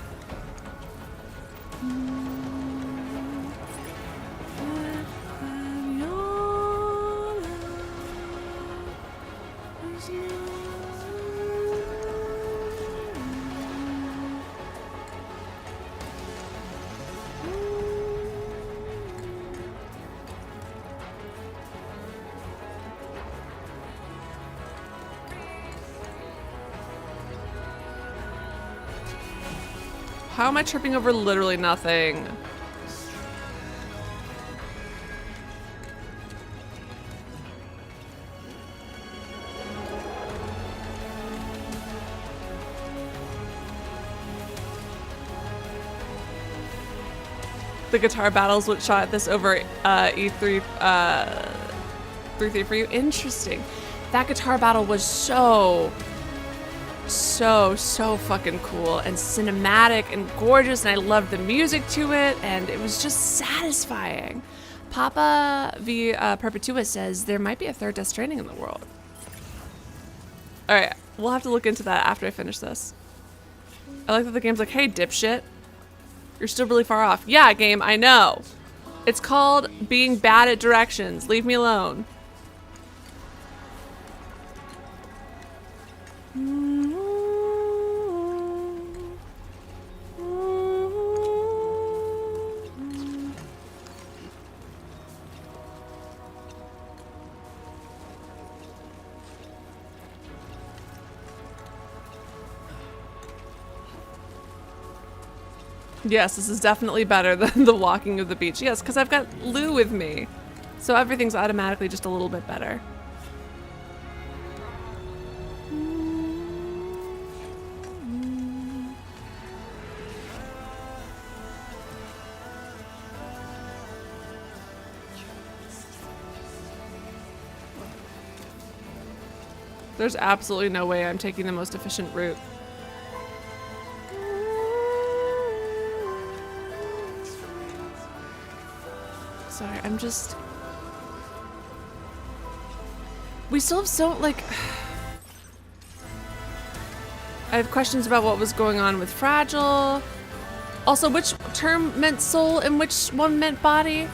How am I tripping over literally nothing? The guitar battles which shot this over E3 3 for you. Interesting. That guitar battle was so fucking cool and cinematic and gorgeous, and I loved the music to it, and it was just satisfying. Papa V Perpetua says there might be a third Death Stranding in the world. Alright, we'll have to look into that after I finish this. I like that the game's like, hey, dipshit. You're still really far off. Yeah, game, I know. It's called being bad at directions. Leave me alone. Yes, this is definitely better than the walking of the beach. Yes, because I've got Lou with me. So everything's automatically just a little bit better. There's absolutely no way I'm taking the most efficient route. Sorry, I'm just... We still have so, like... I have questions about what was going on with Fragile. Also, which term meant soul and which one meant body?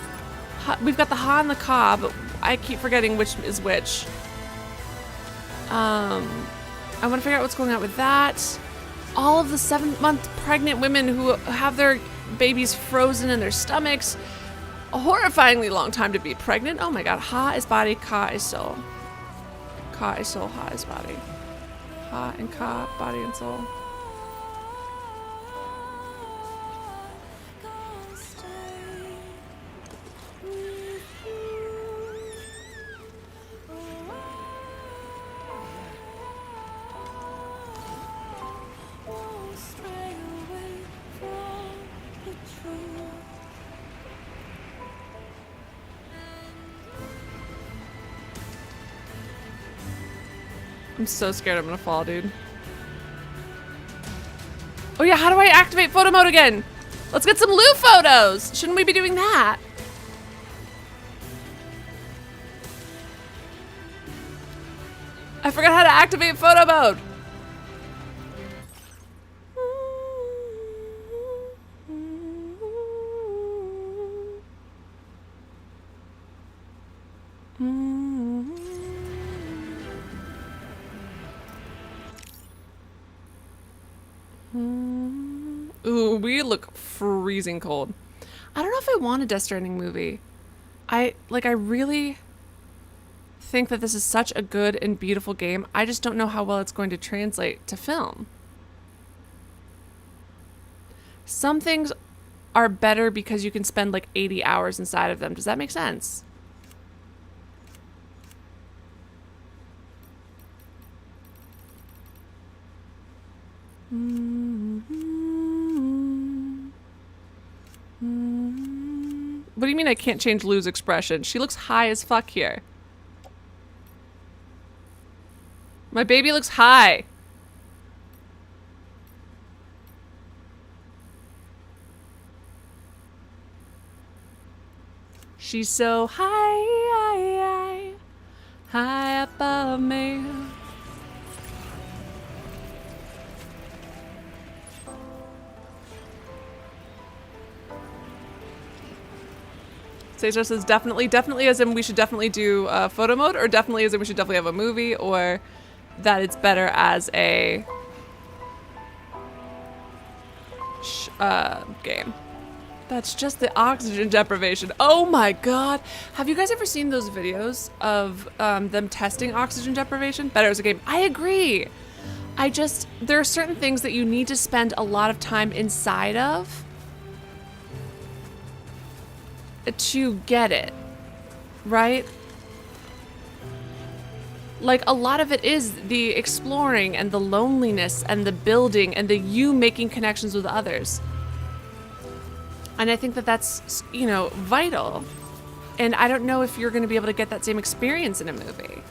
We've got the ha and the ka, but I keep forgetting which is which. I want to figure out what's going on with that. All of the 7-month pregnant women who have their babies frozen in their stomachs. A horrifyingly long time to be pregnant. Oh my god. Ha is body, ka is soul. Ka is soul, ha is body. Ha and ka, body and soul. I'm so scared I'm gonna fall, dude. Oh yeah, how do I activate photo mode again? Let's get some Lou photos! Shouldn't we be doing that? I forgot how to activate photo mode! Ooh, we look freezing cold. I don't know if I want a Death Stranding movie. I really think that this is such a good and beautiful game. I just don't know how well it's going to translate to film. Some things are better because you can spend like 80 hours inside of them. Does that make sense? What do you mean I can't change Lou's expression? She looks high as fuck here. My baby looks high. She's so high, high above me. Cesar says definitely as in we should definitely do photo mode, or definitely as in we should definitely have a movie, or that it's better as a game. That's just the oxygen deprivation. Oh my god. Have you guys ever seen those videos of them testing oxygen deprivation? Better as a game. I agree. There are certain things that you need to spend a lot of time inside of to get it, right? Like, a lot of it is the exploring and the loneliness and the building and the you making connections with others. And I think that that's, you know, vital. And I don't know if you're going to be able to get that same experience in a movie.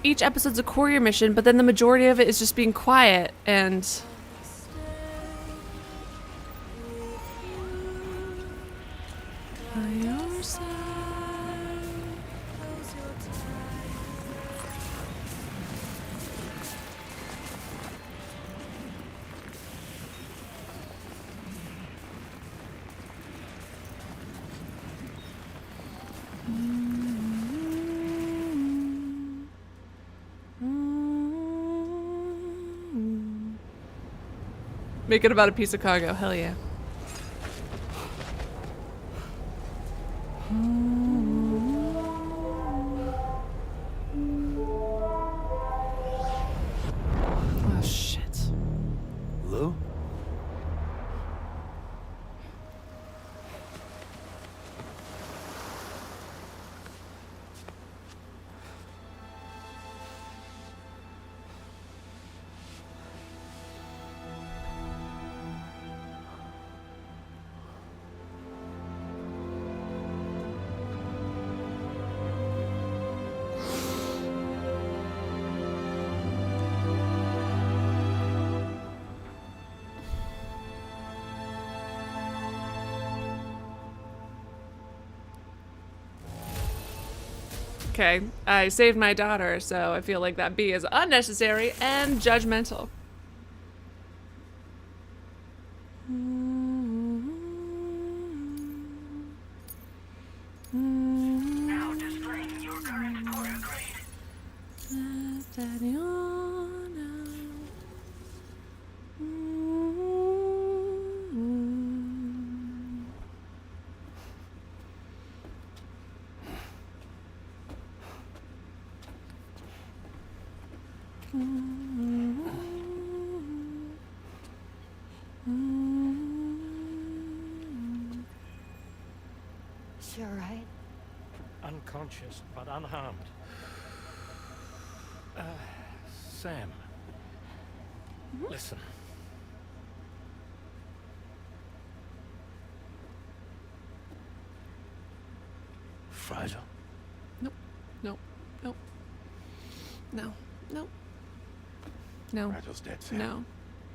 each episode's a courier mission, but then the majority of it is just being quiet and... Make it about a piece of cargo, hell yeah. Oh shit. Lou? Okay, I saved my daughter, so I feel like that bee is unnecessary and judgmental. Now displaying your current quarter grade. She all right? Unconscious, but unharmed. Sam. Listen. Fragile? Nope. Nope. Nope. No. Nope. No. Fragile's dead, Sam. No.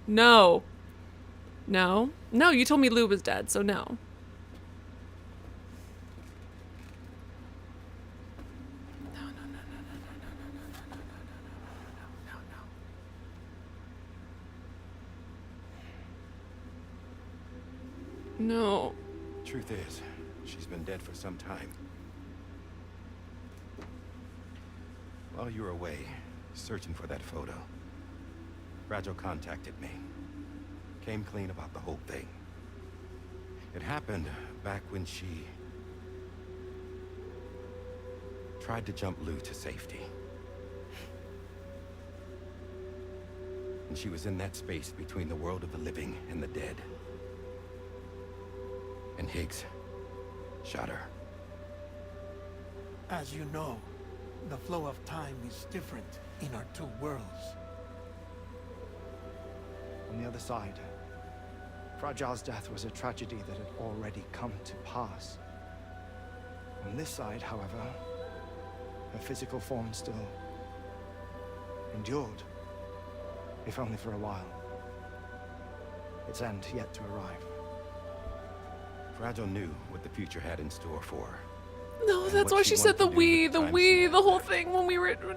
No. No. No, you told me Lou was dead, so no. No. Truth is, she's been dead for some time. While you were away, searching for that photo, Fragile contacted me. Came clean about the whole thing. It happened back when she tried to jump Lou to safety. And she was in that space between the world of the living and the dead. And Higgs shot her. As you know, the flow of time is different in our two worlds. On the other side, Fragile's death was a tragedy that had already come to pass. On this side, however, her physical form still endured, if only for a while. Its end yet to arrive. Fragile knew what the future had in store for her. No, that's why she said the whole thing when we were... No.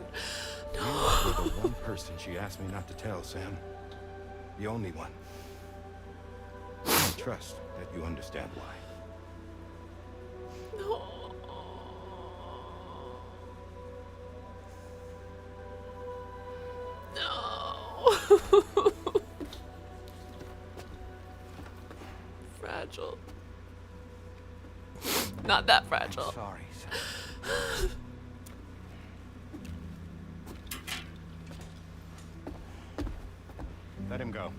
You were the one person she asked me not to tell, Sam. The only one. I trust that you understand why. No. No. Fragile. Not that fragile. I'm sorry, Sam. Let him go.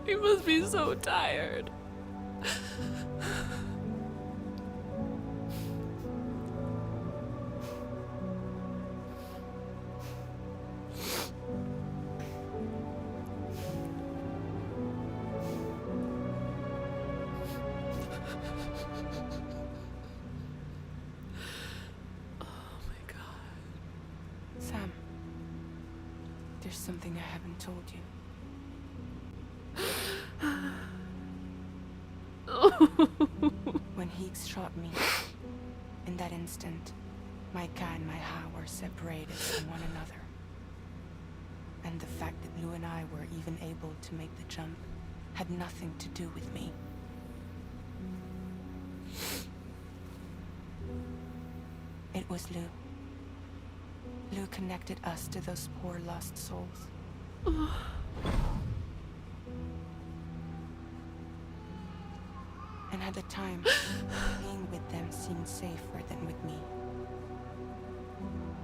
He must be so tired. There's something I haven't told you. When Heeks shot me, in that instant, my Ka and my Ha were separated from one another. And the fact that Lou and I were even able to make the jump had nothing to do with me. It was Lou. Lou connected us to those poor lost souls. And at the time, being with them seemed safer than with me.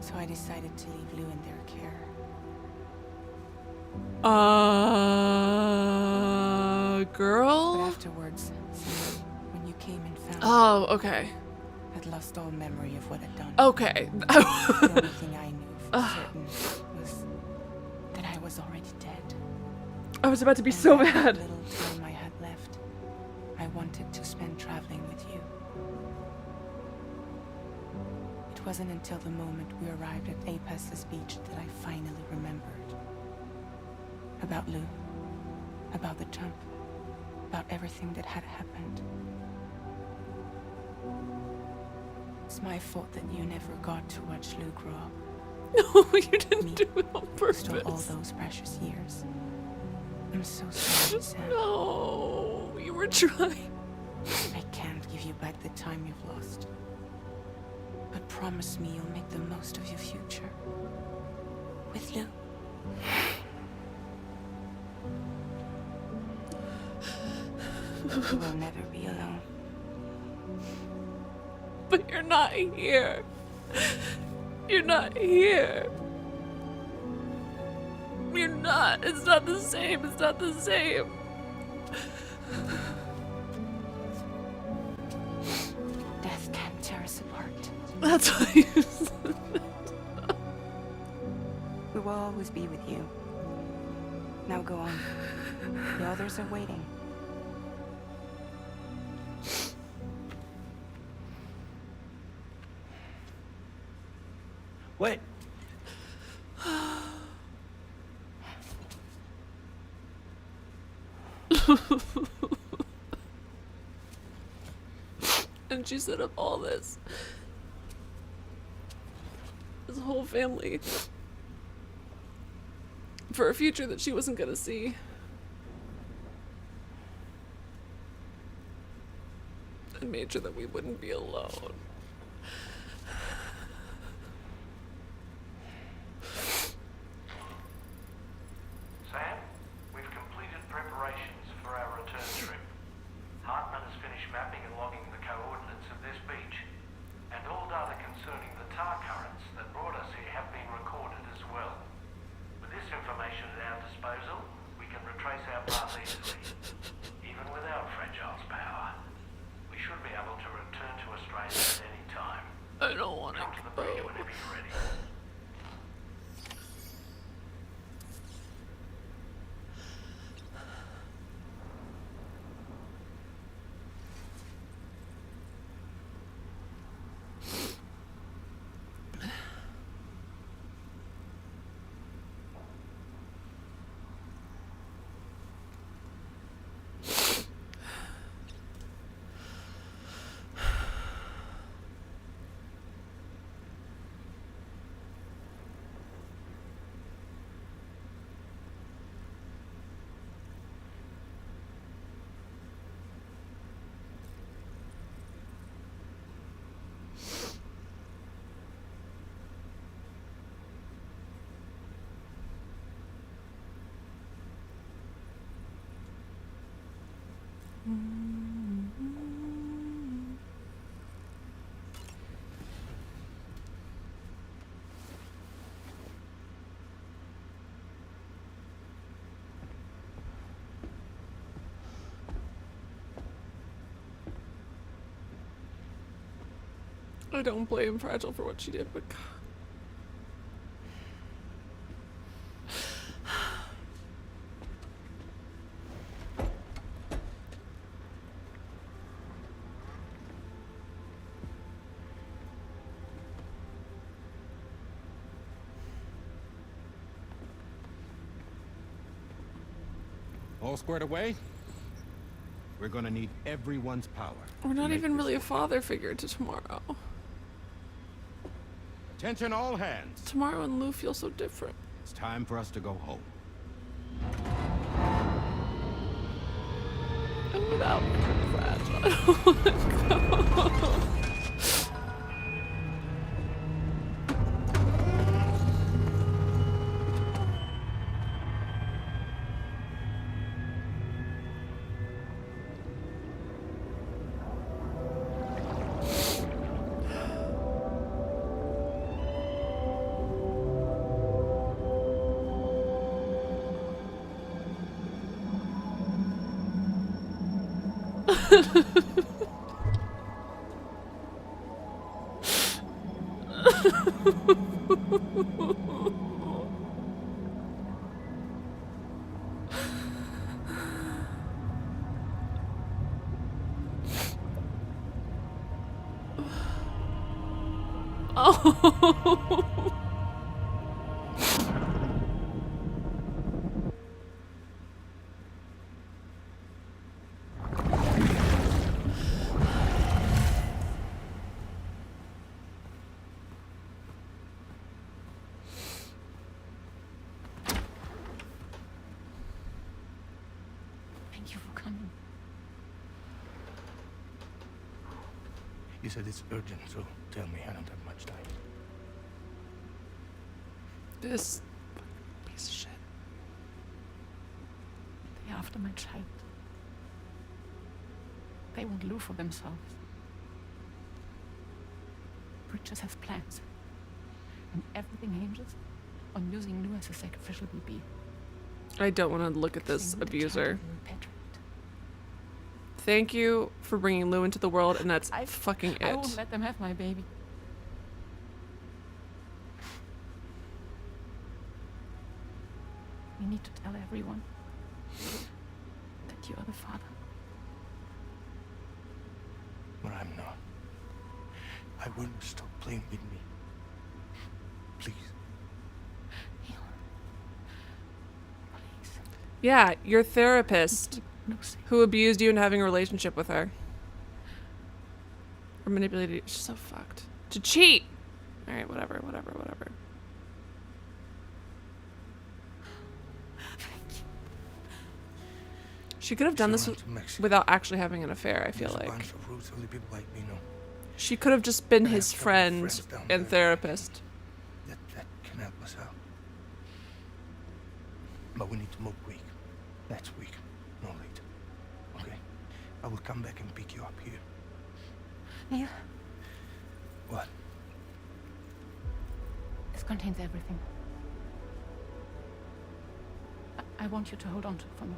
So I decided to leave Lou in their care. Girl? But afterwards, when you came and found me, Oh, okay. I'd lost all memory of what I'd done. Okay. The only thing I knew for certain was that I was already dead. I was about to be so mad. The little time I had left, I wanted to spend traveling with you. It wasn't until the moment we arrived at Apes's beach that I finally remembered. About Lou, about the jump, about everything that had happened. It's my fault that you never got to watch Lou grow up. No, you didn't do it on purpose. Stole all those precious years. I'm so sorry, Sam. No, you were trying. I can't give you back the time you've lost. But promise me you'll make the most of your future. With Lou. You will never be alone. But you're not here. You're not here. You're not. It's not the same. It's not the same. Death can't tear us apart. That's why you said that. We will always be with you. Now go on. The others are waiting. Wait. And she set up all this whole family for a future that she wasn't gonna see. And made sure that we wouldn't be alone. Sam, we've completed preparations for our return trip. Hartman has finished mapping and logging the coordinates of this beach, and all data concerning the tar currents that brought us here have been recorded as well. With this information at our disposal, we can retrace our path easily. Even without Fragile's power, we should be able to return to Australia at any time. I don't want to Come to the bridge whenever you're ready. I don't blame Fragile for what she did, but God. All squared away? We're gonna need everyone's power. We're not even really a father figure to Tomorrow. Attention all hands. Tomorrow and Lou feel so different. It's time for us to go home. And without Fragile, I don't want to go. Oh. Thank you for coming. You said it's urgent, so tell me, I don't have much time. This piece of shit. They're after my child. They want Lou for themselves. Bridges have plans. And everything hinges on using Lou as a sacrificial BB. I don't want to look at this abuser. Thank you for bringing Lou into the world, and that's fucking it. I won't let them have my baby. We need to tell everyone that you are the father. But I'm not. I want you to stop playing with me. Please. Yeah, your therapist who abused you and having a relationship with her. Or manipulated you. She's so fucked. To cheat! Alright, whatever. She could have done this without actually having an affair, I feel like. She could have just been his friend and therapist. That can help us out. But we need to move quick. Next week, no later. Okay? I will come back and pick you up here. Neil? What? This contains everything. I want you to hold on to it for me.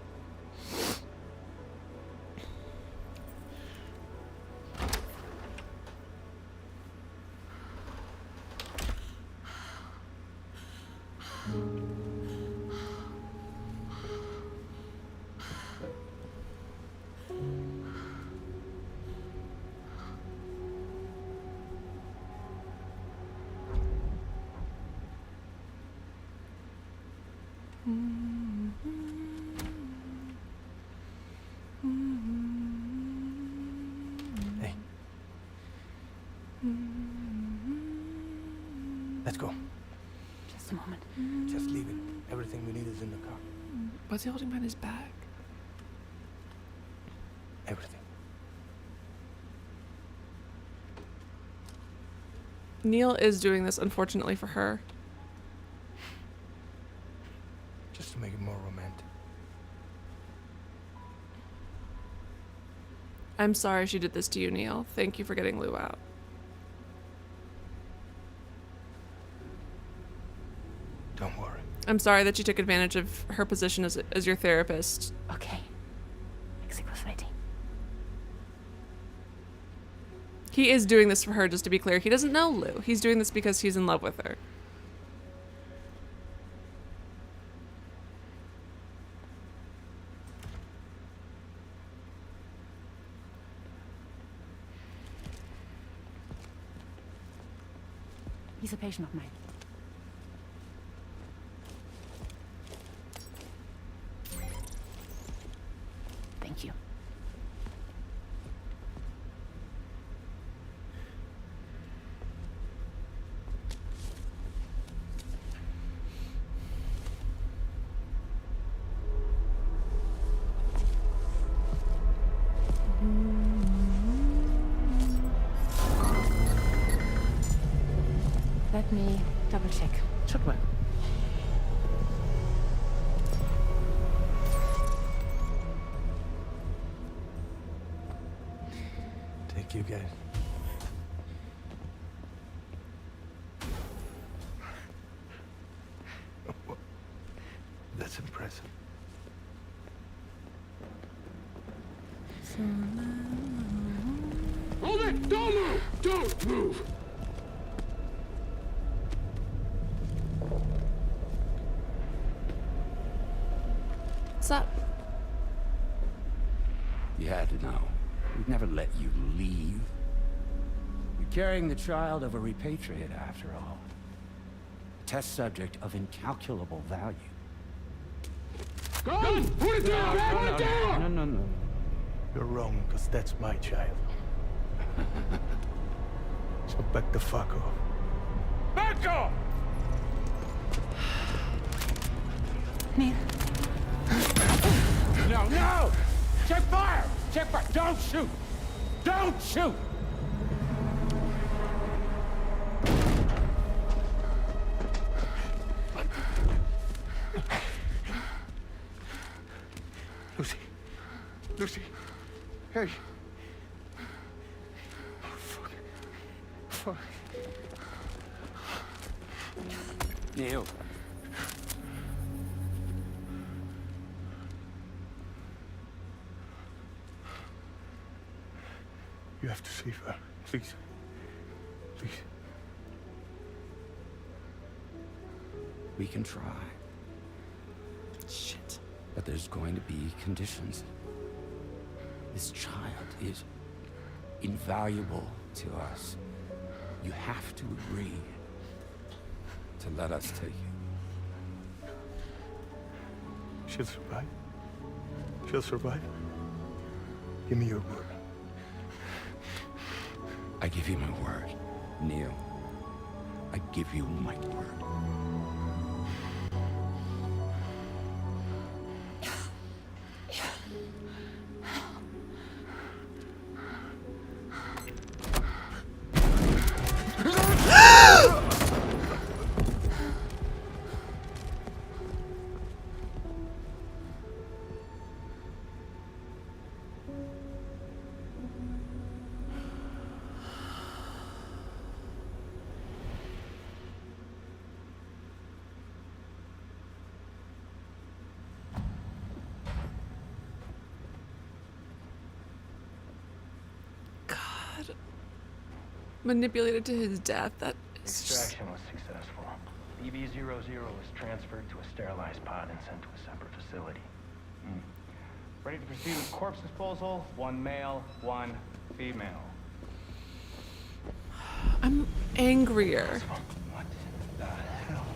Hey. Let's go. Just a moment. Just leave it. Everything we need is in the car. What's he holding behind his back? Everything. Neil is doing this, unfortunately for her. Just to make it more romantic. I'm sorry she did this to you, Neil. Thank you for getting Lou out. Don't worry. I'm sorry that you took advantage of her position as your therapist. Okay. Exit was ready. He is doing this for her, just to be clear. He doesn't know Lou. He's doing this because he's in love with her. He's a patient of mine. Thank you. Let me double check. Should work. Take you guys. That's impressive. Hold it! Don't move! Don't move! What's up? You had to know. We'd never let you leave. You're carrying the child of a repatriate, after all. A test subject of incalculable value. Gun! Put it down! Put it down! No. You're wrong, because that's my child. So back the fuck off. Back off! Neil. No! Check fire! Check fire! Don't shoot! Don't shoot! Lucy. Lucy. Hey. Oh, fuck. Neil. You have to save her. Please. Please. We can try. Shit. But there's going to be conditions. This child is invaluable to us. You have to agree to let us take you. She'll survive. She'll survive. Give me your word. I give you my word, Neil. I give you my word. Manipulated to his death. That is Extraction was successful. EB-00 was transferred to a sterilized pod and sent to a separate facility. Ready to proceed with corpse disposal. 1 male, 1 female. I'm angrier What the hell?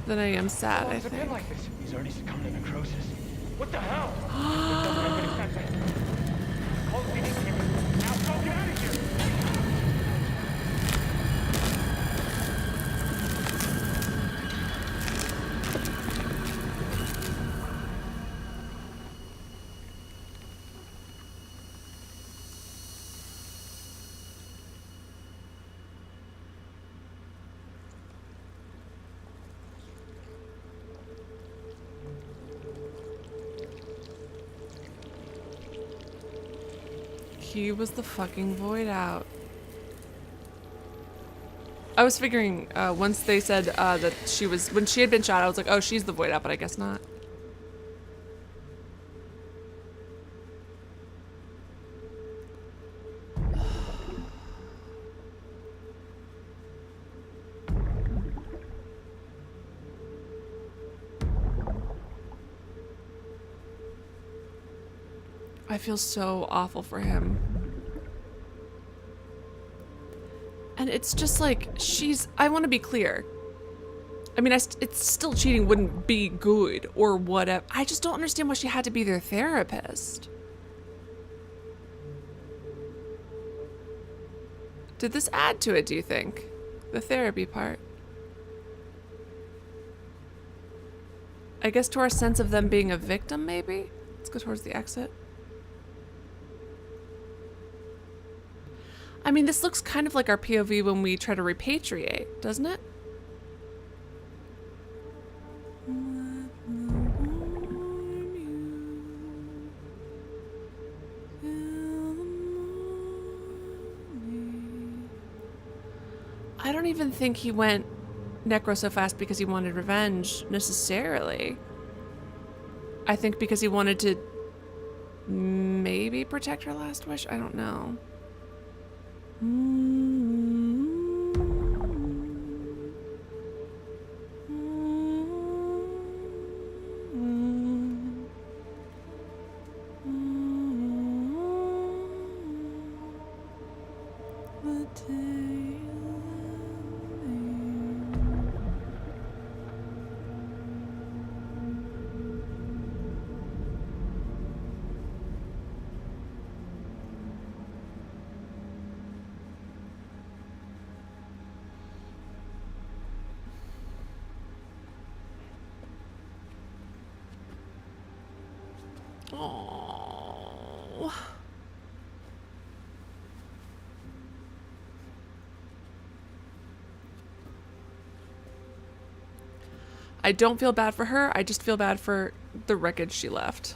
than I am sad, I Has it been think. like this? He's already succumbed to necrosis. What the hell? It doesn't make any sense. Call the PD team. Now go get out of here! He was the fucking void out. I was figuring once they said that she was, when she had been shot, I was like, oh, she's the void out, but I guess not. I feel so awful for him. And it's just like, I want to be clear. I mean, it's still cheating wouldn't be good or whatever. I just don't understand why she had to be their therapist. Did this add to it, do you think? The therapy part? I guess to our sense of them being a victim, maybe? Let's go towards the exit. I mean, this looks kind of like our POV when we try to repatriate, doesn't it? I don't even think he went necro so fast because he wanted revenge, necessarily. I think because he wanted to maybe protect her last wish? I don't know. Oh. I don't feel bad for her. I just feel bad for the wreckage she left.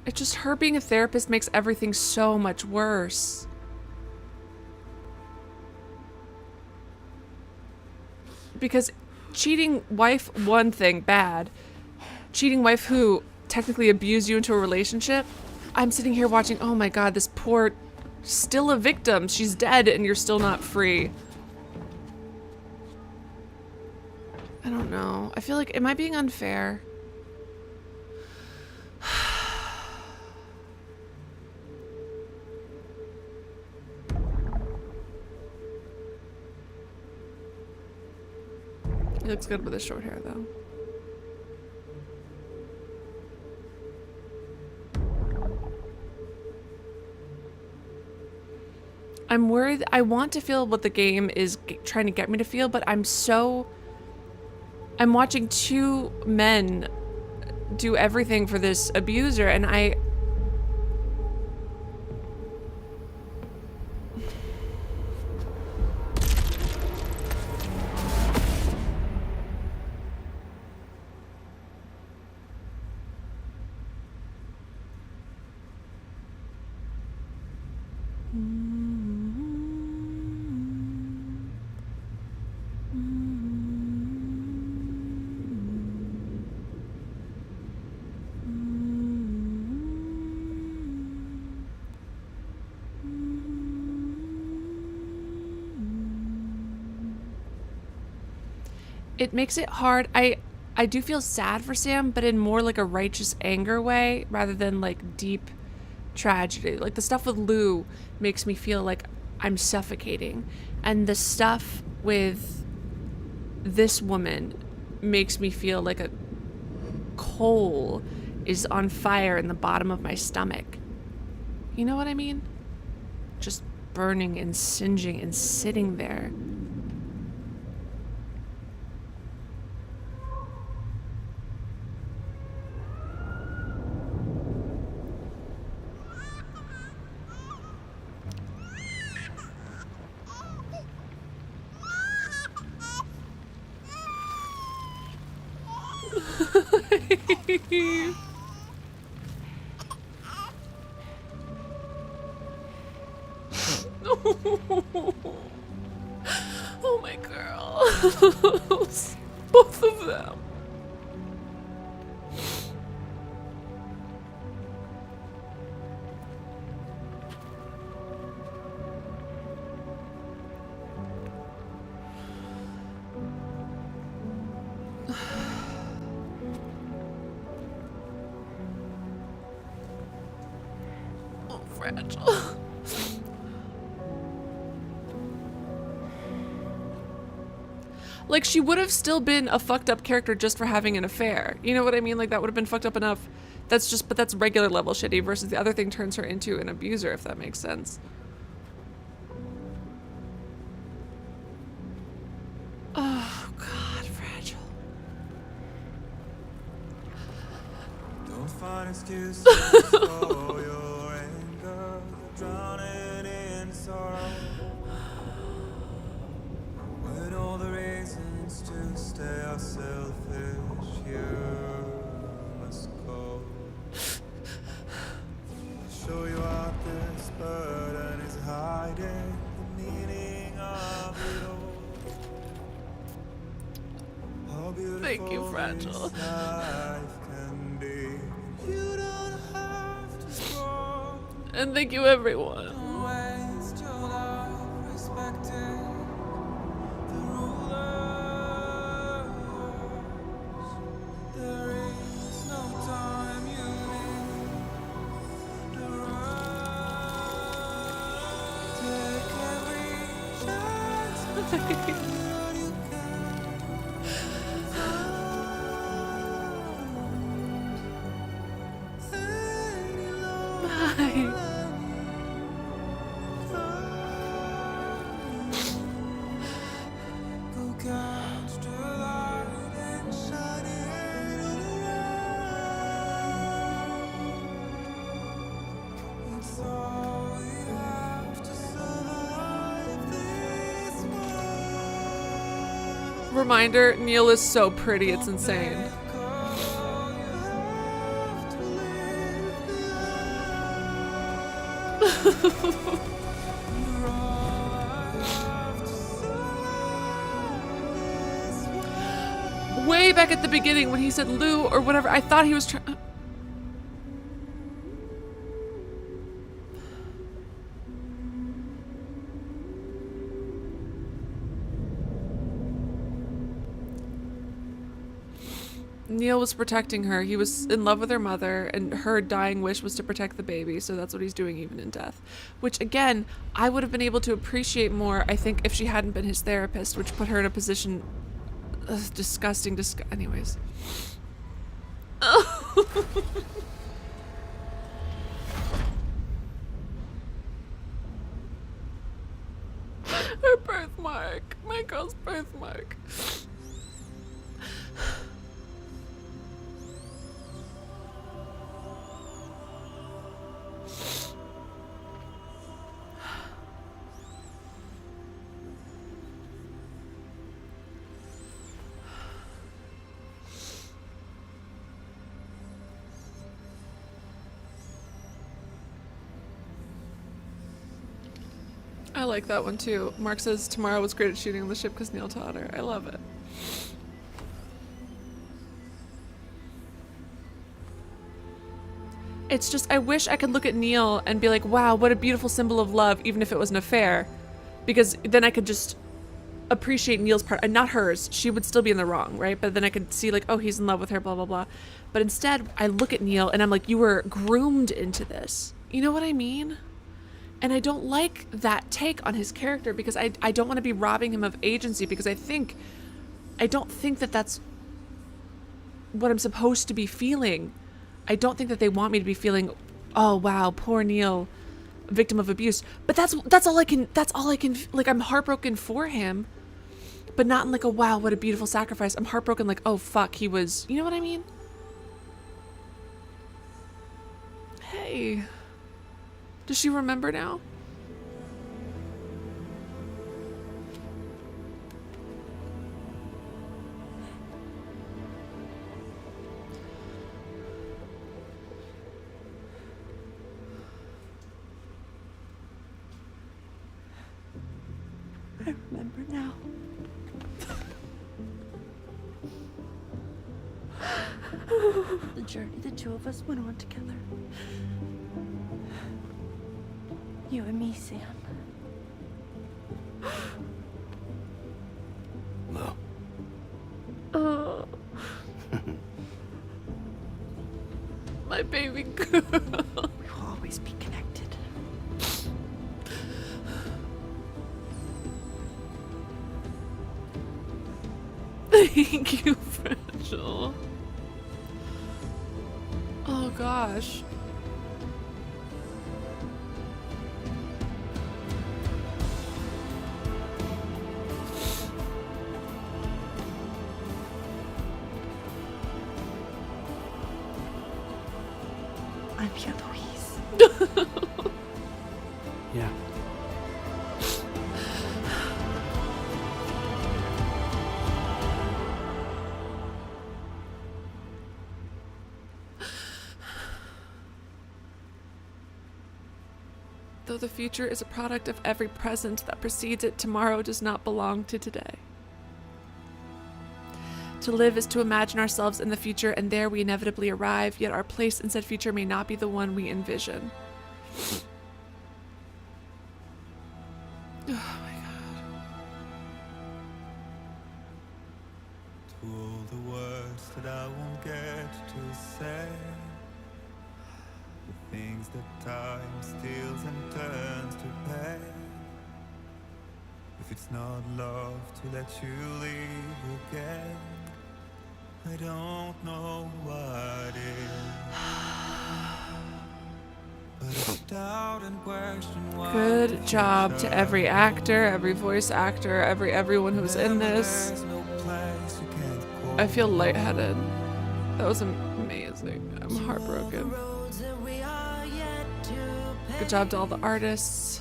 It's just her being a therapist makes everything so much worse. Because cheating wife, one thing, bad. Cheating wife who technically abused you into a relationship. I'm sitting here watching, oh my god, this poor, still a victim. She's dead and you're still not free. I don't know. I feel like, am I being unfair? He looks good with his short hair, though. I'm worried. I want to feel what the game is trying to get me to feel, but I'm watching two men do everything for this abuser, and I... It makes it hard. I do feel sad for Sam, but in more like a righteous anger way rather than like deep tragedy. Like the stuff with Lou makes me feel like I'm suffocating, and the stuff with this woman makes me feel like a coal is on fire in the bottom of my stomach. You know what I mean? Just burning and singeing and sitting there. Oh my girls. Both of them. Oh, fragile. Like, she would have still been a fucked up character just for having an affair. You know what I mean? Like, that would have been fucked up enough. But that's regular level shitty versus the other thing turns her into an abuser, if that makes sense. Oh, God, fragile. Don't find excuses for your anger, drowning in sorrow. With all the reasons to stay selfish, you must go. Show you out this burden is hiding the meaning of it all. How beautiful Thank you, Fragile. this life can be. You don't have to go. And thank you, everyone. Don't waste your life respecting the rulers. There is no time you need to run. Take every chance that you can. Bye. Go catch the light and shine it all around. It's all we have to survive this world. Reminder, Neil is so pretty, it's insane. Way back at the beginning when he said Lou or whatever, I thought he was trying. Neil was protecting her. He was in love with her mother, and her dying wish was to protect the baby, so that's what he's doing even in death. Which, again, I would have been able to appreciate more, I think, if she hadn't been his therapist, which put her in a position... disgusting, anyways. Her birthmark. My girl's birthmark. I like that one too. Mark says tomorrow was great at shooting on the ship because Neil taught her. I love it. It's just, I wish I could look at Neil and be like, wow, what a beautiful symbol of love, even if it was an affair. Because then I could just appreciate Neil's part, and not hers. She would still be in the wrong, right? But then I could see like, oh, he's in love with her, blah, blah, blah. But instead, I look at Neil and I'm like, you were groomed into this. You know what I mean? And I don't like that take on his character because I don't want to be robbing him of agency because I don't think that that's what I'm supposed to be feeling. I don't think that they want me to be feeling, oh wow, poor Neil, victim of abuse. But that's all I can, like, I'm heartbroken for him, but not in like a wow, what a beautiful sacrifice. I'm heartbroken like, oh fuck, he was, you know what I mean? Hey. Does she remember now? I remember now. The journey the two of us went on together. You and me, Sam. No. Oh. My baby girl. We will always be connected. Thank you, Fragile. Oh gosh. I'm here, Louise. Yeah. Though the future is a product of every present that precedes it, tomorrow does not belong to today. To live is to imagine ourselves in the future, and there we inevitably arrive, yet our place in said future may not be the one we envision. Oh my god. To all the words that I won't get to say, the things that time steals and turns to pain. If it's not love to let you leave again, I don't know what is. But it's doubt and question why. Good job to every actor, every voice actor, everyone who's in this. I feel lightheaded. That was amazing. I'm heartbroken. Good job to all the artists.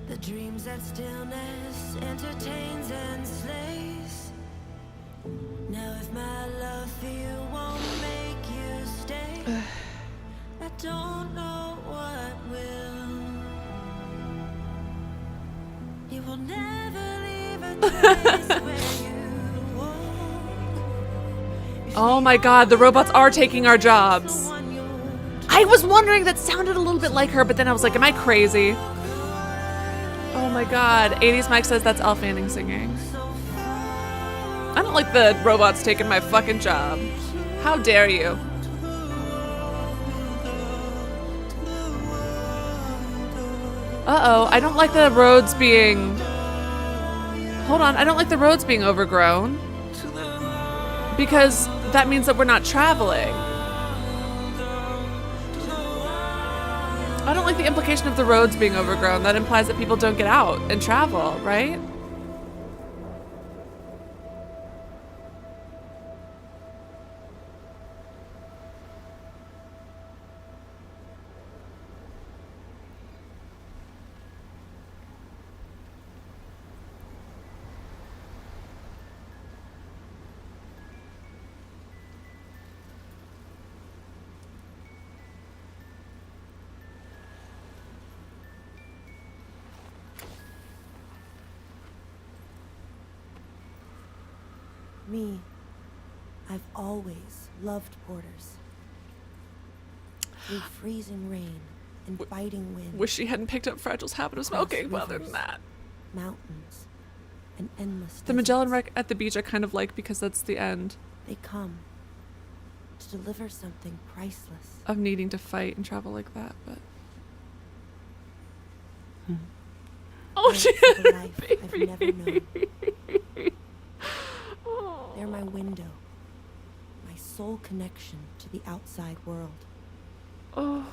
The dreams that stillness entertains and slays. Now if my love for you won't make you stay, I don't know what will. You will never leave a trace where you walk. Oh my god, the robots are taking our jobs. I was wondering, that sounded a little bit like her, but then I was like, am I crazy? Oh my god, 80s Mike says that's Elle Fanning singing. I don't like the robots taking my fucking job. How dare you? Uh-oh, I don't like the roads being... Hold on, I don't like the roads being overgrown. Because that means that we're not traveling. I don't like the implication of the roads being overgrown. That implies that people don't get out and travel, right? Me, I've always loved porters. Through freezing rain and biting wind. Wish she hadn't picked up Fragile's habit of smoking, but other than rivers, that. Mountains, and endless The Magellan wreck at the beach I kind of like because that's the end They come to deliver something priceless. of needing to fight and travel like that, but... Oh, she had a life I've never known. They're my window, my sole connection to the outside world. Oh.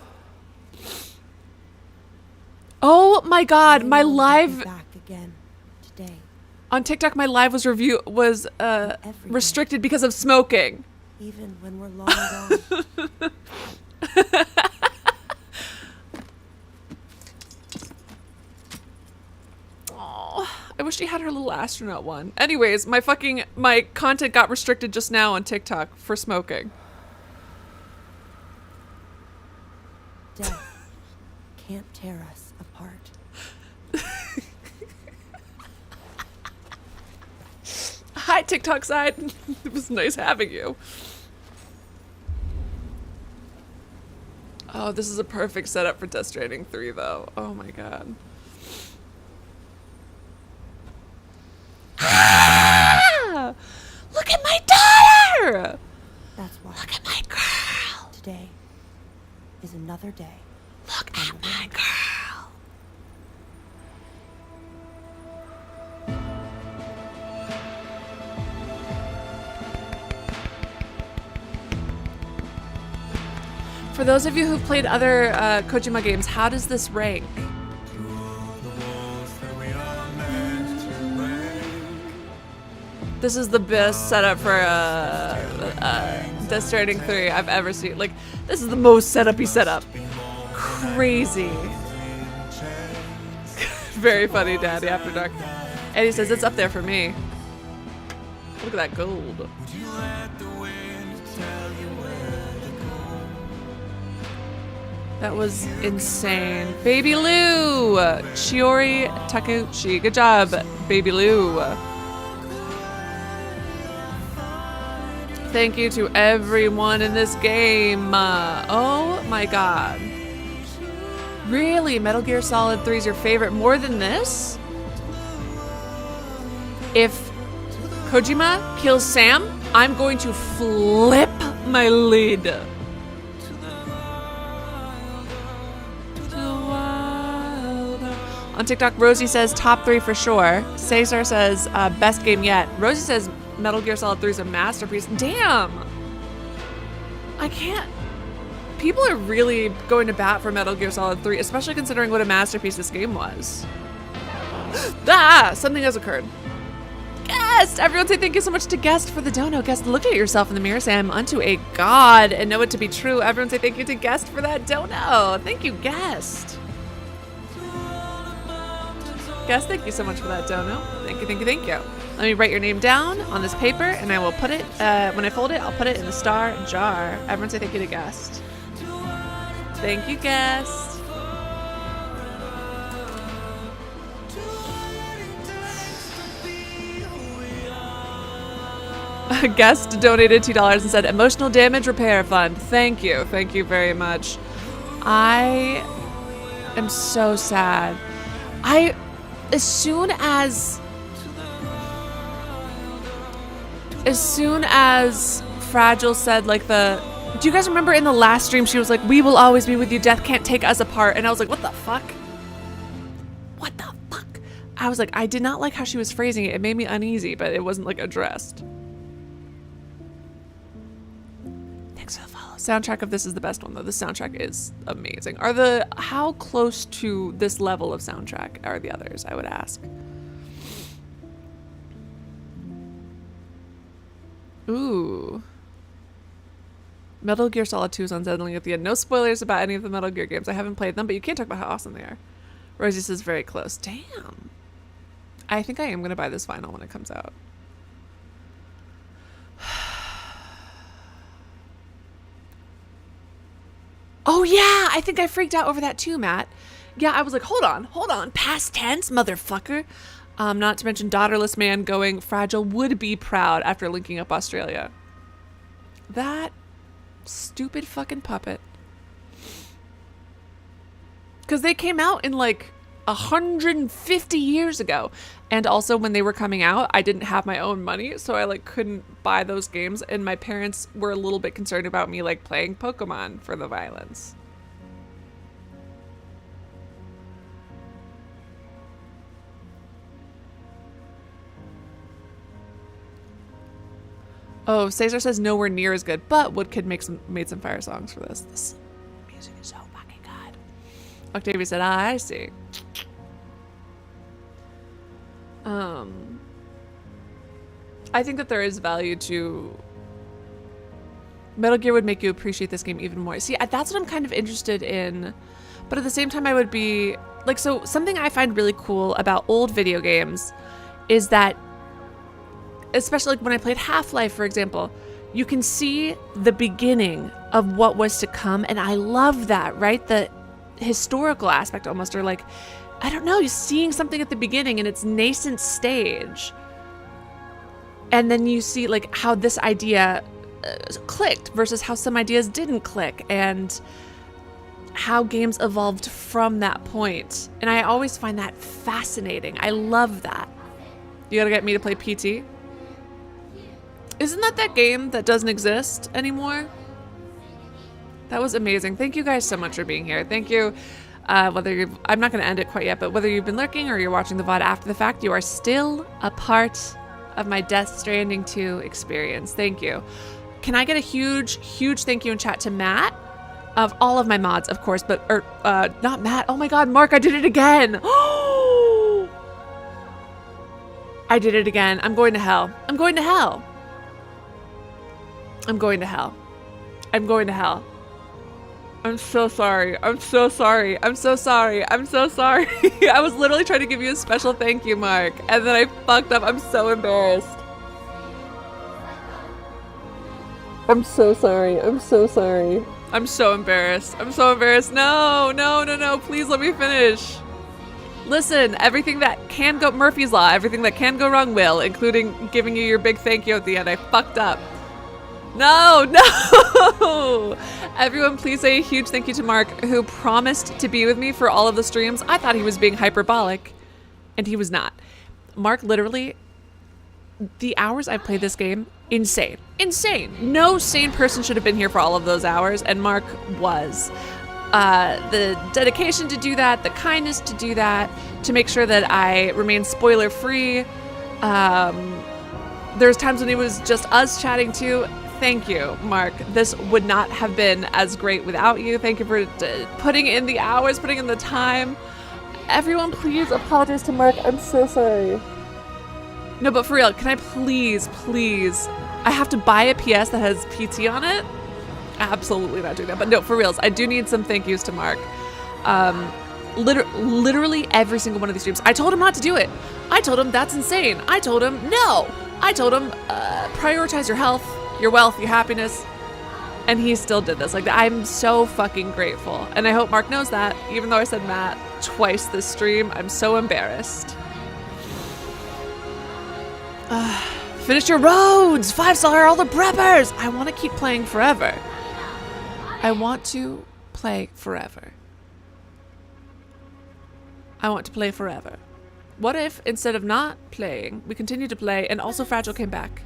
Oh my god, my live Back again today. on TikTok, my live was restricted because of smoking. Even when we're long gone. Oh, I wish she had her little astronaut one. Anyways, my content got restricted just now on TikTok for smoking. Death can't tear us apart. Hi, TikTok side. It was nice having you. Oh, this is a perfect setup for Death Stranding 3, though. Oh my god. Ah! Look at my daughter! That's why. Look at my girl! Today is another day. Look at my girl! For those of you who've played other Kojima games, how does this rank? This is the best setup for Death Stranding 3 I've ever seen. Like, this is the most setup-y setup. Crazy. Very funny, Daddy After Dark. And he says it's up there for me. Look at that gold. That was insane. Baby Lou! Chiori Takeuchi. Good job, Baby Lou. Thank you to everyone in this game. Oh my god. Really? Metal Gear Solid 3 is your favorite more than this? If Kojima kills Sam, I'm going to flip my lid. On TikTok, Rosie says top 3 for sure. Cesar says best game yet. Rosie says Metal Gear Solid 3 is a masterpiece. Damn! I can't. People are really going to bat for Metal Gear Solid 3, especially considering what a masterpiece this game was. Something has occurred. Guest! Everyone say thank you so much to Guest for the dono. Guest, look at yourself in the mirror, say I'm unto a god and know it to be true. Everyone say thank you to Guest for that dono. Thank you, Guest. Guest, thank you so much for that dono. Thank you, thank you, thank you. Let me write your name down on this paper and I will put it, when I fold it, I'll put it in the star jar. Everyone say thank you to Guest. Thank you, Guest. Guest donated $2 and said emotional damage repair fund. Thank you very much. I am so sad. As soon as Fragile said like do you guys remember in the last stream she was like, we will always be with you, death can't take us apart, and I was like, what the fuck? What the fuck? I was like, I did not like how she was phrasing it. It made me uneasy, but it wasn't like addressed. Thanks for the follow. Soundtrack of this is the best one though. The soundtrack is amazing. How close to this level of soundtrack are the others, I would ask. Ooh. Metal Gear Solid 2 is unsettling at the end. No spoilers about any of the Metal Gear games. I haven't played them, but you can't talk about how awesome they are. Rosie says very close. Damn. I think I am going to buy this vinyl when it comes out. Oh yeah, I think I freaked out over that too, Matt. Yeah, I was like, hold on. Past tense, motherfucker. Not to mention daughterless man going, Fragile would be proud after linking up Australia. That stupid fucking puppet. Because they came out in like 150 years ago. And also when they were coming out, I didn't have my own money, so I like couldn't buy those games. And my parents were a little bit concerned about me like playing Pokemon for the violence. Oh, Cesar says nowhere near as good, but Woodkid made some fire songs for this. This music is so fucking good. Octavia said, I see. I think that there is value to... Metal Gear would make you appreciate this game even more. See, that's what I'm kind of interested in. But at the same time, I would be... Like, so something I find really cool about old video games is that, especially like when I played Half-Life, for example, you can see the beginning of what was to come. And I love that, right? The historical aspect almost, or like, I don't know, you're seeing something at the beginning in its nascent stage. And then you see like how this idea clicked versus how some ideas didn't click, and how games evolved from that point. And I always find that fascinating. I love that. You gotta get me to play PT. Isn't that game that doesn't exist anymore? That was amazing. Thank you guys so much for being here. Thank you. I'm not going to end it quite yet, but whether you've been lurking or you're watching the VOD after the fact, you are still a part of my Death Stranding 2 experience. Thank you. Can I get a huge, huge thank you in chat to Matt, Of all of my mods, of course, but, not Matt. Oh my God, Mark, I did it again. I did it again. I'm going to hell. I'm going to hell. I'm going to hell. I'm going to hell. I'm so sorry. I'm so sorry. I'm so sorry. I'm so sorry. I was literally trying to give you a special thank you, Mark, and then I fucked up. I'm so embarrassed. I'm so sorry. I'm so sorry. I'm so embarrassed. I'm so embarrassed. No, no, no, no. Please let me finish. Listen, everything that can go, Murphy's Law, everything that can go wrong will, including giving you your big thank you at the end. I fucked up. No, no! Everyone, please say a huge thank you to Mark, who promised to be with me for all of the streams. I thought he was being hyperbolic, and he was not. Mark, literally, the hours I played this game, insane. Insane. No sane person should have been here for all of those hours, and Mark was. The dedication to do that, the kindness to do that, to make sure that I remain spoiler-free. There's times when it was just us chatting too. Thank you, Mark. This would not have been as great without you. Thank you for putting in the hours, putting in the time. Everyone, please apologize to Mark. I'm so sorry. No, but for real, can I please, I have to buy a PS that has PT on it? Absolutely not doing that. But no, for reals, I do need some thank yous to Mark. Literally every single one of these streams. I told him not to do it. I told him that's insane. I told him no. I told him prioritize your health, your wealth, your happiness. And he still did this. Like, I'm so fucking grateful. And I hope Mark knows that, even though I said Matt twice this stream. I'm so embarrassed. Finish your roads! 5-star all the preppers! I want to keep playing forever. I want to play forever. I want to play forever. What if, instead of not playing, we continue to play and also Fragile came back?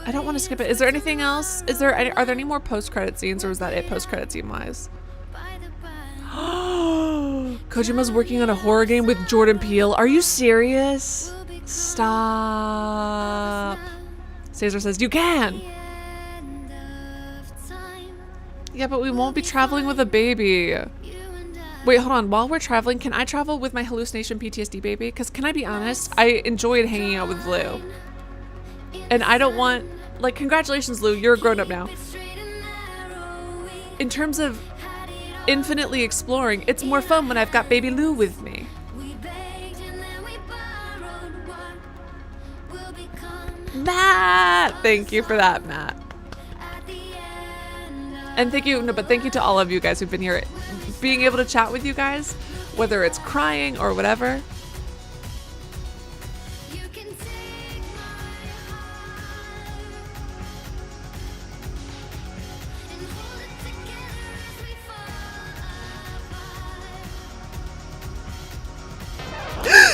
I don't want to skip it. Is there anything else? Are there any more post-credit scenes, or is that it post-credit scene-wise? Kojima's working on a horror game with Jordan Peele. Are you serious? Stop. Caesar says, you can! Yeah, but we won't be traveling with a baby. Wait, hold on. While we're traveling, can I travel with my hallucination PTSD baby? Because can I be honest? I enjoyed hanging out with Lou. And I don't want... Like, congratulations, Lou. You're a grown-up now. In terms of infinitely exploring, it's more fun when I've got baby Lou with me. Matt! Thank you for that, Matt. And thank you, no, but thank you to all of you guys who've been here. Being able to chat with you guys, whether it's crying or whatever.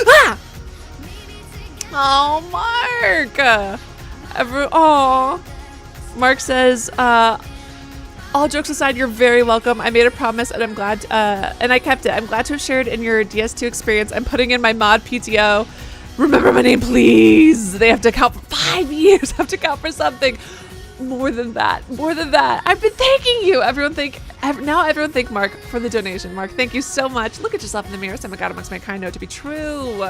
Ah! Oh, Mark! Mark says, all jokes aside, you're very welcome. I made a promise and I'm glad, and I kept it. I'm glad to have shared in your DS2 experience. I'm putting in my mod PTO. Remember my name, please. They have to count for 5 years. Have to count for something. More than that. More than that. I've been thanking you. Now everyone thank Mark for the donation. Mark, thank you so much. Look at yourself in the mirror. Some God amongst mankind know it to be true.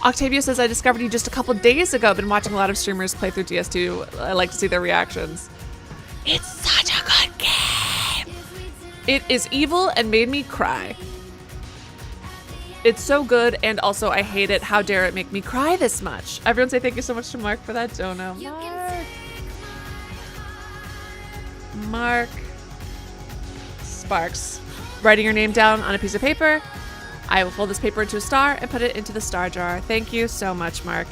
Octavio says, I discovered you just a couple days ago. I've been watching a lot of streamers play through DS2. I like to see their reactions. It's such a good game. It is evil and made me cry. It's so good, and also I hate it. How dare it make me cry this much? Everyone say thank you so much to Mark for that dono. Mark Sparks. Writing your name down on a piece of paper. I will fold this paper into a star and put it into the star jar. Thank you so much, Mark.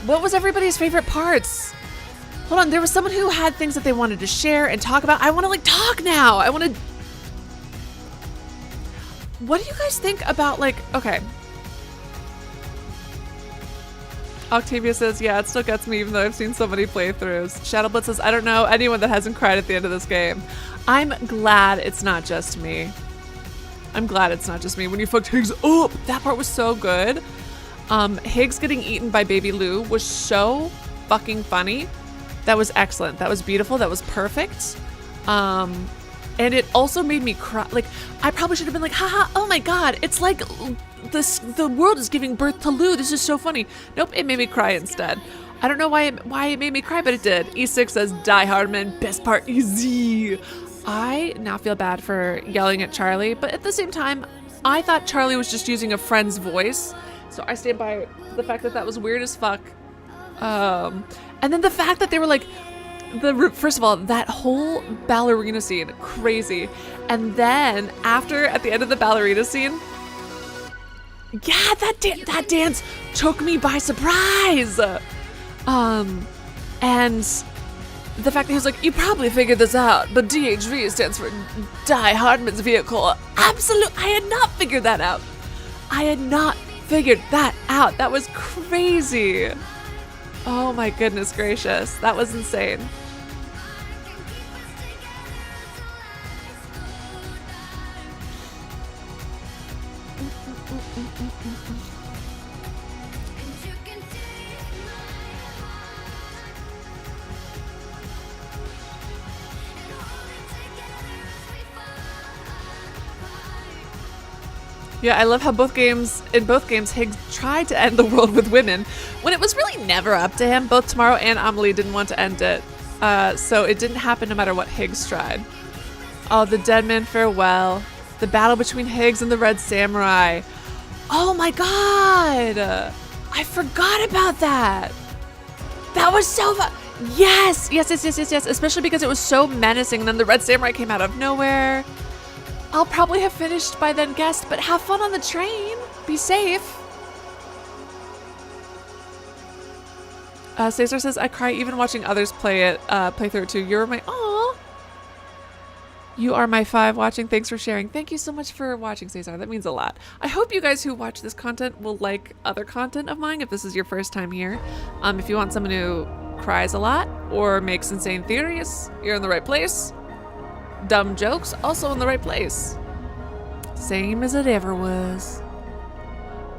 What was everybody's favorite parts? Hold on, there was someone who had things that they wanted to share and talk about. I want to like talk now. I want to... What do you guys think about like, okay. Octavia says, yeah, it still gets me even though I've seen so many playthroughs. Shadowblitz says, I don't know anyone that hasn't cried at the end of this game. I'm glad it's not just me. I'm glad it's not just me. When you fucked Higgs up, that part was so good. Higgs getting eaten by baby Lou was so fucking funny. That was excellent. That was beautiful. That was perfect. And it also made me cry. Like, I probably should have been like, haha, oh my god, it's like the world is giving birth to Lou. This is so funny. Nope, it made me cry instead. I don't know why it made me cry, but it did. E6 says, Die Hardman, best part easy. I now feel bad for yelling at Charlie, but at the same time, I thought Charlie was just using a friend's voice. So I stand by the fact that that was weird as fuck. And then the fact that they were like, first of all, that whole ballerina scene, crazy. And then at the end of the ballerina scene, yeah, that dance took me by surprise. And the fact that he was like, you probably figured this out, but DHV stands for Die Hardman's vehicle. Absolutely, I had not figured that out. I had not figured that out. That was crazy. Oh my goodness gracious. That was insane. Yeah, I love how in both games, Higgs tried to end the world with women when it was really never up to him. Both Tomorrow and Amelie didn't want to end it. So it didn't happen no matter what Higgs tried. Oh, the Dead Man Farewell. The battle between Higgs and the Red Samurai. Oh my god! I forgot about that! That was so fun! Yes! Yes. Especially because it was so menacing and then the Red Samurai came out of nowhere. I'll probably have finished by then, guest, but have fun on the train. Be safe. Cesar says, I cry even watching others play through it too. You're my, aw. You are my 5 watching. Thanks for sharing. Thank you so much for watching, Cesar. That means a lot. I hope you guys who watch this content will like other content of mine if this is your first time here. If you want someone who cries a lot or makes insane theories, you're in the right place. Dumb jokes, also in the right place. Same as it ever was.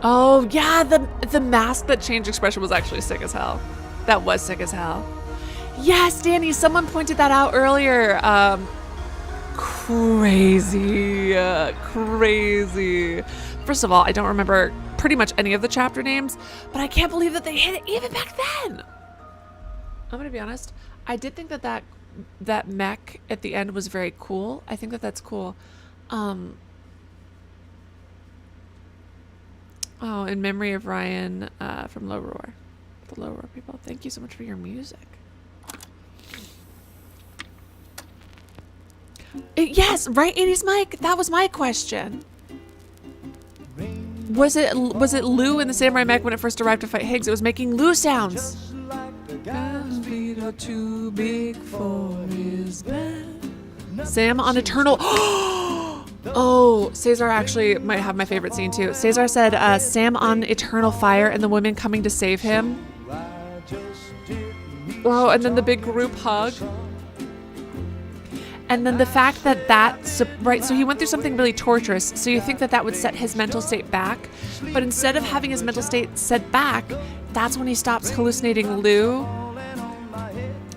Oh yeah, the mask that changed expression was actually sick as hell. That was sick as hell. Yes, Danny, someone pointed that out earlier. Crazy. First of all, I don't remember pretty much any of the chapter names, but I can't believe that they hit it even back then. I'm gonna be honest, I did think that mech at the end was very cool. I think that that's cool. Oh, in memory of Ryan from Low Roar. The Low Roar people. Thank you so much for your music. Yes, right, 80s Mike? That was my question. Was it Lou in the Samurai mech when it first arrived to fight Higgs? It was making Lou sounds. Too big for his bed. Sam on Eternal. Oh, Cesar actually might have my favorite scene too. Cesar said Sam on Eternal Fire and the women coming to save him. Oh, and then the big group hug. And then the fact that right, so he went through something really torturous, so you think that would set his mental state back, but instead of having his mental state set back, that's when he stops hallucinating Lou.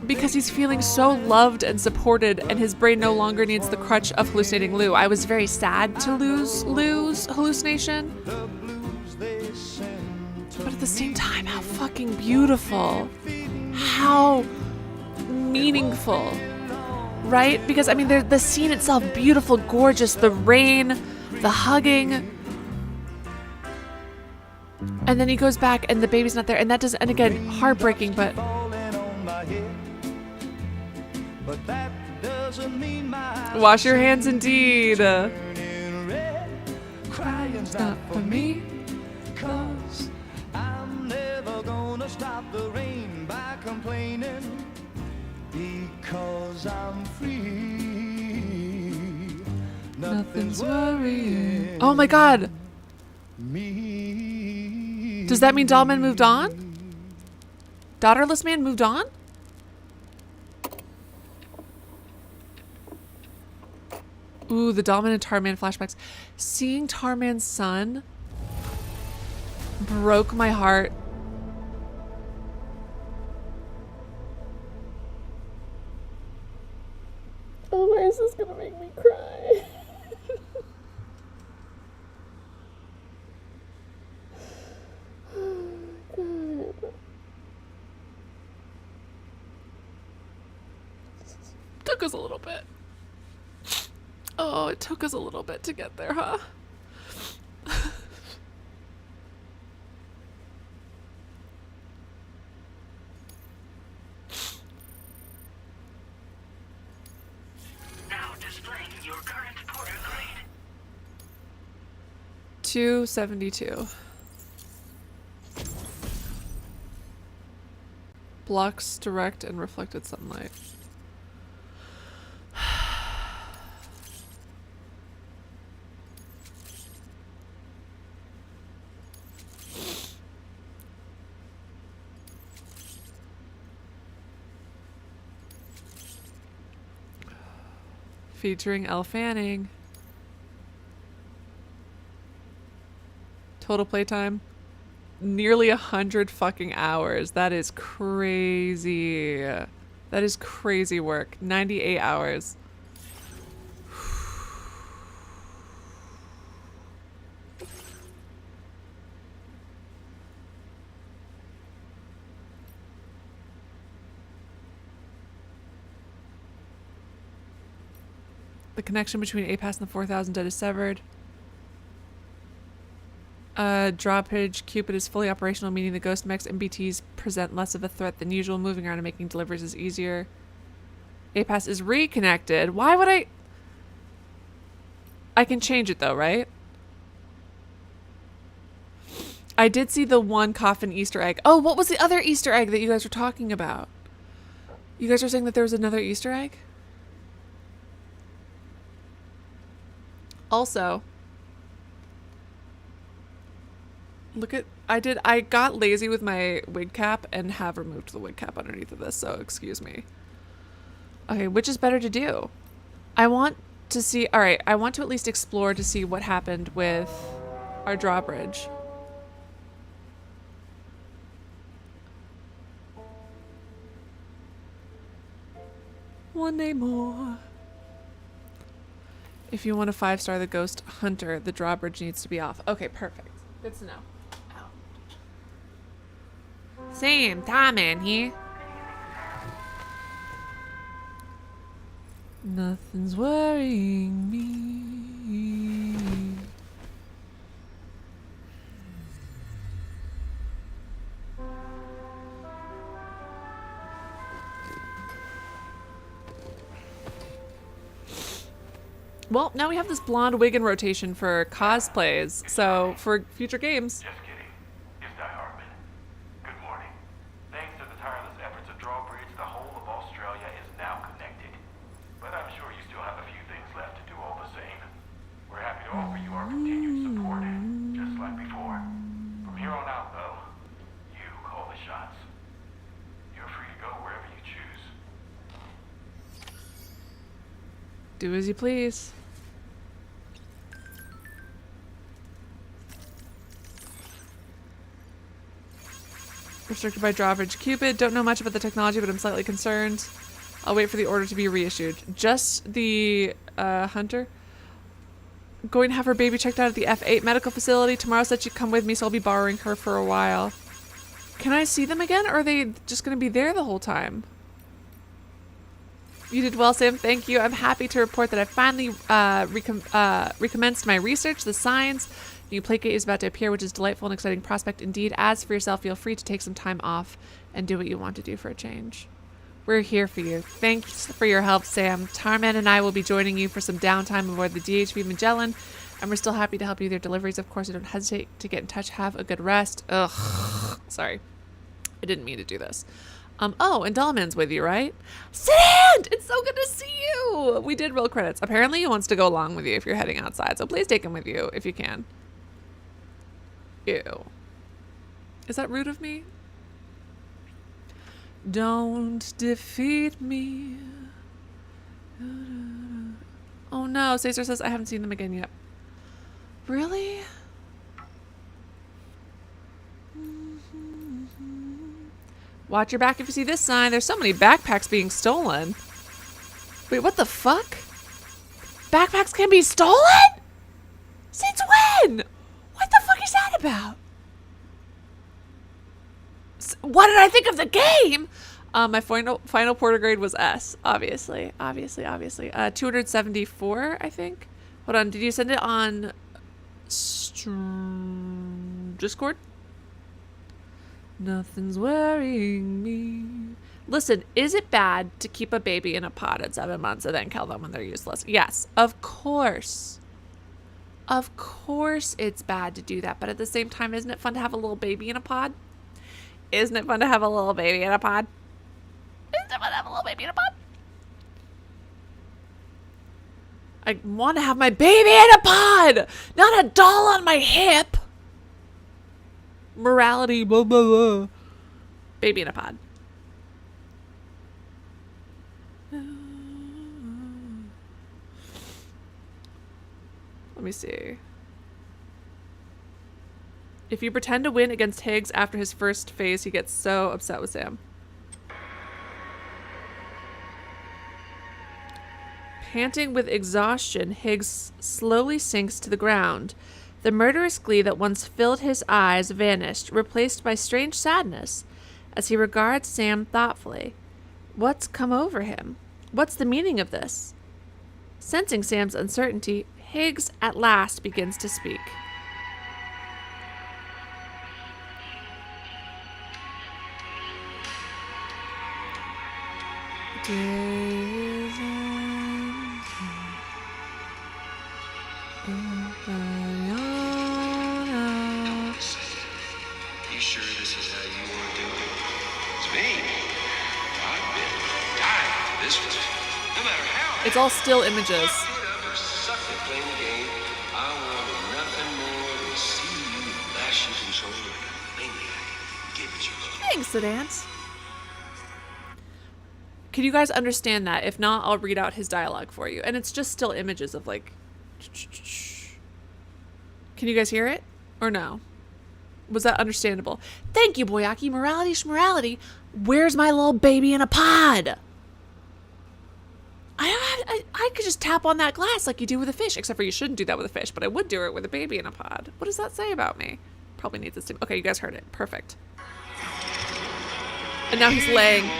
Because he's feeling so loved and supported and his brain no longer needs the crutch of hallucinating Lou. I was very sad to lose Lou's hallucination. But at the same time, how fucking beautiful. How meaningful. Right? Because, I mean, the scene itself, beautiful, gorgeous. The rain, the hugging. And then he goes back and the baby's not there. And that doesn't, and again, heartbreaking, but... Wash your hands indeed. Crying's not for me, 'cause I'm never gonna stop the rain by complaining, because I'm free. Nothing's worrying. Oh my god. Does that mean Dollman moved on? Daughterless Man moved on? Ooh, the Dahlman and Tarman flashbacks. Seeing Tarman's son broke my heart. Oh, why is this gonna make me cry? God. Took us a little bit. Oh, it took us a little bit to get there, huh? Now displaying your current porter grade. 272. Blocks direct and reflected sunlight. Featuring Elle Fanning. Total playtime, nearly 100 fucking hours. That is crazy. That is crazy work. 98 hours. The connection between APAS and the 4000 dead is severed. Drawbridge Cupid is fully operational, meaning the Ghost Mechs and BTs present less of a threat than usual. Moving around and making deliveries is easier. APAS is reconnected. Why would I can change it though, right? I did see the one coffin Easter egg. Oh, what was the other Easter egg that you guys were talking about? You guys were saying that there was another Easter egg? Also, look at, I got lazy with my wig cap and have removed the wig cap underneath of this, so excuse me. Okay, which is better to do? I want to see, alright, I want to at least explore to see what happened with our drawbridge. One day more. If you want a 5-star the Ghost Hunter, the drawbridge needs to be off. Okay, perfect. Good to know. Ow. Sam, Tom-man here. Nothing's worrying me. Well, now we have this blonde wig in rotation for cosplays, so for future games. Just kidding. It's Die Hartman. Good morning. Thanks to the tireless efforts of Drawbridge, the whole of Australia is now connected. But I'm sure you still have a few things left to do all the same. We're happy to offer you our continued support, just like before. From here on out, though, you call the shots. You're free to go wherever you choose. Do as you please. Restricted by drawbridge Cupid. Don't know much about the technology, but I'm slightly concerned. I'll wait for the order to be reissued. Just the Hunter. Going to have her baby checked out at the F8 medical facility. Tomorrow said she'd come with me, so I'll be borrowing her for a while. Can I see them again, or are they just going to be there the whole time? You did well, Sam. Thank you. I'm happy to report that I finally recommenced my research. The science new placate is about to appear, which is a delightful and exciting prospect indeed. As for yourself, feel free to take some time off and do what you want to do for a change. We're here for you. Thanks for your help, Sam. Tarman and I will be joining you for some downtime aboard the DHV Magellan, and we're still happy to help you with your deliveries. Of course, don't hesitate to get in touch. Have a good rest. Ugh. Sorry. I didn't mean to do this. Oh, and Dahlman's with you, right? Sand! It's so good to see you! We did roll credits. Apparently he wants to go along with you if you're heading outside, so please take him with you if you can. Ew. Is that rude of me? Don't defeat me. Oh no. Caesar says I haven't seen them again yet. Really? Watch your back if you see this sign. There's so many backpacks being stolen. Wait, what the fuck? Backpacks can be stolen? Since when? What the fuck is that about? What did I think of the game? My final porter grade was S, obviously. 274, I think. Hold on, did you send it on Discord? Nothing's worrying me. Listen, is it bad to keep a baby in a pod at 7 months and then kill them when they're useless? Yes, of course. Of course it's bad to do that, but at the same time, isn't it fun to have a little baby in a pod? Isn't it fun to have a little baby in a pod? Isn't it fun to have a little baby in a pod? I want to have my baby in a pod, not a doll on my hip. Morality, blah, blah, blah. Baby in a pod. Let me see. If you pretend to win against Higgs after his first phase, he gets so upset with Sam. Panting with exhaustion, Higgs slowly sinks to the ground. The murderous glee that once filled his eyes vanished, replaced by strange sadness, as he regards Sam thoughtfully. What's come over him? What's the meaning of this? Sensing Sam's uncertainty, Higgs at last begins to speak. You sure this is how you want to do it? It's me. I've been dying for this one. No matter how. It's all still images. Suck at playing the game. I want nothing more than see you lash your controller like a maniac. Give it your love. Thanks, Sedance. Can you guys understand that? If not, I'll read out his dialogue for you. And it's just still images of like... Can you guys hear it? Or no? Was that understandable? Thank you, Boyaki. Morality schmorality. Where's my little baby in a pod? I could just tap on that glass like you do with a fish. Except for you shouldn't do that with a fish. But I would do it with a baby in a pod. What does that say about me? Probably needs this to... Okay, you guys heard it. Perfect. And now he's laying...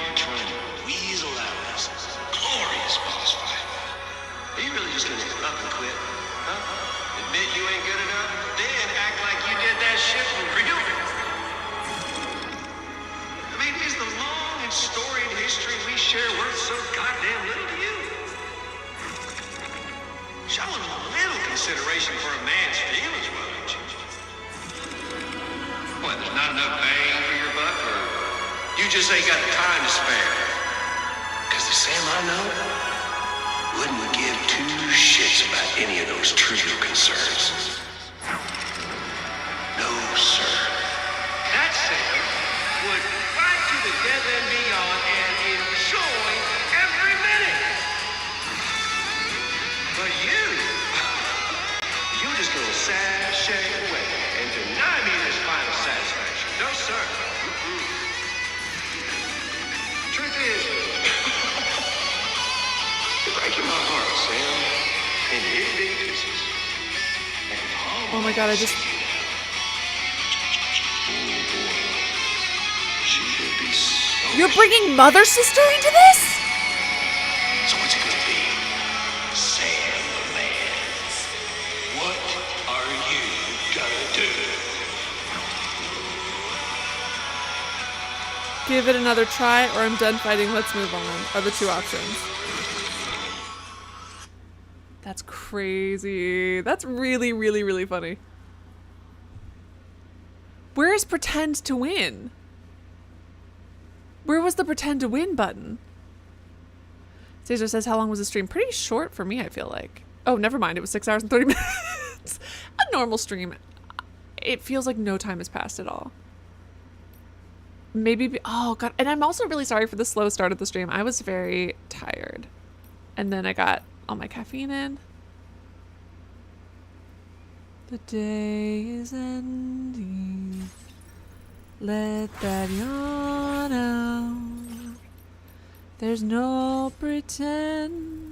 Weasel out of this glorious boss fight. Are you really just gonna up and quit? Huh? Admit you ain't good enough? Then act like you did that shit for you. I mean, is the long and storied history we share worth so goddamn little to you? Show a little consideration for a man's feelings, why don't you? What, there's not enough bang for your buck, or you just ain't got the time to spare? Because the Sam I know wouldn't give two shits about any of those trivial concerns. No, sir. That Sam would fight to the death and beyond and enjoy every minute. But you're just gonna sashay away and deny me this final satisfaction. No, sir. Truth is, you're breaking my heart, Sam. In his big pieces. Oh my god, I just... You're bringing Mother Sister into this? So what's it gonna be? Sam the man. What are you gonna do? Give it another try or I'm done fighting. Let's move on are the two options. That's crazy. That's really, really, really funny. Where is pretend to win? Where was the pretend to win button? Caesar says, how long was the stream? Pretty short for me, I feel like. Oh, never mind. It was 6 hours and 30 minutes. A normal stream. It feels like no time has passed at all. Maybe... Oh, God. And I'm also really sorry for the slow start of the stream. I was very tired. And then I got all my caffeine in. The day is ending. Let that yawn out. There's no pretending.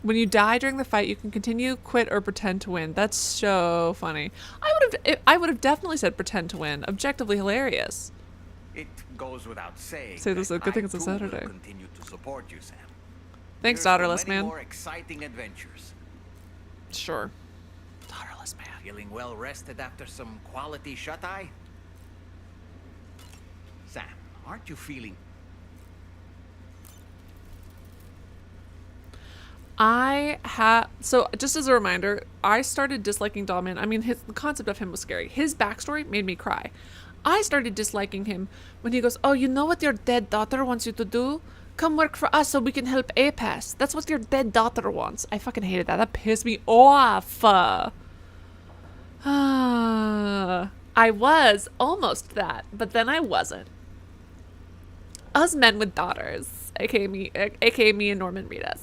When you die during the fight, you can continue, quit, or pretend to win. That's so funny. I would have definitely said pretend to win. Objectively hilarious. It goes without saying. Say this is a good thing it's a I, too, will Saturday. continue to support you, Sam. Thanks, Here's to daughterless many man. more exciting adventures. Sure. Daughterless man. Feeling well rested after some quality shut-eye? Sam, aren't you feeling... So just as a reminder, I started disliking Dollman. I mean, the concept of him was scary. His backstory made me cry. I started disliking him when he goes, oh, you know what your dead daughter wants you to do? Come work for us so we can help APAS. That's what your dead daughter wants. I fucking hated that. That pissed me off. I was almost that, but then I wasn't. Us men with daughters, aka me and Norman Reedus.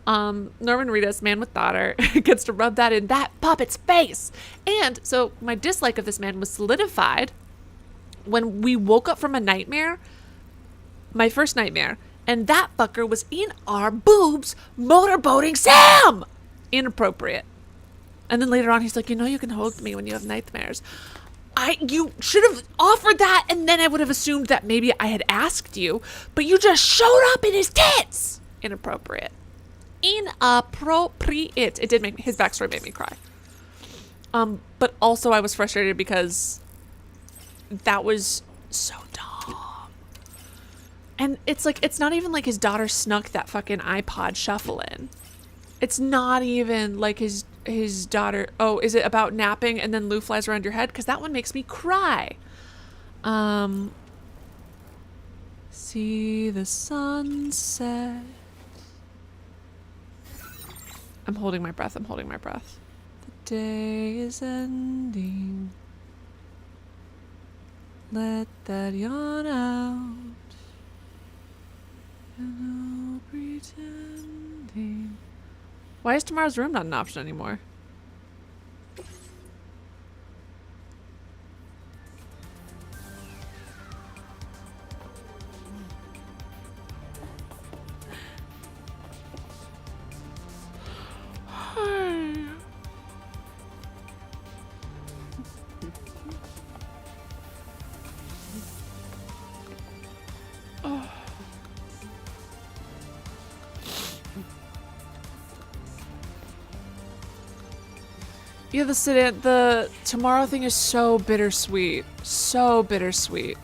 Norman Reedus, man with daughter, gets to rub that in that puppet's face. And so my dislike of this man was solidified when we woke up from a nightmare, my first nightmare, and that fucker was in our boobs motorboating Sam! Inappropriate. And then later on he's like, you know you can hold me when you have nightmares. You should have offered that, and then I would have assumed that maybe I had asked you, but you just showed up in his tits! Inappropriate. Inappropriate. It did make his backstory made me cry. But also I was frustrated because that was so dumb. And it's like, it's not even like his daughter snuck that fucking iPod shuffle in. It's not even like his daughter. Oh, is it about napping and then Lou flies around your head? Because that one makes me cry. See the sunset. I'm holding my breath. I'm holding my breath. The day is ending. Let that yawn out. No pretending. Why is tomorrow's room not an option anymore? Yeah, the tomorrow thing is so bittersweet. So bittersweet.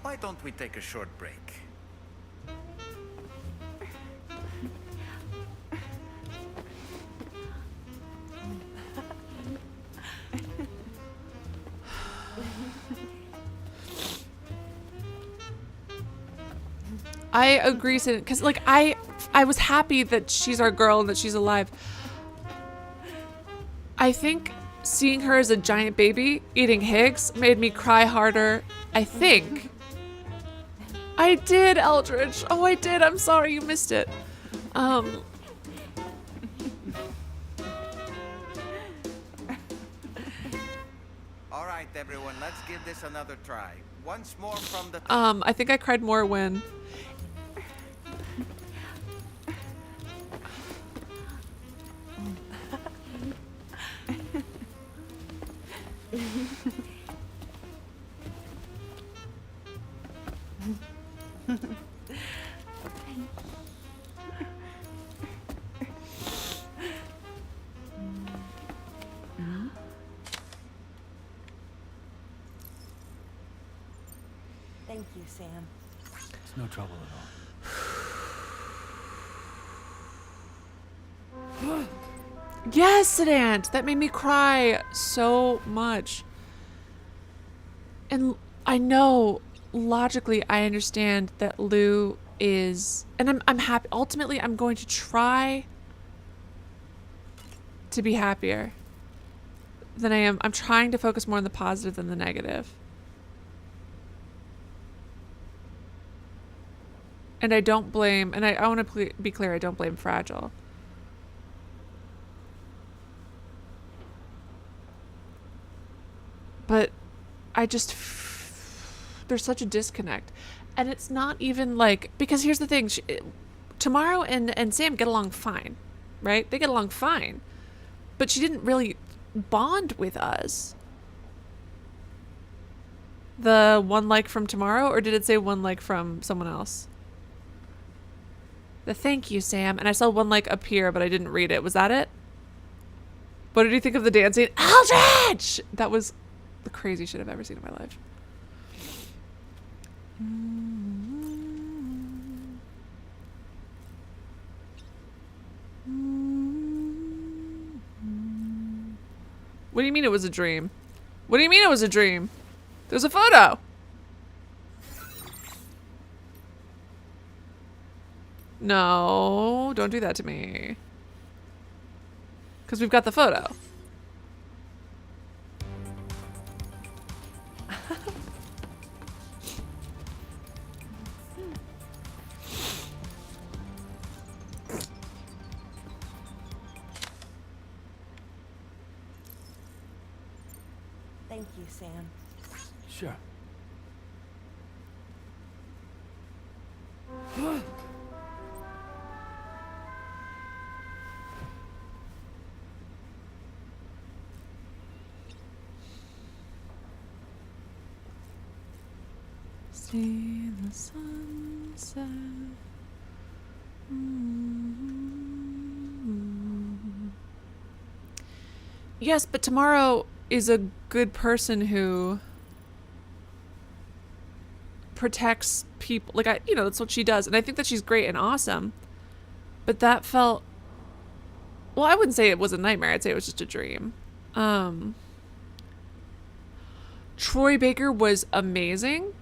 Why don't we take a short break? I agree, because like I was happy that she's our girl and that she's alive. I think seeing her as a giant baby eating Higgs made me cry harder. I think. I did, Eldridge. Oh, I did. I'm sorry you missed it. All right, everyone, let's give this another try. Once more from the top. I think I cried more when Thank you, Sam. It's no trouble at all. Yes, Sedant! That made me cry so much. And I know, logically, I understand that Lou is... And I'm happy. Ultimately, I'm going to try to be happier than I am. I'm trying to focus more on the positive than the negative. And I don't blame... And I want to be clear, I don't blame Fragile. there's such a disconnect. And it's not even like, because here's the thing, Tomorrow and Sam get along fine, right? They get along fine. But she didn't really bond with us. The one like from Tomorrow, or did it say one like from someone else? The thank you, Sam. And I saw one like appear, but I didn't read it. Was that it? What did you think of the dancing? Aldrich! That was the craziest shit I've ever seen in my life. What do you mean it was a dream? What do you mean it was a dream? There's a photo. No, don't do that to me. Because we've got the photo. Thank you, Sam. Sure. See the sunset. Yes, but Tomorrow is a good person who protects people. Like, that's what she does. And I think that she's great and awesome. But that felt... Well, I wouldn't say it was a nightmare. I'd say it was just a dream. Troy Baker was amazing.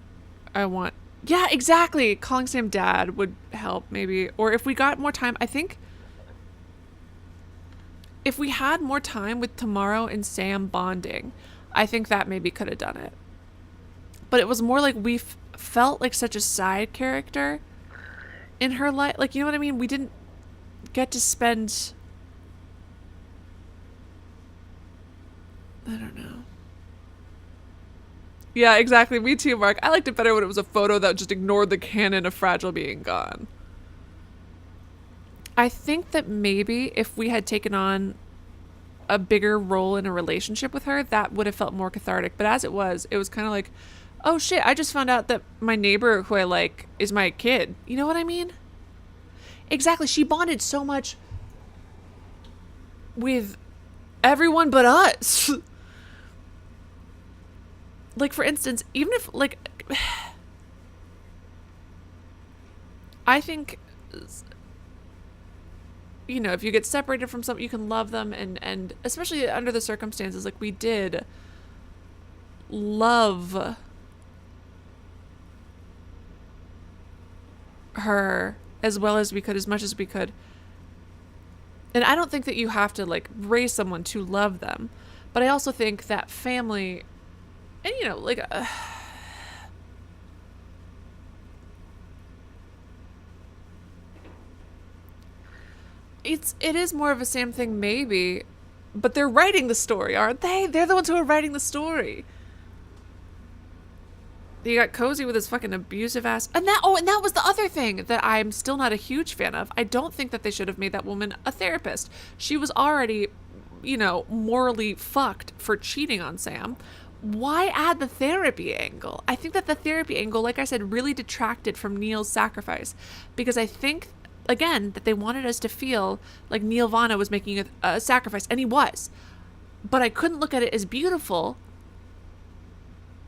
Yeah, exactly. Calling Sam dad would help, maybe. Or if we got more time, I think... If we had more time with Tomorrow and Sam bonding, I think that maybe could have done it. But it was more like we felt like such a side character in her life. Like, you know what I mean? We didn't get to spend... I don't know. Yeah, exactly. Me too, Mark. I liked it better when it was a photo that just ignored the canon of Fragile being gone. I think that maybe if we had taken on a bigger role in a relationship with her, that would have felt more cathartic. But as it was kind of like, oh shit, I just found out that my neighbor who I like is my kid. You know what I mean? Exactly. She bonded so much with everyone but us. Like, for instance, even if, like, I think, if you get separated from someone, you can love them, and especially under the circumstances, like, we did love her as well as we could, as much as we could. And I don't think that you have to, like, raise someone to love them, but I also think that family... And, it is more of a Sam thing, maybe, but they're writing the story, aren't they? They're the ones who are writing the story. You got Cozy with his fucking abusive ass, and that was the other thing that I'm still not a huge fan of. I don't think that they should have made that woman a therapist. She was already, morally fucked for cheating on Sam. Why add the therapy angle? I think that the therapy angle, like I said, really detracted from Neil's sacrifice, because I think, again, that they wanted us to feel like Neil Vana was making a sacrifice, and he was. But I couldn't look at it as beautiful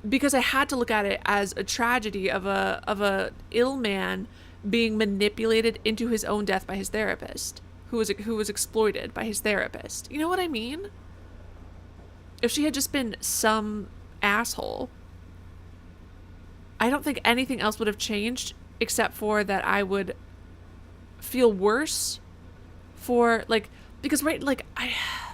because I had to look at it as a tragedy of a ill man being manipulated into his own death by his therapist, who was exploited by his therapist. You know what I mean? If she had just been some asshole, I don't think anything else would have changed, except for that I would feel worse for, like, because, right, like,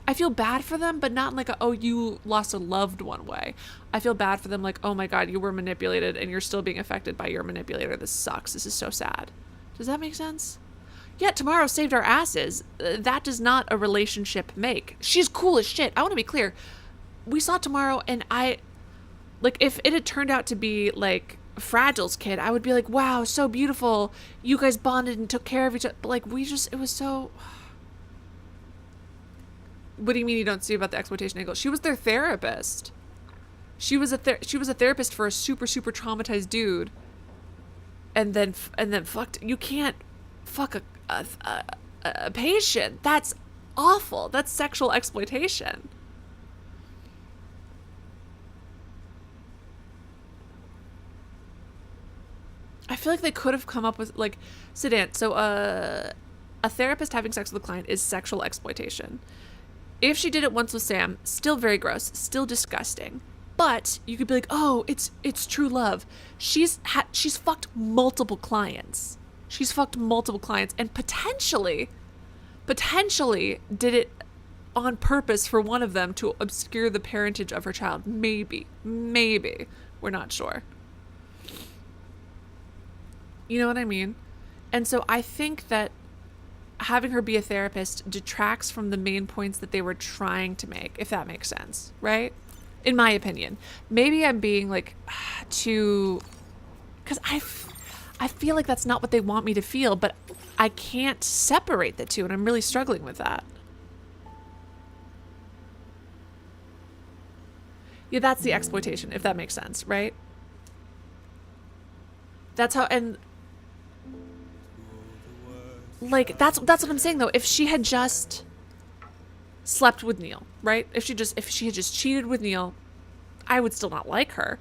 I feel bad for them, but not in like oh, you lost a loved one way. I feel bad for them like, oh my God, you were manipulated and you're still being affected by your manipulator. This sucks. This is so sad. Does that make sense? Yeah, Tomorrow saved our asses. That does not a relationship make. She's cool as shit. I want to be clear. We saw Tomorrow and Like, if it had turned out to be, like, Fragile's kid, I would be like, wow, so beautiful. You guys bonded and took care of each other. But, like, it was so... What do you mean you don't see about the exploitation angle? She was their therapist. She was a therapist for a super, super traumatized dude. And then fucked... You can't fuck a patient. That's awful. That's sexual exploitation. I feel like they could have come up with, like, Sedan. So a therapist having sex with a client is sexual exploitation. If she did it once with Sam, still very gross, still disgusting. But you could be like, oh, it's true love. She's fucked multiple clients. She's fucked multiple clients and potentially did it on purpose for one of them to obscure the parentage of her child. Maybe. We're not sure. You know what I mean? And so I think that having her be a therapist detracts from the main points that they were trying to make, if that makes sense, right? In my opinion. Maybe I'm being, like, too... Because I feel like that's not what they want me to feel, but I can't separate the two, and I'm really struggling with that. Yeah, that's the exploitation, if that makes sense, right? That's how... And... Like, that's what I'm saying, though. If she had just slept with Neil, right? If she had just cheated with Neil, I would still not like her.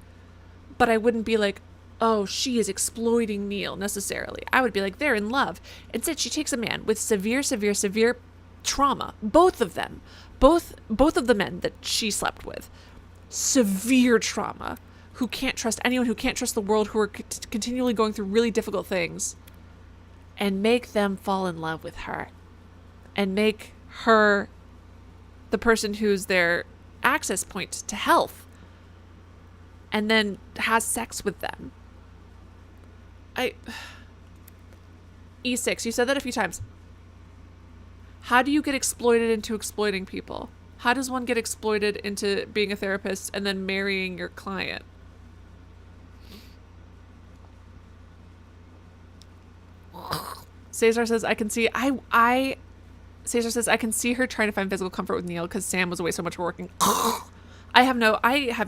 But I wouldn't be like, oh, she is exploiting Neil, necessarily. I would be like, they're in love. Instead, she takes a man with severe trauma. Both of them. Both of the men that she slept with. Severe trauma. Who can't trust anyone, who can't trust the world, who are continually going through really difficult things. And make them fall in love with her. And make her the person who's their access point to health. And then has sex with them. E6, you said that a few times. How do you get exploited into exploiting people? How does one get exploited into being a therapist and then marrying your client? Cesar says, I can see Cesar says, I can see her trying to find physical comfort with Neil because Sam was away so much for working. I have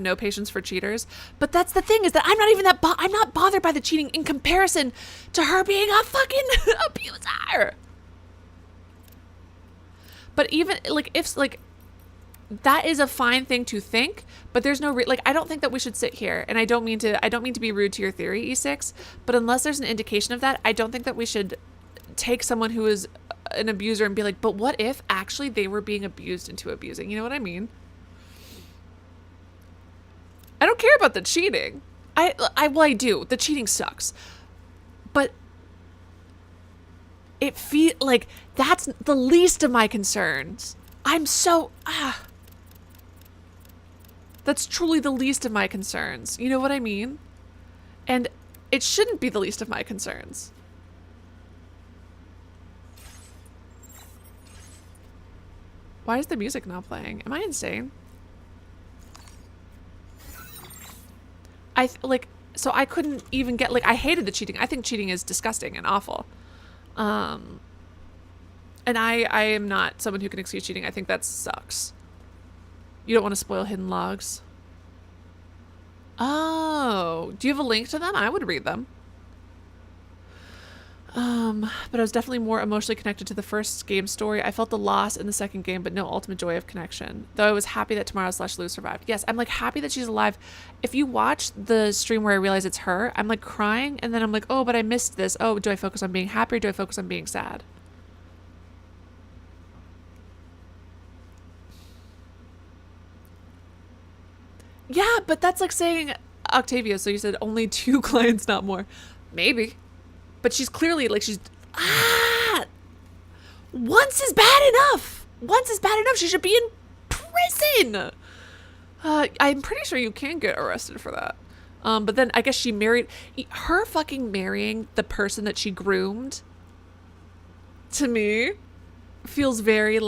no patience for cheaters, but that's the thing, is that I'm not even I'm not bothered by the cheating in comparison to her being a fucking abuser. But even that is a fine thing to think, but there's no I don't think that we should sit here, and I don't mean to be rude to your theory, E6, but unless there's an indication of that, I don't think that we should take someone who is an abuser and be like, but what if actually they were being abused into abusing? You know what I mean? I don't care about the cheating. I do. The cheating sucks. But it feels like that's the least of my concerns. That's truly the least of my concerns. You know what I mean? And it shouldn't be the least of my concerns. Why is the music not playing? Am I insane? So I couldn't even get, I hated the cheating. I think cheating is disgusting and awful. And I am not someone who can excuse cheating. I think that sucks. You don't want to spoil hidden logs. Oh, do you have a link to them? I would read them. But I was definitely more emotionally connected to the first game story. I felt the loss in the second game, but no ultimate joy of connection. Though I was happy that Tomorrow/Lou survived. Yes, I'm happy that she's alive. If you watch the stream where I realize it's her, I'm crying, and then I'm like, oh, but I missed this. Oh, do I focus on being happy or do I focus on being sad? Yeah, but that's like saying, Octavia, so you said only 2 clients, not more. Maybe. But she's clearly, once is bad enough. Once is bad enough. She should be in prison. I'm pretty sure you can get arrested for that. But then I guess she married, her fucking marrying the person that she groomed, to me, feels very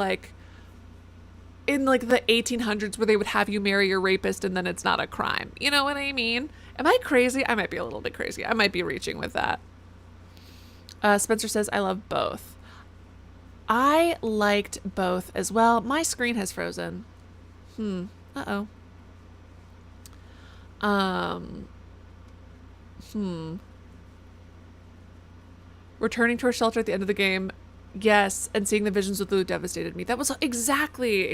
in like the 1800s where they would have you marry your rapist and then it's not a crime. You know what I mean? Am I crazy? I might be a little bit crazy. I might be reaching with that. Spencer says, I love both. I liked both as well. My screen has frozen. Uh-oh. Returning to our shelter at the end of the game. Yes, and seeing the visions with Lou devastated me. That was exactly.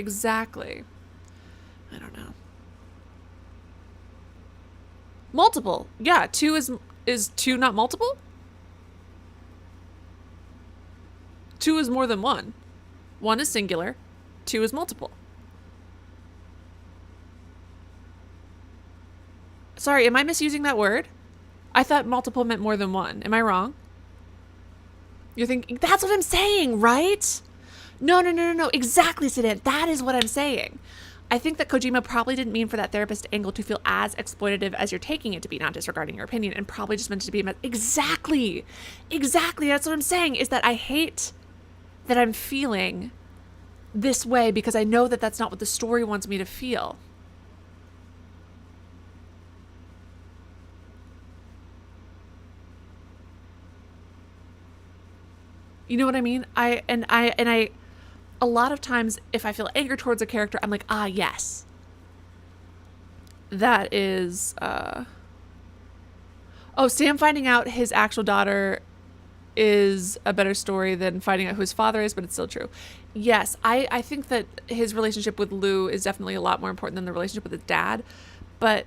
I don't know. Multiple. Yeah, 2 is 2 not multiple? 2 is more than 1. 1 is singular. 2 is multiple. Sorry, am I misusing that word? I thought multiple meant more than 1. Am I wrong? You're thinking, that's what I'm saying, right? No. Exactly, Sedan. That is what I'm saying. I think that Kojima probably didn't mean for that therapist angle to feel as exploitative as you're taking it to be, not disregarding your opinion, and probably just meant it to be exactly. That's what I'm saying, is that I hate that I'm feeling this way because I know that that's not what the story wants me to feel. You know what I mean? I a lot of times if I feel anger towards a character, I'm like, ah, yes. That is Sam finding out his actual daughter is a better story than finding out who his father is, but it's still true. Yes, I think that his relationship with Lou is definitely a lot more important than the relationship with his dad, but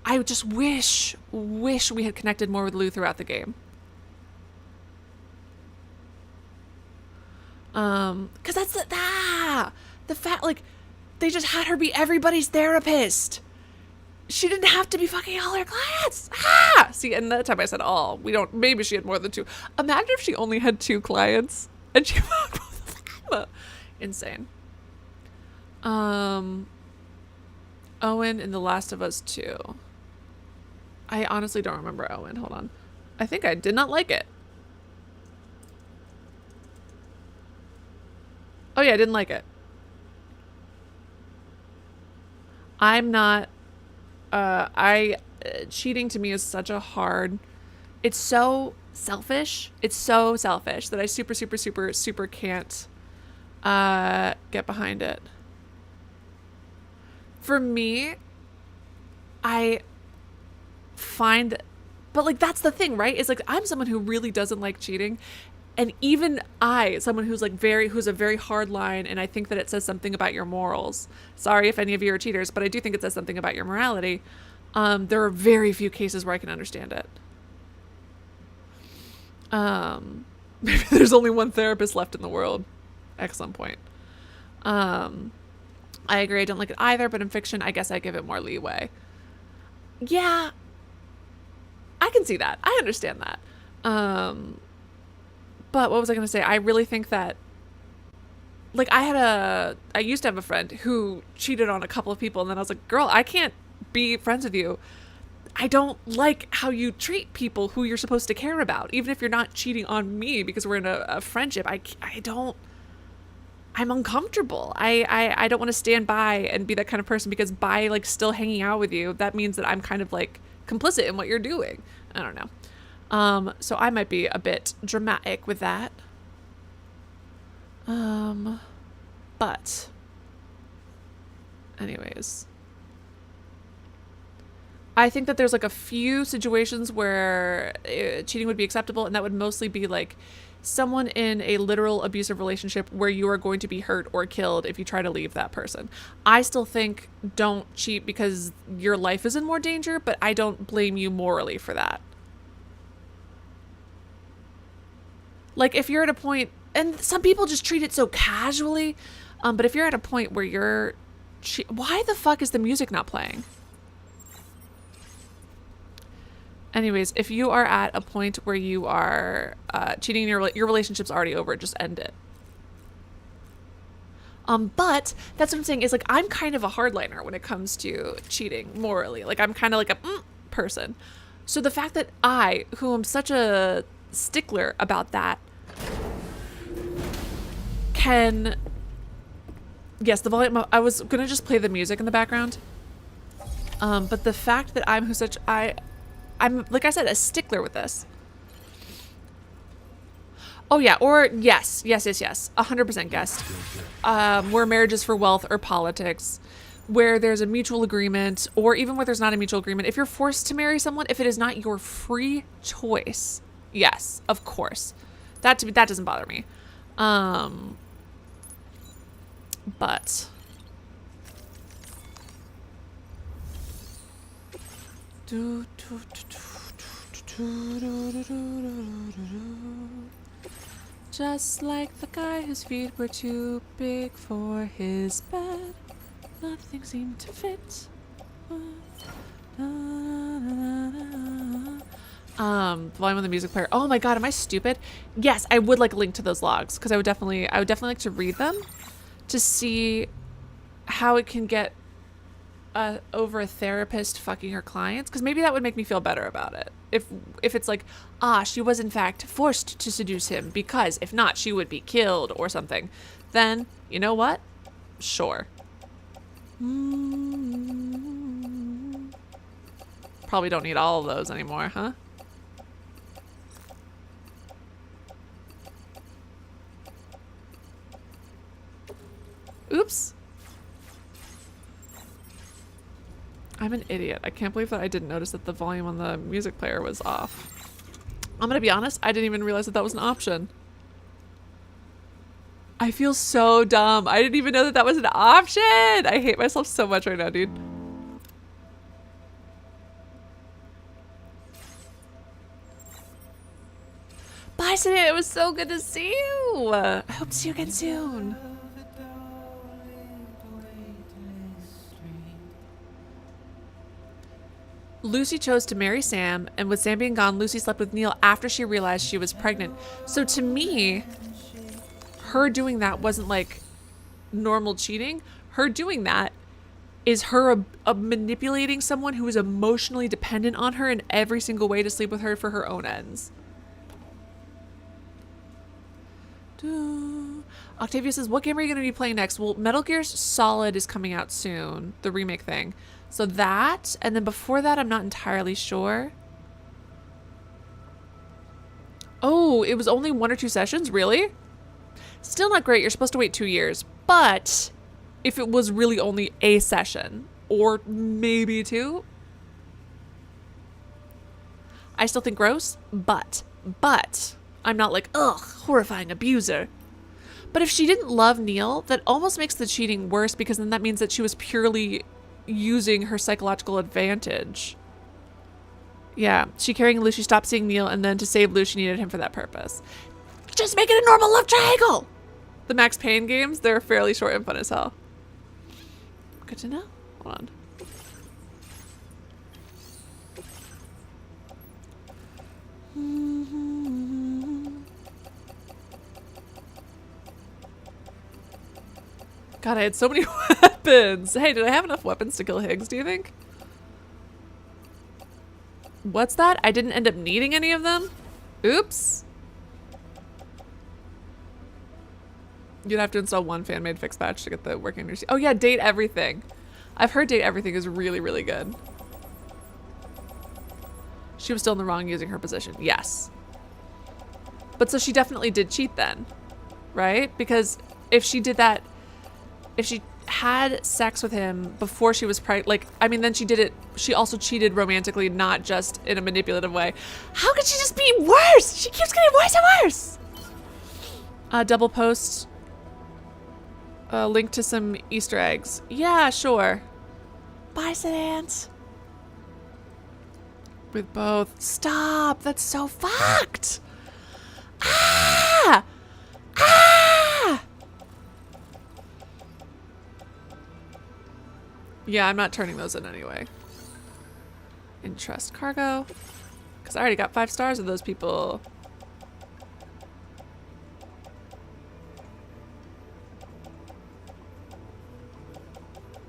I just wish we had connected more with Lou throughout the game. Cause that's the fact, like, they just had her be everybody's therapist. She didn't have to be fucking all her clients. See, and that time I said all. Maybe she had more than 2. Imagine if she only had 2 clients and she fucked both of them. Insane. Owen in The Last of Us 2. I honestly don't remember Owen. Hold on. I think I did not like it. Oh yeah, I didn't like it. I'm not, cheating to me is such a hard, it's so selfish. It's so selfish that I super can't, get behind it. For me, I find, but like, that's the thing, right? It's like, I'm someone who really doesn't like cheating. And even someone who's like who's a very hard line, and I think that it says something about your morals. Sorry if any of you are cheaters, but I do think it says something about your morality. There are very few cases where I can understand it. Maybe there's only one therapist left in the world. Excellent point. I agree, I don't like it either, but in fiction, I guess I give it more leeway. Yeah, I can see that. I understand that. But what was I going to say? I really think that, like, I used to have a friend who cheated on a couple of people, and then I was like, girl, I can't be friends with you. I don't like how you treat people who you're supposed to care about, even if you're not cheating on me because we're in a friendship. I'm uncomfortable. I don't want to stand by and be that kind of person, because by like still hanging out with you, that means that I'm kind of like complicit in what you're doing. I don't know. So I might be a bit dramatic with that. But anyways, I think that there's like a few situations where cheating would be acceptable, and that would mostly be like someone in a literal abusive relationship where you are going to be hurt or killed if you try to leave that person. I still think don't cheat because your life is in more danger, but I don't blame you morally for that. Like, if you're at a point, and some people just treat it so casually, but if you're at a point where you're, why the fuck is the music not playing? Anyways, if you are at a point where you are cheating, your relationship's already over, just end it. But that's what I'm saying is, like, I'm kind of a hardliner when it comes to cheating morally. Like, I'm kind of like a person. So the fact that who am such a stickler about that, can Yes, the volume. I was gonna just play the music in the background. But the fact that I'm I'm like I said, a stickler with this. Oh yeah, or yes, 100% guest. Where marriage is for wealth or politics, where there's a mutual agreement, or even where there's not a mutual agreement. If you're forced to marry someone, if it is not your free choice, yes, of course, that doesn't bother me. But just like the guy whose feet were too big for his bed, nothing seemed to fit. Volume on the music player. Oh my god, am I stupid? Yes, I would like a link to those logs because I would definitely like to read them to see how it can get over a therapist fucking her clients, because maybe that would make me feel better about it. If it's like, she was in fact forced to seduce him because if not, she would be killed or something, then you know what? Sure. Probably don't need all of those anymore, huh? Oops. I'm an idiot. I can't believe that I didn't notice that the volume on the music player was off. I'm gonna be honest, I didn't even realize that that was an option. I feel so dumb. I didn't even know that that was an option. I hate myself so much right now, dude. Bye, Sinead. It was so good to see you. I hope to see you again soon. Lucy chose to marry Sam, and with Sam being gone, Lucy slept with Neil after she realized she was pregnant. So to me, her doing that wasn't like normal cheating. Her doing that is her manipulating someone who is emotionally dependent on her in every single way to sleep with her for her own ends. Octavia says, what game are you going to be playing next? Well, Metal Gear Solid is coming out soon, the remake thing. So that, and then before that, I'm not entirely sure. Oh, it was only 1 or 2 sessions? Really? Still not great. You're supposed to wait 2 years. But if it was really only a session, or maybe 2, I still think gross, but I'm not like, ugh, horrifying abuser. But if she didn't love Neil, that almost makes the cheating worse, because then that means that she was purely using her psychological advantage. Yeah, she carrying Lou, she stopped seeing Neil, and then to save Lou, she needed him for that purpose. Just make it a normal love triangle! The Max Payne games, they're fairly short and fun as hell. Good to know. Hold on. God, I had so many weapons. Hey, did I have enough weapons to kill Higgs, do you think? What's that? I didn't end up needing any of them? Oops. You'd have to install one fan-made fix patch to get the working receipt. Oh yeah, Date Everything. I've heard Date Everything is really, really good. She was still in the wrong using her position. Yes. But so she definitely did cheat then, right? Because if she did that, if she had sex with him before she was pregnant, like, I mean, then she did it, she also cheated romantically, not just in a manipulative way. How could she just be worse? She keeps getting worse and worse. Double post, link to some Easter eggs. Yeah, sure. Bye, Sedans. With both. Stop, that's so fucked. Ah! Ah! Yeah, I'm not turning those in anyway. Entrust cargo. Because I already got 5 stars of those people.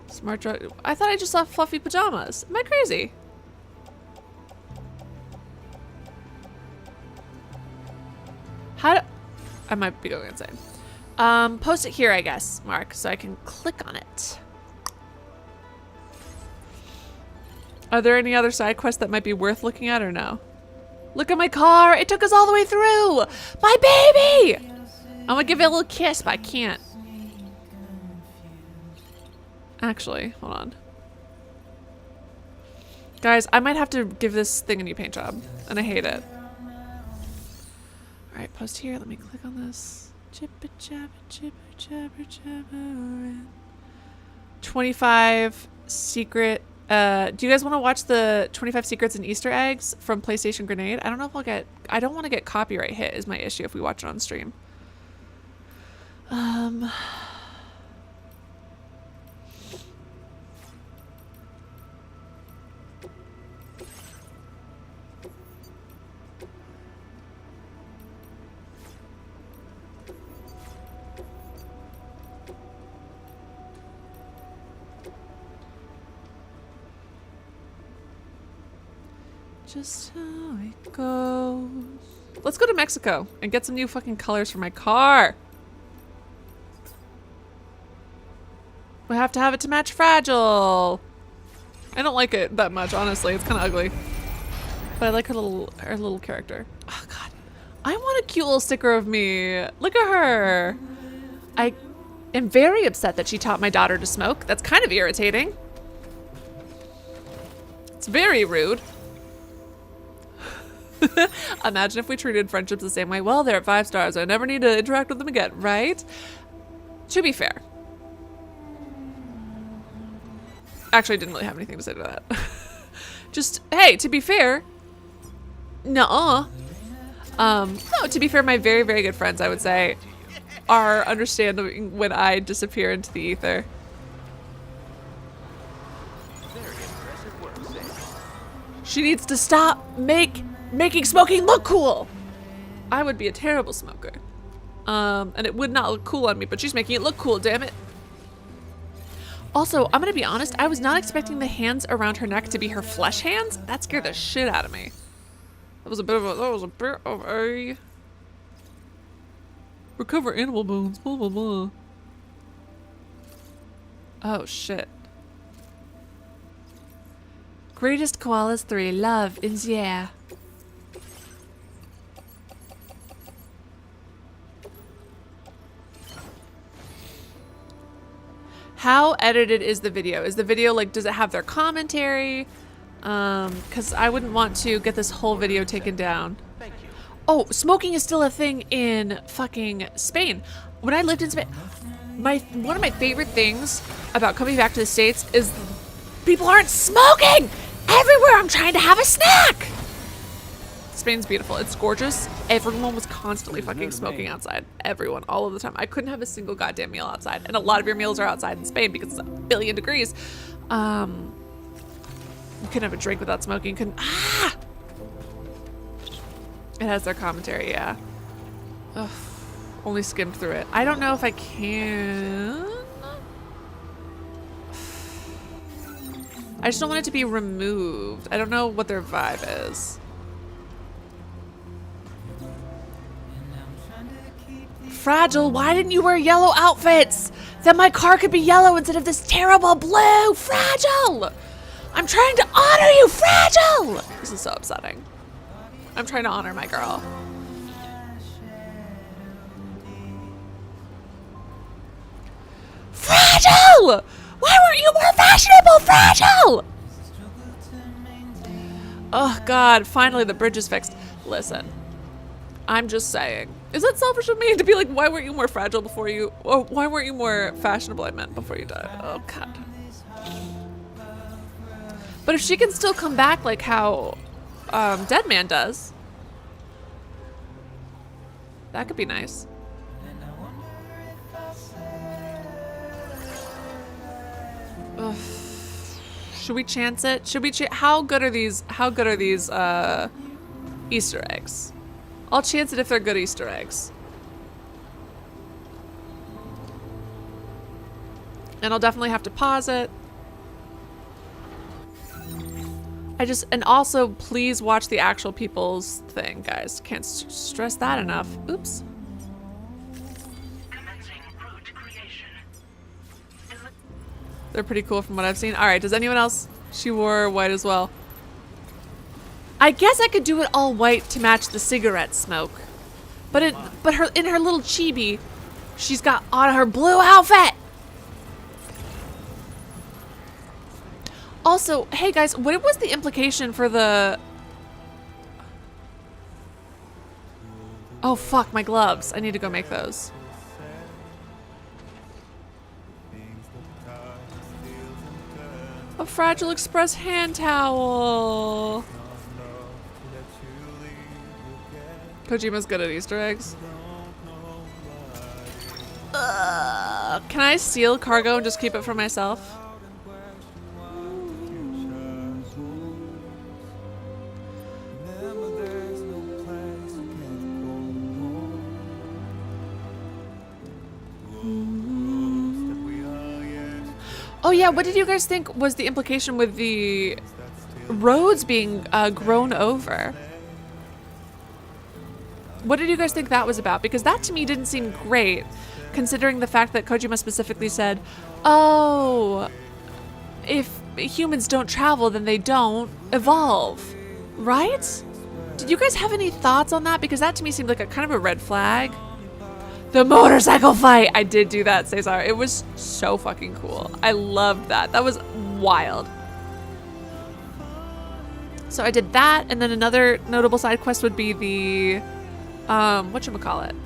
Smart drug. I thought I just saw fluffy pajamas. Am I crazy? I might be going insane. Post it here, I guess, Mark, so I can click on it. Are there any other side quests that might be worth looking at or no? Look at my car. It took us all the way through. My baby. I'm gonna give it a little kiss, but I can't. Actually, hold on. Guys, I might have to give this thing a new paint job, and I hate it. All right, post here. Let me click on this. Chippa chappa chippa chappa chappa. 25 secret. Do you guys want to watch the 25 secrets and Easter eggs from PlayStation Grenade? I don't know if I'll get. I don't want to get copyright hit. Is my issue if we watch it on stream. Just how it goes. Let's go to Mexico and get some new fucking colors for my car. We have to have it to match Fragile. I don't like it that much, honestly. It's kind of ugly. But I like her little character. Oh god. I want a cute little sticker of me. Look at her. I am very upset that she taught my daughter to smoke. That's kind of irritating. It's very rude. Imagine if we treated friendships the same way. Well, they're at 5 stars. I never need to interact with them again, right? To be fair. Actually, I didn't really have anything to say to that. Just, hey, to be fair. Nuh-uh. No, to be fair, my very, very good friends, I would say, are understanding when I disappear into the ether. She needs to stop making smoking look cool. I would be a terrible smoker. And it would not look cool on me, but she's making it look cool, damn it. Also, I'm gonna be honest, I was not expecting the hands around her neck to be her flesh hands. That scared the shit out of me. That was a bit of a recover animal bones, blah blah blah. Oh shit. Greatest koalas 3, love in the air. How edited is the video? Is the video like, does it have their commentary? Because I wouldn't want to get this whole video taken down. Oh, smoking is still a thing in fucking Spain. When I lived in Spain, one of my favorite things about coming back to the States is people aren't smoking everywhere. I'm trying to have a snack. Spain's beautiful. It's gorgeous. Everyone was constantly fucking smoking outside. Everyone, all of the time. I couldn't have a single goddamn meal outside. And a lot of your meals are outside in Spain because it's a billion degrees. You couldn't have a drink without smoking. You couldn't. Ah! It has their commentary, yeah. Ugh. Only skimmed through it. I don't know if I can. I just don't want it to be removed. I don't know what their vibe is. Fragile, why didn't you wear yellow outfits? Then my car could be yellow instead of this terrible blue. Fragile! I'm trying to honor you, Fragile! This is so upsetting. I'm trying to honor my girl. Fragile! Why weren't you more fashionable, Fragile? Oh god, finally the bridge is fixed. Listen, I'm just saying. Is that selfish of me to be like, why weren't you more fragile before you, or why weren't you more fashionable, I meant, before you died? Oh god. But if she can still come back like how Dead Man does, that could be nice. Ugh. Should we chance it? Should we how good are these Easter eggs? I'll chance it if they're good Easter eggs. And I'll definitely have to pause it. And also please watch the actual people's thing, guys. Can't stress that enough. Oops. Commencing They're pretty cool from what I've seen. All right, does anyone else? She wore white as well. I guess I could do it all white to match the cigarette smoke. But her in her little chibi, she's got on her blue outfit. Also, hey guys, what was the implication for the... Oh fuck, my gloves. I need to go make those. A Fragile Express hand towel. Kojima's good at Easter eggs. Can I steal cargo and just keep it for myself? Oh yeah, what did you guys think was the implication with the roads being grown over? What did you guys think that was about? Because that to me didn't seem great, considering the fact that Kojima specifically said, oh, if humans don't travel, then they don't evolve, right? Did you guys have any thoughts on that? Because that to me seemed like a kind of a red flag. The motorcycle fight! I did do that, Cesar. It was so fucking cool. I loved that. That was wild. So I did that, and then another notable side quest would be the, whatchamacallit?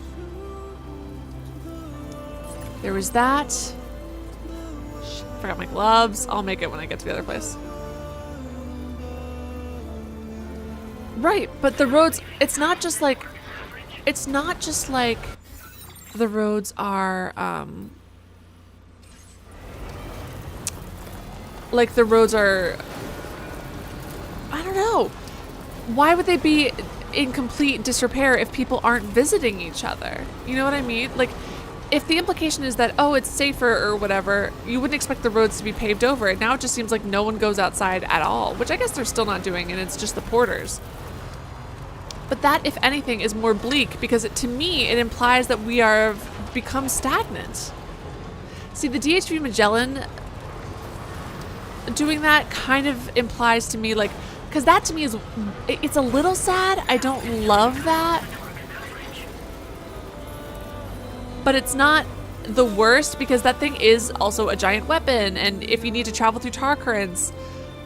There was that. Shit, forgot my gloves. I'll make it when I get to the other place. Right, but the roads, it's not just like the roads are, like the roads are, I don't know. Why would they be in complete disrepair if people aren't visiting each other? You know what I mean? Like, if the implication is that, oh, it's safer or whatever, you wouldn't expect the roads to be paved over. And now it just seems like no one goes outside at all, which I guess they're still not doing, and it's just the porters. But that, if anything, is more bleak because to me, it implies that we are become stagnant. See, the DHV Magellan doing that kind of implies to me, like, because that to me is, it's a little sad. I don't love that. But it's not the worst because that thing is also a giant weapon. And if you need to travel through tar currents,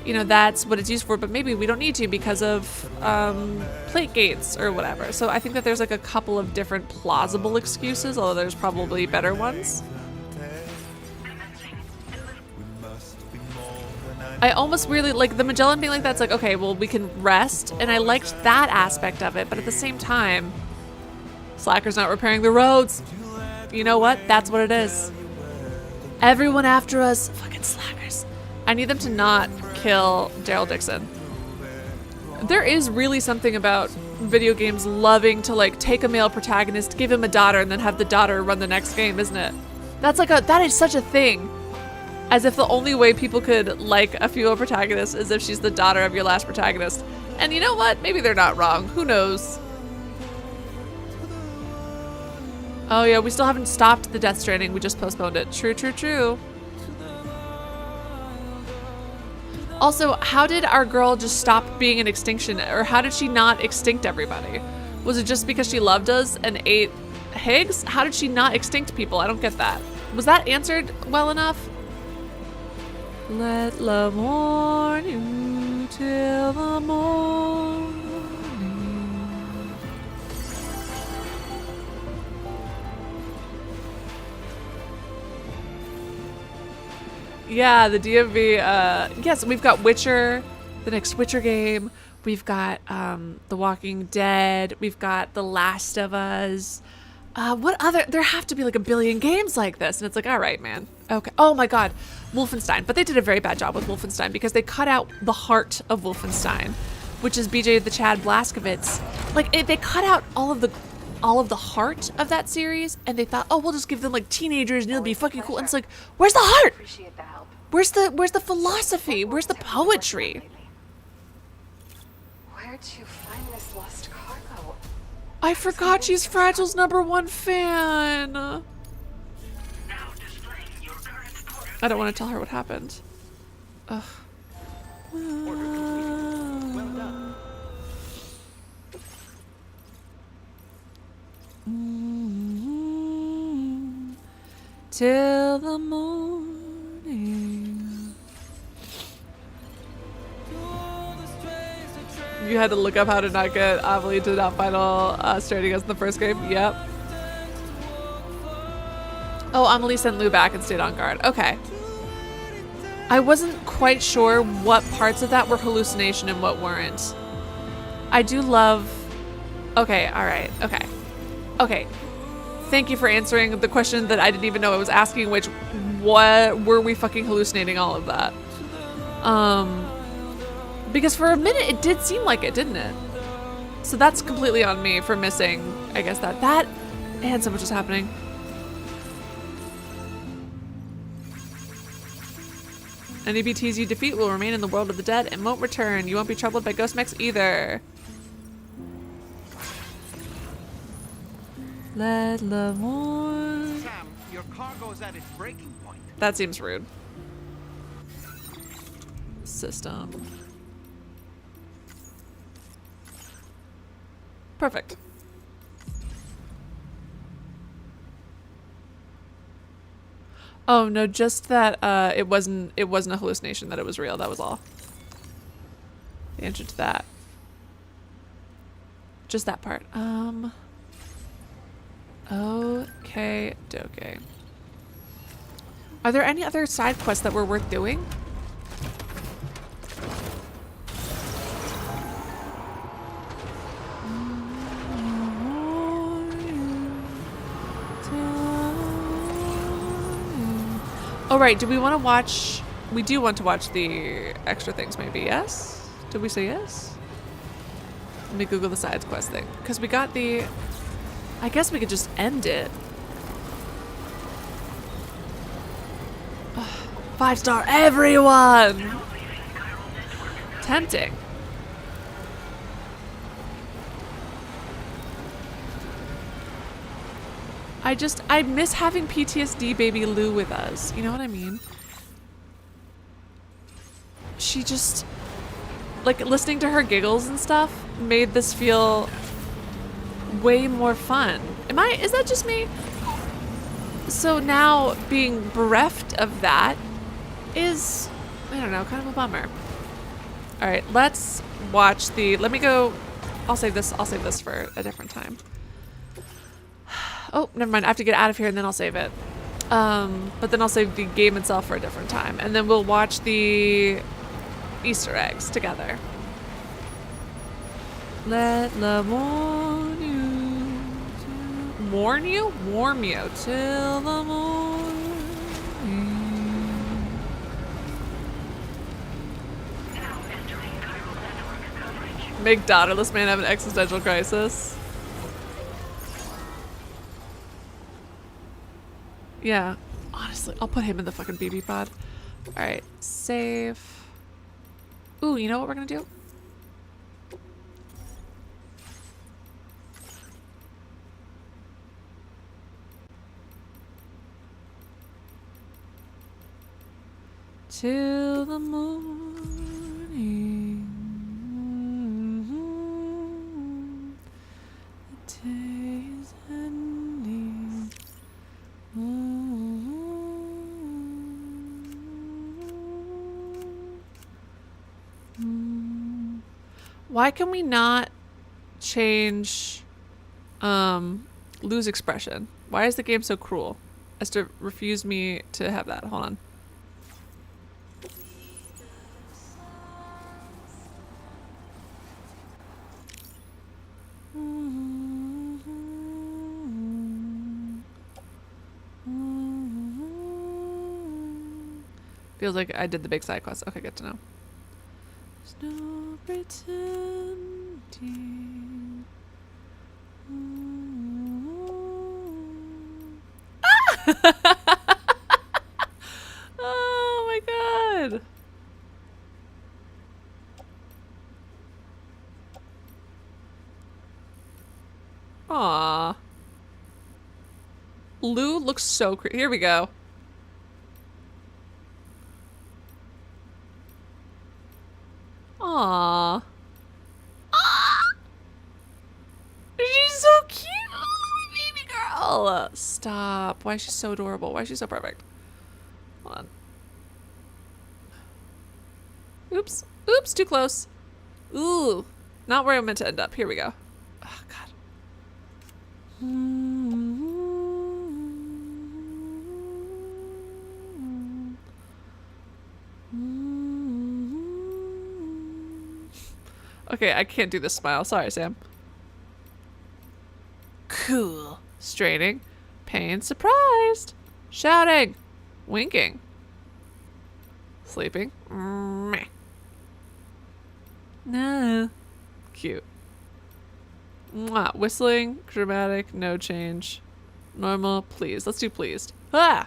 you know, that's what it's used for, but maybe we don't need to because of plate gates or whatever. So I think that there's like a couple of different plausible excuses, although there's probably better ones. I almost really like the Magellan being like that's like, okay, well, we can rest, and I liked that aspect of it, but at the same time, Slacker's not repairing the roads. You know what? That's what it is. Everyone after us, fucking slackers. I need them to not kill Daryl Dixon. There is really something about video games loving to like take a male protagonist, give him a daughter, and then have the daughter run the next game, isn't it? That's like that is such a thing. As if the only way people could like a female protagonist is if she's the daughter of your last protagonist. And you know what? Maybe they're not wrong. Who knows? Oh yeah, we still haven't stopped the Death Stranding. We just postponed it. True, true, true. Also, how did our girl just stop being an extinction? Or how did she not extinct everybody? Was it just because she loved us and ate Higgs? How did she not extinct people? I don't get that. Was that answered well enough? Let love warn you till the morning. Yeah, the DMV, yes, we've got Witcher, the next Witcher game. We've got The Walking Dead. We've got The Last of Us. What other, there have to be like a billion games like this. And it's like, all right, man. Okay. Oh my God, Wolfenstein. But they did a very bad job with Wolfenstein because they cut out the heart of Wolfenstein, which is BJ the Chad Blazkowicz. Like they cut out all of the heart of that series, and they thought, oh, we'll just give them like teenagers and it'll be fucking cool. And it's like, where's the heart? Where's the philosophy? Where's the poetry? Where'd you find this lost cargo? I forgot she's Fragile's #1 fan. Now displaying your current quarter I don't want to tell her what happened. Ugh. Order completed. Well done. Till the morning. You had to look up how to not get Amelie to not final Stranding us in the first game. Yep. Oh, Amelie sent Lou back and stayed on guard. Okay. I wasn't quite sure what parts of that were hallucination and what weren't. I do love... Okay, alright, okay. Okay. Thank you for answering the question that I didn't even know I was asking, which, what were we fucking hallucinating all of that? Because for a minute it did seem like it, didn't it? So that's completely on me for missing, I guess, that and so much is happening. Any BTs you defeat will remain in the world of the dead and won't return. You won't be troubled by ghost mechs either. Let love warn. Sam, your cargo's at its breaking point. That seems rude. System. Perfect. Oh no, just that it wasn't a hallucination, that it was real, that was all. The answer to that. Just that part. Okay, doke. Are there any other side quests that were worth doing? Oh right, do we want to watch... We do want to watch the extra things maybe, yes? Did we say yes? Let me Google the sides quest thing. Because we got the... I guess we could just end it. 5-star everyone! Tempting. I miss having PTSD baby Lou with us. You know what I mean? She just, like, listening to her giggles and stuff made this feel way more fun. Is that just me? So now being bereft of that is, I don't know, kind of a bummer. All right, let's watch the, let me go, I'll save this for a different time. Oh, never mind. I have to get out of here and then I'll save it. But then I'll save the game itself for a different time. And then we'll watch the Easter eggs together. Let love warn you. Warn you? Warm you till the morning. Make daughterless man have an existential crisis. Yeah, honestly, I'll put him in the fucking BB pod. All right, save. Ooh, you know what we're gonna do? Till the morning. The day is ending. Why can we not change Lou's expression? Why is the game so cruel as to refuse me to have that? Hold on. Feels like I did the big side quest. Okay, good to know. There's no pretending. Oh my god. Aww. Lou looks so Here we go. girl. Stop. Why is she so adorable? Why is she so perfect? Hold on. Oops. Oops, too close. Ooh. Not where I meant to end up. Here we go. Oh, God. Okay, I can't do this smile. Sorry, Sam. Cool. Straining. Pain. Surprised. Shouting. Winking. Sleeping. Meh. No. Cute. Mwah. Whistling. Dramatic. No change. Normal. Pleased. Let's do pleased. Ah!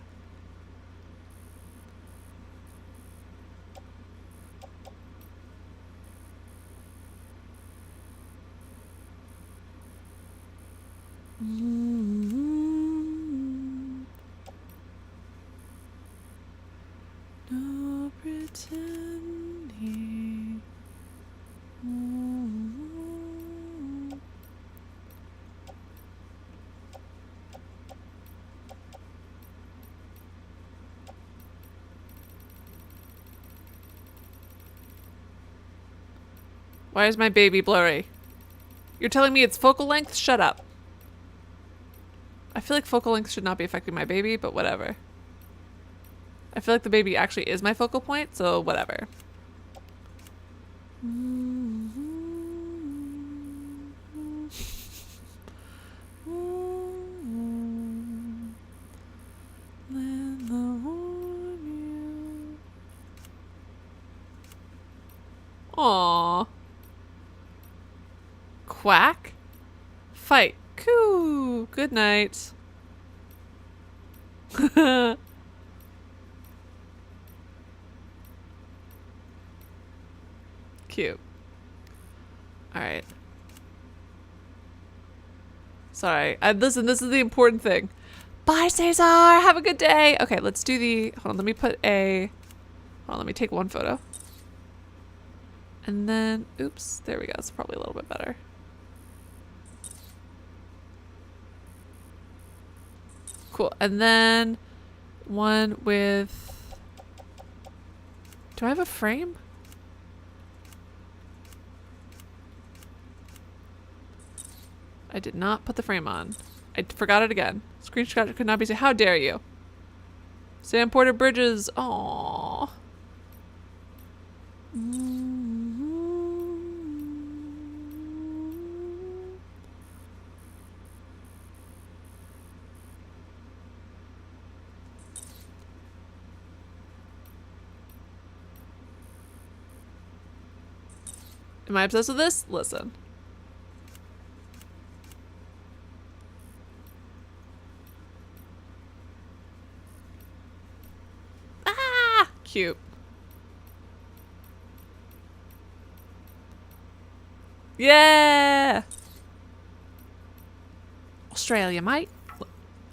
No pretending. Why is my baby blurry? You're telling me it's focal length? Shut up. I feel like focal length should not be affecting my baby, but whatever. I feel like the baby actually is my focal point, so whatever. Aww. Quack? Fight. Coo. Good night. Cute. Alright. Sorry. Listen, this is the important thing. Bye, Cesar! Have a good day! Okay, let's do the... Hold on, let me put a... Hold on, let me take one photo. And then... Oops. There we go. It's probably a little bit better. Cool. And then... One with... Do I have a frame? I did not put the frame on. I forgot it again. Screenshot could not be saved. How dare you? Sam Porter Bridges. Aww. Am I obsessed with this? Listen. Ah! Cute. Yeah! Australia, mate.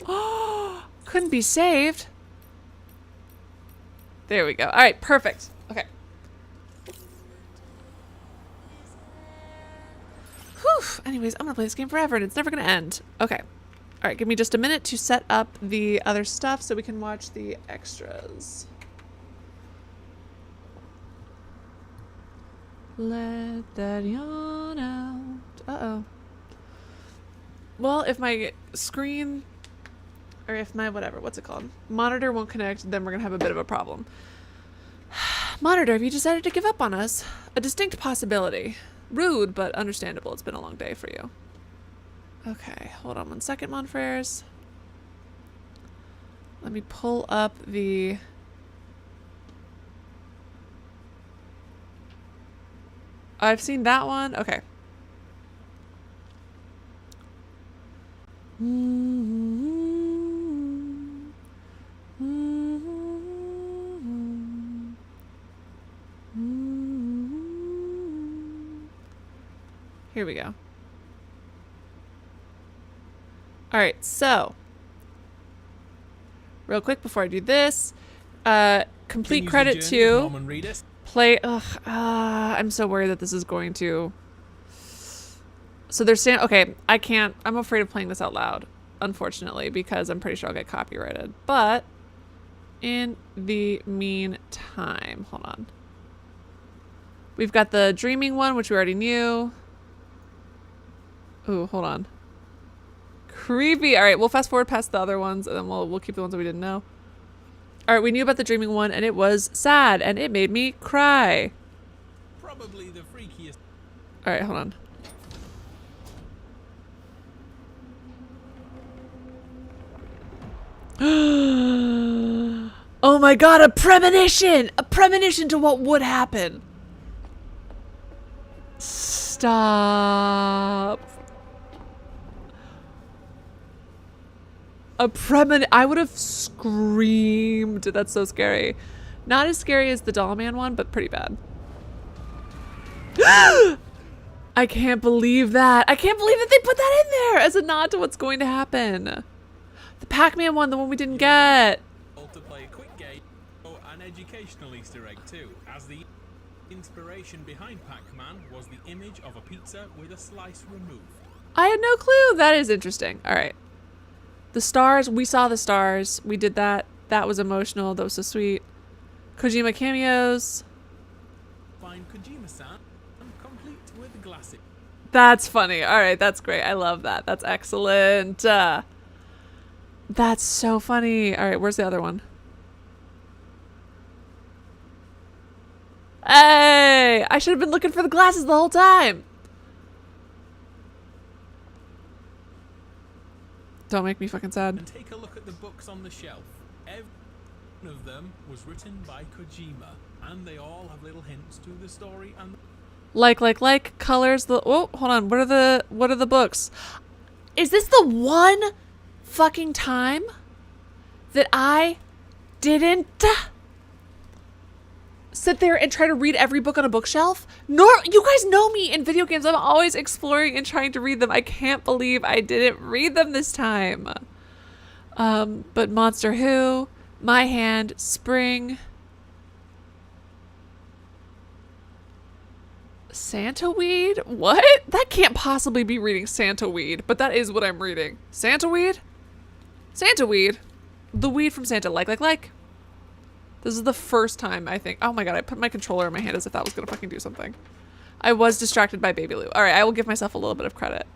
Oh, couldn't be saved. There we go. All right, perfect. Okay. Whew. Anyways, I'm gonna play this game forever and it's never gonna end. Okay. All right, give me just a minute to set up the other stuff so we can watch the extras. Let that yawn out. Uh-oh. Well, if my screen, or if my whatever, what's it called? Monitor won't connect, then we're gonna have a bit of a problem. Monitor, have you decided to give up on us? A distinct possibility. Rude, but understandable. It's been a long day for you. Okay, hold on one second, Monfreres. Let me pull up the... I've seen that one. Okay. Here we go. All right, so real quick before I do this, complete credit to play. I'm so worried that this is going to. So they're saying, okay, I can't. I'm afraid of playing this out loud. unfortunately, because I'm pretty sure I'll get copyrighted. But in the meantime, hold on. We've got the dreaming one, which we already knew. Ooh, hold on. Creepy. All right, we'll fast forward past the other ones, and then we'll keep the ones that we didn't know. All right, we knew about the dreaming one, and it was sad, and it made me cry. Probably the freakiest. All right, hold on. Oh my god, a premonition! A premonition to what would happen. Stop. A premonition. I would have screamed. That's so scary. Not as scary as the Doll Man one, but pretty bad. I can't believe that. I can't believe that they put that in there as a nod to what's going to happen. The Pac-Man one, the one we didn't get. To play a quick game, or an educational Easter egg too, as the inspiration behind Pac-Man was the image of a pizza with a slice removed. I had no clue. That is interesting. All right. The stars, we saw the stars. We did that. That was emotional. That was so sweet. Kojima cameos. Find Kojima-san complete with glasses. That's funny. All right, that's great. I love that. That's excellent. That's so funny. All right, where's the other one? Hey, I should have been looking for the glasses the whole time. Don't make me fucking sad. And take a look at the books on the shelf. Every one of them was written by Kojima, and they all have little hints to the story and Like, colors, the, oh, hold on. What are the books? Is this the one fucking time that I didn't sit there and try to read every book on a bookshelf? Nor, you guys know me in video games. I'm always exploring and trying to read them. I can't believe I didn't read them this time. But Monster Who, My Hand, Spring, Santa Weed? What? That can't possibly be reading Santa Weed, but that is what I'm reading. Santa Weed? Santa Weed. The weed from Santa. Like. This is the first time, I think. Oh my god, I put my controller in my hand as if that was gonna fucking do something. I was distracted by Baby Lou. Alright, I will give myself a little bit of credit.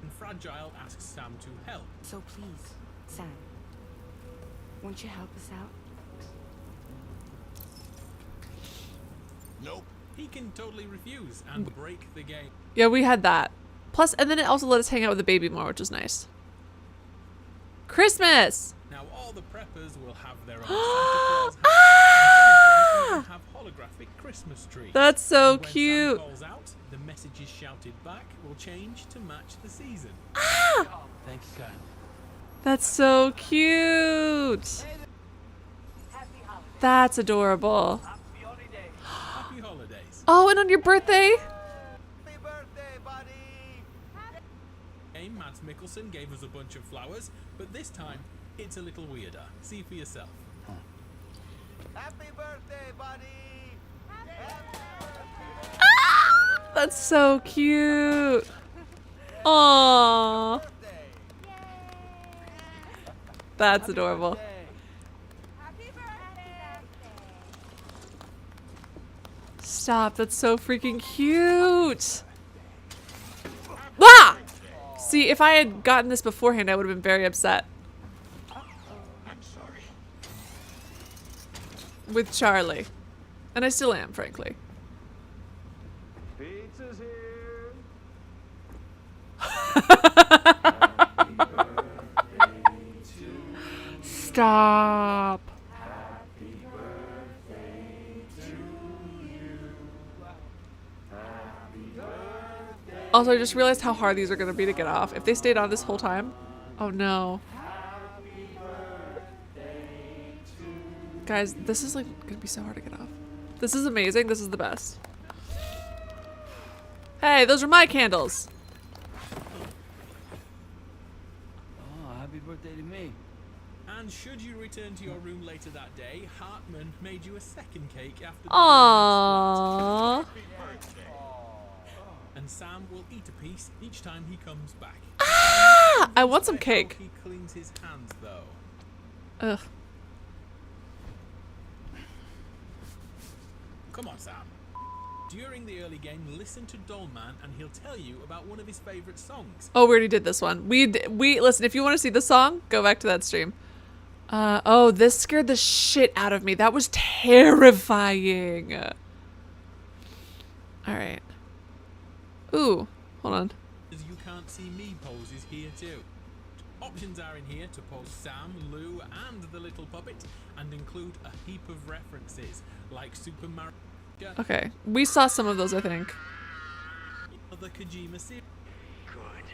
And Fragile asks Sam to help. So please, Sam, won't you help us out? Nope. He can totally refuse and break the game. Yeah, we had that. Plus, and then it also let us hang out with the baby more, which was nice. Christmas! Now all the preppers will have their own Santa Claus hat, and some of them have holographic Christmas tree. That's so and when cute. Sam calls out, the messages shouted back will change to match the season. Thanks, God. That's so cute. That's adorable. Happy holidays. Oh, and on your birthday? Mads Mikkelsen gave us a bunch of flowers, but this time it's a little weirder. See for yourself. Happy birthday, buddy! That's so cute. Aww. That's adorable. Stop, that's so freaking cute. Ah! See, if I had gotten this beforehand, I would have been very upset. I'm sorry. With Charlie. And I still am, frankly. Pizza's here. Stop. Happy birthday to you. Happy birthday. Also, I just realized how hard these are going to be to get off. If they stayed on this whole time. Oh no. Guys, this is like going to be so hard to get off. This is amazing. This is the best. Hey, those are my candles. Oh, happy birthday to me. And should you return to your room later that day, Hartman made you a second cake after. Aww. And Sam will eat a piece each time he comes back. Ah! I want some cake. He cleans his hands, though. Ugh. Come on, Sam. During the early game, listen to Dollman and he'll tell you about one of his favorite songs. Oh, we already did this one. We listen, if you want to see the song, go back to that stream. Oh, this scared the shit out of me. That was terrifying. All right. Ooh, hold on. As you can't see me poses here too. Options are in here to pose Sam, Lou, and the little puppet, and include a heap of references like Super Mario. Okay, we saw some of those, I think. The Kojima series. Good.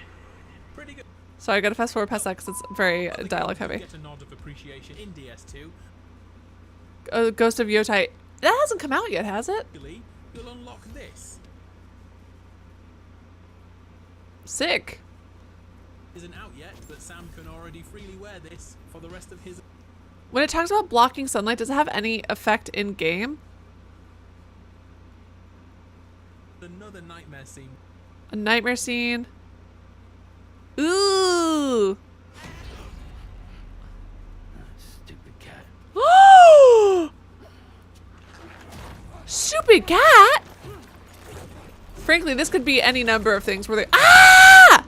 Pretty good. Sorry, I gotta fast forward past that because it's very dialogue heavy. Get a nod of appreciation in DS2. Ghost of Yotai. That hasn't come out yet, has it? You'll unlock this. Sick. Isn't out yet, but Sam can already freely wear this for the rest of his. When it talks about blocking sunlight, does it have any effect in game? Another nightmare scene. A nightmare scene. Ooh. Stupid cat. Stupid cat? Frankly, this could be any number of things where they. Ah!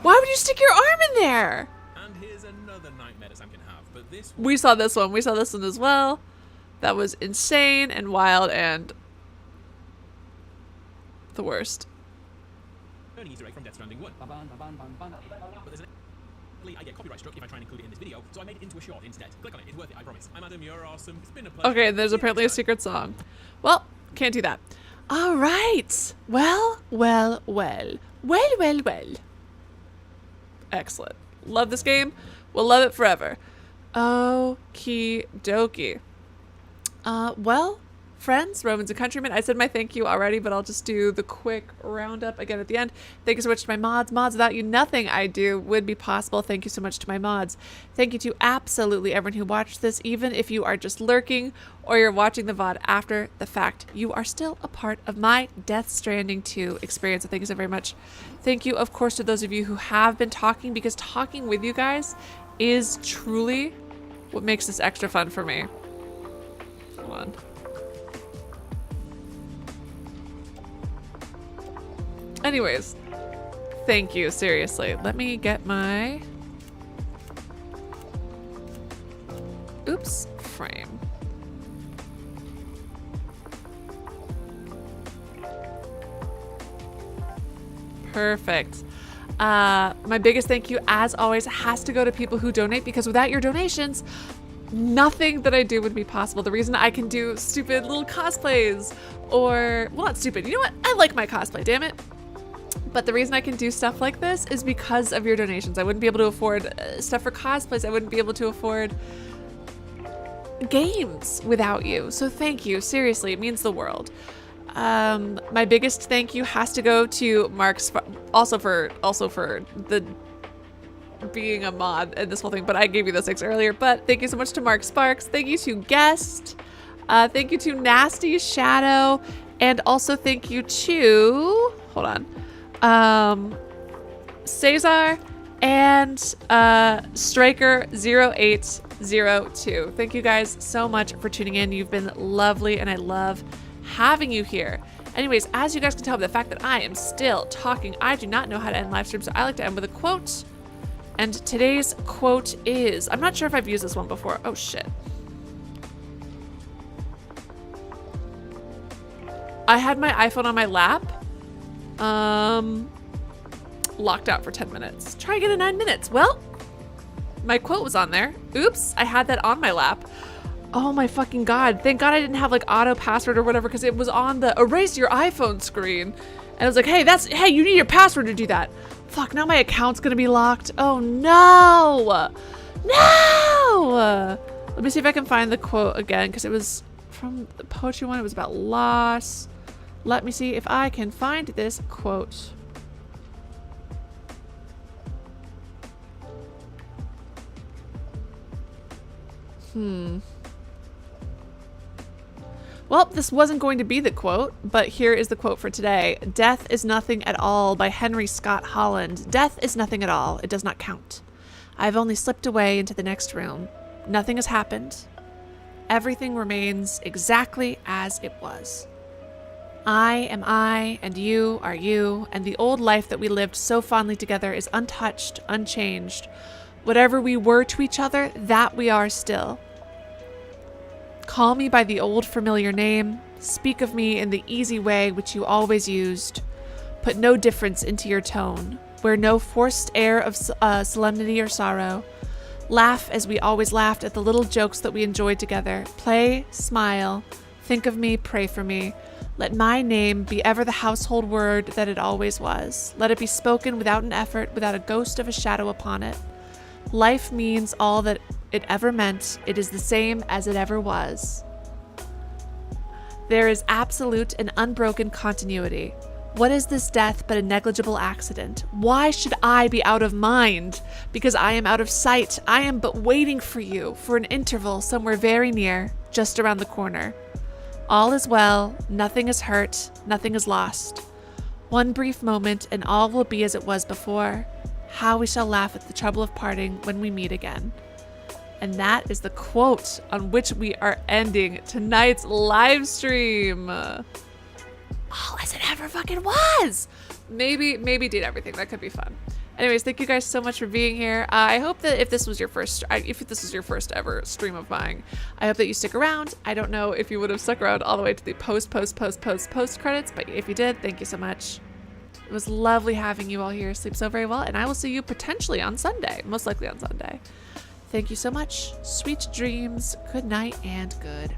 Why would you stick your arm in there? And here's another nightmare that Sam can have, but this. We saw this one. We saw this one as well. That was insane and wild and the worst. An Easter egg from Death Stranding 1. But there's an I get copyright struck if I try and include it in this video, so I made it into a short instead. Click on it, it's worth it, I promise. I'm Adam, you're awesome. It's been a pleasure. Okay, there's apparently a secret song. Well, can't do that. All right. Well. Excellent. Love this game. We'll love it forever. Okie dokie. Well, friends, Romans and countrymen, I said my thank you already, but I'll just do the quick roundup again at the end. Thank you so much to my mods. Mods, without you, nothing I do would be possible. Thank you so much to my mods. Thank you to absolutely everyone who watched this, even if you are just lurking or you're watching the VOD after the fact. You are still a part of my Death Stranding 2 experience, so thank you so very much. Thank you, of course, to those of you who have been talking, because talking with you guys is truly what makes this extra fun for me. Hold on. Anyways, thank you, seriously. Let me get my frame. Perfect. My biggest thank you, as always, has to go to people who donate, because without your donations, nothing that I do would be possible. The reason I can do stupid little cosplays, or, well, not stupid, you know what? I like my cosplay, damn it. But the reason I can do stuff like this is because of your donations. I wouldn't be able to afford stuff for cosplays. I wouldn't be able to afford games without you. So thank you. Seriously, it means the world. My biggest thank you has to go to Mark, also for the being a mod and this whole thing, but I gave you those things earlier. But thank you so much to Mark Sparks. Thank you to Guest. Thank you to Nasty Shadow. And also thank you to, hold on, Cesar and Striker0802. Thank you guys so much for tuning in. You've been lovely and I love having you here. Anyways, as you guys can tell by the fact that I am still talking, I do not know how to end live streams, so I like to end with a quote. And today's quote is, I'm not sure if I've used this one before. Oh shit. I had my iPhone on my lap, locked out for 10 minutes. Try again in 9 minutes. Well, my quote was on there. Oops, I had that on my lap. Oh my fucking God. Thank God I didn't have like auto password or whatever, because it was on the erase your iPhone screen. And I was like, hey, you need your password to do that. Fuck, now my account's gonna be locked. Oh no! No! Let me see if I can find the quote again, because it was from the poetry one. It was about loss. Let me see if I can find this quote. Well, this wasn't going to be the quote, but here is the quote for today. Death is nothing at all by Henry Scott Holland. Death is nothing at all. It does not count. I've only slipped away into the next room. Nothing has happened. Everything remains exactly as it was. I am I, and you are you, and the old life that we lived so fondly together is untouched, unchanged. Whatever we were to each other, that we are still. Call me by the old familiar name. Speak of me in the easy way which you always used. Put no difference into your tone. Wear no forced air of solemnity or sorrow. Laugh as we always laughed at the little jokes that we enjoyed together. Play, smile. Think of me, pray for me. Let my name be ever the household word that it always was. Let it be spoken without an effort, without a ghost of a shadow upon it. Life means all that it ever meant. It is the same as it ever was. There is absolute and unbroken continuity. What is this death but a negligible accident? Why should I be out of mind? Because I am out of sight. I am but waiting for you, for an interval somewhere very near, just around the corner. All is well, nothing is hurt, nothing is lost. One brief moment and all will be as it was before. How we shall laugh at the trouble of parting when we meet again. And that is the quote on which we are ending tonight's live stream. All as it ever fucking was. Maybe did everything. That could be fun. Anyways, thank you guys so much for being here. I hope that if this was your first ever stream of mine, I hope that you stick around. I don't know if you would have stuck around all the way to the post credits, but if you did, thank you so much. It was lovely having you all here. Sleep so very well, and I will see you potentially on Sunday, most likely on Sunday. Thank you so much. Sweet dreams. Good night and good.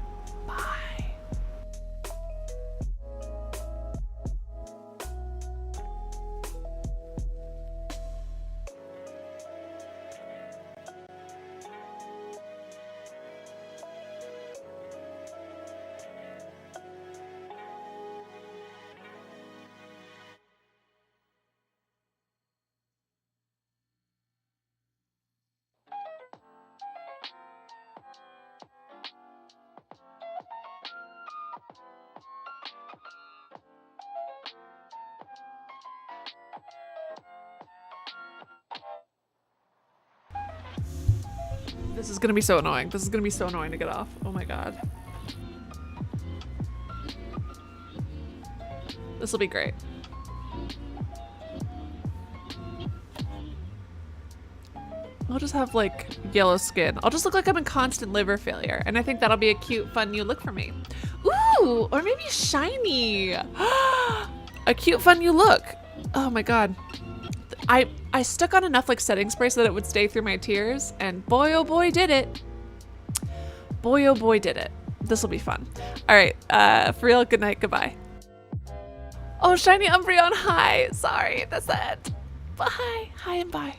This is gonna be so annoying. This is gonna be so annoying to get off. Oh my god. This will be great. I'll just have like yellow skin. I'll just look like I'm in constant liver failure. And I think that'll be a cute, fun new look for me. Ooh, or maybe shiny. A cute, fun new look. Oh my god. I stuck on enough like setting spray so that it would stay through my tears, and boy oh boy did it. Boy oh boy did it. This will be fun. All right, for real, good night, goodbye. Oh, shiny Umbreon, hi. Sorry, that's it. Bye, hi and bye.